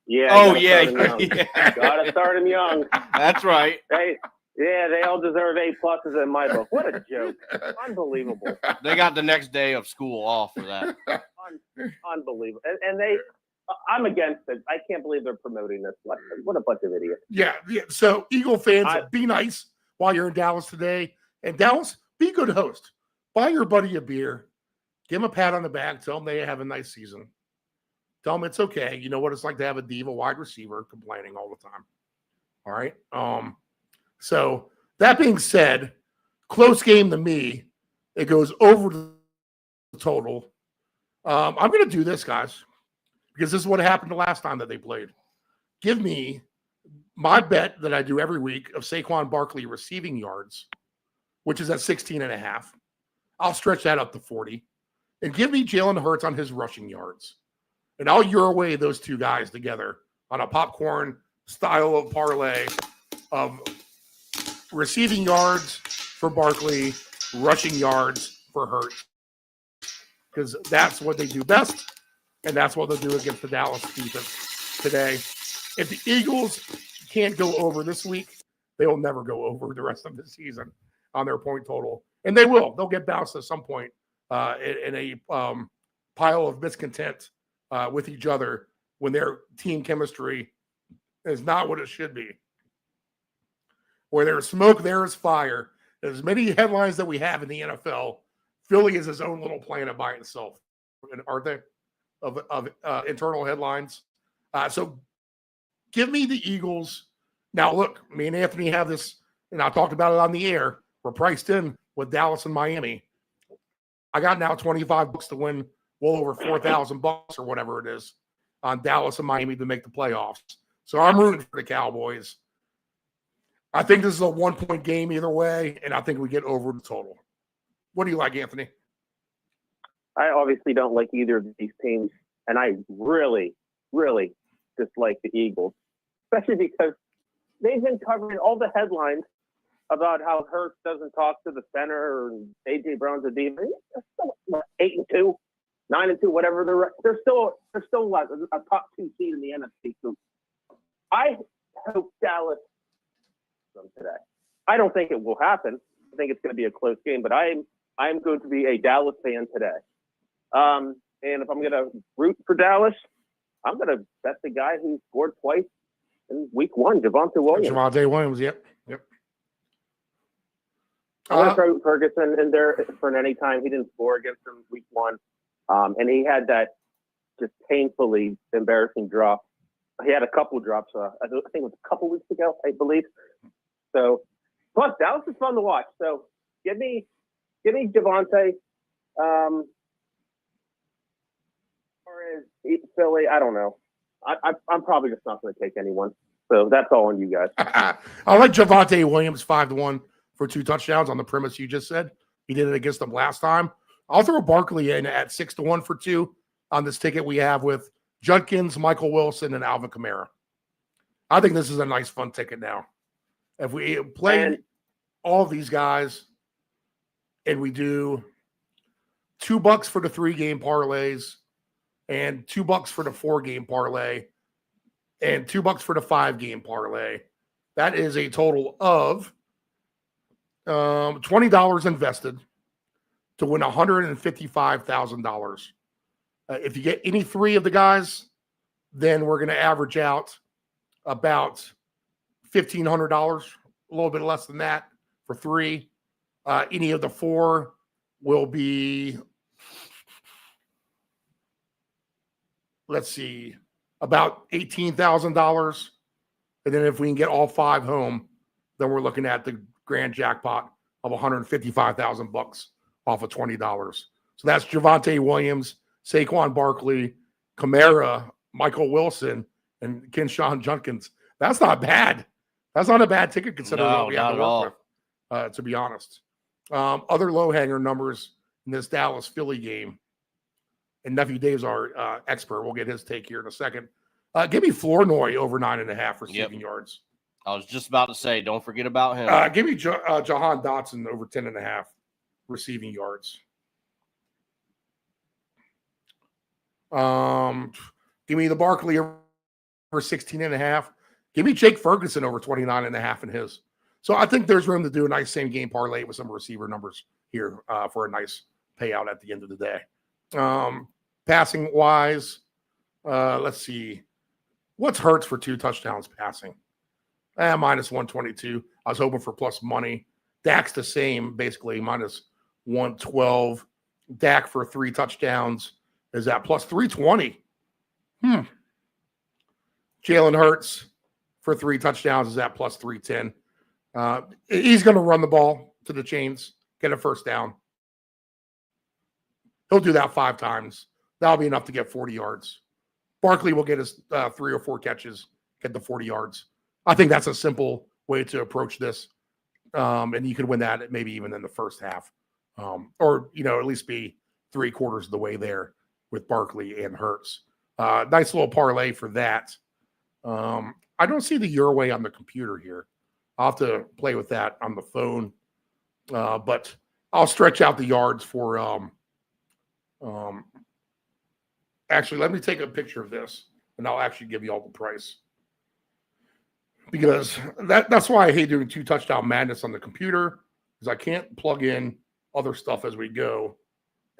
Yeah. Oh, yeah. Gotta start them young. That's right. They all deserve A+ in my book. What a joke. Unbelievable. They got the next day of school off for that. Unbelievable. And I'm against it. I can't believe they're promoting this. What a bunch of idiots. Yeah. So Eagle fans, be nice while you're in Dallas today. And Dallas, be a good host. Buy your buddy a beer. Give him a pat on the back. Tell him they have a nice season. Tell him it's okay. You know what it's like to have a diva wide receiver complaining all the time. All right. So that being said, close game to me. It goes over the total. I'm going to do this, guys, because this is what happened the last time that they played. Give me my bet that I do every week of Saquon Barkley receiving yards, which is at 16.5. I'll stretch that up to 40. And give me Jalen Hurts on his rushing yards. And I'll euro away those two guys together on a popcorn style of parlay of receiving yards for Barkley, rushing yards for Hurts. Because that's what they do best, and that's what they'll do against the Dallas defense today. If the Eagles can't go over this week, they will never go over the rest of the season on their point total. And they will. They'll get bounced at some point in a pile of discontent with each other when their team chemistry is not what it should be. Where there's smoke, there is fire. As many headlines that we have in the NFL, Philly is his own little planet by itself, aren't they? Of internal headlines. So give me the Eagles. Now, look, me and Anthony have this, and I talked about it on the air. We're priced in with Dallas and Miami. I got now $25 to win well over $4,000 or whatever it is on Dallas and Miami to make the playoffs. So I'm rooting for the Cowboys. I think this is a 1-point game either way, and I think we get over the total. What do you like, Anthony? I obviously don't like either of these teams, and I really, really dislike the Eagles, especially because they've been covering all the headlines about how Hurts doesn't talk to the center and AJ Brown's a diva. They're still what, 8-2, 9-2, whatever. They're still like a top 2 seed in the NFC. So I hope Dallas them today. I don't think it will happen. I think it's going to be a close game, but I'm going to be a Dallas fan today. And if I'm going to root for Dallas, I'm going to bet the guy who scored twice in week 1, Javonte Williams. Javonte Williams, yep. I'm going to throw Ferguson in there for any time. He didn't score against him week 1. And he had that just painfully embarrassing drop. He had a couple drops. I think it was a couple weeks ago, I believe. So, plus Dallas is fun to watch. So, give me Javonte. Or is Philly? I don't know. I'm probably just not going to take anyone. So that's all on you guys. I like Javonte Williams 5-1 for 2 touchdowns on the premise you just said. He did it against them last time. I'll throw Barkley in at 6-1 for 2 on this ticket we have with Judkins, Michael Wilson, and Alvin Kamara. I think this is a nice, fun ticket now. If we play all of these guys and we do $2 for the 3-game parlays and $2 for the 4-game parlay and $2 for the 5-game parlay, that is a total of $20 invested to win $155,000. If you get any 3 of the guys, then we're going to average out about $1,500, a little bit less than that for 3. Any of the 4 will be, let's see, about $18,000. And then if we can get all 5 home, then we're looking at the grand jackpot of $155,000 off of $20. So that's Javonte Williams, Saquon Barkley, Kamara, Michael Wilson, and Kenshawn Judkins. That's not bad. That's not a bad ticket considering what we have to work with, to be honest. Other low-hanger numbers in this Dallas-Philly game, and Nephew Dave's our expert. We'll get his take here in a second. Give me Flournoy over 9.5 receiving yards. I was just about to say, don't forget about him. Give me Jahan Dotson over 10.5 receiving yards. Give me the Barkley over 16.5. Give me Jake Ferguson over 29.5 in his. So I think there's room to do a nice same game parlay with some receiver numbers here for a nice payout at the end of the day. Passing wise, let's see. What's Hurts for 2 touchdowns passing? Minus 122. I was hoping for plus money. Dak's the same, basically, minus 112. Dak for 3 touchdowns is at plus 320. Jalen Hurts for 3 touchdowns is at plus 310. He's going to run the ball to the chains, get a first down. He'll do that 5 times. That'll be enough to get 40 yards. Barkley will get his 3 or 4 catches, get the 40 yards. I think that's a simple way to approach this. And you could win that maybe even in the first half. Or, at least be 3/4 of the way there with Barkley and Hurts. Nice little parlay for that. I don't see the your way on the computer here. I'll have to play with that on the phone. But I'll stretch out the yards for actually, let me take a picture of this and I'll actually give you all the price. Because that's why I hate doing 2 touchdown madness on the computer, because I can't plug in other stuff as we go.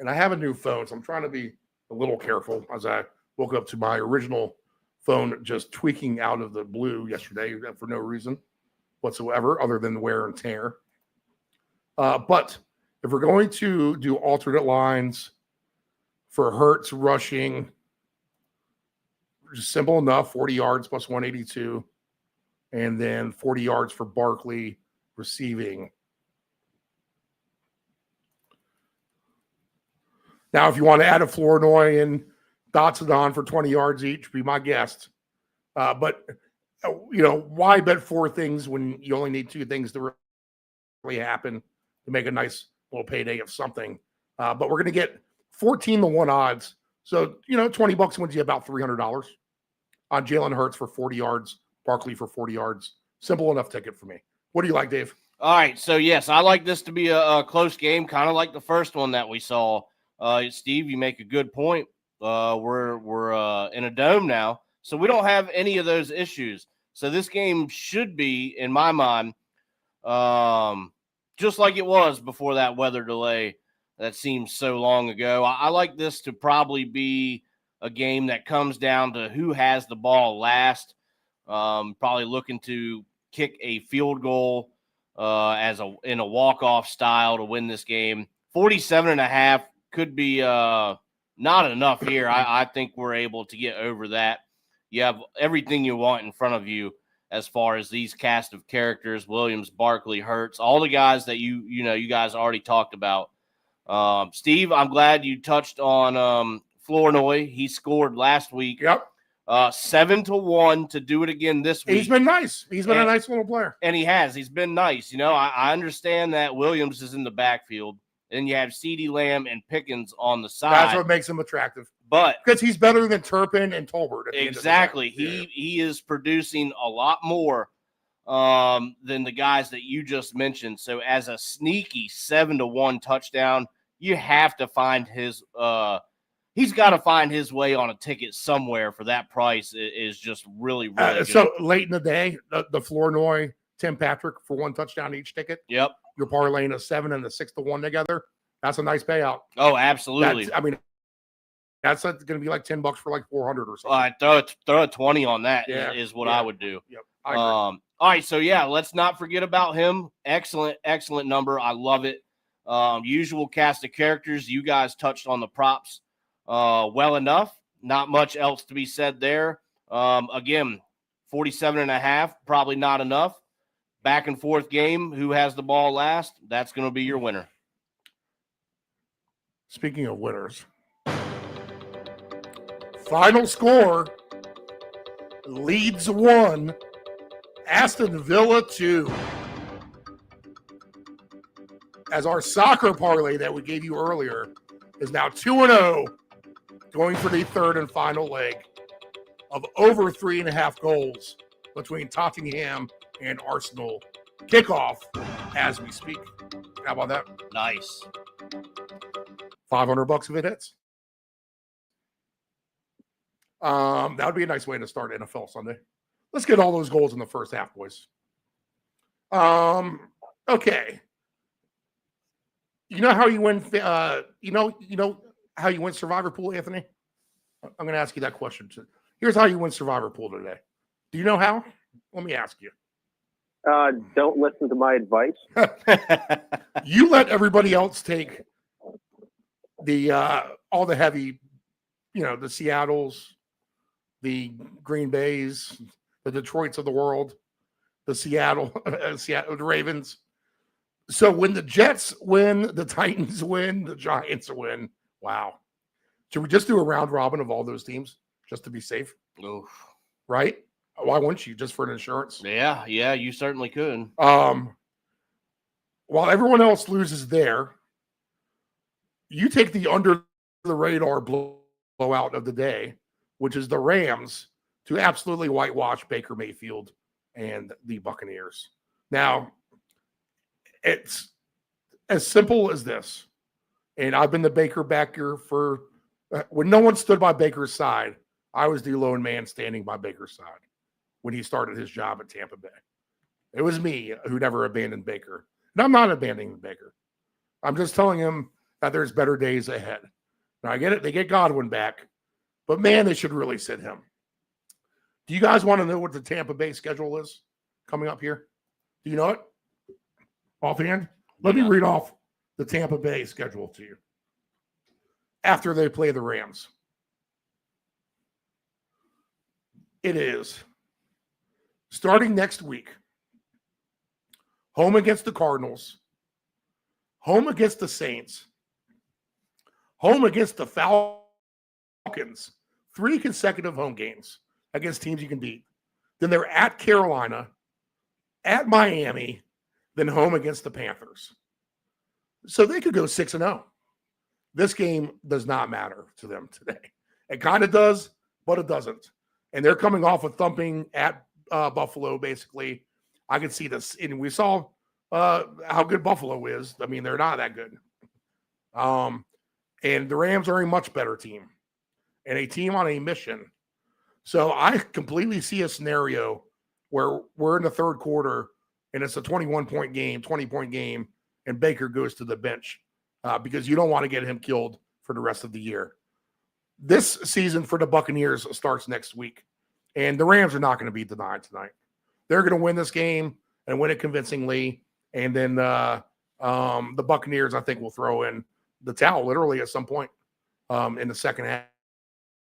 And I have a new phone, so I'm trying to be a little careful as I woke up to my original phone just tweaking out of the blue yesterday for no reason whatsoever other than wear and tear. But if we're going to do alternate lines for Hurts rushing, just simple enough, 40 yards plus 182. And then 40 yards for Barkley receiving. Now, if you want to add a Flournoy and Dotson on for 20 yards each, be my guest. But, why bet 4 things when you only need 2 things to really happen to make a nice little payday of something? But we're going to get 14-1 odds. So, $20 wins you about $300 on Jalen Hurts for 40 yards Barkley for 40 yards. Simple enough ticket for me. What do you like, Dave? All right, so yes, I like this to be a close game, kind of like the first one that we saw. Steve, you make a good point. We're in a dome now, so we don't have any of those issues. So this game should be, in my mind, just like it was before that weather delay that seems so long ago. I like this to probably be a game that comes down to who has the ball last. Probably looking to kick a field goal in a walk-off style to win this game. 47.5 could be not enough here. I think we're able to get over that. You have everything you want in front of you as far as these cast of characters: Williams, Barkley, Hurts, all the guys that you guys already talked about. Steve, I'm glad you touched on Flournoy. He scored last week. Yep. 7-1 to do it again this week. He's been nice. He's been a nice little player. And he has. He's been nice. I understand that Williams is in the backfield, and you have CeeDee Lamb and Pickens on the side. That's what makes him attractive. But because he's better than Turpin and Tolbert. Exactly. He is producing a lot more than the guys that you just mentioned. So as a sneaky 7-1 touchdown, you have to find his he's got to find his way on a ticket somewhere for that price. Is just really good. So late in the day, the Flournoy, Tim Patrick for one touchdown each ticket. Yep. You're parlaying a 7 and a 6-1 together. That's a nice payout. Oh, absolutely. That's going to be like $10 for like 400 or something. Throw a 20 on that is what I would do. Yep. All right, so let's not forget about him. Excellent number. I love it. Usual cast of characters. You guys touched on the props well enough. Not much else to be said there. Again, 47.5, probably not enough. Back and forth game. Who has the ball last? That's going to be your winner. Speaking of winners, final score: Leeds 1, Aston Villa 2. As our soccer parlay that we gave you earlier is now 2-0, going for the third and final leg of over 3.5 goals between Tottenham and Arsenal. Kickoff as we speak. How about that? Nice. $500 if it hits. That would be a nice way to start NFL Sunday. Let's get all those goals in the first half, boys. Okay. You know how you win? You know how you win Survivor Pool, Anthony? I'm going to ask you that question. Here's how you win Survivor Pool today. Do you know how? Let me ask you. Don't listen to my advice. You let everybody else take the all the heavy, the Seattles, the Green Bays, the Detroits of the world, the Seattle, the Ravens. So when the Jets win, the Titans win, the Giants win. Wow. Should we just do a round robin of all those teams just to be safe? Oof. Right? Why wouldn't you? Just for an insurance? Yeah, you certainly could. While everyone else loses there, you take the under the radar blowout of the day, which is the Rams, to absolutely whitewash Baker Mayfield and the Buccaneers. Now, it's as simple as this. And I've been the Baker backer for when no one stood by Baker's side. I was the lone man standing by Baker's side when he started his job at Tampa Bay. It was me who never abandoned Baker. And I'm not abandoning Baker. I'm just telling him that there's better days ahead. Now, I get it. They get Godwin back. But, man, they should really sit him. Do you guys want to know what the Tampa Bay schedule is coming up here? Do you know it? Offhand? Let me read off the Tampa Bay schedule to you after they play the Rams. It is starting next week, home against the Cardinals, home against the Saints, home against the Falcons, 3 consecutive home games against teams you can beat. Then they're at Carolina, at Miami, then home against the Panthers. So they could go 6-0. This game does not matter to them today. It kind of does, but it doesn't. And they're coming off a thumping at Buffalo, basically, I could see this. And we saw how good Buffalo is. I mean, they're not that good. And the Rams are a much better team and a team on a mission. So I completely see a scenario where we're in the third quarter and it's a 21-point game, 20-point game, and Baker goes to the bench because you don't want to get him killed for the rest of the year. This season for the Buccaneers starts next week, and the Rams are not going to beat the Nine tonight. They're going to win this game and win it convincingly, and then the Buccaneers, I think, will throw in the towel literally at some point in the second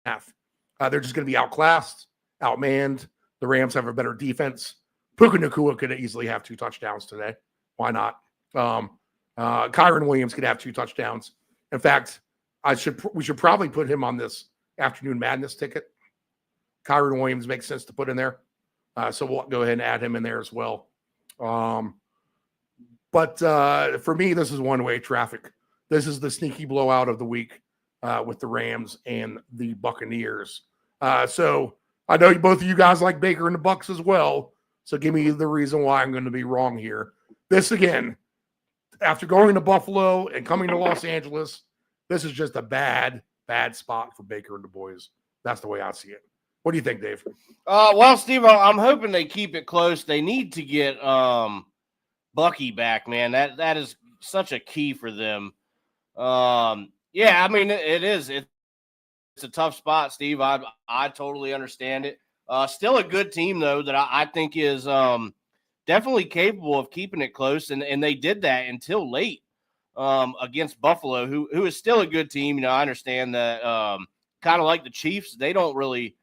half. They're just going to be outclassed, outmanned. The Rams have a better defense. Puka Nacua could easily have 2 touchdowns today. Why not? Kyron Williams could have 2 touchdowns. In fact, we should probably put him on this afternoon madness ticket. Kyron Williams makes sense to put in there. So we'll go ahead and add him in there as well. But for me, this is one-way traffic. This is the sneaky blowout of the week with the Rams and the Buccaneers. So I know both of you guys like Baker and the Bucs as well. So give me the reason why I'm going to be wrong here. This, again, after going to Buffalo and coming to Los Angeles, this is just a bad spot for Baker and the boys. That's the way I see it. What do you think, Dave? Well, Steve, I'm hoping they keep it close. They need to get Bucky back, man. That is such a key for them. Yeah, I mean, it is. It's a tough spot, Steve. I totally understand it. Still a good team, though, that I think is definitely capable of keeping it close, and they did that until late against Buffalo, who is still a good team. You know, I understand that kind of like the Chiefs, they don't really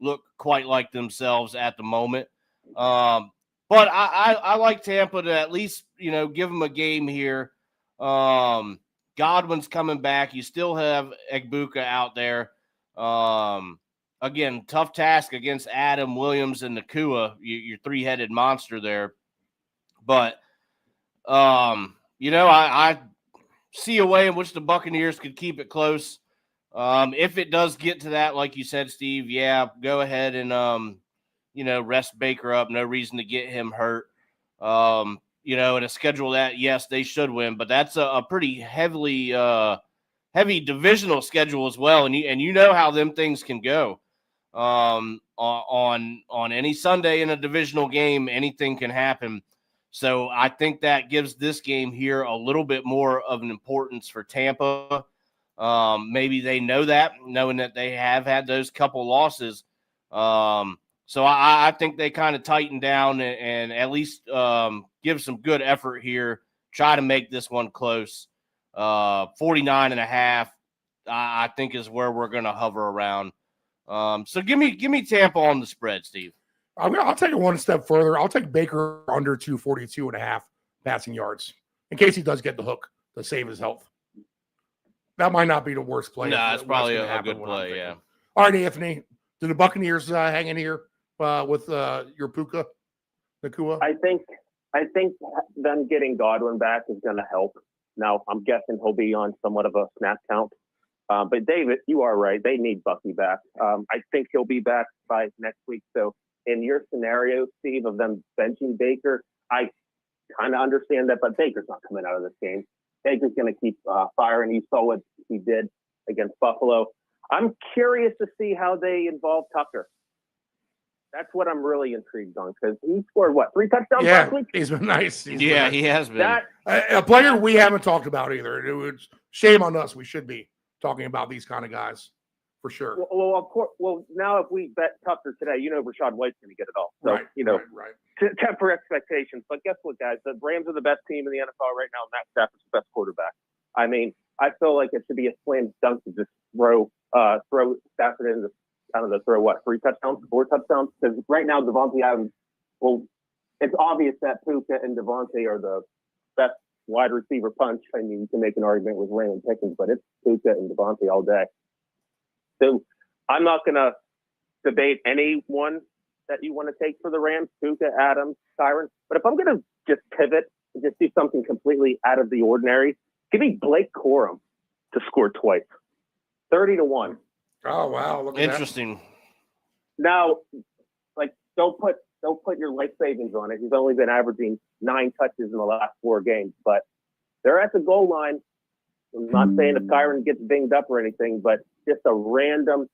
look quite like themselves at the moment. But I like Tampa to at least, you know, give them a game here. Godwin's coming back. You still have Egbuka out there. Again, tough task against Adam, Williams, and Nacua, your 3-headed monster there. But, you know, I see a way in which the Buccaneers could keep it close. If it does get to that, like you said, Steve, yeah, go ahead and, you know, rest Baker up. No reason to get him hurt. You know, in a schedule that, yes, they should win, but that's a pretty heavy divisional schedule as well. And you know how them things can go. On any Sunday in a divisional game, anything can happen. So I think that gives this game here a little bit more of an importance for Tampa. Maybe they know that, knowing that they have had those couple losses. So I think they kind of tighten down and at least give some good effort here. Try to make this one close. 49.5, I think, is where we're going to hover around. So give me Tampa on the spread, Steve. I'll take it one step further. I'll take Baker under 242.5 passing yards in case he does get the hook to save his health. That might not be the worst play. No, it's probably a good play, yeah. All right, Anthony, do the Buccaneers hang in here with your Puka Nacua? I think them getting Godwin back is going to help. Now, I'm guessing he'll be on somewhat of a snap count. But, David, you are right. They need Bucky back. I think he'll be back by next week. So, in your scenario, Steve, of them benching Baker, I kind of understand that, but Baker's not coming out of this game. Baker's going to keep firing. You saw what he did against Buffalo. I'm curious to see how they involve Tucker. That's what I'm really intrigued on because he scored, 3 touchdowns last week? He's been nice. He has been. A player we haven't talked about either. It was shame on us. We should be talking about these kind of guys for sure. Well, of course. Well, now if we bet Tucker today, you know Rachaad White's going to get it all. So, right. Temper expectations. But guess what, guys? The Rams are the best team in the NFL right now. Matt Stafford's the best quarterback. I mean, I feel like it should be a slam dunk to just throw Stafford in the, I don't know, throw 3 touchdowns, 4 touchdowns? Because right now, Devontae Adams, well, it's obvious that Puka and Devontae are the best wide receiver punch. I mean, you can make an argument with Raymond Pickens, but it's Puka and Devontae all day. So I'm not going to debate anyone that you want to take for the Rams, Puka, Adams, Tyron. But if I'm going to just pivot and just do something completely out of the ordinary, give me Blake Corum to score twice. 30-1. Oh, wow. Look at interesting. Now, don't put don't put your life savings on it. He's only been averaging 9 touches in the last 4 games, but they're at the goal line. I'm not saying if Kyron gets dinged up or anything, but just a random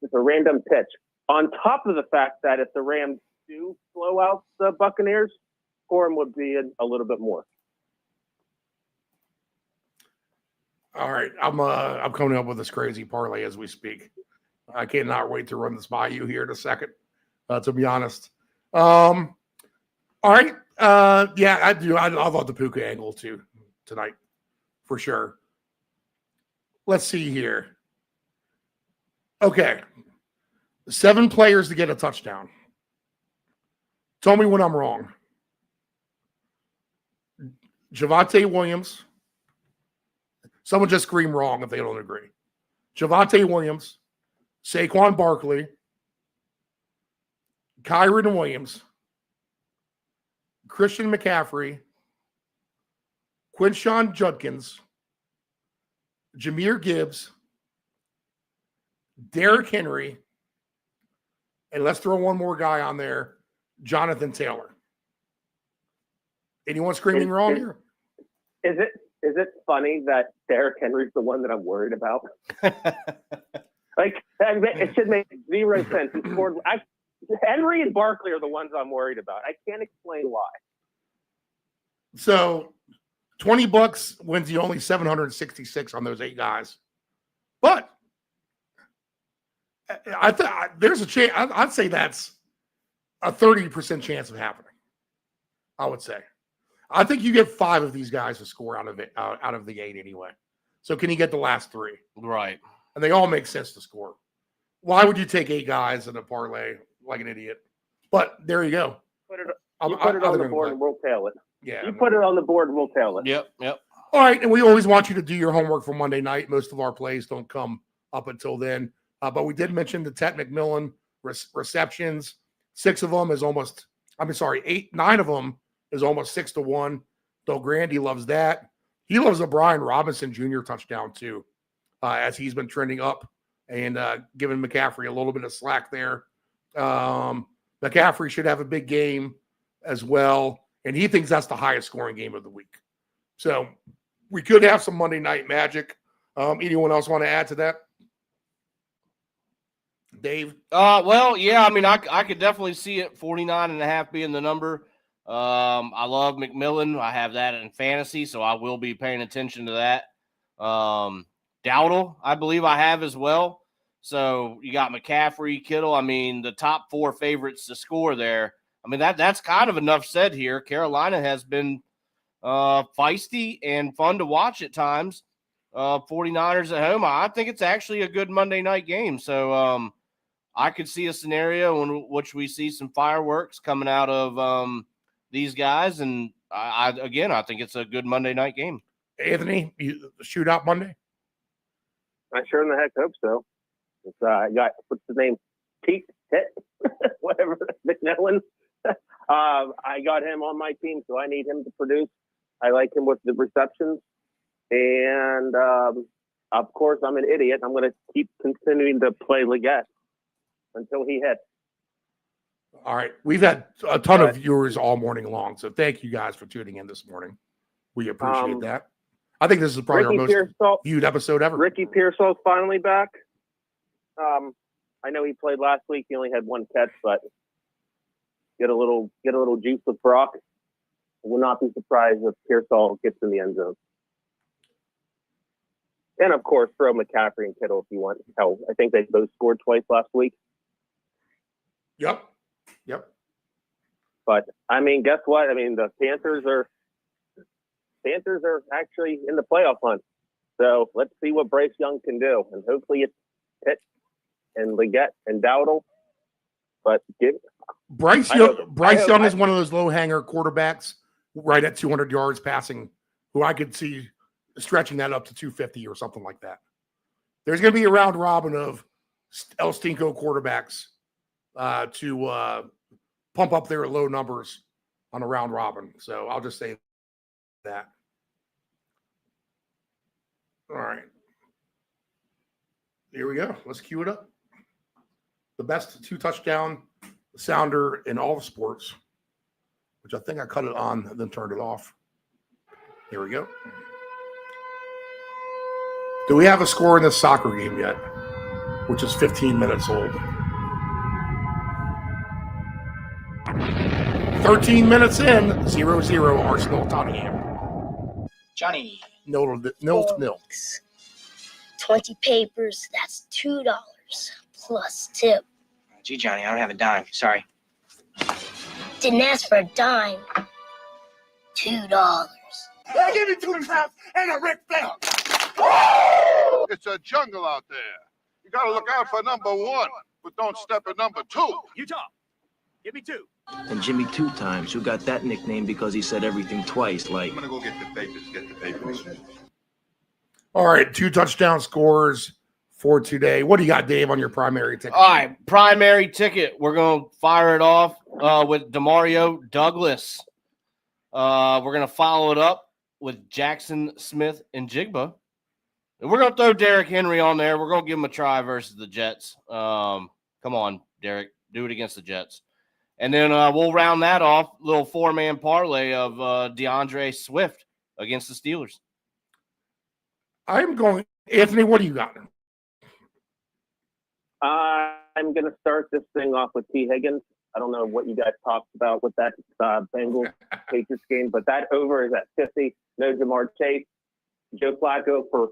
pitch. On top of the fact that if the Rams do blow out the Buccaneers, scoring would be a little bit more. All right, I'm coming up with this crazy parlay as we speak. I cannot wait to run this by you here in a second. To be honest, all right, yeah, I do. I love the Puka angle too tonight for sure. Let's see here. Okay, 7 players to get a touchdown. Tell me when I'm wrong. Javonte Williams. Someone just scream wrong if they don't agree. Javonte Williams, Saquon Barkley, Kyron Williams, Christian McCaffrey, Quinshon Judkins, Jahmyr Gibbs, Derrick Henry, and let's throw one more guy on there, Jonathan Taylor. Anyone screaming wrong here? Is it funny that Derrick Henry's the one that I'm worried about? Like, it should make 0 sense. He scored. Henry and Barkley are the ones I'm worried about. I can't explain why. So, $20 wins you only 766 on those 8 guys. But there's a chance. I'd say that's a 30% chance of happening. I would say. I think you get 5 of these guys to score out of the 8 anyway. So can you get the last 3? Right. And they all make sense to score. Why would you take 8 guys in a parlay like an idiot? But there you go. Put it on the board and we'll tail it. Yeah. You put it on the board and we'll tail it. Yep. All right. And we always want you to do your homework for Monday night. Most of our plays don't come up until then. But we did mention the Ted McMillan receptions. 9 of them is almost 6-1. Bill Grandy loves that. He loves a Brian Robinson Jr. touchdown too, as he's been trending up and giving McCaffrey a little bit of slack there. McCaffrey should have a big game as well, and he thinks that's the highest scoring game of the week. So we could have some Monday night magic. Anyone else want to add to that? Dave? Well, yeah, I mean, I could definitely see it 49.5 being the number. I love McMillan. I have that in fantasy, so I will be paying attention to that. Dowdle, I believe I have as well. So you got McCaffrey, Kittle. I mean, the top 4 favorites to score there. I mean, that's kind of enough said here. Carolina has been feisty and fun to watch at times. 49ers at home. I think it's actually a good Monday night game. So I could see a scenario in which we see some fireworks coming out of these guys, and I think it's a good Monday night game. Anthony, shootout Monday? I sure in the heck hope so. It's got what's his name, Pete, whatever, McMillan. I got him on my team, so I need him to produce. I like him with the receptions, and of course I'm an idiot. I'm going to keep continuing to play Leggett until he hits. All right. We've had a ton of viewers all morning long, so thank you guys for tuning in this morning. We appreciate that. I think this is probably our most viewed episode ever. Ricky Pearsall's finally back. I know he played last week. He only had 1 catch, but get a little juice with Brock. I will not be surprised if Pearsall gets in the end zone. And of course, throw McCaffrey and Kittle if you want. Hell, I think they both scored twice last week. Yep. But I mean, guess what? I mean, the Panthers are actually in the playoff hunt. So let's see what Bryce Young can do, and hopefully it's Pitt and Leggett and Dowdle. But Bryce Young is one of those low hanger quarterbacks right at 200 yards passing, who I could see stretching that up to 250 or something like that. There's going to be a round robin of El Stinko quarterbacks to pump up their low numbers on a round robin. So I'll just say that. All right. Here we go. Let's cue it up. The best 2 touchdown sounder in all the sports, which I think I cut it on and then turned it off. Here we go. Do we have a score in this soccer game yet? Which is 15 minutes old. 13 minutes in, 0-0 Arsenal Tottenham. Johnny. Nil. 20 papers, that's $2 plus tip. Gee, Johnny, I don't have a dime. Sorry. Didn't ask for a dime. $2. Hey, give me 2 times and a Ric Flair. It's a jungle out there. You got to look out for number 1, but don't step at number 2. Utah, give me 2. And Jimmy 2 times, who got that nickname because he said everything twice, like... I'm going to go get the papers, All right, 2 touchdown scores for today. What do you got, Dave, on your primary ticket? All right, primary ticket. We're going to fire it off with Demario Douglas. We're going to follow it up with Jackson Smith and Jigba. And we're going to throw Derrick Henry on there. We're going to give him a try versus the Jets. Come on, Derrick. Do it against the Jets. And then we'll round that off, little 4-man parlay of DeAndre Swift against the Steelers. I'm going, Anthony, what do you got? I'm going to start this thing off with T. Higgins. I don't know what you guys talked about with that Bengals Patriots game, but that over is at 50. No Jamar Chase. Joe Flacco for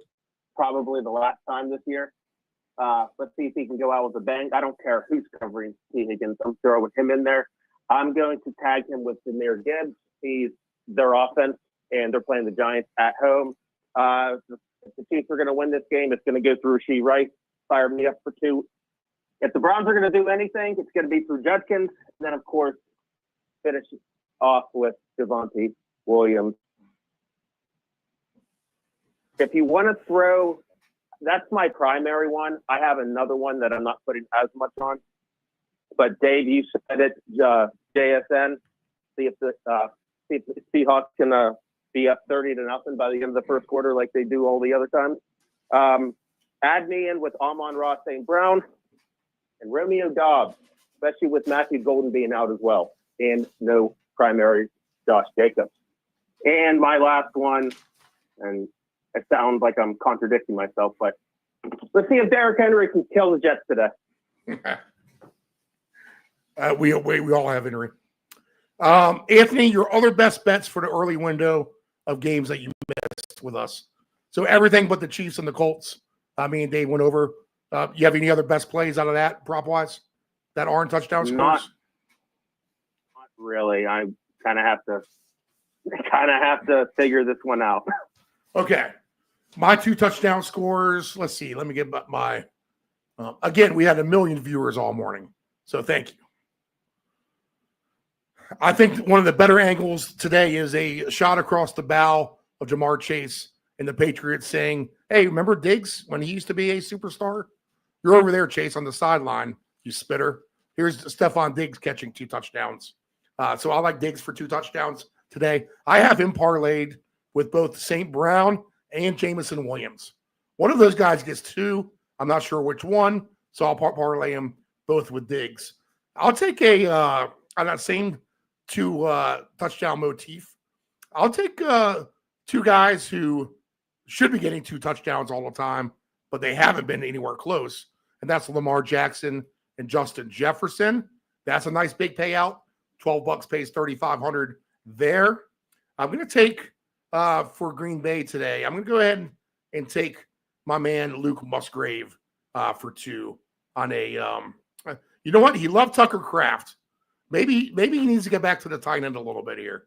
probably the last time this year. Let's see if he can go out with a bang. I don't care who's covering T. Higgins. I'm throwing him in there. I'm going to tag him with Jahmyr Gibbs. He's their offense, and they're playing the Giants at home. If the Chiefs are going to win this game, it's going to go through Rashee Rice. Fire me up for 2. If the Browns are going to do anything, it's going to be through Judkins. And then, of course, finish off with Javonte Williams. If you want to throw, that's my primary one. I have another one that I'm not putting as much on. But, Dave, you said it, JSN. See if the Seahawks can be up 30-0 by the end of the first quarter like they do all the other times. Add me in with Amon-Ra St. Brown and Romeo Doubs, especially with Matthew Golden being out as well, and no primary Josh Jacobs. And my last one, and it sounds like I'm contradicting myself, but let's see if Derrick Henry can kill the Jets today. We all have Henry. Anthony, your other best bets for the early window of games that you missed with us. So everything but the Chiefs and the Colts. Me and Dave went over. You have any other best plays out of that, prop-wise, that aren't touchdown scores? Not really. I kind of have to figure this one out. Okay. My 2 touchdown scores. Let's see. Let me get my again, we had 1 million viewers all morning. So thank you. I think one of the better angles today is a shot across the bow of Jamar Chase and the Patriots saying, hey, remember Diggs when he used to be a superstar? You're over there, Chase, on the sideline, you spitter. Here's Stephon Diggs catching 2 touchdowns. So I like Diggs for 2 touchdowns today. I have him parlayed with both St. Brown and Jameson Williams. One of those guys gets 2. I'm not sure which one, so I'll parlay them both with Diggs. I'll take on that same 2 touchdown motif. I'll take 2 guys who should be getting 2 touchdowns all the time, but they haven't been anywhere close. And that's Lamar Jackson and Justin Jefferson. That's a nice big payout. $12 pays $3,500 there. I'm going to take for Green Bay today. I'm going to go ahead and take my man Luke Musgrave for 2 on a. You know what? He loved Tucker Kraft. Maybe he needs to get back to the tight end a little bit here.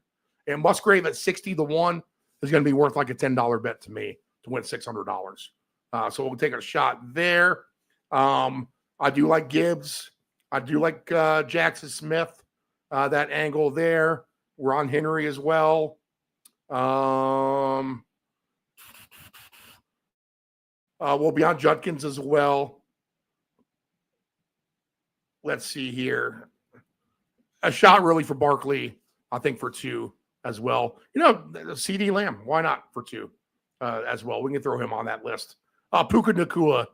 And Musgrave at 60-1 is going to be worth like a $10 bet to me to win $600. So we'll take a shot there. I do like Gibbs. I do like Jackson Smith. That angle there. We're on Henry as well. We'll be on Judkins as well. Let's see here. A shot really for Barkley, I think, for 2 as well. You know, CD Lamb, why not for 2 as well? We can throw him on that list. Puka Nacua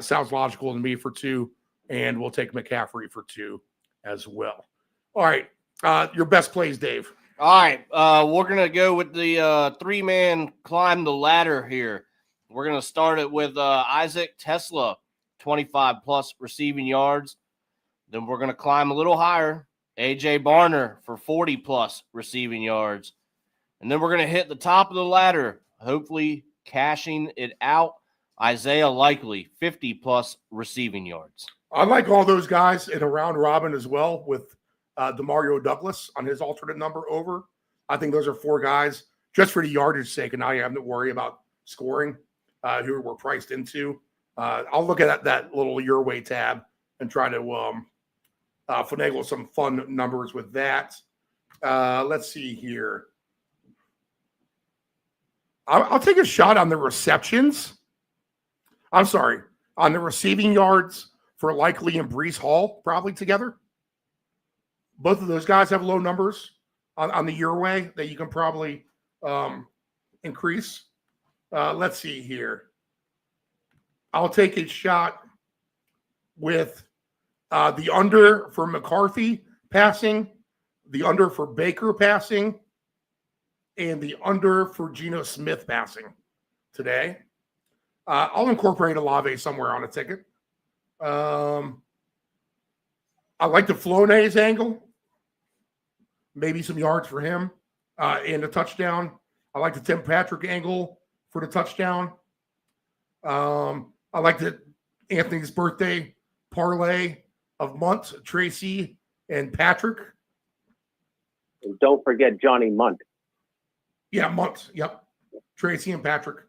sounds logical to me for 2, and we'll take McCaffrey for 2 as well. All right. Your best plays, Dave. All right. We're going to go with the three-man climb the ladder here. We're going to start it with Isaac Tesla, 25-plus receiving yards. Then we're going to climb a little higher. A.J. Barner for 40-plus receiving yards. And then we're going to hit the top of the ladder, hopefully cashing it out. Isaiah Likely, 50-plus receiving yards. I like all those guys in a round robin as well with Demario Douglas on his alternate number over. I think those are four guys just for the yardage sake, and now you have to worry about scoring who we're priced into. I'll look at that little your way tab and try to finagle some fun numbers with that. Let's see here. I'll take a shot on the receptions. I'm sorry, on the receiving yards for Likely and Breece Hall, probably together. Both of those guys have low numbers on the your way that you can probably increase. Let's see here. I'll take a shot with the under for McCarthy passing, the under for Baker passing, and the under for Geno Smith passing today. I'll incorporate Olave somewhere on a ticket. I like the Flonase angle. Maybe some yards for him and a touchdown. I like the Tim Patrick angle for the touchdown. I like the Anthony's birthday parlay of Munt, Tracy, and Patrick. And don't forget Johnny Munt. Yeah, Munt. Yep. Tracy and Patrick.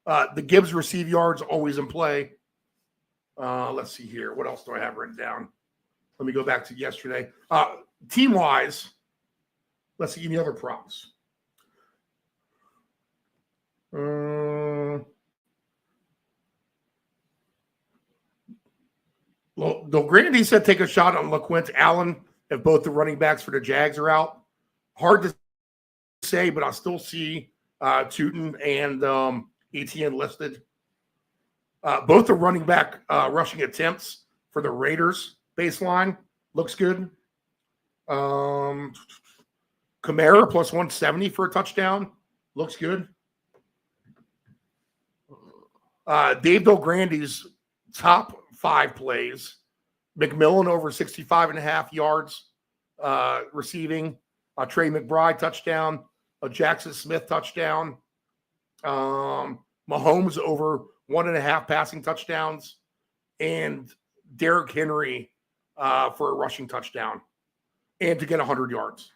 The Gibbs receive yards always in play. Let's see here. What else do I have written down? Let me go back to yesterday. Team-wise, let's see any other props. Well, Grandy said take a shot on LaQuint Allen if both the running backs for the Jags are out. Hard to say, but I'll still see Tootin and Etienne listed. Both the running back rushing attempts for the Raiders baseline looks good. Kamara plus 170 for a touchdown looks good. Dave Delgrandy's top 5 plays. McMillan over 65.5 yards receiving. Trey McBride touchdown. A Jackson Smith touchdown. Mahomes over 1.5 passing touchdowns. And Derrick Henry for a rushing touchdown. And to get 100 yards.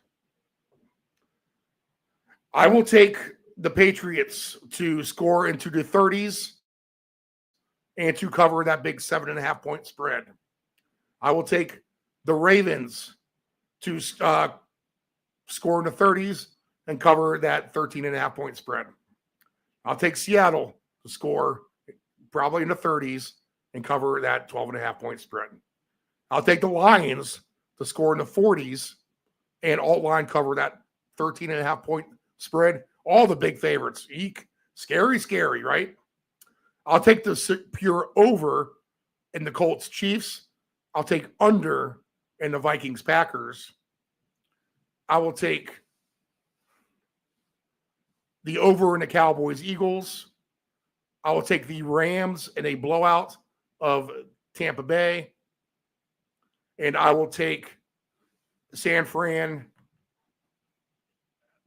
I will take the Patriots to score into the 30s and to cover that big 7.5 point spread. I will take the Ravens to score in the 30s and cover that 13.5 point spread. I'll take Seattle to score probably in the 30s and cover that 12.5 point spread. I'll take the Lions to score in the 40s and alt line cover that 13.5 point spread. All the big favorites. Eek. Scary, right? I'll take the pure over in the Colts Chiefs. I'll take under in the Vikings Packers. I will take the over in the Cowboys Eagles. I will take the Rams in a blowout of Tampa Bay. And I will take San Fran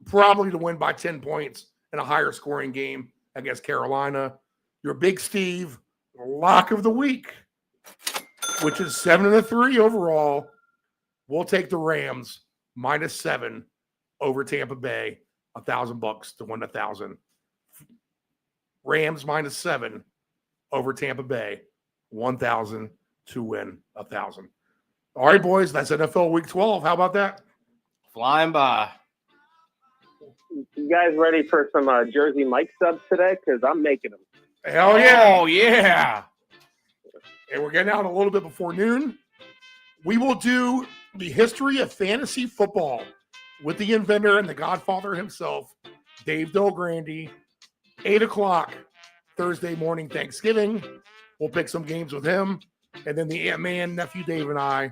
probably to win by 10 points in a higher scoring game against Carolina. Your Big Steve lock of the week, which is 7-3 overall. We'll take the Rams -7 over Tampa Bay, $1,000 to win 1,000. Rams -7 over Tampa Bay, 1,000 to win 1,000. All right, boys, that's NFL Week 12. How about that? Flying by. You guys ready for some Jersey Mike subs today? Because I'm making them. Hell yeah. Oh, yeah. And we're getting out a little bit before noon. We will do the history of fantasy football with the inventor and the godfather himself, Dave Delgrandy, 8 o'clock Thursday morning Thanksgiving. We'll pick some games with him. And then the Ant-Man, Nephew Dave, and I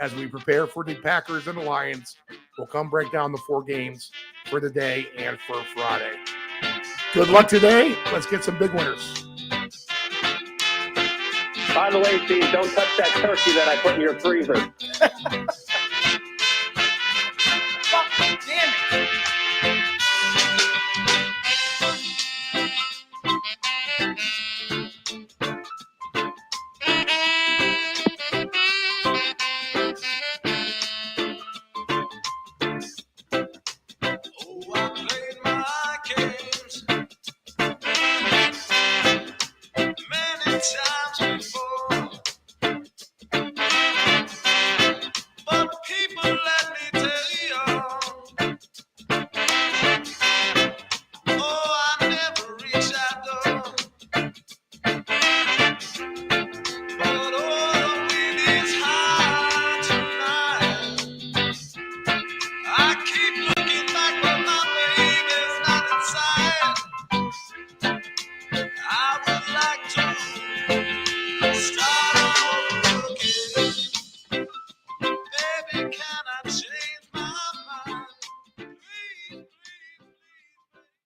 as we prepare for the Packers and the Lions. We'll come break down the 4 games for the day and for Friday. Good luck today. Let's get some big winners. By the way, Steve, don't touch that turkey that I put in your freezer. Damn it.